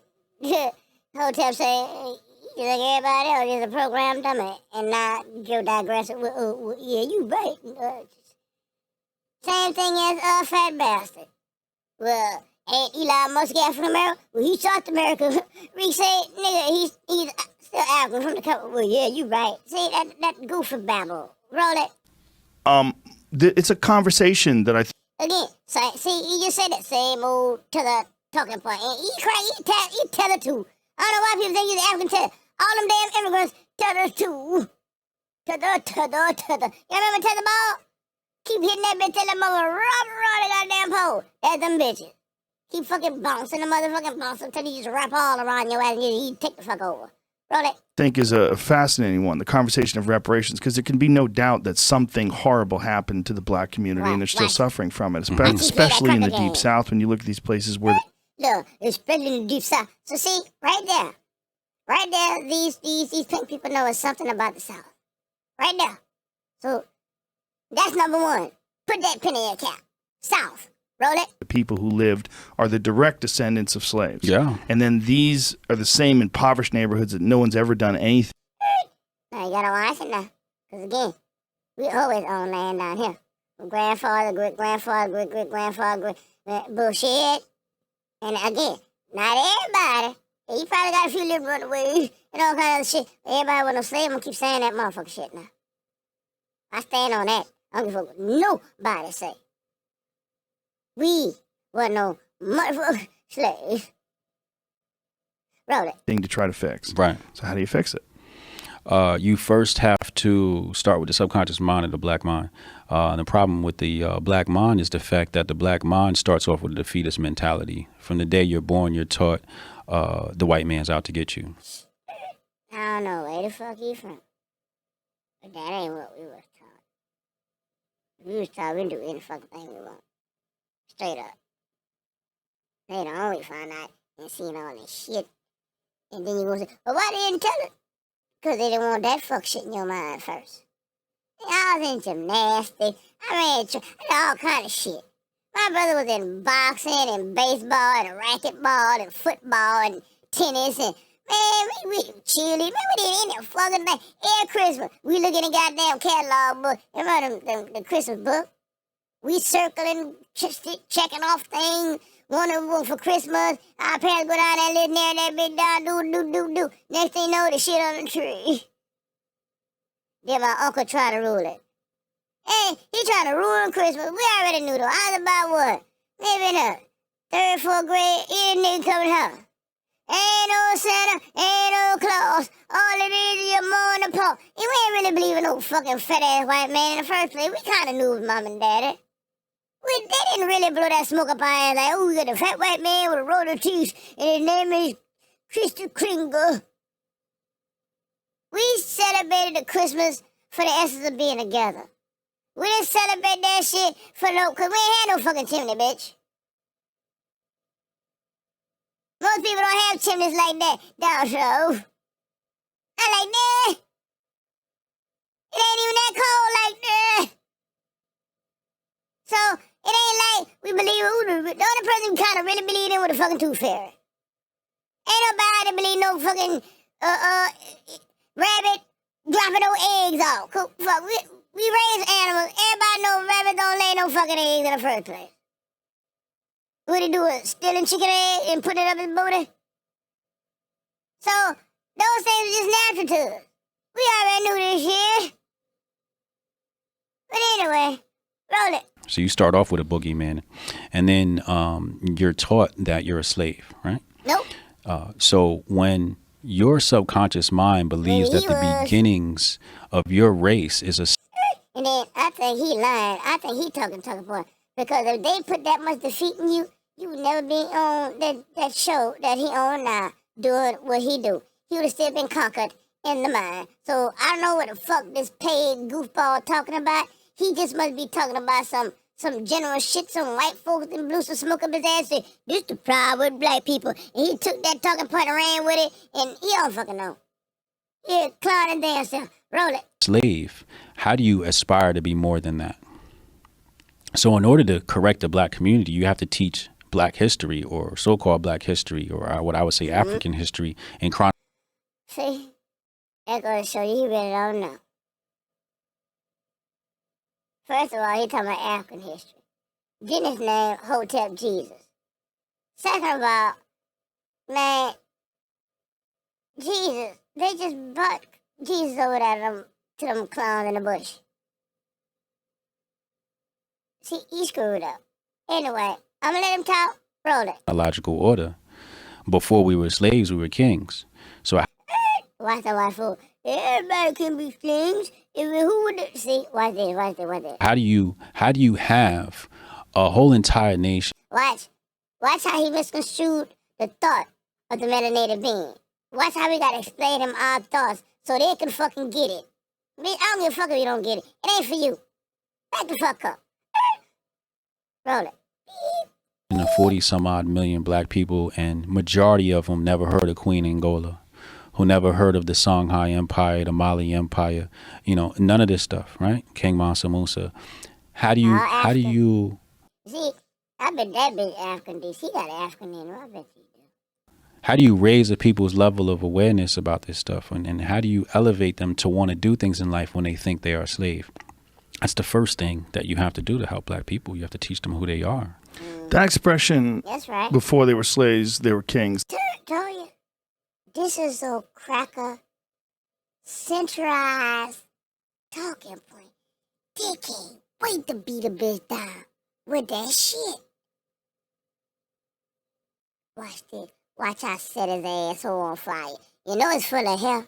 Hotep saying, just like everybody else, just a programmed dummy. And now Joe digress. Yeah, you right. Same thing as fat bastard. Well, ain't Elon Musk African American? Well, he South American. Rick said, nigga, he's still African from the country. Well, yeah, you right. See, that goofy babble. Roll it. It's a conversation that I Again, see, you just said that same old to the talking point. And he tell it too. I don't know why people think he's African tether. All them damn immigrants tether too. Tether. You remember tether ball? Keep hitting that bitch till the mother rub the goddamn pole. That's them bitches. Keep fucking bouncing the motherfucking bounce until you just wrap all around your ass and you take the fuck over. Roll it. think is a fascinating one, the conversation of reparations, because there can be no doubt that something horrible happened to the black community and they're still suffering from it, especially in the Deep South when you look at these places where... Look, especially in the Deep South. So see, right there, these pink people know it's something about the South. Right there. So that's number one. Put that pin in your cap. South. Roll it. The people who lived are the direct descendants of slaves. Yeah. And then these are the same impoverished neighborhoods that no one's ever done anything. Now you gotta watch it now. Because again, we always own land down here. Grandfather, great-grandfather, great-great-grandfather, bullshit. And again, not everybody. You probably got a few little runaways and all kind of shit. Everybody with no slave, I'm gonna keep saying that motherfucker shit now. I stand on that. I don't give a fuck what nobody say. We were no motherfucking slaves. Roll it. Thing to try to fix. Right. So how do you fix it? You first have to start with the subconscious mind of the black mind. And the problem with the black mind is the fact that the black mind starts off with a defeatist mentality. From the day you're born, you're taught the white man's out to get you. I don't know where the fuck you from. But that ain't what we was taught. We was taught we can do any fucking thing we want. Straight up. Later on, we find out and seen all this shit. And then you go say, well, why they didn't tell it? Because they didn't want that fuck shit in your mind first. I was in gymnastics. I did all kind of shit. My brother was in boxing and baseball and racquetball and football and tennis and man, we cheerleading. Man, we did any fucking thing. Every Christmas, we look in the goddamn catalog book. Remember the Christmas book? We circling, checking off things. One for Christmas. Our parents go down there, live near that big dog, do. Next thing you know, the shit on the tree. Then my uncle try to rule it. Hey, he trying to ruin Christmas. We already knew though. I was about what? Maybe in the third, fourth grade, any nigga coming home. Ain't no Santa, ain't no Claus. All it is your mom and pa. You ain't really believe in no fucking fat-ass white man in the first place. We kind of knew his mom and daddy. They didn't really blow that smoke up our ass like, oh, we got a fat white man with a roll of teeth, and his name is Christy Kringle. We celebrated the Christmas for the essence of being together. We didn't celebrate that shit for because we ain't had no fucking chimney, bitch. Most people don't have chimneys like that down south. I like that. It ain't even that cold like that. So, it ain't like we believe the only person we kind of really believe in was the fucking tooth fairy. Ain't nobody believe no fucking rabbit dropping no eggs off. Fuck, we raise animals. Everybody know rabbits don't lay no fucking eggs in the first place. What they do is stealing chicken egg and put it up his booty. So those things are just natural to us. We already knew this shit. But anyway, roll it. So you start off with a boogeyman, and then you're taught that you're a slave, right? Nope. So when your subconscious mind believes that the beginnings of your race is a... And then I think he lying. I think he talking point. Because if they put that much defeat in you, you would never be on that show that he on now doing what he do. He would have still been conquered in the mind. So I don't know what the fuck this paid goofball talking about. He just must be talking about some general shit, some white folks and blew some smoke up his ass. Say, this the problem with black people. And he took that talking point and ran with it, and he don't fucking know. Yeah, clown and damn self. Roll it. Slave. How do you aspire to be more than that? So in order to correct the black community, you have to teach black history or so-called black history or what I would say African history and See? That goes to show you he really don't know. First of all, he talking about African history. Then his name, Hotep Jesus. Second of all, man, Jesus, they just brought Jesus over there to them clowns in the bush. See, he screwed up. Anyway, I'm gonna let him talk. Roll it. Logical order. Before we were slaves, we were kings. So Watch that white fool. Everybody can be kings. Who would it? See, watch this. how do you have a whole entire nation? Watch how he misconstrued the thought of the melanated being. Watch how we gotta explain him our thoughts so they can fucking get it. Bitch, I don't give a fuck if you don't get it. It ain't for you. Back the fuck up. Roll it. 40 some odd million black people, and majority of them never heard of Queen Angola, who never heard of the Songhai Empire, the Mali Empire, none of this stuff, right? King Mansa Musa. How do you See, I bet that big African dude, he got African in him. I bet he do. how do you raise a people's level of awareness about this stuff, and how do you elevate them to want to do things in life when they think they are a slave? That's the first thing that you have to do to help black people. You have to teach them who they are. That expression, That's right. before they were slaves, they were kings. Told you. This is a cracker, centralized talking point. They can't wait to beat a bitch down with that shit. Watch this. Watch how I set his asshole on fire. You know it's full of hell.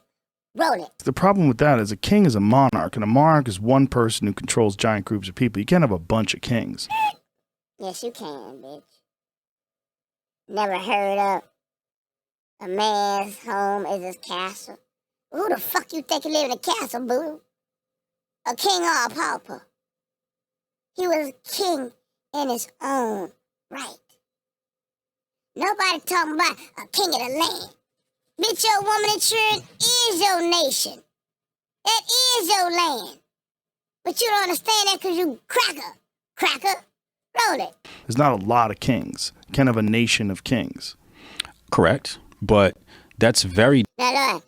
Roll it. The problem with that is a king is a monarch, and a monarch is one person who controls giant groups of people. You can't have a bunch of kings. Yes, you can, bitch. Never heard of a man's home is his castle. Who the fuck you think you live in a castle, boo? A king or a pauper? He was a king in his own right. Nobody talking about a king of the land. Bitch, your woman and children is your nation. That is your land. But you don't understand that because you cracker. Cracker. Roll it. There's not a lot of kings. You can't have a nation of kings. Correct, but that's very Now, look,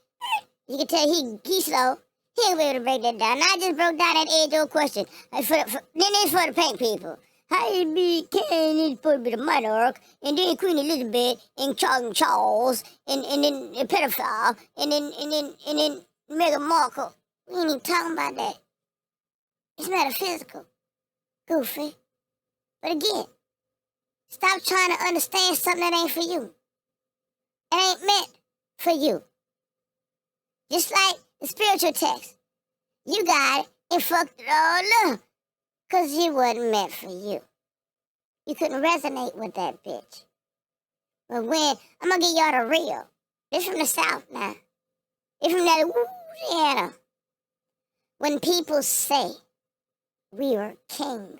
you can tell he's slow. He ain't be able to break that down. Now, I just broke down that age-old question. Then it's for the pink people. How you be king is supposed to be the monarch, and then Queen Elizabeth, and Charles, and then the pedophile, and then Meghan Markle. We ain't even talking about that. It's metaphysical. Goofy. But again, stop trying to understand something that ain't for you. It ain't meant for you. Just like the spiritual text. You got it and fucked it all up. Because it wasn't meant for you. You couldn't resonate with that bitch. But when, I'm going to get y'all the real. This from the South now. It's from that Louisiana. When people say we were kings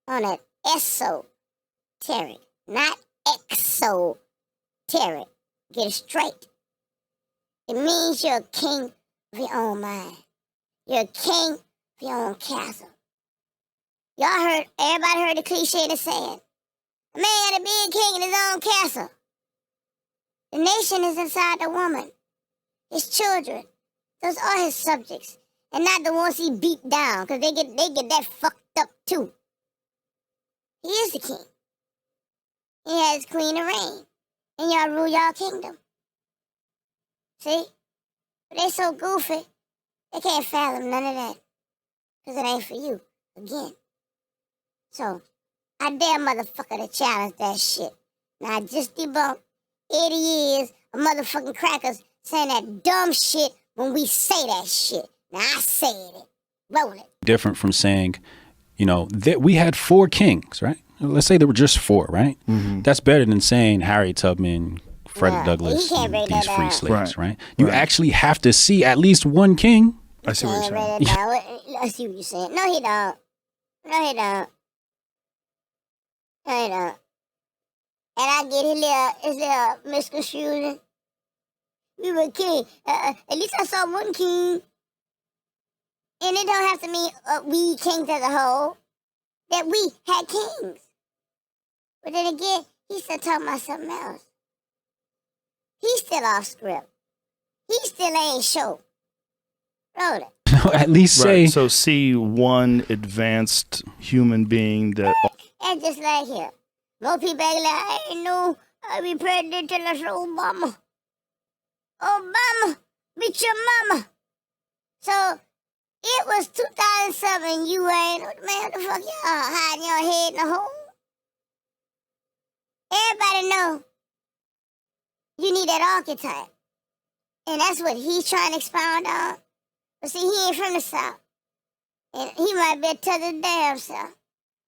on an esoteric, not exoteric. Get it straight. It means you're a king of your own mind. You're a king of your own castle. Everybody heard the cliche that's saying, a man got to be a king in his own castle. The nation is inside the woman. His children. Those are his subjects. And not the ones he beat down, because they get that fucked up too. He is the king. He has queen and reign. And y'all rule y'all kingdom. See? But they so goofy, they can't fathom none of that. Because it ain't for you. Again. So, I dare motherfucker to challenge that shit. Now, I just debunked 80 years of motherfucking crackers saying that dumb shit when we say that shit. Now, I said it. Roll it. different from saying, that we had 4 kings, right? Let's say there were just 4, right? Mm-hmm. That's better than saying Harriet Tubman, Frederick Douglass, and these free slaves, right? You actually have to see at least one king. I see what you're saying. I see what you're saying. No, he don't. No, he don't. No, he don't. And I get his little misconfusion. We were king. At least I saw one king. And it don't have to mean we kings as a whole. That we had kings. But then again, he's still talking about something else. He's still off script. he still ain't sure. Roll it. At least say. Right. So see one advanced human being that. And just like here. More people act like, I ain't know I'll be president till I say Obama. Obama, beat your mama. So, it was 2007, you ain't, man, what the fuck y'all hiding your head in a hole? Everybody know you need that archetype. And that's what he's trying to expound on. But see, he ain't from the South. And he might be a tethered damn South.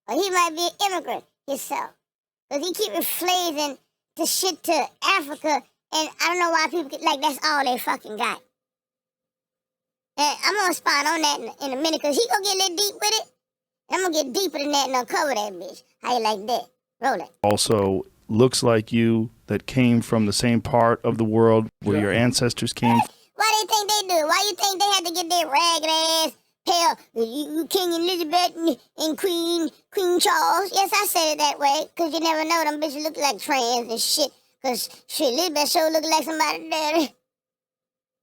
Or he might be an immigrant himself. Because he keep reflating the shit to Africa. And I don't know why people get like that's all they fucking got. And I'm going to expound on that in a minute. Because he going to get a little deep with it. And I'm going to get deeper than that and uncover that bitch. How you like that? Roll it. Also looks like you, that came from the same part of the world where your ancestors came. Why they think they do? Why you think they had to get their ragged ass pale? You King Elizabeth and Queen Charles. Yes, I said it that way. Because you never know. Them bitches look like trans and shit. Because shit, Elizabeth sure look like somebody daddy.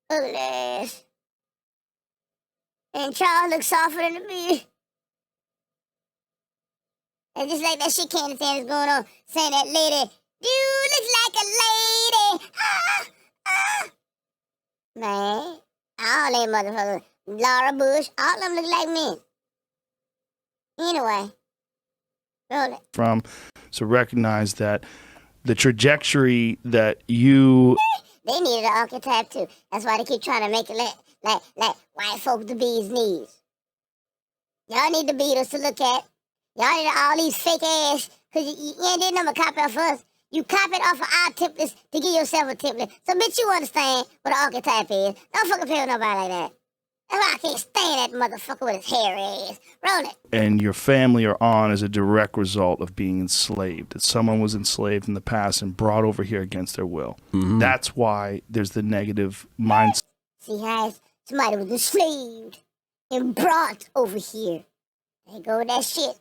Ugly ass. And Charles looks softer than the bitch. And just like that shit Candy Sanders going on, saying that lady, you look like a lady. Man, all them motherfuckers, Laura Bush, all of them look like men. Anyway, roll it. From, so recognize that the trajectory that you. They needed an archetype too. That's why they keep trying to make it like white folks the bee's knees. Y'all need the Beatles to look at. Y'all need all these fake ass, because you ain't did nothing but copy off us. You copied off of our templates to give yourself a template. So, bitch, you understand what an archetype is. Don't fucking play with nobody like that. That's why I can't stand that motherfucker with his hairy ass. Roll it. And your family are on as a direct result of being enslaved. That someone was enslaved in the past and brought over here against their will. Mm-hmm. That's why there's the negative mindset. See how somebody was enslaved and brought over here. They go with that shit.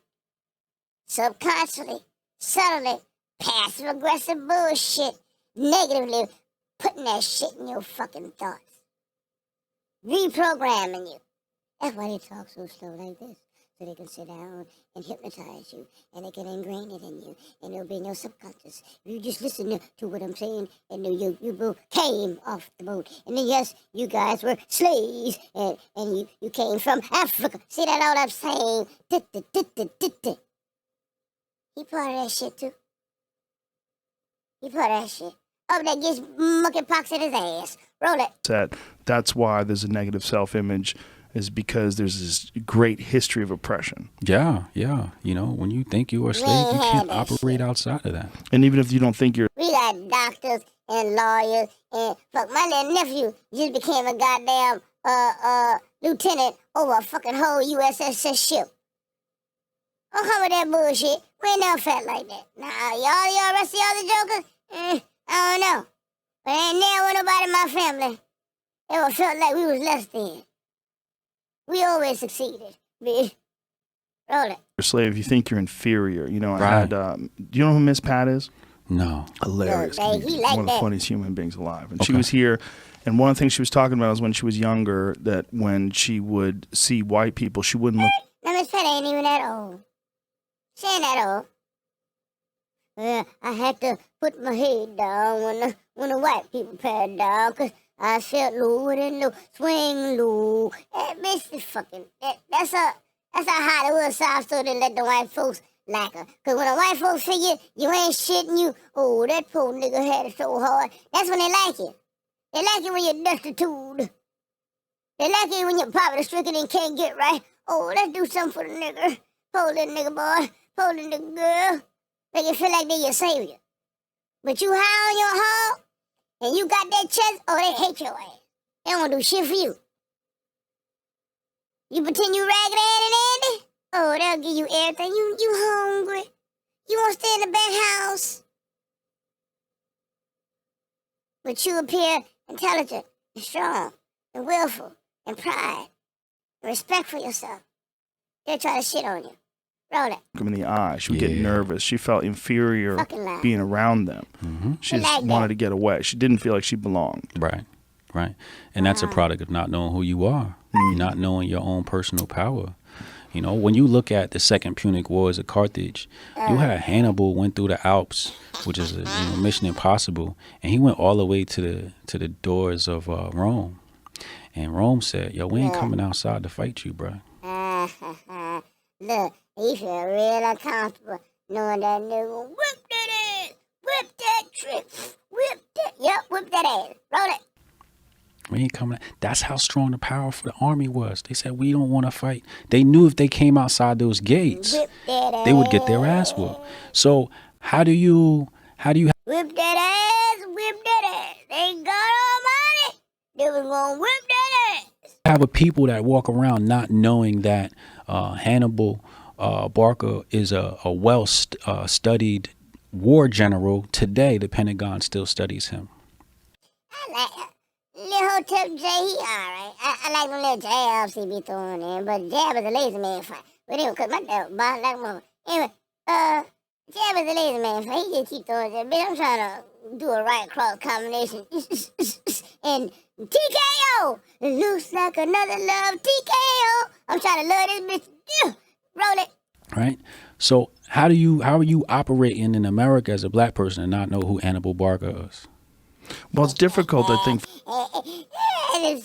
Subconsciously, subtly, passive-aggressive bullshit, negatively putting that shit in your fucking thoughts. Reprogramming you. That's why they talk so slow like this. So they can sit down and hypnotize you, and they can ingrain it in you, and it'll be in your subconscious. You just listen to what I'm saying, and you both came off the boat. And then, yes, you guys were slaves, and you came from Africa. See that all I'm saying? He part of that shit, too. He part of that shit. Oh, that gets monkeypox in his ass. Roll it. That's why there's a negative self-image, is because there's this great history of oppression. Yeah. You know, when you think you are a slave, you can't operate outside of that. And even if you don't think you're... We got doctors and lawyers, and fuck, my little nephew just became a goddamn lieutenant over a fucking whole USS ship. Don't come with that bullshit. We ain't never felt like that. Nah, y'all rest of y'all the jokers? I don't know. But ain't never nobody in my family ever felt like we was less than. We always succeeded, bitch. Roll it. a slave, you think you're inferior. You know, I Right. had, do you know who Miss Pat is? No. Hilarious. Look, babe, he like one of the that. funniest human beings alive. And she Okay. was here, and one of the things she was talking about was when she was younger, that when she would see white people, she wouldn't look. Now, Miss Pat ain't even that old. She ain't that old. I had to put my head down when the white people patted down, 'cause I felt low and low, swing low. That bitch is fucking, that's a Hollywood sob story to let the white folks like her. 'Cause when the white folks figure you ain't shitting you, oh, that poor nigga had it so hard, that's when they like you. They like you when you're destitute. They like you when you're poverty-stricken and can't get right. Oh, let's do something for the nigger. Poor little nigga boy, poor little nigga girl. Make you feel like they're your savior. But you high on your hog, and you got that chest, oh, they hate your ass. They don't want to do shit for you. You pretend you ragged Andy, oh, they'll give you everything. You hungry. You want to stay in the back house. But you appear intelligent and strong and willful and pride and respect for yourself. They'll try to shit on you. Roll it. Them in the eye. She would get Yeah. nervous. She felt inferior Fucking lie. being around them. Mm-hmm. She They just like that. wanted to get away. She didn't feel like she belonged. Right. right? And that's a product of not knowing who you are, not knowing your own personal power. You know, when you look at the Second Punic Wars of Carthage, you had Hannibal went through the Alps, which is a mission impossible, and he went all the way to the doors of Rome. And Rome said, "Yo, we ain't coming outside to fight you, bro." Look, he feel real uncomfortable knowing that nigga whip that ass, whip that trick, whip that ass, roll it. We ain't coming. That's how strong the power for the army was. They said, we don't want to fight. They knew if they came outside those gates, they would get their ass whooped. So how do you whip that ass. They got almighty. They was gonna whip that ass. have a people that walk around not knowing that Hannibal Barca is a well-studied war general? Today, the Pentagon still studies him. I like Little Hotep J, he alright. I like them little jabs he be throwing in, but Jab is a lazy man fight. But anyway, cause my dad bought like mother. Anyway, Jab is a lazy man fight. He just keep throwing that. Bitch, I'm trying to do a right cross combination. And TKO! It looks like another love TKO. I'm trying to love this bitch. Roll it. Right? So how are you operating in America as a black person and not know who Hannibal Barca is? Well, it's difficult, I think, Ain't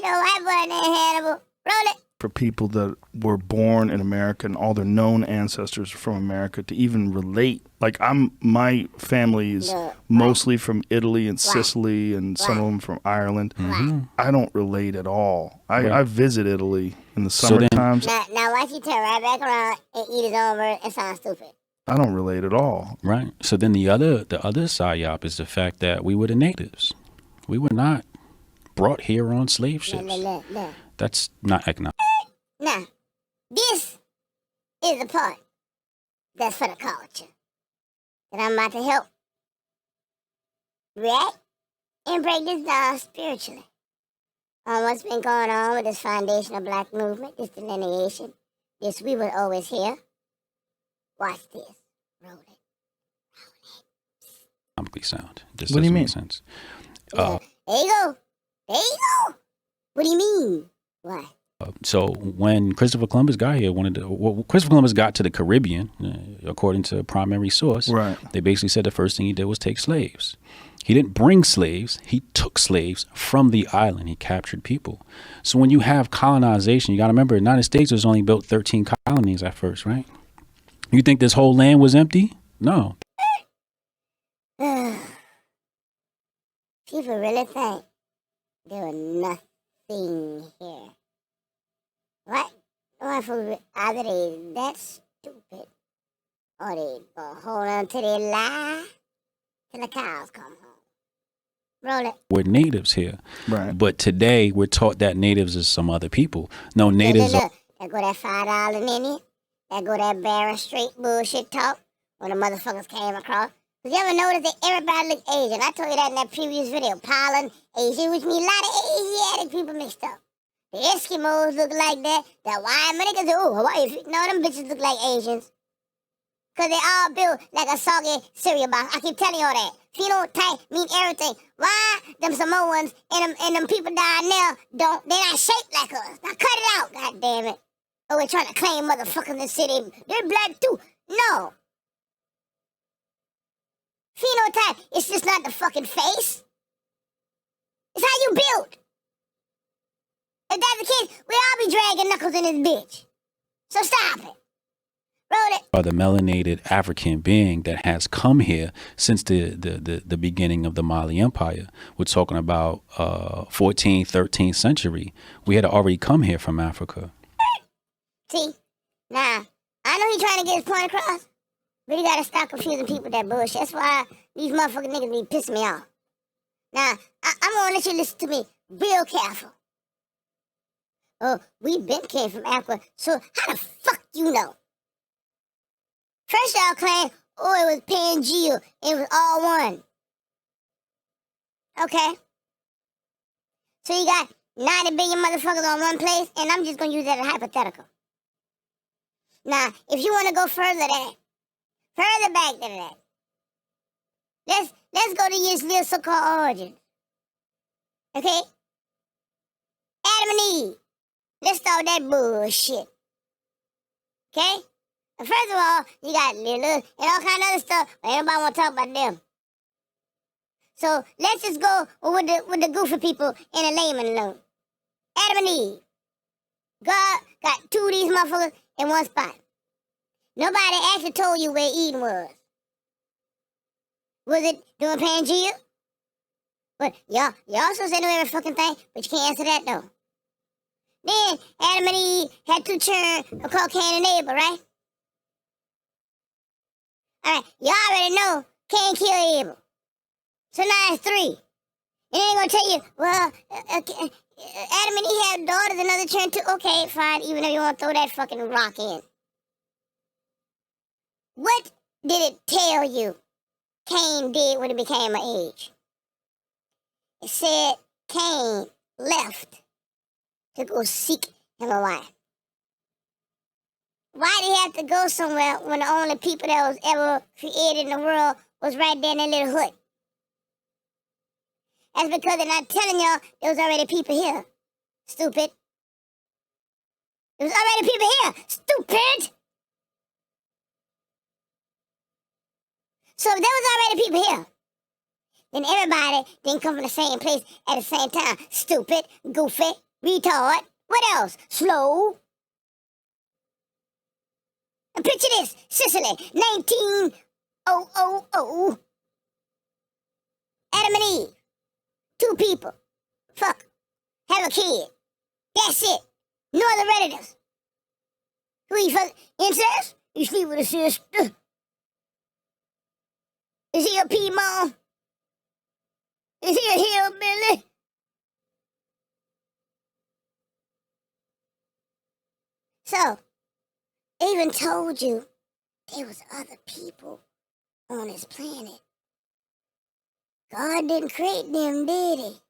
no white boy named Hannibal. Roll it. for people that were born in America and all their known ancestors are from America to even relate. Like my family is mostly from Italy and Sicily, and some of them from Ireland. I don't relate at all. I visit Italy in the summer times. Now watch you turn right back around and eat his own bird and sound stupid. I don't relate at all. Right. So then the other psyop is the fact that we were the natives. We were not brought here on slave ships. Look. That's not economic. Now, this is the part that's for the culture that I'm about to help react and break this down spiritually on what's been going on with this foundation of black movement, this delineation, this we will always hear. Watch this. Roll it. Economically sound. This What do you doesn't mean? make sense. There you go. What do you mean? What? So when Christopher Columbus got here, Christopher Columbus got to the Caribbean, according to a primary source. Right. They basically said the first thing he did was take slaves. He didn't bring slaves. He took slaves from the island. He captured people. So when you have colonization, you got to remember, the United States was only built 13 colonies at first, right? You think this whole land was empty? No. People really think there was nothing here. What? Either they that stupid or they gonna hold on to their lie till the cows come home. Roll it. We're natives here. Right. But today we're taught that natives is some other people. No, natives are... Look. There go that $5 in it. There go that barren straight bullshit talk when the motherfuckers came across. Cause you ever notice that everybody look Asian? I told you that in that previous video. Pollen, Asian, which means a lot of Asiatic people mixed up. The Eskimos look like that. The white niggas, Hawaii. No, them bitches look like Asians. Cause they all built like a soggy cereal box. I keep telling you all that. Phenotype mean everything. Why them Samoans and them people down there they not shaped like us? Now cut it out, god damn it. Oh, we're trying to claim motherfuckers in the city. They're black too. No. Phenotype, it's just not the fucking face. It's how you built. If that's the case, we all be dragging knuckles in this bitch. So stop it. Roll it. Are the melanated African being that has come here since the beginning of the Mali Empire. We're talking about 14th, 13th century. We had already come here from Africa. See? Now, I know he's trying to get his point across, but he gotta stop confusing people with that bullshit. That's why these motherfucking niggas be pissing me off. Now, I'm gonna let you listen to me real careful. Oh, we came from Africa, so how the fuck you know? First y'all claim, it was Pangea, it was all one. Okay? So you got 90 billion motherfuckers on one place, and I'm just gonna use that as hypothetical. Now, if you wanna go further back than that, let's go to your little so-called origin. Okay? Adam and Eve. Let's start that bullshit. Okay? And first of all, you got Lilith and all kind of other stuff, but ain't nobody want to talk about them. So let's just go with the goofy people in a layman alone. Adam and Eve. God got two of these motherfuckers in one spot. Nobody actually told you where Eden was. Was it doing Pangea? But y'all supposed to know every fucking thing, but you can't answer that though. Then Adam and Eve had two children called Cain and Abel, right? Alright, y'all already know Cain killed Abel. So now it's 3. And they're gonna tell you, well, Adam and Eve had daughters, another children too. Okay, fine, even if you want to throw that fucking rock in. What did it tell you Cain did when he became an age? It said Cain left to go seek him a wife. Why did he have to go somewhere when the only people that was ever created in the world was right there in that little hood? That's because they're not telling y'all there was already people here. Stupid. There was already people here. Stupid. So if there was already people here, then everybody didn't come from the same place at the same time. Stupid, goofy, retard. What else? Slow. And picture this, Sicily, 19000. Adam and Eve. 2 people. Fuck. Have a kid. That's it. No other relatives. Who you fuck? Incest? You sleep with a sister. Is he a P-Mom? Is he a hillbilly? So, they even told you there was other people on this planet. God didn't create them, did he?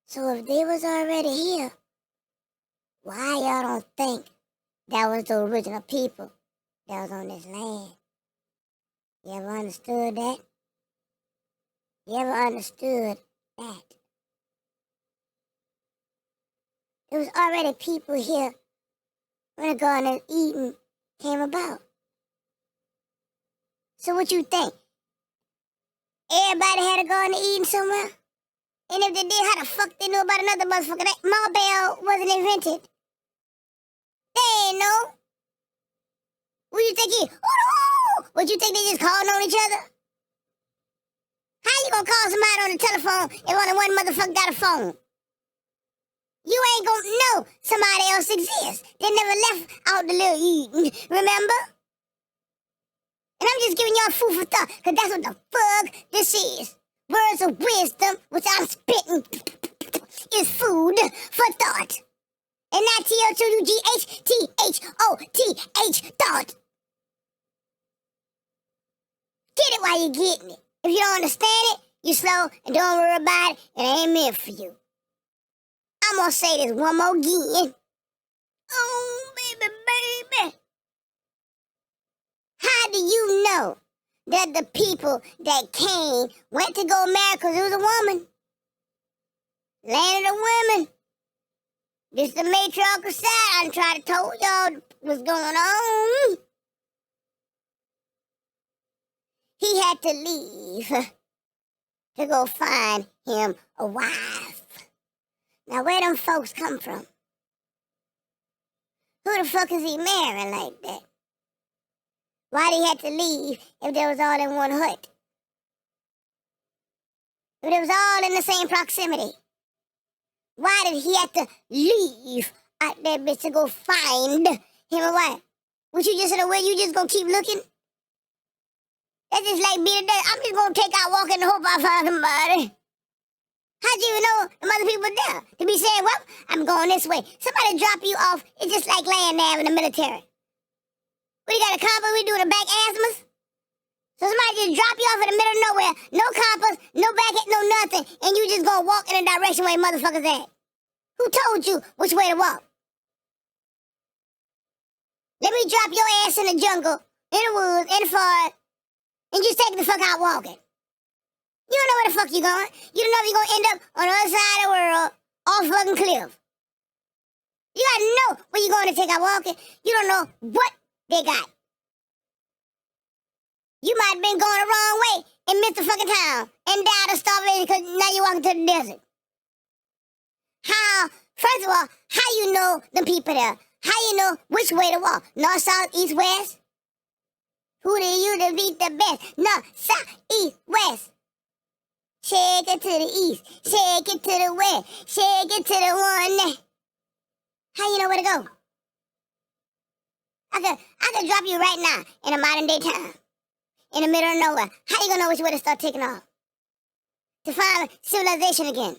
So if they was already here, why y'all don't think that was the original people that was on this land? You ever understood that? You ever understood that? There was already people here when the Garden of Eden came about. So what you think? Everybody had a Garden of Eden somewhere? And if they did, how the fuck they knew about another motherfucker? That Marlboro wasn't invented. They ain't know. What you think what you think they just calling on each other? How you gonna call somebody on the telephone if only one motherfucker got a phone? You ain't gonna know somebody else exists. They never left out the little Eden, remember? And I'm just giving y'all food for thought, because that's what the fuck this is. Words of wisdom, which I'm spitting, is food for thought. And not T-O-T-U-G-H-T-H-O-T-H, thought. Get it while you're getting it. If you don't understand it, you slow and don't worry about it, it ain't meant for you. I'm gonna say this one more again. Oh, baby. How do you know that the people that came went to go marry because it was a woman? Land of the women. This is the matriarchal side. I done tried to tell y'all what's going on. He had to leave to go find him a wife. Now, where them folks come from? Who the fuck is he marrying like that? Why did he have to leave if they was all in one hut? If they was all in the same proximity? Why did he have to leave out that bitch to go find him a wife? What you just in a way you just gonna keep looking? That's just like being a dad. I'm just gonna take out walking and hope I find somebody. How'd you even know the other people there? To be saying, well, I'm going this way. Somebody drop you off, it's just like laying there in the military. We got a compass, we doing a back asthmas? So somebody just drop you off in the middle of nowhere, no compass, no back, no nothing, and you just gonna walk in the direction where motherfuckers at. Who told you which way to walk? Let me drop your ass in the jungle, in the woods, in the forest, and just take the fuck out walking. You don't know where the fuck you going. You don't know if you're gonna end up on the other side of the world off fucking cliff. You gotta know where you're going to take out walking. You don't know what they got. You might have been going the wrong way and missed the fucking town and died of starvation because now you're walking to the desert. How, first of all, how you know the people there? How you know which way to walk? North, south, east, west? Who do you to beat the best? North, south, east, west. Shake it to the east, shake it to the west, shake it to the one. How you know where to go? I could drop you right now in a modern day town, in the middle of nowhere. How you gonna know which way to start taking off? To find civilization again.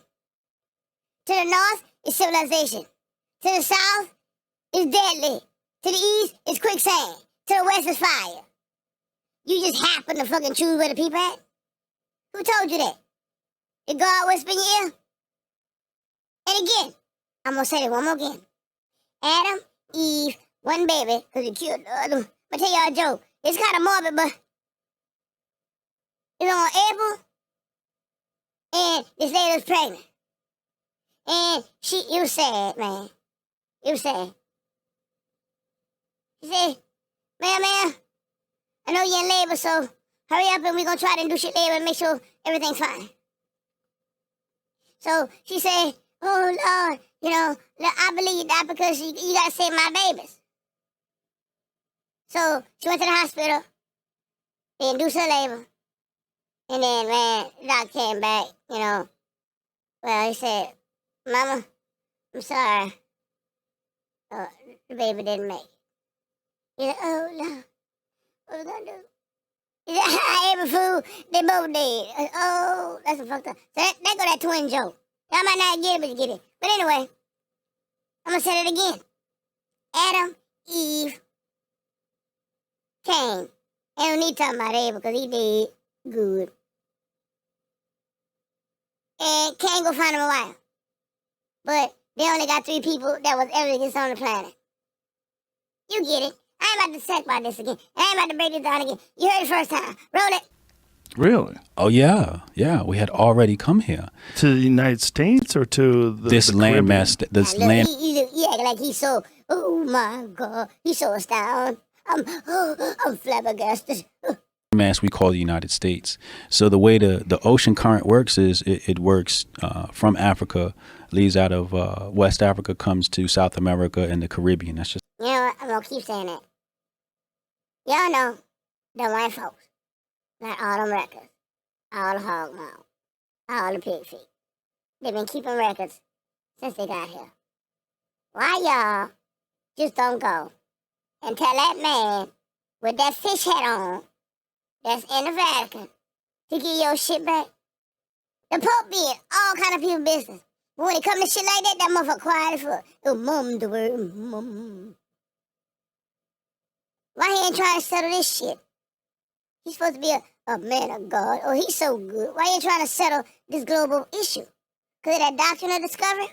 To the north is civilization. To the south is deadly. To the east is quicksand. To the west is fire. You just happen to fucking choose where the people at? Who told you that? Did God whisper in your ear? And again, I'm gonna say it one more again. Adam, Eve, one baby, because you killed the other one. I'm gonna tell y'all a joke. It's kind of morbid, but it's on April, and this lady was pregnant. And it was sad, man. It was sad. She said, ma'am, I know you're in labor, so hurry up and we're going to try to induce your labor and make sure everything's fine. So she said, oh, Lord, I believe that because you got to save my babies. So she went to the hospital. They induced her labor. And then, man, the doctor came back, Well, he said, Mama, I'm sorry. The baby didn't make it. He said, oh, no. What are we going to do? He said, I ate my food. They both dead. Oh, that's a fucked up. So that go that twin joke. Y'all might not get it, but you get it. But anyway, I'm going to say it again. Adam, Eve, Cain. I don't need to talk about Abel because he did good. And Cain go find him a wife. But they only got 3 people that was ever on the planet. You get it. I ain't about to talk about this again. I ain't about to break this down again. You heard it first time. Roll it. Really? Oh, yeah. Yeah, we had already come here. To the United States or to this landmass? This land. He act like he's so, oh my God, he's so astounded. I'm flabbergasted. Mass we call the United States. So the way the ocean current works is it works from Africa, leaves out of West Africa, comes to South America and the Caribbean. That's just. You know what? I'm going to keep saying that. Y'all know the white folks, not all them records, all the hog mouth, all the pig feet. They've been keeping records since they got here. Why y'all just don't go and tell that man with that fish hat on that's in the Vatican to get your shit back? The Pope be in all kind of people's business. But when it comes to shit like that, that motherfucker quiet as fuck. He'll mum the word, mum. Why he ain't trying to settle this shit? He's supposed to be a man of God. Oh, he's so good. Why ain't trying to settle this global issue? Because of that doctrine of discovery?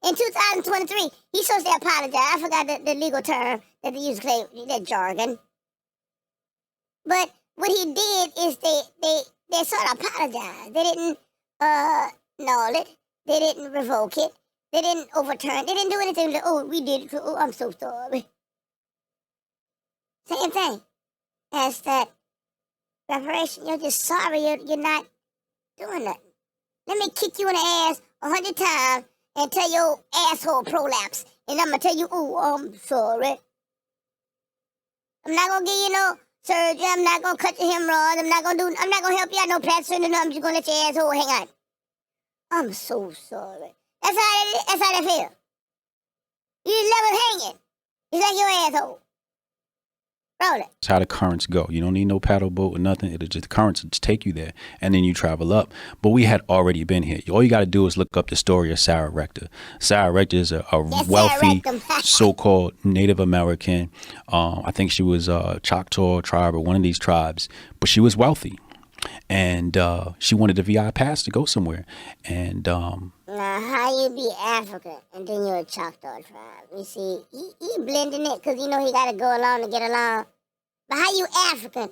In 2023, he's supposed to apologize. I forgot the legal term that they use to claim that jargon. But what he did is they sort of apologized. They didn't null it. They didn't revoke it. They didn't overturn it. They didn't do anything. Like, oh, we did it. Oh, I'm so sorry. Same thing as that reparation. You're just sorry you're not doing nothing. Let me kick you in the ass 100 times until your asshole prolapse. And I'm going to tell you, oh, I'm sorry. I'm not going to give you no surgery. I'm not going to cut your hemorrhoids. I'm not going to help you out no plastic surgery. I'm just going to let your asshole hang out. I'm so sorry. That's how they feel. You just left it hanging. It's like your asshole. Roll it. That's how the currents go. You don't need no paddle boat or nothing. It'll just, the currents will just take you there, and then you travel up. But we had already been here. All you got to do is look up the story of Sarah Rector. Sarah Rector is a wealthy so-called Native American. I think she was a Choctaw tribe or one of these tribes, but she was wealthy. And she wanted a VI pass to go somewhere. And now, how you be African and then you're a Choctaw tribe? You see, he blending it because he got to go along to get along. But how you African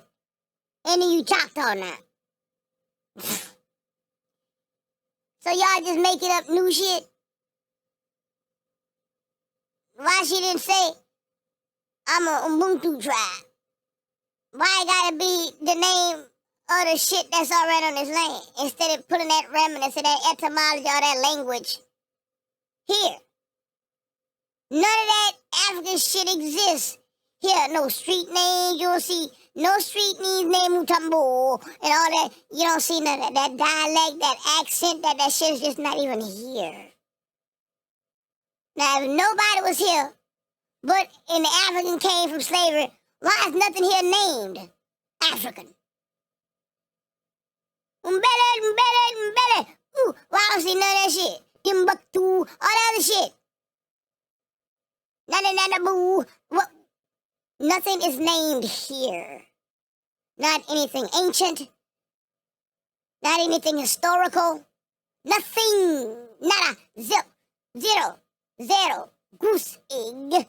and then you Choctaw now? So y'all just making up new shit? Why she didn't say, I'm a Ubuntu tribe? Why it gotta be the name of the shit that's already on this land instead of putting that remnants of that etymology or that language here? None of that African shit exists here. No street names, you don't see no street names named Mutombo and all that. You don't see none of that dialect, that accent, that shit is just not even here. Now, if nobody was here, but in the African came from slavery, why is nothing here named African? Umbele. Ooh, why don't see none of that shit? Timbuktu, all that other shit. Boo. What? Nothing is named here. Not anything ancient. Not anything historical. Nothing. Nada. Zip. Zero. Goose egg.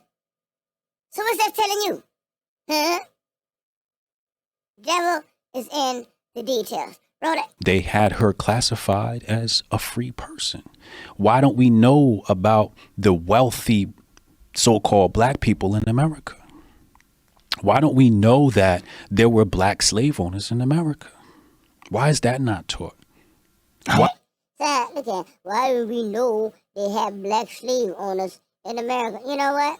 So what's that telling you? Huh? Devil is in the details. Wrote it. They had her classified as a free person. Why don't we know about the wealthy so-called black people in America? Why don't we know that there were black slave owners in America? Why is that not taught? Why? Look at, why do we know they have black slave owners in America? You know what?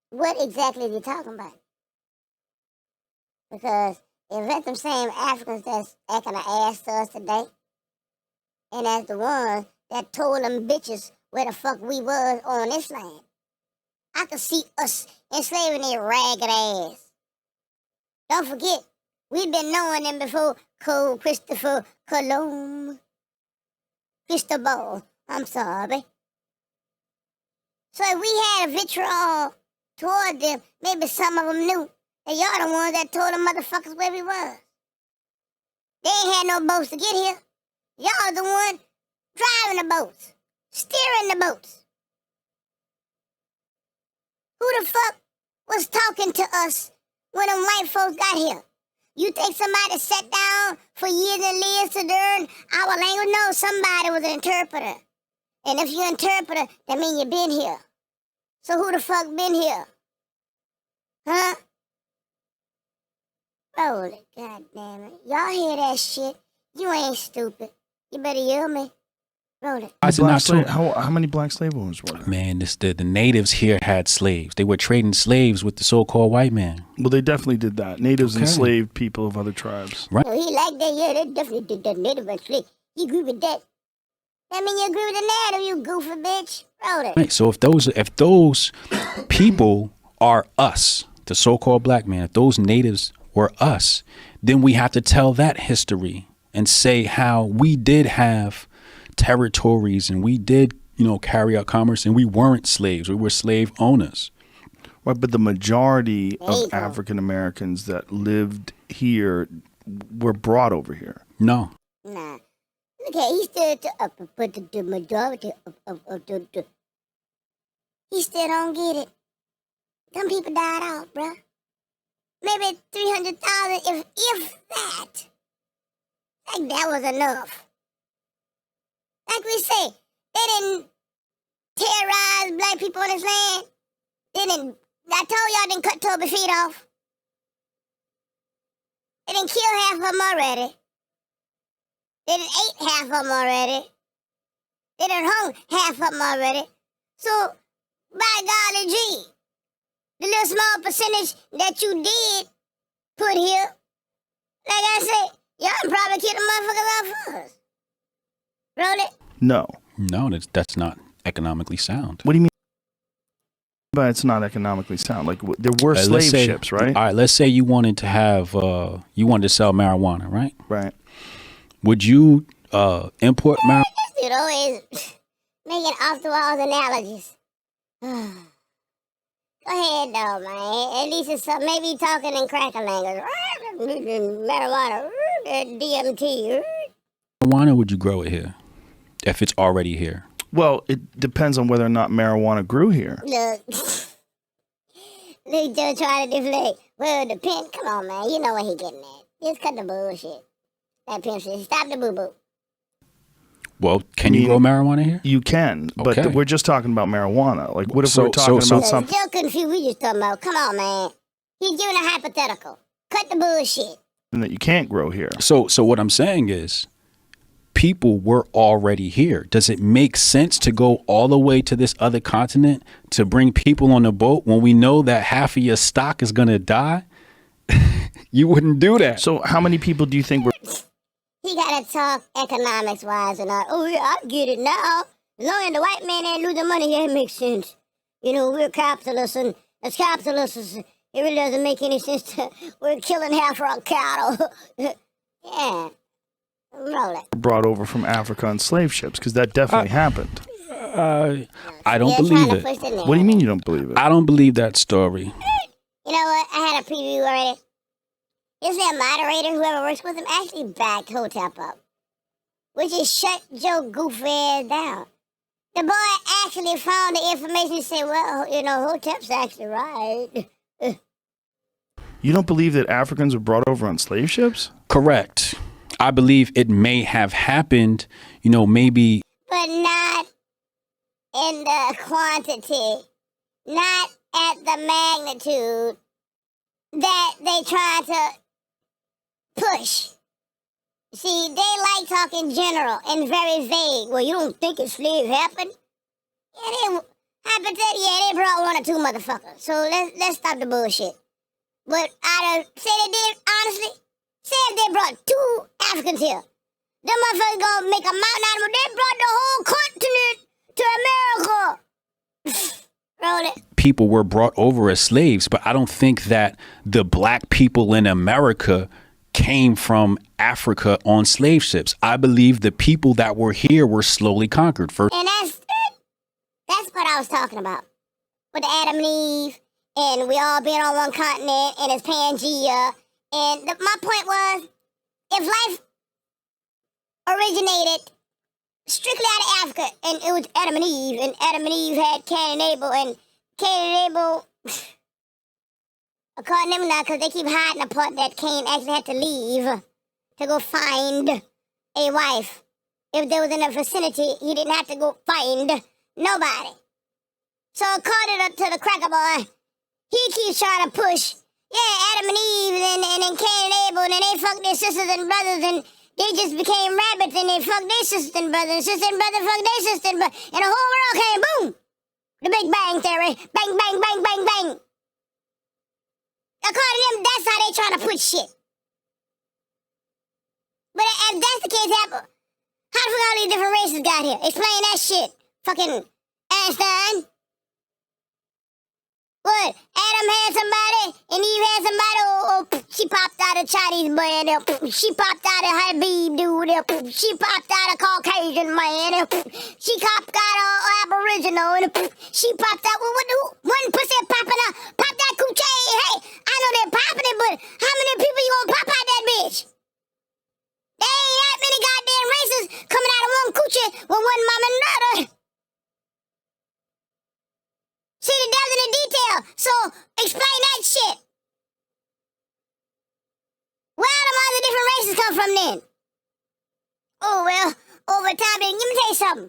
What exactly are you talking about? Because if that's them same Africans that's acting an ass to us today, and that's the ones that told them bitches where the fuck we was on this land, I could see us enslaving their ragged ass. Don't forget, we've been knowing them before Christopher Columbus. Cristobal, I'm sorry. So if we had a vitriol toward them, maybe some of them knew that y'all the ones that told them motherfuckers where we was. They ain't had no boats to get here. Y'all the one driving the boats, steering the boats. Who the fuck was talking to us when them white folks got here? You think somebody sat down for years and years to learn our language? No, somebody was an interpreter. And if you're an interpreter, that means you've been here. So who the fuck been here? Huh? Roll it, goddamn it. Y'all hear that shit? You ain't stupid. You better yell me. Roll it. How many black slave owners were there? Man, the natives here had slaves. They were trading slaves with the so-called white man. Well, they definitely did that. Natives enslaved people of other tribes. Right. Oh, he like that. Yeah, they definitely did that. Native and slave. You agree with that? That mean you agree with the narrative, you goofy bitch. Roll it. Right. So if those people are us, the so-called black man, if those natives were us, then we have to tell that history and say how we did have territories and we did, carry out commerce and we weren't slaves. We were slave owners. Right, but the majority of African Americans that lived here were brought over here. No. Nah. Look at, he still, but the majority of the, he still don't get it. Some people died out, bruh. Maybe 300,000, if that. Like that was enough. Like we say, they didn't terrorize black people on this land. I told y'all didn't cut Toby feet off. They didn't kill half of them already. They didn't ate half of them already. They didn't hung half of them already. So, by golly gee, the little small percentage that you did put here, like I said, y'all probably killed the motherfuckers off for us. Roll it? No. No, that's not economically sound. What do you mean? But it's not economically sound. Like there were slave ships, right? All right, let's say you wanted to have, you wanted to sell marijuana, right? Right. Would you import marijuana? Dude always making off the walls analogies. Go ahead though, man. At least it's maybe talking in cracker language. Marijuana, DMT. Marijuana, would you grow it here if it's already here? Well, it depends on whether or not marijuana grew here. Look, look, just trying to deflect. Well, the pimp, come on, man. You know what he getting at. Just cut the bullshit. That pimp shit. Stop the boo-boo. Well, can you grow marijuana here? You can, but Okay. we're just talking about marijuana. Like, what if So- we're talking so- about So something? still confused. We just talking about. Come on, man. He's giving a hypothetical. Cut the bullshit. That you can't grow here. So what I'm saying is, people were already here. Does it make sense to go all the way to this other continent to bring people on the boat when we know that half of your stock is gonna die? You wouldn't do that. So how many people do you think were? He gotta talk economics wise and all. Oh yeah, I get it now. As long as the white man ain't losing money, yeah, it makes sense. You know, we're capitalists, and as capitalists, it really doesn't make any sense to we're killing half our cattle. Yeah. Roll it. Brought over from Africa on slave ships, because that definitely happened. I don't Yeah, believe trying to it. push the narrative. What do you mean you don't believe it? I don't believe that story. You know what? I had a preview already. Isn't that moderator, whoever works with him, actually backed Hotep up? Which is shut Joe goofy ass down. The boy actually found the information and said, well, you know, Hotep's actually right. You don't believe that Africans were brought over on slave ships? Correct. I believe it may have happened, maybe. But not in the quantity, not at the magnitude that they try to push. See, they like talking general and very vague. Well, you don't think a slave happened? Yeah, they brought one or two motherfuckers. So let's stop the bullshit. But I'd say they did, honestly, say if they brought 2 Africans here, them motherfuckers gonna make a mountain out of them. They brought the whole continent to America. Roll it. People were brought over as slaves, but I don't think that the black people in America came from Africa on slave ships. I believe the people that were here were slowly conquered first. And that's what I was talking about. With the Adam and Eve, and we all being on one continent, and it's Pangea. And my point was, if life originated strictly out of Africa, and it was Adam and Eve had Cain and Abel, and Cain and Abel, according to them now, because they keep hiding the part that Cain actually had to leave to go find a wife. If they was in the vicinity, he didn't have to go find nobody. So according to the cracker boy, he keeps trying to push, Adam and Eve, and then Cain and Abel, and then they fucked their sisters and brothers, and they just became rabbits, and they fucked their sisters and brothers, and sister and brother fucked their sister and brother, and the whole world came, boom! The Big Bang Theory, bang, bang, bang, bang, bang. According to them, that's how they trying to push shit. But if that's the case, how the fuck all these different races got here? Explain that shit. Fucking Einstein. What? Adam had somebody, and Eve had somebody, she popped out a Chinese man, she popped out a Habib dude, she popped out a Caucasian man, she popped out a Aboriginal, and she popped out, one pussy popping out, pop that coochie, hey, I know they're popping it, but how many people you gonna pop out that bitch? There ain't that many goddamn races coming out of one coochie with one mom and daughter. See, the devil's in the detail, so explain that shit. Where all them other different races come from then? Oh, well, over time, then, let me tell you something.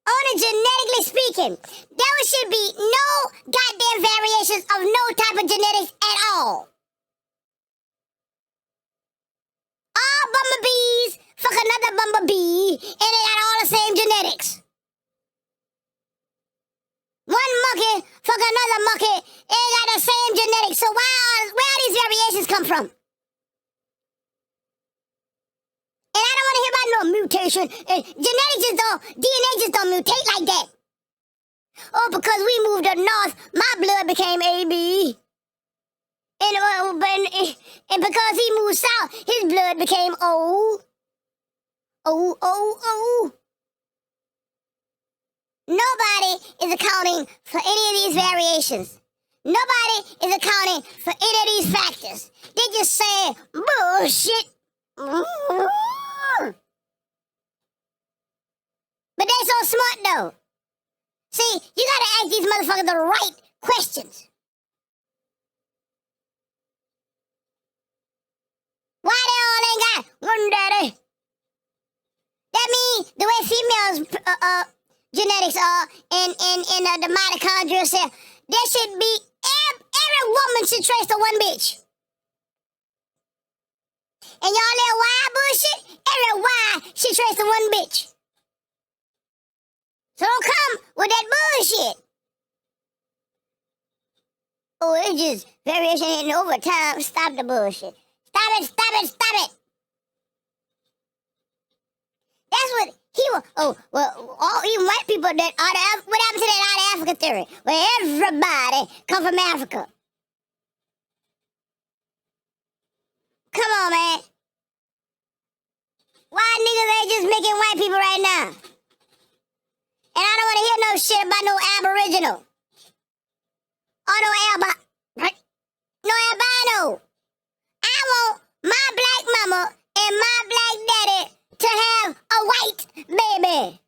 Only genetically speaking, there should be no goddamn variations of no type of genetics at all. All bumblebees fuck another bumblebee, and they got all the same genetics. One monkey fuck another monkey, they got the same genetics. So where all these variations come from? And I don't want to hear about no mutation. DNA just don't mutate like that. Oh, because we moved up north, my blood became AB. And because he moved south, his blood became O. O. Nobody is accounting for any of these variations. Nobody is accounting for any of these factors. They just say bullshit. But they so smart though. See, you gotta ask these motherfuckers the right questions. Why they all ain't got one daddy? That means the way male's genetics are in the mitochondrial cell. There should be every woman should trace to one bitch. And y'all little wild bullshit, every wild should trace to one bitch. So don't come with that bullshit. Oh, it's just variation and over time. Stop the bullshit. Stop it, stop it, stop it. That's what he was. Oh, well, all even white people that are what happened to that out of Africa theory? Where everybody come from Africa. Come on, man. Why niggas ain't just making white people right now? And I don't want to hear no shit about no Aboriginal. Or no albino. I want my black mama and my black daddy to have a white baby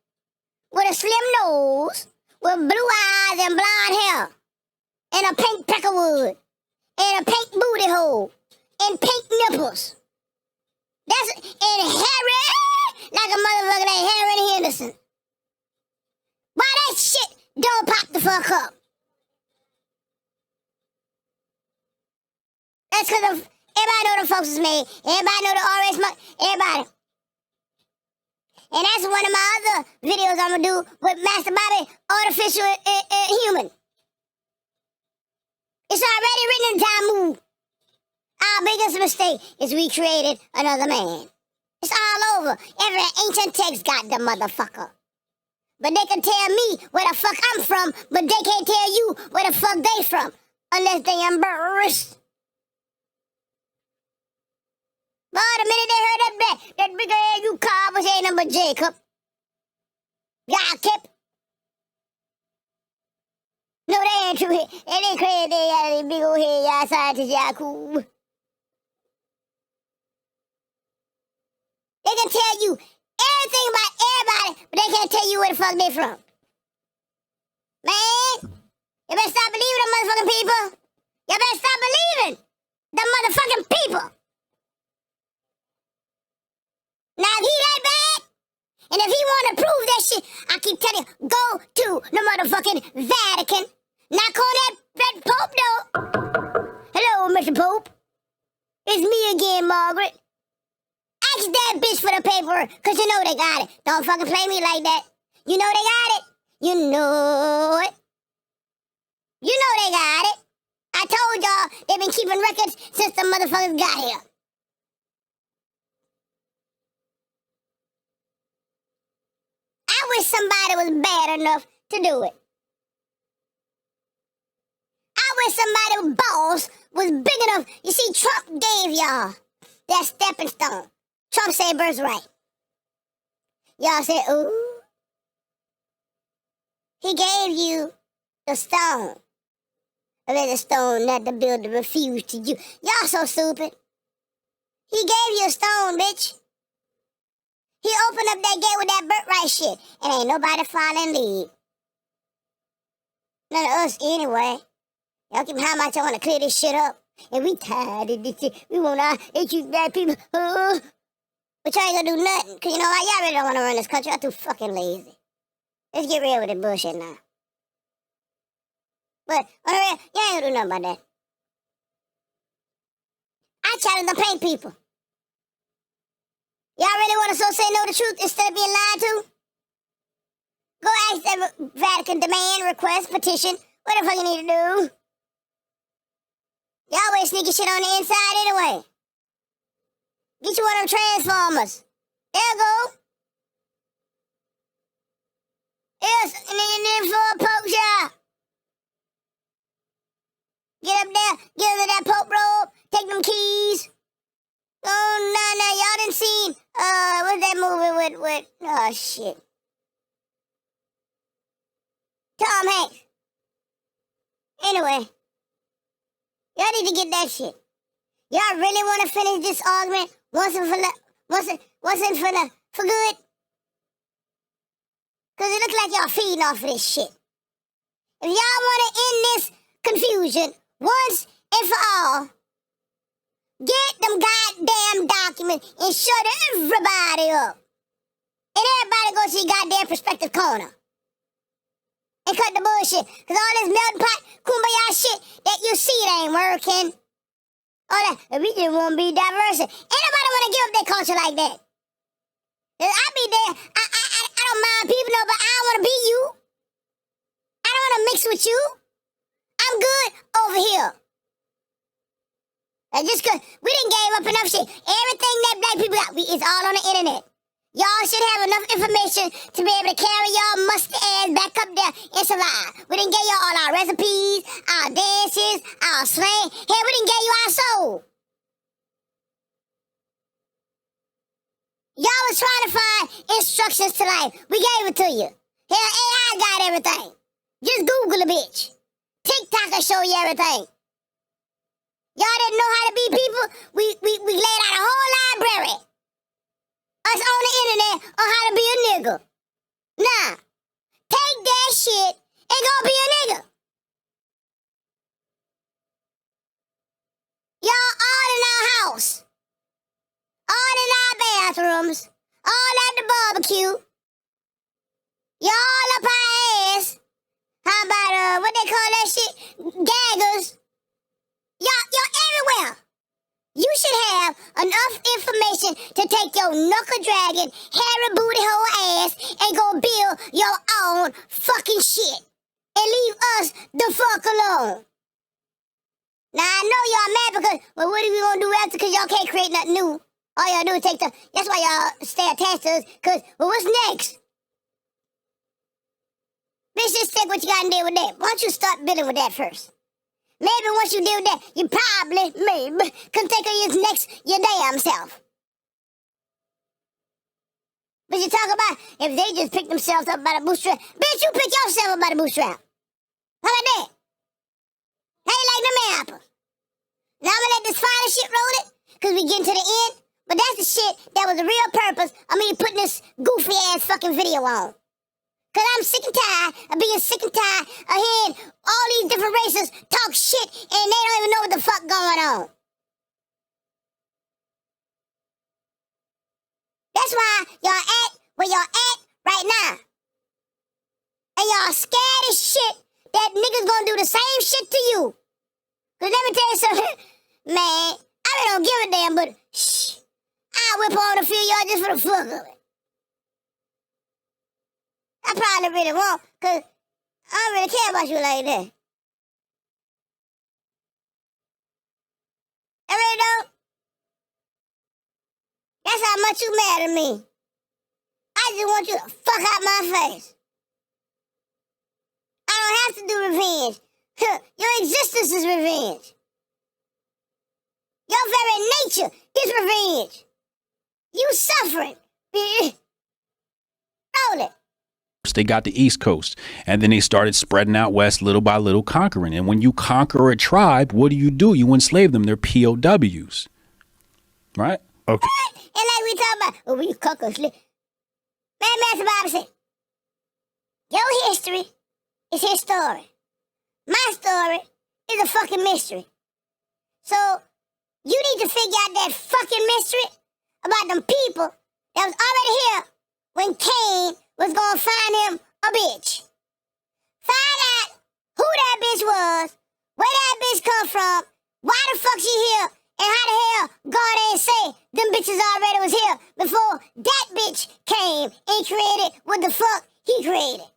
with a slim nose, with blue eyes and blonde hair, and a pink peckerwood, and a pink booty hole, and pink nipples. And hairy like a motherfucker like Harry Henderson. Why that shit don't pop the fuck up? That's because everybody know the folks is made. Everybody know the RS money. Everybody. And that's one of my other videos I'm going to do with Master Bobby, Artificial Human. It's already written in Talmud. Our biggest mistake is we created another man. It's all over. Every ancient text got the motherfucker. But they can tell me where the fuck I'm from, but they can't tell you where the fuck they from. Unless they embarrassed. But the minute they heard that big ass you car was ain't number Jacob. Jacob. No, they ain't true. It ain't crazy. They got a big old head, y'all scientists, y'all cool. They can tell you everything about everybody, but they can't tell you where the fuck they from. Man, you better stop believing the motherfucking people. You better stop believing the motherfucking people. Now, if he that bad, and if he want to prove that shit, I keep telling you, go to the motherfucking Vatican. Knock on that Pope door. Hello, Mr. Pope. It's me again, Margaret. Ask that bitch for the paper, because you know they got it. Don't fucking play me like that. You know they got it. You know it. You know they got it. I told y'all they've been keeping records since the motherfuckers got here. I wish somebody was bad enough to do it. I wish somebody with balls was big enough. You see, Trump gave y'all that stepping stone. Trump said birthright. Y'all said, ooh. He gave you the stone. Let the stone that the builder refused to use. Y'all so stupid. He gave you a stone, bitch. He opened up that gate with that birthright shit. And ain't nobody following lead. None of us anyway. Y'all keep how much I want to clear this shit up. And we tired of this shit. We want to HU bad people. But y'all ain't gonna do nothing. Because you know what? Y'all really don't want to run this country. Y'all too fucking lazy. Let's get real with the bullshit now. But on the real, y'all ain't gonna do nothing about that. I challenge the paint people. Y'all really want to so say no the truth instead of being lied to? Go ask that Vatican demand, request, petition, what the fuck you need to do? Y'all always sneaking shit on the inside anyway. Get you one of them transformers. There you go. Yes, and then for a poke shot. Get up there, get under that Pope robe, take them keys. Oh, no, y'all didn't see, what's that movie with, oh, shit. Tom Hanks. Anyway, y'all need to get that shit. Y'all really want to finish this argument once and for good? Because it looks like y'all feeding off of this shit. If y'all want to end this confusion once and for all, get them goddamn documents and shut everybody up. And everybody go to your goddamn perspective corner. And cut the bullshit. Because all this melting pot, kumbaya shit that you see, it ain't working. All that, we just want to be diverse. Ain't nobody want to give up their culture like that. I be there. I don't mind people, no, but I don't want to be you. I don't want to mix with you. I'm good over here. Just because we didn't gave up enough shit. Everything that black people got, it's all on the internet. Y'all should have enough information to be able to carry y'all musty ass back up there and survive. We didn't give y'all all our recipes, our dances, our slang. Hell, we didn't give you our soul. Y'all was trying to find instructions to life. We gave it to you. Hell, AI got everything. Just Google a bitch. TikTok will show you everything. Y'all didn't know how to be people? We laid out a whole library. Us on the internet on how to be a nigga. Nah. Take that shit and go be a nigga. Y'all all in our house. All in our bathrooms. All at the barbecue. Y'all up our ass. How about, what they call that shit? Gaggers. Y'all everywhere. You should have enough information to take your knuckle-dragging, hairy booty hole ass and go build your own fucking shit. And leave us the fuck alone. Now, I know y'all mad because, well, what are we gonna do after? Because y'all can't create nothing new. All y'all do is take the, that's why y'all stay attached to us, because, well, what's next? Bitch, just take what you got and deal with that. Why don't you start dealing with that first? Maybe once you deal with that, you probably, maybe, can think of your next, your damn self. But you talk about if they just pick themselves up by the bootstrap. Bitch, you pick yourself up by the bootstrap. How about that? How you like them apples? Now I'm gonna let this final shit roll it, because we getting to the end. But that's the shit that was the real purpose of me putting this goofy ass fucking video on. Because I'm sick and tired of being sick and tired of hearing all these different races talk shit and they don't even know what the fuck going on. That's why y'all at where y'all at right now. And y'all scared as shit that niggas gonna do the same shit to you. Because let me tell you something, man, I really don't give a damn, but shh, I'll whip on a few y'all just for the fuck of it. I probably really won't, because I don't really care about you like that. I really don't. That's how much you mad at me. I just want you to fuck out my face. I don't have to do revenge. Your existence is revenge. Your very nature is revenge. You suffering. Roll it. They got the East Coast, and then they started spreading out west little by little, conquering. And when you conquer a tribe, what do? You enslave them. They're POWs. Right? Okay. And like we talk about, oh, we conquer. Man, Master Bible said, your history is his story. My story is a fucking mystery. So, you need to figure out that fucking mystery about them people that was already here when Cain was gonna find him a bitch. Find out who that bitch was, where that bitch come from, why the fuck she here, and how the hell God ain't say them bitches already was here before that bitch came and created what the fuck he created.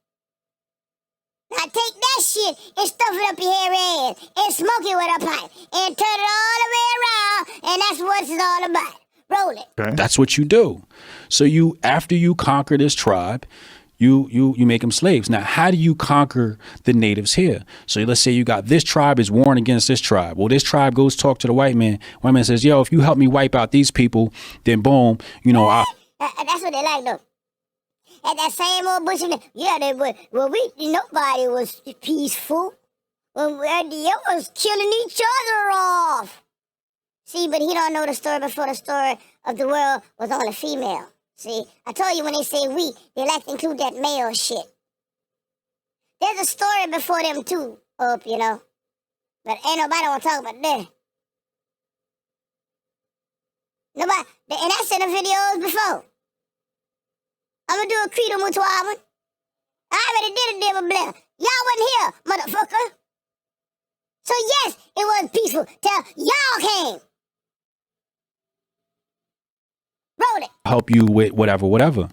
Now take that shit and stuff it up your hairy ass and smoke it with a pipe and turn it all the way around, and that's what it's all about. Roll it. Okay. That's what you do. So after you conquer this tribe, you make them slaves. Now, how do you conquer the natives here? So let's say you got this tribe is warring against this tribe. Well, this tribe goes talk to the white man. White man says, yo, if you help me wipe out these people, then boom, that's what they like, though. At that same old bush, yeah, they would. Well, nobody was peaceful. Well, they was killing each other off. See, but he don't know the story before the story of the world was only female. See, I told you when they say we, they like to include that male shit. There's a story before them too, but ain't nobody want to talk about that. Nobody, and that's in the videos before. I'm gonna do a credo mutual. I already did a devil bless. Y'all wasn't here, motherfucker. So yes, it was peaceful till y'all came. Roll it. Help you with whatever.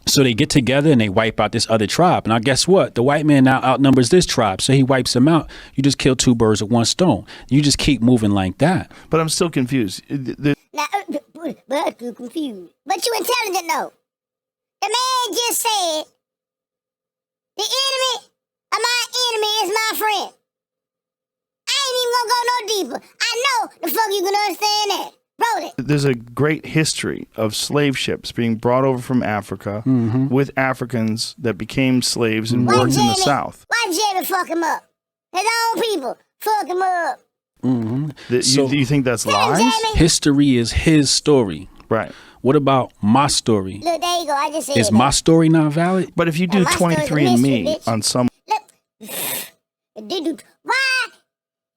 So they get together and they wipe out this other tribe. Now, guess what? The white man now outnumbers this tribe, so he wipes them out. You just kill two birds with one stone. You just keep moving like that. But I'm still confused. Now, but you confused. But you intelligent though. The man just said, the enemy of my enemy is my friend. I ain't even gonna go no deeper. I know the fuck you gonna understand that. Roll it. There's a great history of slave ships being brought over from Africa with Africans that became slaves and worked in the South. Why Jamie fuck him up? His own people fuck him up. Do you think that's lies? Jamie. History is his story. Right. What about my story? Look, there you go. I just said Is that. my story not valid? But if you do my story's a 23andMe mystery, bitch. on some, Why?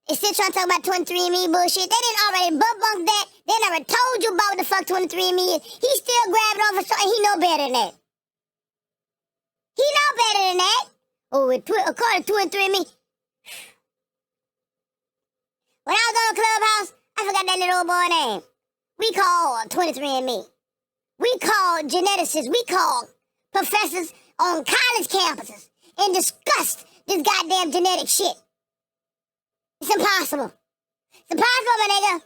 They still trying to talk about 23andMe bullshit. They didn't already bunk that. They never told you about what the fuck 23andMe is. He still grabbing off a and he know better than that. He know better than that. Oh, according to 23andMe. When I was on the clubhouse, I forgot that little old boy name. We called 23andMe. We called geneticists. We called professors on college campuses and discussed this goddamn genetic shit. It's impossible. It's impossible, my nigga.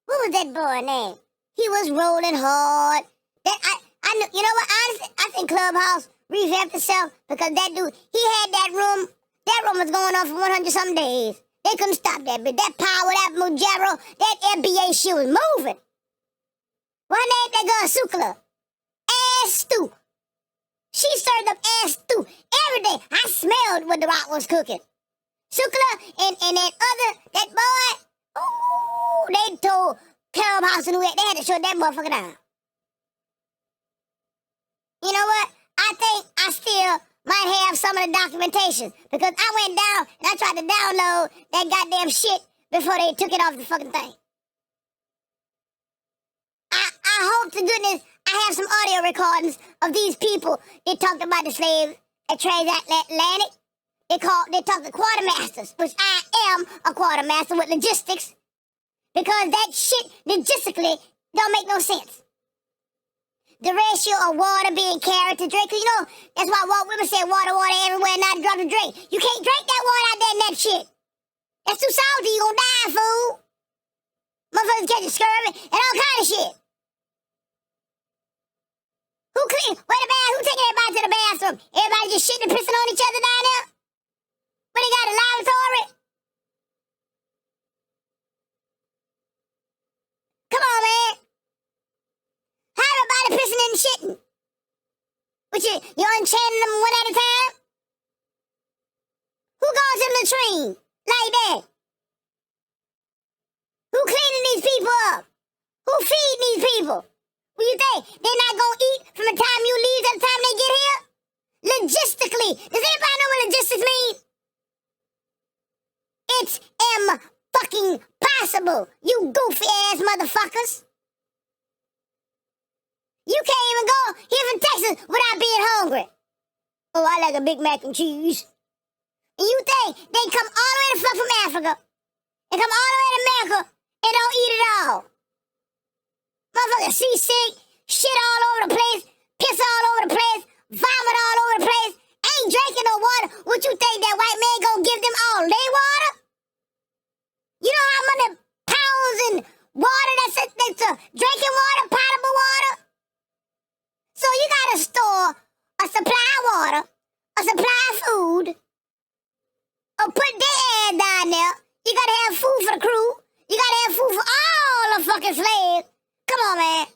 What was that boy name? He was rolling hard. I knew, you know what? Honestly, I think Clubhouse revamped itself because that dude, he had that room. That room was going on for 100-something days. They couldn't stop that bitch. That power, that Mujaro, that FBA shit was moving. What name that girl? Sukla. Ass stew. She served up ass stew every day. I smelled what the rock was cooking. Sukla and that boy, ooh, they told Clubhouse and they had to shut that motherfucker down. You know what? I think I still might have some of the documentation because I went down and I tried to download that goddamn shit before they took it off the fucking thing. I hope to goodness I have some audio recordings of these people that talked about the slaves at transatlantic. They talk to quartermasters, which I am a quartermaster with logistics, because that shit logistically don't make no sense. The ratio of water being carried to drink, 'cause you know, that's why women say water everywhere, not a drop to drink. You can't drink that water out there in that shit. That's too salty, you gonna die, fool. Motherfuckers catching scurvy and all kind of shit. Who taking everybody to the bathroom? Everybody just shitting and pissing on each other down there? But they got a lavatory? Come on, man. How everybody pissing and shitting? But you unchanting them one at a time? Who goes in the latrine like that? Who cleaning these people up? Who feeding these people? What you think? They're not gonna eat from the time you leave to the time they get here? Logistically. Does anybody know what logistics mean? It's fucking possible, you goofy ass motherfuckers. You can't even go here from Texas without being hungry. Oh, I like a Big Mac and cheese. And you think they come all the way to fuck from Africa and come all the way to America and don't eat it all? Motherfucker seasick, shit all over the place, piss all over the place, vomit all over the place, ain't drinking no water. What you think that white man gonna give them all their water? You know how many pounds in water that's drinking water, potable water? So you gotta store a supply of water, a supply of food, or put their ass down there. You gotta have food for the crew. You gotta have food for all the fucking slaves. Come on, man.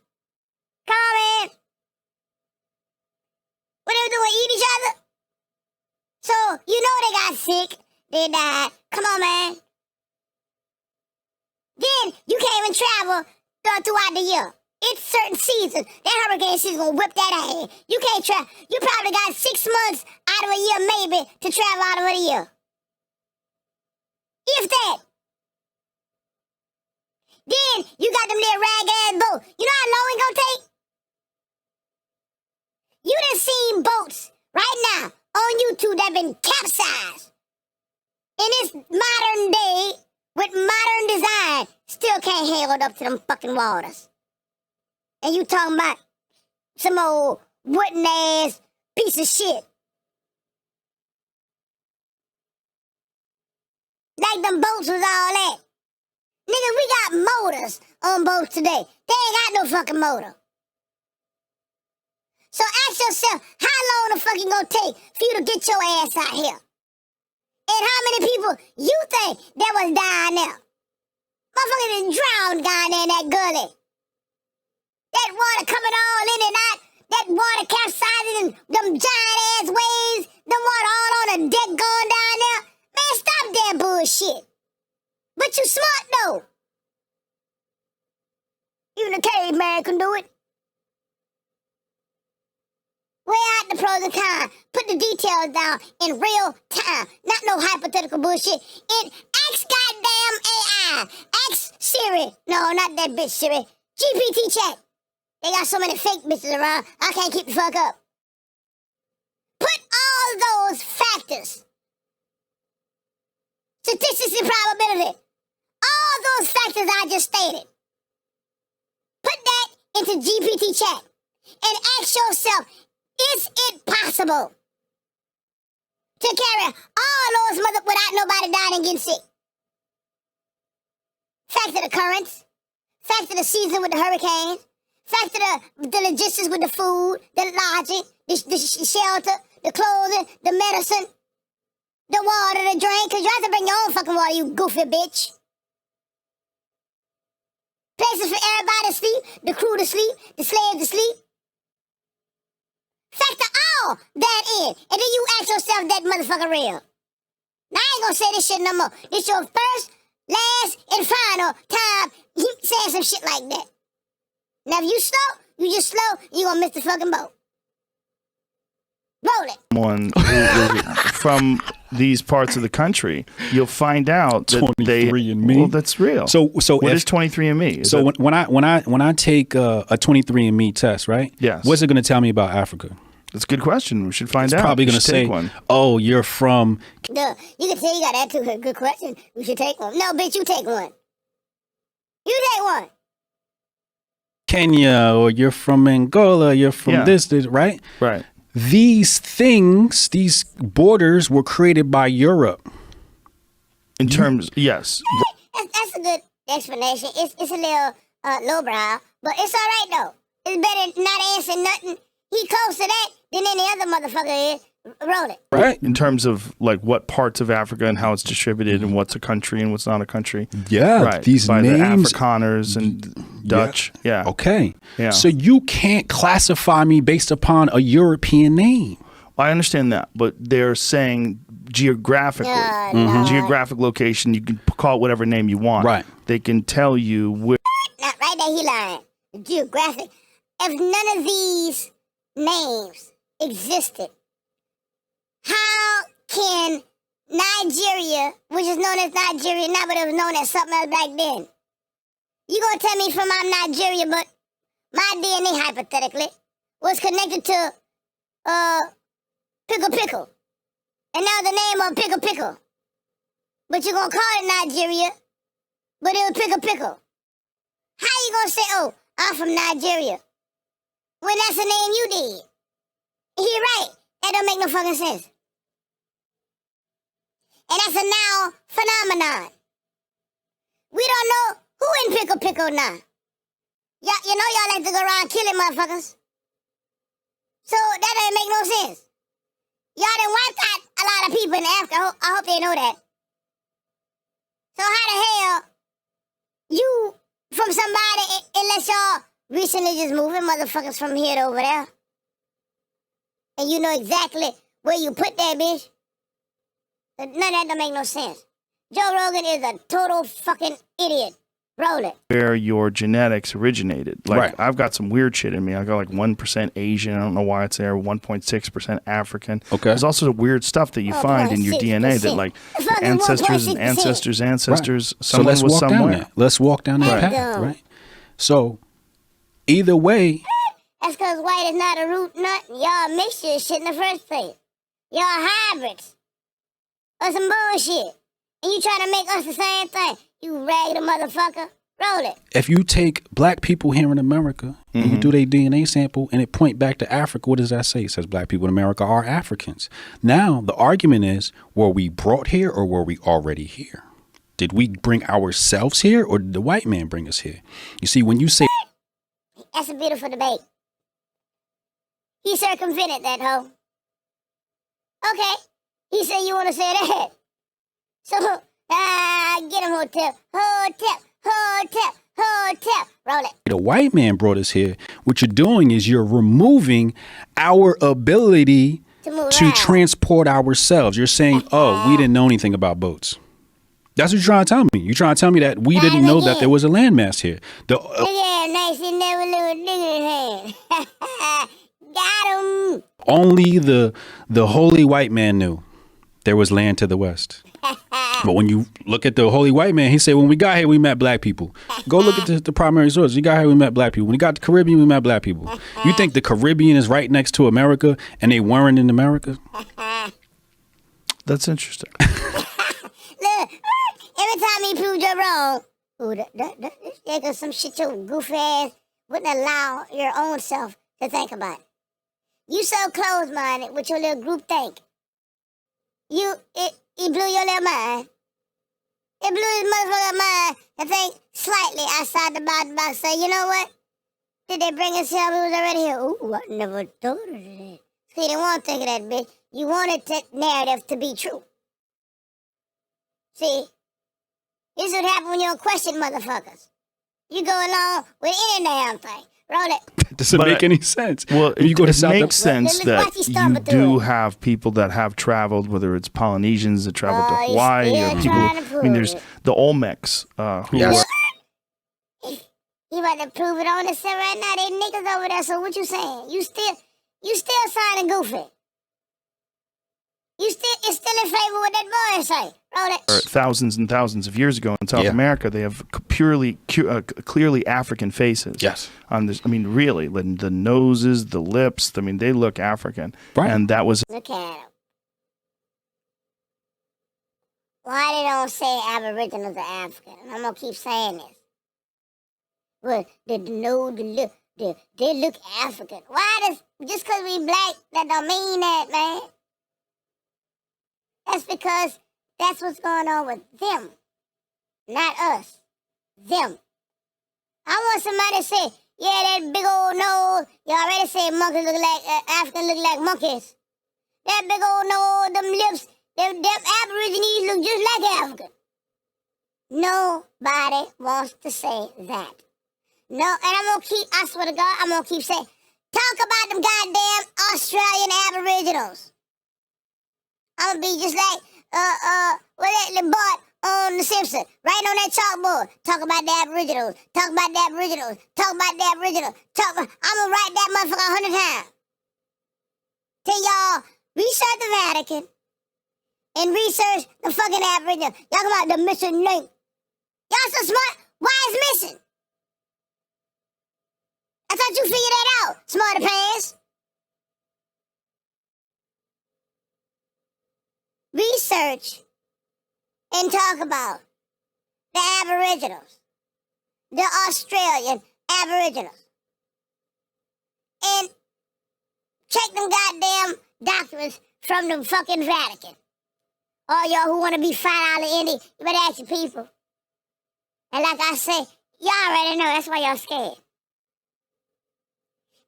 Come on, man. What they doing, eat each other? So, you know they got sick. They died. Come on, man. Then, you can't even travel throughout the year. It's certain seasons. That hurricane season gonna whip that ass. You can't travel. You probably got 6 months out of a year, maybe, to travel out of a year. If that. Then, you got them little rag-ass boats. You know how long it gonna take? seen boats right now on YouTube that been capsized. In this modern day, with modern design, still can't hold up to them fucking waters. And you talking about some old wooden ass piece of shit. Like them boats was all that. Nigga, we got motors on boats today. They ain't got no fucking motor. So ask yourself, how long the fuck it gonna take for you to get your ass out here? And how many people you think that was down there? Motherfuckers been drowned down there in that gully. That water coming all in and out. That water capsizing and them giant ass waves. Them water all on the deck going down there. Man, stop that bullshit. But you smart though. Even a caveman can do it. Weigh out the pros and cons. Put the details down in real time. Not no hypothetical bullshit. And ask goddamn AI. Ask Siri. No, not that bitch Siri. GPT chat. They got so many fake bitches around, I can't keep the fuck up. Put all those factors. Statistics and probability. All those factors I just stated. Put that into GPT chat. And ask yourself, is it possible to carry all those without nobody dying and getting sick? Factor the currents. Factor the season with the hurricanes. Factor the logistics with the food, the lodging, the shelter, the clothing, the medicine, the water, the drink, because you have to bring your own fucking water, you goofy bitch. Places for everybody to sleep, the crew to sleep, the slaves to sleep. Factor all that in, and then you ask yourself that motherfucker real. Now I ain't gonna say this shit no more. This your first, last, and final time you saying some shit like that. Now if you slow, you just slow, you gonna miss the fucking boat. Roll it. One from these parts of the country, you'll find out that 23andMe. Well, that's real. So what is 23andMe? So when I take a 23andMe test, right? Yes. What's it going to tell me about Africa? That's a good question. We should find out. It's probably We going to should say, take one. "Oh, you're from." Duh, you can tell you got that too. Good question. We should take one. No, bitch, you take one. You take one. Kenya, or you're from Angola, you're from this, right? Right. These things, these borders were created by Europe. In terms, yes. That's a good explanation. It's a little lowbrow, but it's all right though. It's better not answering nothing. He close to that than any other motherfucker is. Roll it. Right. In terms of like what parts of Africa and how it's distributed and what's a country and what's not a country. Yeah. Right. These by names. the Afrikaners and Dutch. Yeah. Okay. Yeah. So you can't classify me based upon a European name. I understand that, but they're saying geographically, geographic location, you can call it whatever name you want. Right. They can tell you where. Not right there, he lying. Geographic. If none of these names existed, how can Nigeria, which is known as Nigeria now, but it was known as something else back then? You gonna tell me from I'm Nigeria, but my DNA hypothetically was connected to Pickle Pickle, and now the name of Pickle Pickle, but you gonna call it Nigeria, but it was Pickle Pickle. How you gonna say, oh, I'm from Nigeria, when that's the name you did? He right. That don't make no fucking sense. And that's a now phenomenon. We don't know who in Pickle Pickle now. You know y'all like to go around killing motherfuckers. So that doesn't make no sense. Y'all done wiped out a lot of people in Africa. I hope they know that. So how the hell you from somebody, unless y'all recently just moving motherfuckers from here to over there? And you know exactly where you put that bitch? None of that don't make no sense. Joe Rogan is a total fucking idiot. Roll it. Where your genetics originated. Like, Right. I've got some weird shit in me. I got like 1% Asian. I don't know why it's there. 1.6% African. Okay. There's also weird stuff that you find in your DNA that, like, Fucking ancestors and 1.6%. ancestors. So Someone let's was walk down somewhere. that. Let's walk down that Right. path, right? So either way, That's because white is not a root nut. Y'all mixture of shit in the first place. Y'all hybrids. Or some bullshit. And you trying to make us the same thing. You ragged motherfucker. Roll it. If you take black people here in America and you do their DNA sample and it point back to Africa, what does that say? It says black people in America are Africans. Now, the argument is, were we brought here or were we already here? Did we bring ourselves here or did the white man bring us here? You see, when you say... That's a beautiful debate. He circumvented that hoe. Okay. He said you want to say that. So, get him, Hotep. Hotep. Hotep. Hotep. Roll it. The white man brought us here. What you're doing is you're removing our ability to transport ourselves. You're saying, oh, we didn't know anything about boats. That's what you're trying to tell me. You're trying to tell me that we didn't know that there was a landmass here. Yeah, nice and never little nigga in hand. Got him. Only the holy white man knew there was land to the west. But when you look at the holy white man, he said, when we got here, we met black people. Go look at the primary source. We got here, we met black people. When we got to the Caribbean, we met black people. You think the Caribbean is right next to America and they weren't in America? That's interesting. Look, every time he proved you wrong, there goes some shit your goofy ass wouldn't allow your own self to think about. You so close-minded with your little group think. He blew your little mind. It blew his motherfucking mind to think slightly outside the box. Say, you know what? Did they bring us here? We was already here. Ooh, I never thought of that. See, you didn't want to think of that, bitch. You wanted that narrative to be true. See? This is what happens when you don't question motherfuckers. You go along with any damn thing. Roll it. It doesn't make any sense. Well, you go to it South makes sense that you do have people that have traveled, whether it's Polynesians that traveled to Hawaii or people. I mean, there's the Olmecs who Yes. You about to prove it on the set right now. They niggas over there. So what you saying? You still signing goofy. It's still in favor with that boy say. Roll it. Thousands and thousands of years ago in South America, they have clearly African faces. Yes. On this, I mean, really, the noses, the lips. I mean, they look African. Right. And that was. Look at them. Why they don't say Aboriginals are African? And I'm gonna keep saying this. But they look African. Why just because we black, that don't mean that, man. That's because that's what's going on with them, not us. Them. I want somebody to say, yeah, that big old nose. You already said monkeys look like, Africans look like monkeys. That big old nose, them lips, them Aborigines look just like African. Nobody wants to say that. No, and I'm going to keep, I swear to God, I'm going to keep saying, talk about them goddamn Australian Aboriginals. I'm going to be just like, what that bought on The Simpsons, right on that chalkboard. Talk about the Aboriginals. Talk about the Aboriginals. Talk about the Aboriginals. I'm going to write that motherfucker 100 times. Till y'all research the Vatican and research the fucking Aboriginal. Y'all come out the missing link. Y'all so smart. Why is missing? I thought you figured that out, smarter pants. Research and talk about the Aboriginals, the Australian Aboriginals, and check them goddamn documents from the fucking Vatican. All y'all who want to be $5 Indian, you better ask your people. And like I say, y'all already know, that's why y'all scared.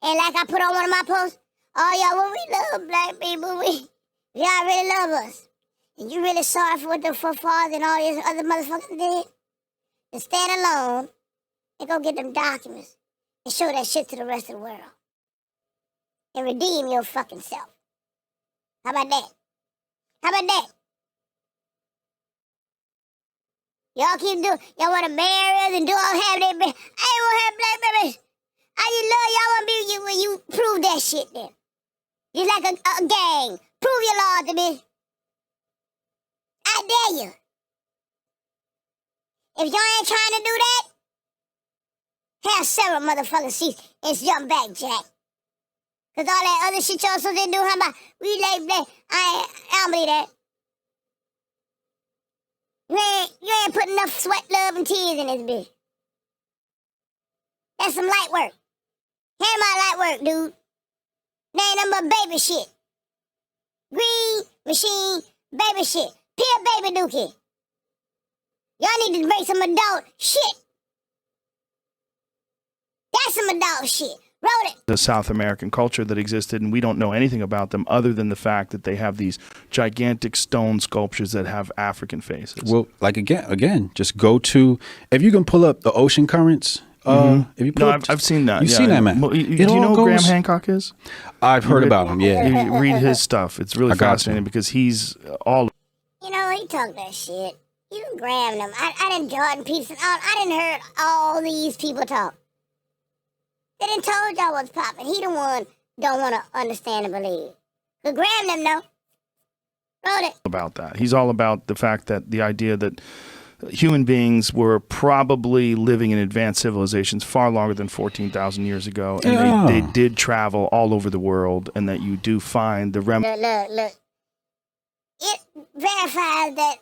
And like I put on one of my posts, all y'all, when we love black people, y'all really love us. And you really sorry for what the forefathers and all these other motherfuckers did? Then stand alone and go get them documents and show that shit to the rest of the world. And redeem your fucking self. How about that? How about that? Y'all keep doing, y'all want to marry us and do all have that, I ain't want to have black babies. I just love y'all want to be with you when you prove that shit then. Just like a gang. Prove your law to me. I dare you. If y'all ain't trying to do that, have several motherfucking seats and jump back, Jack. Because all that other shit y'all supposed to do, how about we like that? I don't believe that. You ain't put enough sweat, love, and tears in this bitch. That's some light work. Hand my light work, dude. There ain't nothing but baby shit. Green machine, baby shit. Pure baby dookie. Y'all need to make some adult shit. That's some adult shit. Roll it. The South American culture that existed, and we don't know anything about them other than the fact that they have these gigantic stone sculptures that have African faces. Well, like again, just go to, if you can pull up the ocean currents. If you pull up, I've seen that. You've seen that, man. Do you know who Graham Hancock is? I've heard about him. Yeah, You read his stuff. It's really fascinating because he's all. You know, he talk that shit. You done Graham them. I done Jordan Peterson. I done heard all these people talk. They done told y'all what's popping. He the one don't want to understand and believe. But Graham them know. Wrote it. About that. He's all about the fact that the idea that human beings were probably living in advanced civilizations far longer than 14,000 years ago. And they did travel all over the world, and that you do find the Look. It verifies that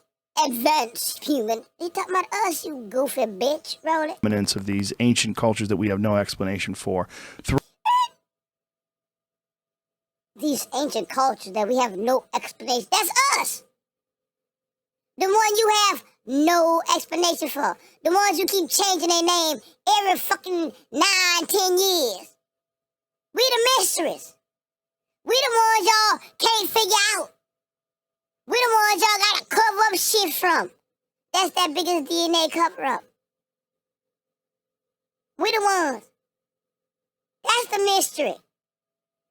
advanced human. He talking about us, you goofy bitch. Roll it. remnants of these ancient cultures that we have no explanation for. These ancient cultures that we have no explanation. That's us. The one you have no explanation for. The ones you keep changing their name every fucking 9-10 years. We the mysteries. We the ones y'all can't figure out. We the ones y'all gotta cover up shit from. That's that biggest DNA cover up. We the ones. That's the mystery.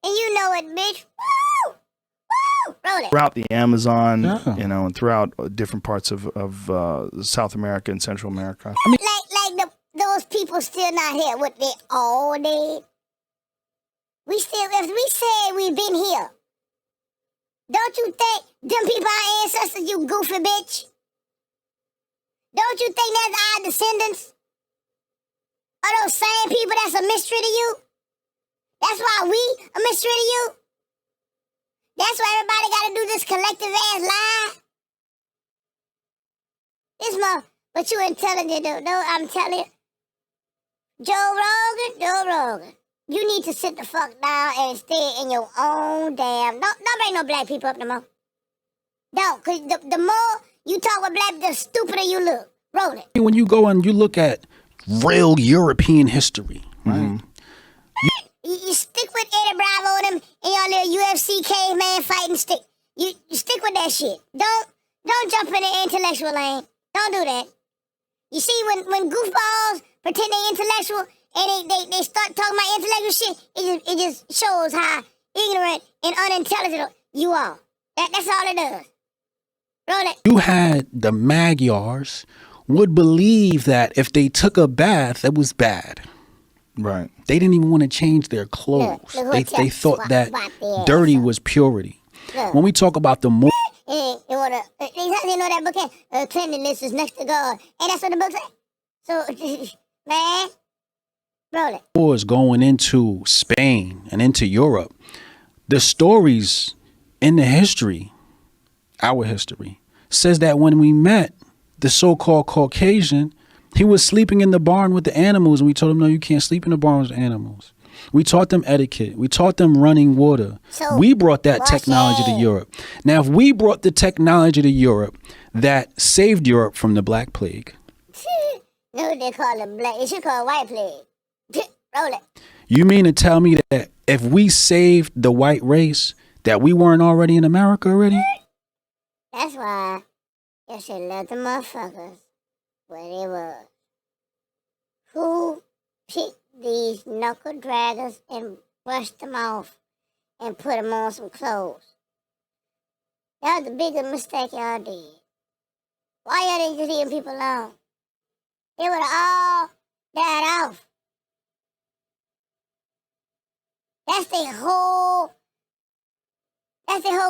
And you know it, bitch. Woo! Woo! Roll it. Throughout the Amazon, and throughout different parts of South America and Central America. Those people still not here. What, they all dead? If we say we've been here, don't you think them people our ancestors, you goofy bitch? Don't you think that's our descendants? Are those same people that's a mystery to you? That's why we a mystery to you? That's why everybody gotta do this collective ass lie? But you intelligent though. No, I'm telling you. Joe Rogan, you need to sit the fuck down and stay in your own damn. Don't bring no black people up no more. Don't, cause the more you talk with black, the stupider you look. Roll it. when you go and you look at real European history, right? You stick with Eddie Bravo and them and your little UFC caveman fighting stick. You stick with that shit. Don't jump in the intellectual lane. Don't do that. You see, when goofballs pretend they intellectual and they start talking about intellectual shit, it just shows how ignorant and unintelligent you are. That's all it does. Roll it. You had the Magyars would believe that if they took a bath, that was bad. Right. They didn't even want to change their clean clothes. They thought that dirty was purity. When we talk about the more, you know that book is cleanliness is next to God, and that's what the book says. So, man, roll it. wars going into Spain and into Europe, the stories in the history, our history, says that when we met the so-called Caucasian, he was sleeping in the barn with the animals, and we told him, no, you can't sleep in the barn with the animals. We taught them etiquette. We taught them running water. So, we brought that technology to Europe. Now, if we brought the technology to Europe that saved Europe from the Black Plague. No, they call it black. It should call it white plague. Roll it. You mean to tell me that if we saved the white race, that we weren't already in America already? That's why you should let the motherfuckers where they was. Who picked these knuckle draggers and brushed them off and put them on some clothes? That was the biggest mistake y'all did. Why y'all didn't just leave people alone? They would have all died off. That's their whole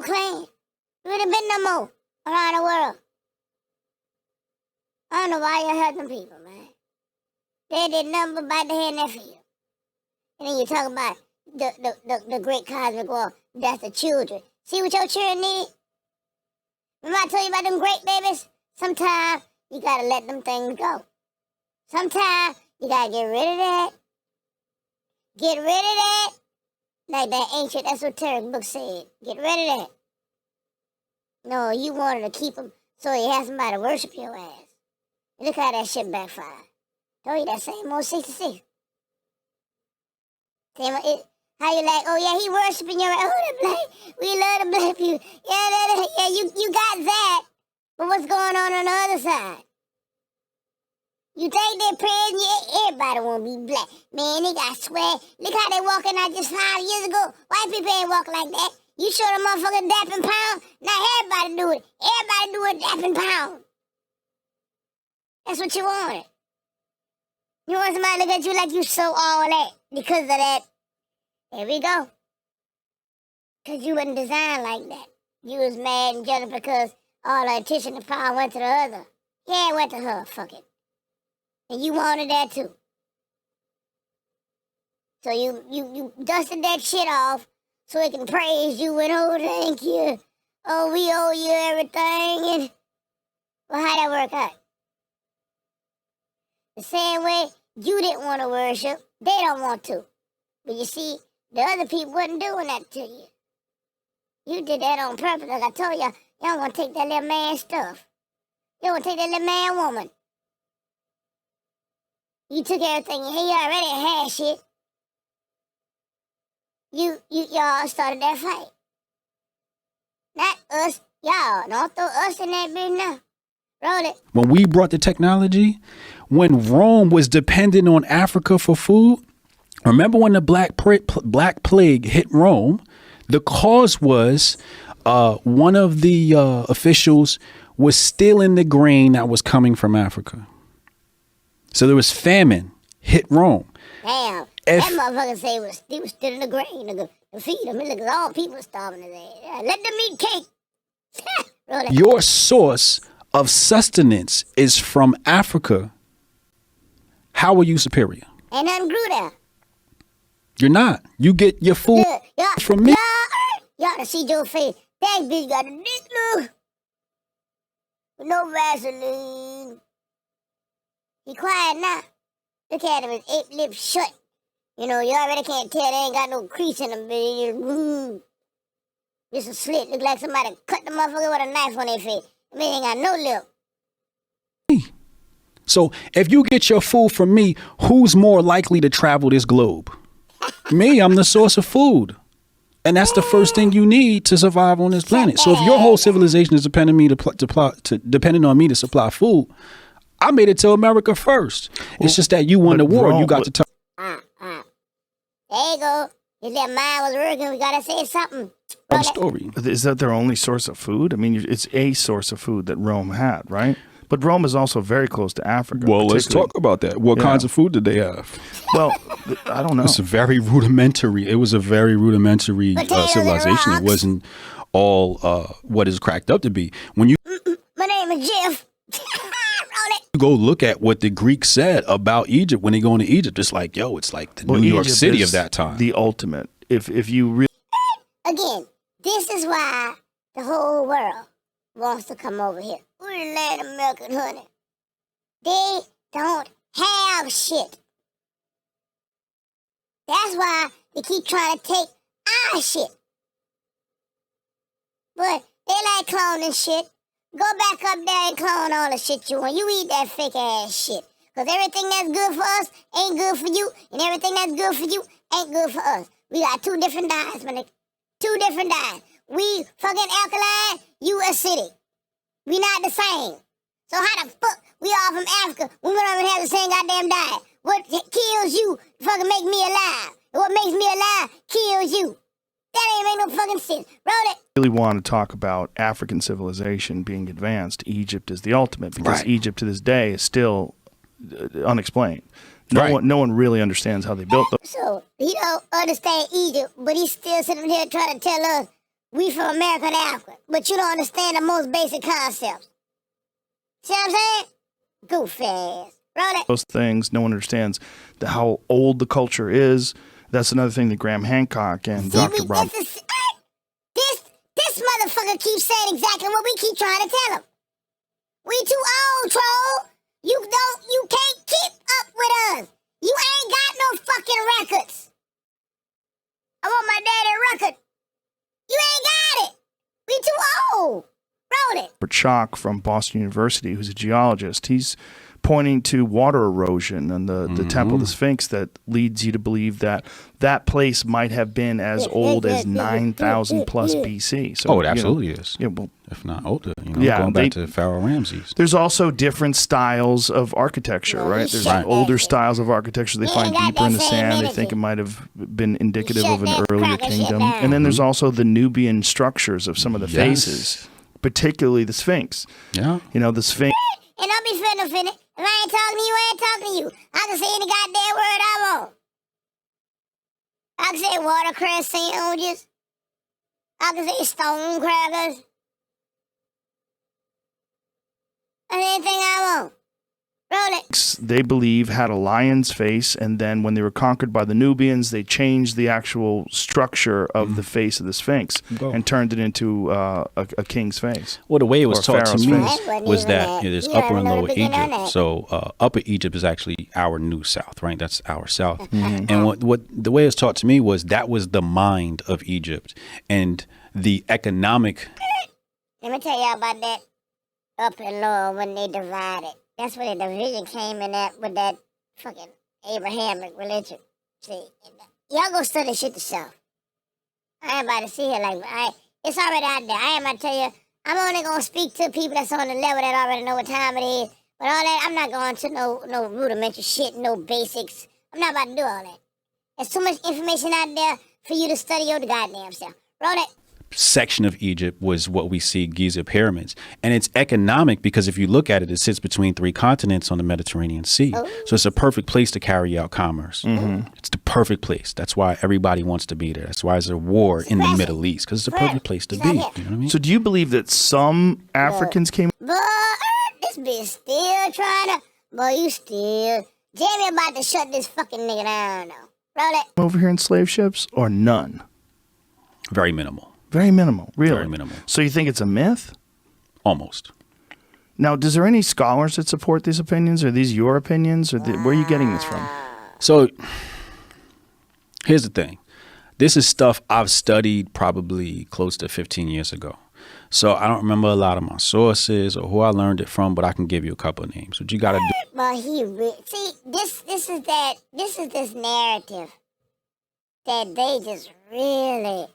claim. There would have been no more around the world. I don't know why you hurt them people, man. They did nothing but bite the head in their field. And then you talk about the great cosmic war. That's the children. See what your children need? Remember I told you about them great babies? Sometimes you gotta let them things go. Sometimes you gotta get rid of that. Get rid of that. Like that ancient esoteric book said. Get rid of that. No, you wanted to keep them so you have somebody to worship your ass. And look how that shit backfired. Told you that same old 66. How you like, oh yeah, he worshiping your, oh the black, we love the black people. Yeah, you got that. But what's going on the other side? You think they're praying, yeah, everybody wanna be black. Man, they got swag. Look how they walking out just 5 years ago. White people ain't walk like that. You show the motherfucker dap and pound, now everybody do it. Everybody do a dap and pound. That's what you wanted. You want somebody to look at you like you so all that because of that. There we go. Because you wasn't designed like that. You was mad and jealous because all the attention and power went to the other. Yeah, it went to her, fuck it. And you wanted that too. So you dusted that shit off so it can praise you and oh thank you. Oh, we owe you everything. And well, how'd that work out? The same way you didn't want to worship, they don't want to. But you see, the other people wasn't doing that to you. You did that on purpose. Like I told you, you don't want to take that little man stuff. You don't want to take that little man woman. You took everything and he already had shit. Y'all started that fight. Not us, y'all. Don't throw us in that bitch now. Roll it. When we brought the technology, when Rome was dependent on Africa for food, remember when the Black Plague hit Rome? The cause was one of the officials was stealing the grain that was coming from Africa. So there was famine hit Rome. Damn. That motherfucker say he was stealing the grain to feed them. Look at all people starving today. Let them eat cake. Your source of sustenance is from Africa. How are you superior? Ain't nothing grew there. You're not. You get your food from me. Y'all to see your face. That bitch got a dick look. With no Vaseline. He quiet now. Look at him, his ape lips shut. You know, you already can't tell they ain't got no crease in them, baby. Just a slit. Look like somebody cut the motherfucker with a knife on their face. I mean, ain't got no lip. So if you get your food from me, who's more likely to travel this globe? Me, I'm the source of food. And that's the first thing you need to survive on this planet. So if your whole civilization is dependent on me to supply food, I made it to America first. It's just that you won the war. You got to talk. There you go. If that mind was working, we gotta say something. Story. Is that their only source of food? I mean, it's a source of food that Rome had, right? But Rome is also very close to Africa. Well, let's talk about that. What kinds of food did they have? Well, I don't know. It's very rudimentary. It was a very rudimentary civilization. It wasn't all what is cracked up to be. When you my name is Jeff. go look at what the Greeks said about Egypt when they go into Egypt, it's like, yo, it's like the New York Egypt City of that time. The ultimate. If you really Again, this is why the whole world wants to come over here. We're the land of milk and honey. They don't have shit. That's why they keep trying to take our shit. But they like cloning shit. Go back up there and clone all the shit you want. You eat that fake ass shit. Because everything that's good for us ain't good for you. And everything that's good for you ain't good for us. We got two different diets, my nigga. Two different diets. We fucking alkaline, you acidic. We not the same. So how the fuck we all from Africa when we don't even have the same goddamn diet? What kills you fucking make me alive? And what makes me alive kills you. That ain't make no fucking sense. Roll it. really want to talk about African civilization being advanced, Egypt is the ultimate, because Egypt to this day is still unexplained. No one really understands how they built them. So he don't understand Egypt, but he's still sitting here trying to tell us we from America and Africa. But you don't understand the most basic concepts. See what I'm saying? Goofy ass. Roll it. Those things, no one understands how old the culture is. That's another thing that Graham Hancock and Dr. Rob. This motherfucker keeps saying exactly what we keep trying to tell him. We too old, troll. You can't keep up with us. You ain't got no fucking records. I want my daddy record. You ain't got it. We too old. Wrote it. Chalk from Boston University, who's a geologist, he's pointing to water erosion and the Temple of the Sphinx that leads you to believe that that place might have been as old as 9,000 plus BC. So, it absolutely is. Yeah, well, if not older, going back to Pharaoh Ramses. There's also different styles of architecture, right? There's older styles of architecture they find deeper in the sand. They think it might have been indicative of an earlier kingdom. And then there's also the Nubian structures of some of the faces, particularly the Sphinx. Yeah. The Sphinx. And don't be offended. If I ain't talking to you, I ain't talking to you. I can say any goddamn word I want. I can say watercress sandwiches. I can say stone crackers. Anything I want. Roll it. They believe had a lion's face, and then when they were conquered by the Nubians, they changed the actual structure of the face of the Sphinx and turned it into a king's face. Well, the way it was taught to me face. was that there's Upper and Lower Egypt. So Upper Egypt is actually our New South, right? That's our South. And what the way it was taught to me was that was the mind of Egypt, and the economic. Let me tell y'all about that Upper and Lower when they divided. That's where the division came in at with that fucking Abrahamic religion. See, y'all go study shit yourself. I ain't about to see it like it's already out there. I ain't about to tell you. I'm only gonna speak to people that's on the level that already know what time it is. But all that, I'm not going to no rudimentary shit, no basics. I'm not about to do all that. There's too much information out there for you to study your goddamn self. Roll it. Section of Egypt was what we see Giza pyramids, and it's economic because if you look at it, it sits between 3 continents on the Mediterranean Sea. So it's a perfect place to carry out commerce. It's the perfect place. That's why everybody wants to be there. That's why there's a war in the Middle East, because it's a perfect place to be. You know what I mean? So do you believe that some Africans came? But this bitch still trying to. Boy, you still. Jamie about to shut this fucking nigga down though. Roll it. Over here in slave ships, or none? Very minimal. Very minimal, really. Very minimal. So you think it's a myth? Almost. Now, does there any scholars that support these opinions? Are these your opinions? Or where are you getting this from? So here's the thing. This is stuff I've studied probably close to 15 years ago. So I don't remember a lot of my sources or who I learned it from, but I can give you a couple of names. What you got to do. Well, see, this is this narrative that they just really.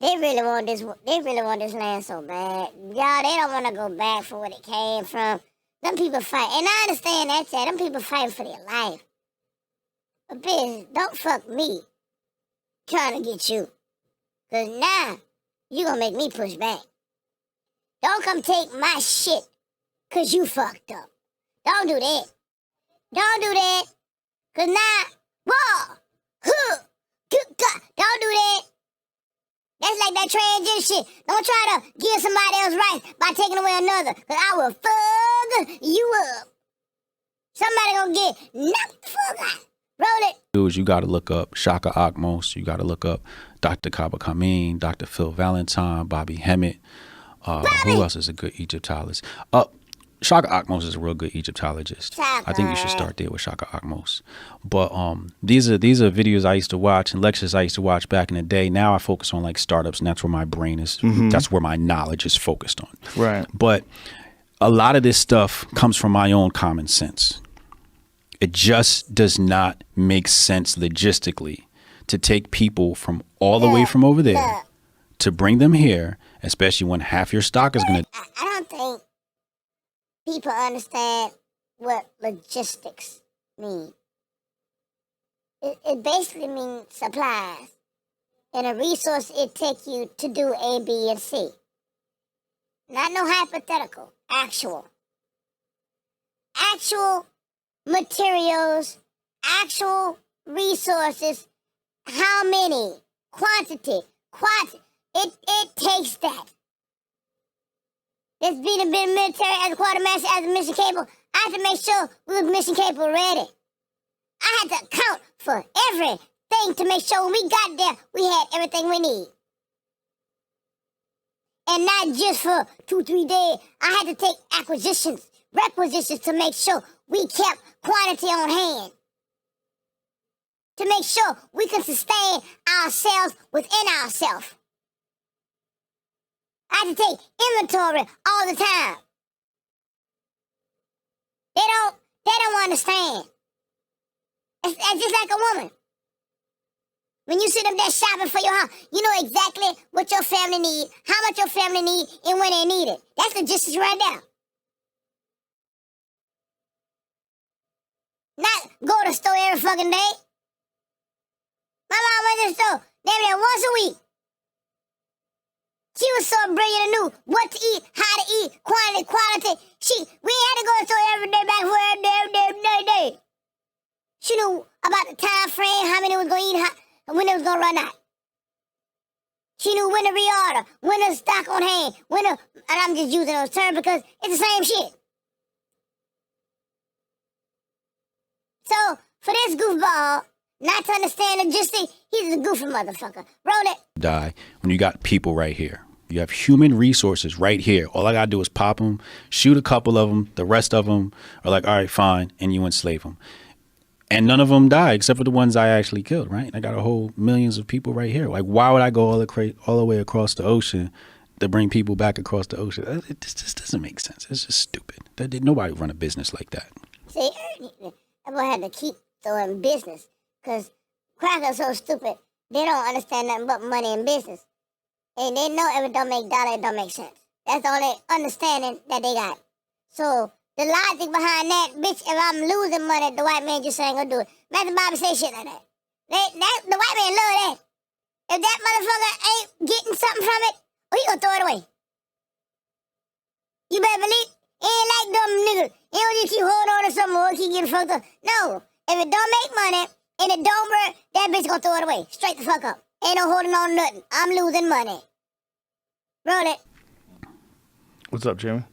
They really want this land so bad. Y'all, they don't want to go back for where it came from. Them people fight. And I understand that, them people fighting for their life. But bitch, don't fuck me trying to get you. Because now, you going to make me push back. Don't come take my shit because you fucked up. Don't do that. Don't do that. Because now, don't do that. That's like that transgender shit. Don't try to give somebody else rights by taking away another. Because I will fuck you up. Somebody gonna get knocked the fuck out. Roll it. Is you got to look up Shaka Akmos. You got to look up Dr. Kaba Kameen, Dr. Phil Valentine, Bobby Hemmett. Who else is a good Egyptologist? Shaka Akmos is a real good Egyptologist. I think you should start there with Shaka Akmos. But these are videos I used to watch and lectures I used to watch back in the day. Now I focus on like startups, and that's where my brain is. That's where my knowledge is focused on. Right. But a lot of this stuff comes from my own common sense. It just does not make sense logistically to take people from all the way from over there to bring them here, especially when half your stock is going to. I don't think people understand what logistics mean. It basically means supplies. And a resource it take you to do A, B, and C. Not no hypothetical. Actual. Actual materials, actual resources. How many? Quantity. It takes that. This being a military as a quartermaster, as a mission capable, I had to make sure we was mission capable ready. I had to account for every thing to make sure when we got there, we had everything we need. And not just for 2-3 days. I had to take requisitions to make sure we kept quantity on hand. To make sure we can sustain ourselves within ourselves. I had to take inventory all the time. They don't understand. It's just like a woman. When you sit up there shopping for your house, you know exactly what your family needs, how much your family needs, and when they need it. That's logistics right there. Not go to the store every fucking day. My mom went to the store damn near once a week. She was so brilliant and knew what to eat, how to eat, quantity, quality. We had to go to the store every day back for every day. She knew about the time frame, how many was going to eat, when it was going to run out. She knew when to reorder, when to stock on hand, and I'm just using those terms because it's the same shit. So, for this goofball, not to understand logistics, he's a goofy motherfucker. Roll it. Die when you got people right here. You have human resources right here. All I got to do is pop them, shoot a couple of them. The rest of them are like, all right, fine, and you enslave them. And none of them die except for the ones I actually killed, right? I got a whole millions of people right here. Like, why would I go all the way across the ocean to bring people back across the ocean? It just doesn't make sense. It's just stupid. Nobody run a business like that. See, that boy had to keep throwing business because crackers are so stupid. They don't understand nothing but money and business. And they know if it don't make dollar, it don't make sense. That's the only understanding that they got. So the logic behind that, bitch, if I'm losing money, the white man just ain't gonna do it. Matthew Bobby say shit like that. The white man love that. If that motherfucker ain't getting something from it, he gonna throw it away. You better believe it ain't like dumb niggas. You don't just keep holding on to something or keep getting fucked up. No, if it don't make money and it don't work, that bitch gonna throw it away. Straight the fuck up. Ain't no holding on to nothing. I'm losing money. Roll it. What's up, Jamie?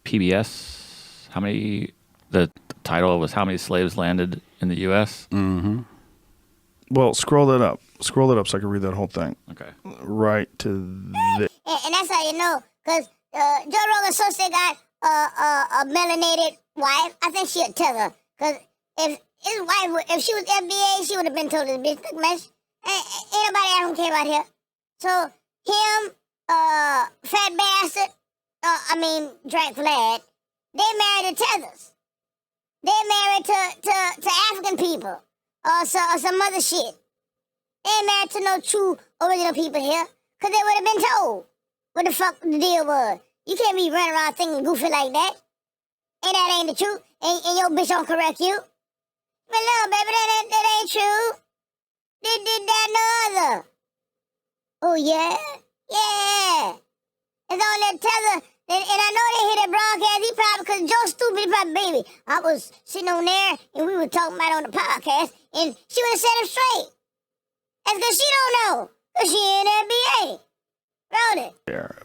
PBS. The title was How Many Slaves Landed in the U.S.? Mm-hmm. Well, scroll that up. Scroll it up so I can read that whole thing. Okay. Right to this. And that's how you know, because Joe Rogan associate got a melanated wife. I think she a tether. Because if his wife, if she was FBA, she would have been told this bitch, look, man, ain't nobody else care about here. So him, fat bastard, Drake Vlad, they married to tethers. They married to African people or some other shit. They ain't married to no true original people here, because they would have been told what the fuck the deal was. You can't be running around thinking goofy like that. And that ain't the truth. And your bitch don't correct you. But no, baby, that ain't true. Did that no other. Oh, yeah? Yeah. It's on that tether. And I know they hear that broadcast. He probably, because Joe stupid, he probably, baby, I was sitting on there, and we were talking about it on the podcast, and she would have set him straight. That's because she don't know, because she ain't NBA. Wrote it.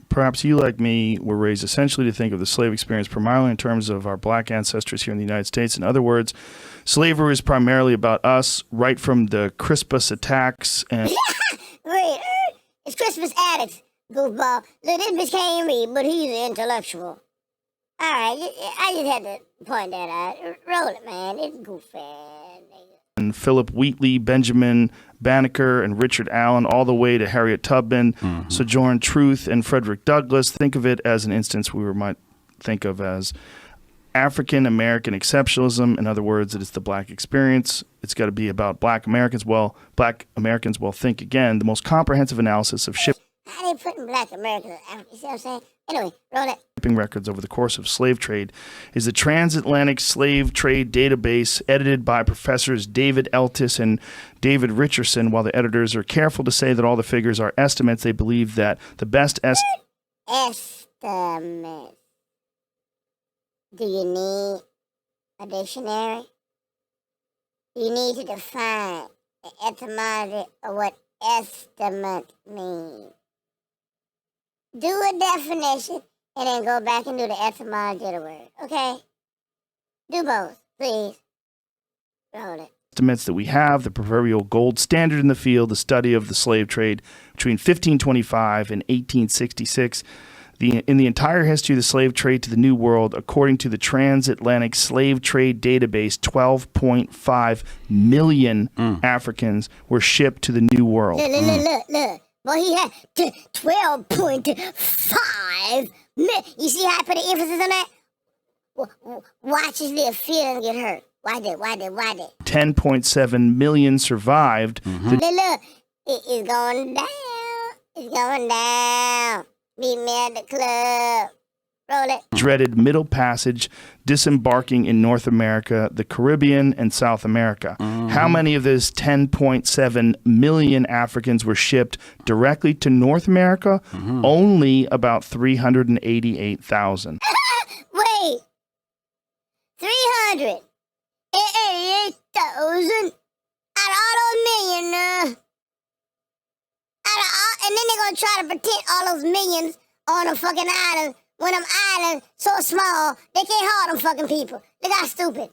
Perhaps you, like me, were raised essentially to think of the slave experience primarily in terms of our black ancestors here in the United States. In other words, slavery is primarily about us, right from the Crispus attacks and... Wait, it's Crispus addicts, goofball. Look, this bitch can't even read, but he's an intellectual. All right, I just had to point that out. Roll it, man. It's goofy. And Philip Wheatley, Benjamin Banneker, and Richard Allen, all the way to Harriet Tubman, Sojourner Truth, and Frederick Douglass. Think of it as an instance we might think of as African-American exceptionalism. In other words, it is the black experience. It's got to be about black Americans. Well, think again. The most comprehensive analysis of shipping. How they putting black Americans in Africa? You see what I'm saying? Anyway, roll it. Records over the course of slave trade is the Transatlantic Slave Trade Database, edited by Professors David Eltis and David Richardson. While the editors are careful to say that all the figures are estimates, they believe that the best estimates. Do you need a dictionary? Do you need to define the etymology of what estimate means? Do a definition and then go back and do the etymology of the word, okay? Do both, please. Roll it. estimates that we have, the proverbial gold standard in the field, the study of the slave trade between 1525 and 1866. In the entire history of the slave trade to the New World, according to the Transatlantic Slave Trade Database, 12.5 million Africans were shipped to the New World. Look. Boy, he had 12.5 million. You see how I put the emphasis on that? Watch his little feelings get hurt. Why did? 10.7 million survived. Look, it's going down. It's going down. Meet me at the club. Roll it. Dreaded Middle Passage, disembarking in North America, the Caribbean, and South America. How many of those 10.7 million Africans were shipped directly to North America? Only about 388,000. Wait. 388,000 out of all those million, and then they're gonna try to pretend all those millions on a fucking island when them islands so small they can't hold them fucking people. Look how stupid.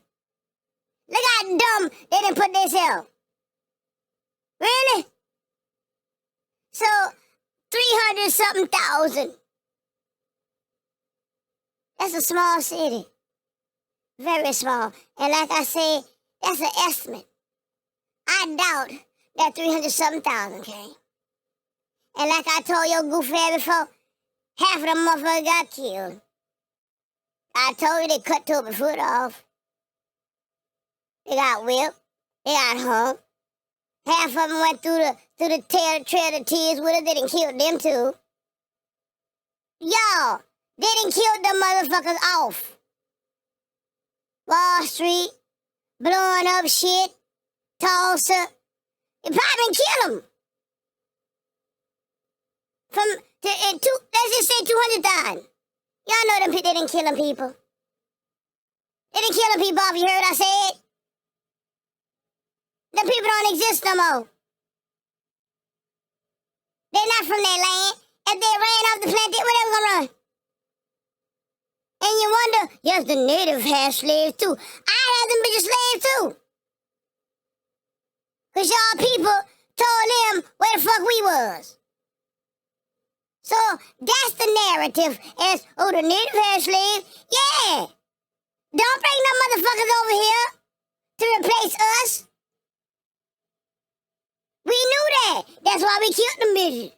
Look how dumb they didn't put this here. Really? So 300-something thousand. That's a small city. Very small. And like I said, that's an estimate. I doubt that 300-something thousand came. And like I told your goofy ass before, half of them motherfuckers got killed. I told you they cut Toby's foot off. They got whipped. They got hung. Half of them went through the trail of tears with it. They didn't kill them too. Y'all, they didn't kill them motherfuckers off. Wall Street, blowing up shit, Tulsa. They probably didn't kill them. Let's just say 200,000. Y'all know them people, they didn't kill them people. They didn't kill them people off, you heard what I said? Them people don't exist no more. They're not from that land. If they ran off the planet, where they gonna run? And you wonder, yes, the native had slaves too. I had them bitches slaves too. Cause y'all people told them where the fuck we was. So that's the narrative as, oh, the native had slaves. Yeah. Don't bring no motherfuckers over here to replace us. We knew that. That's why we killed them bitches.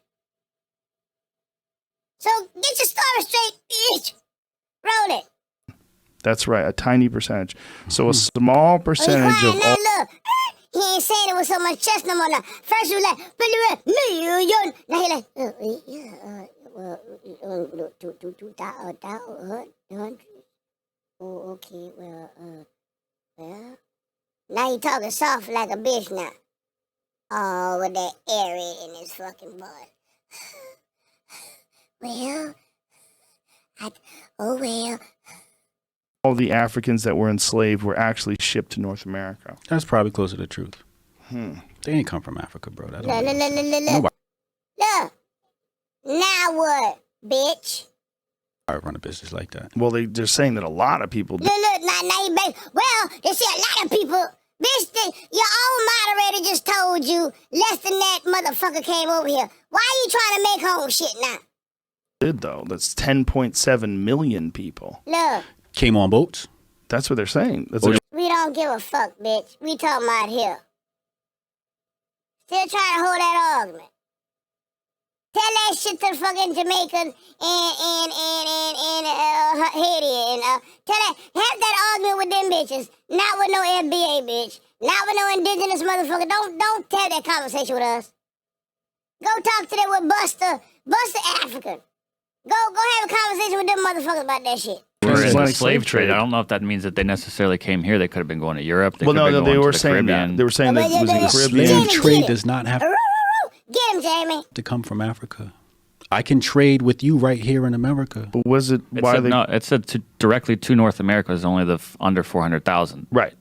So get your story straight, bitch. Roll it. That's right, a tiny percentage. So a small percentage of all. Look, he ain't saying it with so much chest no more now. First he was like, million. Now he like, well, 2,000. Oh, okay, well. Now he talking soft like a bitch now. Oh, with that airy in his fucking butt. Well, well. All the Africans that were enslaved were actually shipped to North America. That's probably closer to the truth. They ain't come from Africa, bro. That don't make sense. Look. Now what, bitch? I run a business like that. Well, they're saying that a lot of people do. Look, now you back. Well, they say a lot of people. Bitch, your own moderator just told you less than that motherfucker came over here. Why are you trying to make home shit now? Did though. That's 10.7 million people. Look. Came on boats? That's what they're saying. We don't give a fuck, bitch. We talking about here. Still trying to hold that argument. Tell that shit to the fucking Jamaicans and Haiti and tell that, have that argument with them bitches. Not with no FBA bitch. Not with no indigenous motherfucker. Don't have that conversation with us. Go talk to them with Buster African. Go have a conversation with them motherfuckers about that shit. Or in the slave trade. I don't know if that means that they necessarily came here. They could have been going to Europe. They were saying that. They were saying that it was in the Caribbean. Slave trade does not have Get him, Jamie. to come from Africa. I can trade with you right here in America. But was it why they? No, it said directly to North America is only the under 400,000. Right.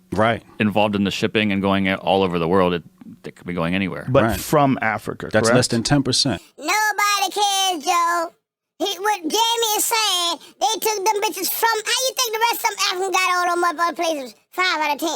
Involved in the shipping and going all over the world. They could be going anywhere. But from Africa, that's correct? less than 10%. Nobody cares, Joe. What Jamie is saying, they took them bitches from. How you think the rest of them Africans got all them other places? 5 out of 10.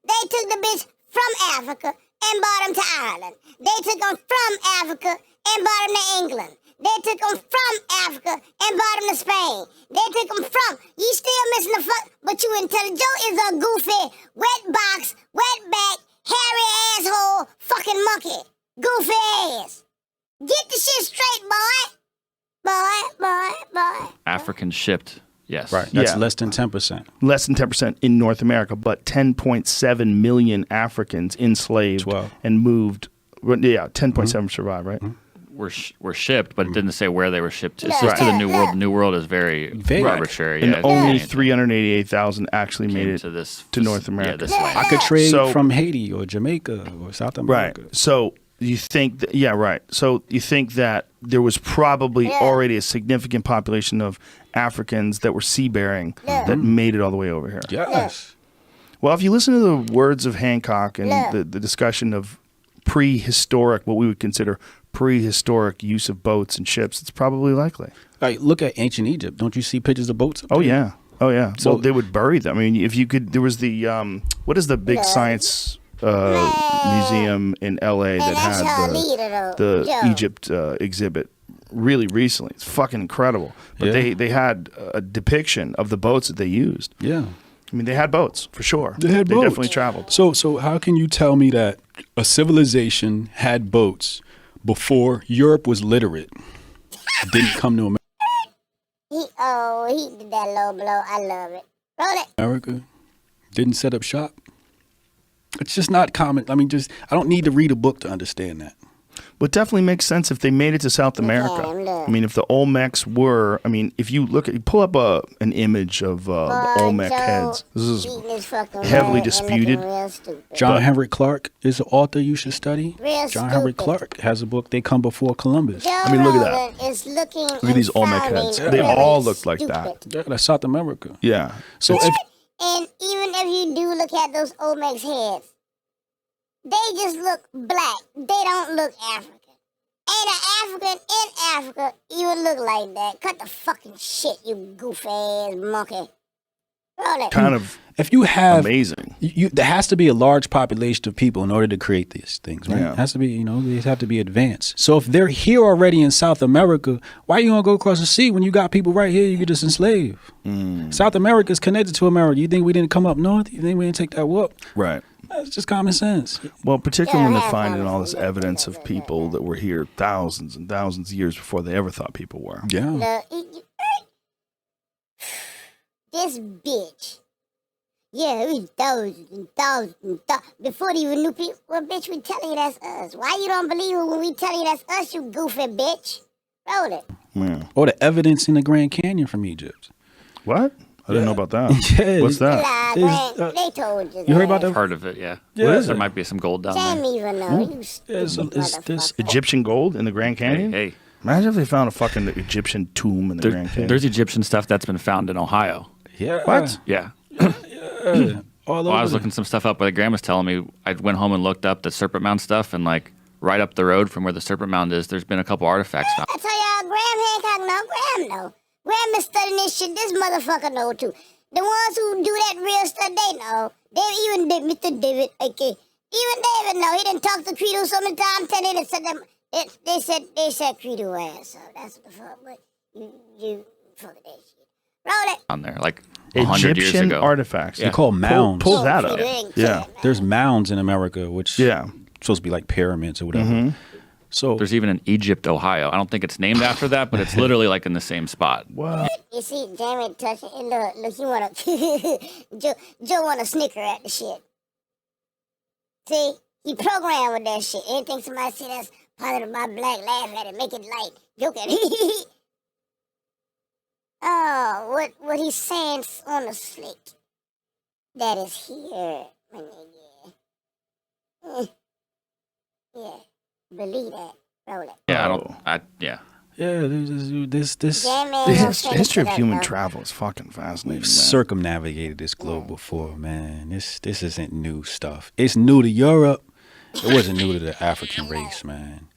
They took the bitch from Africa and brought him to Ireland. They took him from Africa and brought him to England. They took him from Africa and brought him to Spain. They took him from. You still missing the fuck, but you intelligent. Joe is a goofy, wet box, wet back, hairy asshole, fucking monkey. Goofy ass. Get the shit straight, boy. Boy. African shipped. Yes. Right. That's Yeah. less than 10%. Less than 10% in North America, but 10.7 million Africans enslaved 12. and moved. Yeah, 10.7 survived, right? Were shipped, but it didn't say where they were shipped to. It's Look, just to the look, New look. World. The New World is very Vague. arbitrary. And yeah, only it 388,000 actually made came it to this to North America. Yeah, this land. I could trade So- from Haiti or Jamaica or South Right. America. So you think that, yeah, right. So you think that there was probably already a significant population of Africans that were sea-bearing that made it all the way over here. Yes. Well, if you listen to the words of Hancock and the discussion of prehistoric, what we would consider prehistoric use of boats and ships, it's probably likely. Like, look at ancient Egypt. Don't you see pictures of boats? up Oh, there? yeah. Oh, yeah. So- Well, they would bury them. I mean, if you could, there was the, what is the big science museum in L.A. that And that's her had leader, though. the Joe. Egypt exhibit really recently. It's fucking incredible. But Yeah. they had a depiction of the boats that they used. Yeah. I mean, they had boats for sure. They had boats. Definitely traveled. So how can you tell me that a civilization had boats before Europe was literate? Didn't come to He did that low blow. I love it. Roll it. America? Didn't set up shop? It's just not common. I mean, I don't need to read a book to understand that. But definitely makes sense if they made it to South America. look. I mean, if the Olmecs were, I mean, if you look at, pull up an image of the Olmec Joe heads. This is eating his fucking heavily word and disputed. looking real stupid. John Henrik Clark is an author you should study. Real John Henrik stupid. Clark has a book, They Come Before Columbus. Joe I mean, look at that. Rogan is looking Look at these Olmec heads. They all look like that. Yeah, that's South America. Yeah. So It's- if And even if you do look at those Olmec's heads, they just look black. They don't look African. Ain't an African in Africa even look like that. Cut the fucking shit, you goofy ass monkey. Roll it. kind of if you have amazing. there has to be a large population of people in order to create these things, right? Yeah. It has to be, they have to be advanced. So if they're here already in South America, why you gonna go across the sea when you got people right here you could just enslave? South America is connected to America. You think we didn't come up north? You think we didn't take that walk? Right. That's just common sense. Well, particularly when Yeah, they're I finding have all this honestly evidence looked of at people that were here thousands and thousands of years before they ever thought people were. Yeah. This bitch. Yeah, it was thousands and thousands and thousands. Before they even knew people. Well, bitch, we telling you that's us. Why you don't believe it when we tell you that's us, you goofy bitch? Roll it. Yeah. Or the evidence in the Grand Canyon from Egypt. What? I didn't know about that. Yeah, What's that? Nah, There's, Grant, they told you. You heard about that? that? Part of it, yeah. Yeah. What is There it? might be some gold down there. Damn even know. You stupid it's this motherfucker. Egyptian gold in the Grand Canyon? Hey, Imagine if they found a fucking Egyptian tomb in the Grand Canyon. there's Egyptian stuff that's been found in Ohio. Yeah. What? Yeah. All over. Well, I was looking some stuff up. But Graham was telling me, I went home and looked up the Serpent Mound stuff, and like right up the road from where the Serpent Mound is, there's been a couple artifacts found. I tell y'all, Graham Hancock know. Graham know. Graham been studying this shit. This motherfucker know too. The ones who do that real stuff, they know. They even did Mr. David, okay. Even David know. He didn't talk to Credo so many times. Telling they said them. They said Credo ass. So that's what the fuck. But you fuck that shit. Roll it. On there, like 100 years Egyptian ago. artifacts. They're called mounds. Pull that up. Credo ain't Yeah. care, man. There's mounds in America, which Yeah. supposed to be like pyramids or whatever. So There's even an Egypt, Ohio. I don't think it's named after that, but it's literally like in the same spot. Wow. You see, Jamie touching and look, you wanna Joe wanna snicker at the shit. See, he programmed with that shit. Anything somebody say that's positive about black, laugh at it, make it light, joke at it. Oh, what he's saying on the slick. That is here, my nigga. Yeah, believe that. Roll it. Yeah, yeah, there's this Jamie The ain't gonna finish history it of up, human though. travel is fucking fascinating. we've Man. circumnavigated this globe before, man. This isn't new stuff. It's new to Europe. It wasn't new to the African race, man.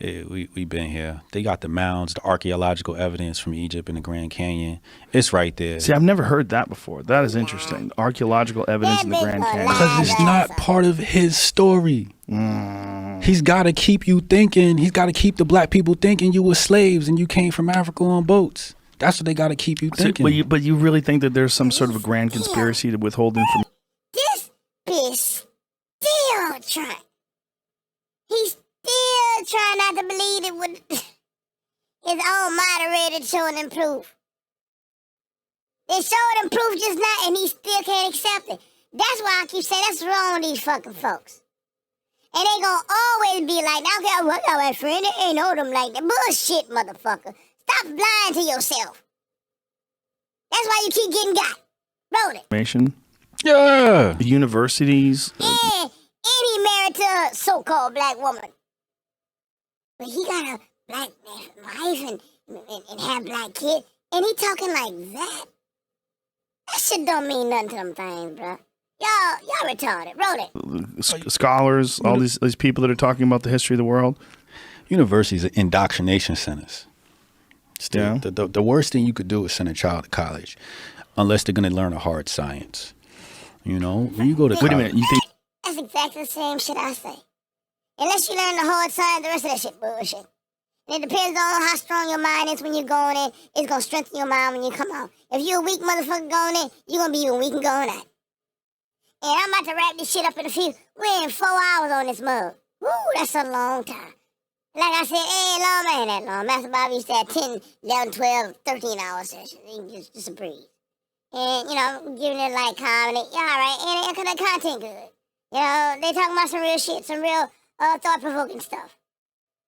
Yeah, we been here. They got the mounds, the archaeological evidence from Egypt and the Grand Canyon. It's right there. See, I've never heard that before. That is interesting. Archaeological evidence in the Grand Canyon. Because it's not part of his story. He's got to keep you thinking. He's got to keep the black people thinking you were slaves and you came from Africa on boats. That's what they got to keep you thinking. So, but you really think that there's some sort of a grand conspiracy to withhold information? This bitch still trying. He's still trying not to believe it with his own moderated showing him proof. They showed him proof just now and he still can't accept it. That's why I keep saying that's wrong with these fucking folks. And they gonna always be like, now okay, what my friend, they ain't know them like that. Bullshit, motherfucker. Stop lying to yourself. That's why you keep getting got. Wrote it. Information? Yeah. Universities? And he married to a so-called black woman. But he got a black wife and have black kids. And he talking like that. That shit don't mean nothing to them things, bro. Y'all retarded. Wrote it. Scholars, all these people that are talking about the history of the world. Universities are indoctrination centers. Still, Yeah. the worst thing you could do is send a child to college, unless they're going to learn a hard science. You know, when you go to Wait a minute, you think That's exactly the same shit I say. Unless you learn the hard science, the rest of that shit bullshit. And it depends on how strong your mind is when you're going in. It's going to strengthen your mind when you come out. If you're a weak motherfucker going in, you're going to be even weak and going out. And I'm about to wrap this shit up in a few. We're in 4 hours on this mug. Woo, that's a long time. Like I said, ain't long, man, that long. Master Bobby used to have 10, 11, 12, 13 hour sessions. Just a breeze. And, you know, giving it like comedy. Yeah, all right. And the content good. You know, they talking about some real shit, some real thought-provoking stuff.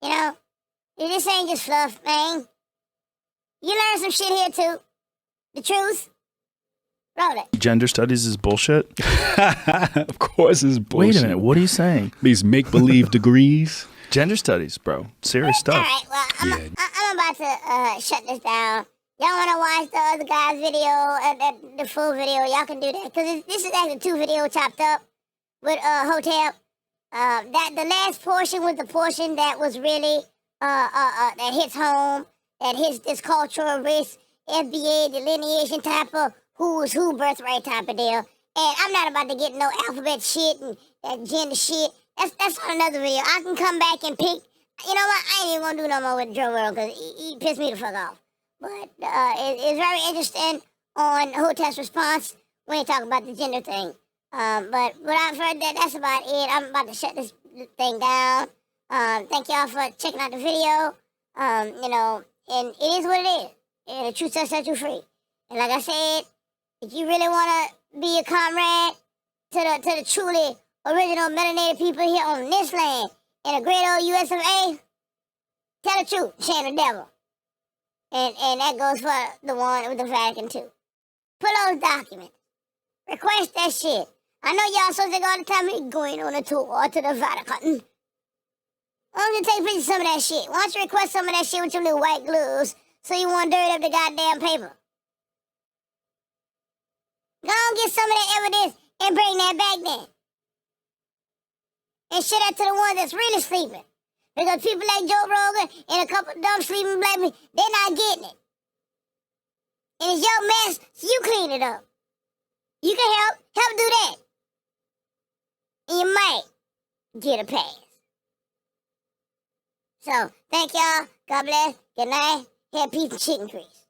You know? This ain't just fluff, man. You learn some shit here, too. The truth. Wrote it. gender studies is bullshit? Of course it's bullshit. Wait a minute, what are you saying? These make-believe degrees. Gender studies, bro. Serious stuff. All right, well, I'm about to shut this down. Y'all want to watch the other guy's video, the full video, y'all can do that. Because this is actually 2 videos chopped up with Hotep. That the last portion was the portion that was really, that hits home, that hits this cultural race, FBA, delineation type of who's who birthright type of deal. And I'm not about to get no alphabet shit and that gender shit. That's on another video. I can come back and pick. You know what? I ain't even gonna do no more with Joe World because he pissed me the fuck off. But it's very interesting on Hotep's response when he talk about the gender thing. But without further ado, that's about it. I'm about to shut this thing down. Thank y'all for checking out the video. You know, and it is what it is. And the truth shall set you free. And like I said, if you really want to be a comrade to the truly original melanated people here on this land in a great old US of A, tell the truth, shame the devil. And that goes for the one with the Vatican too. Pull those documents. Request that shit. I know y'all supposed to go all the time. We going on a tour to the Vatican. Why don't you take pictures of some of that shit? Why don't you request some of that shit with your little white gloves so you won't dirt up the goddamn paper? Go and get some of that evidence and bring that back then. And share that to the ones that's really sleeping. Because people like Joe Rogan and a couple of dumb sleeping black people, they're not getting it. And it's your mess, so you clean it up. You can help do that. And you might get a pass. So, thank y'all. God bless. Good night. Have peace and chicken grease.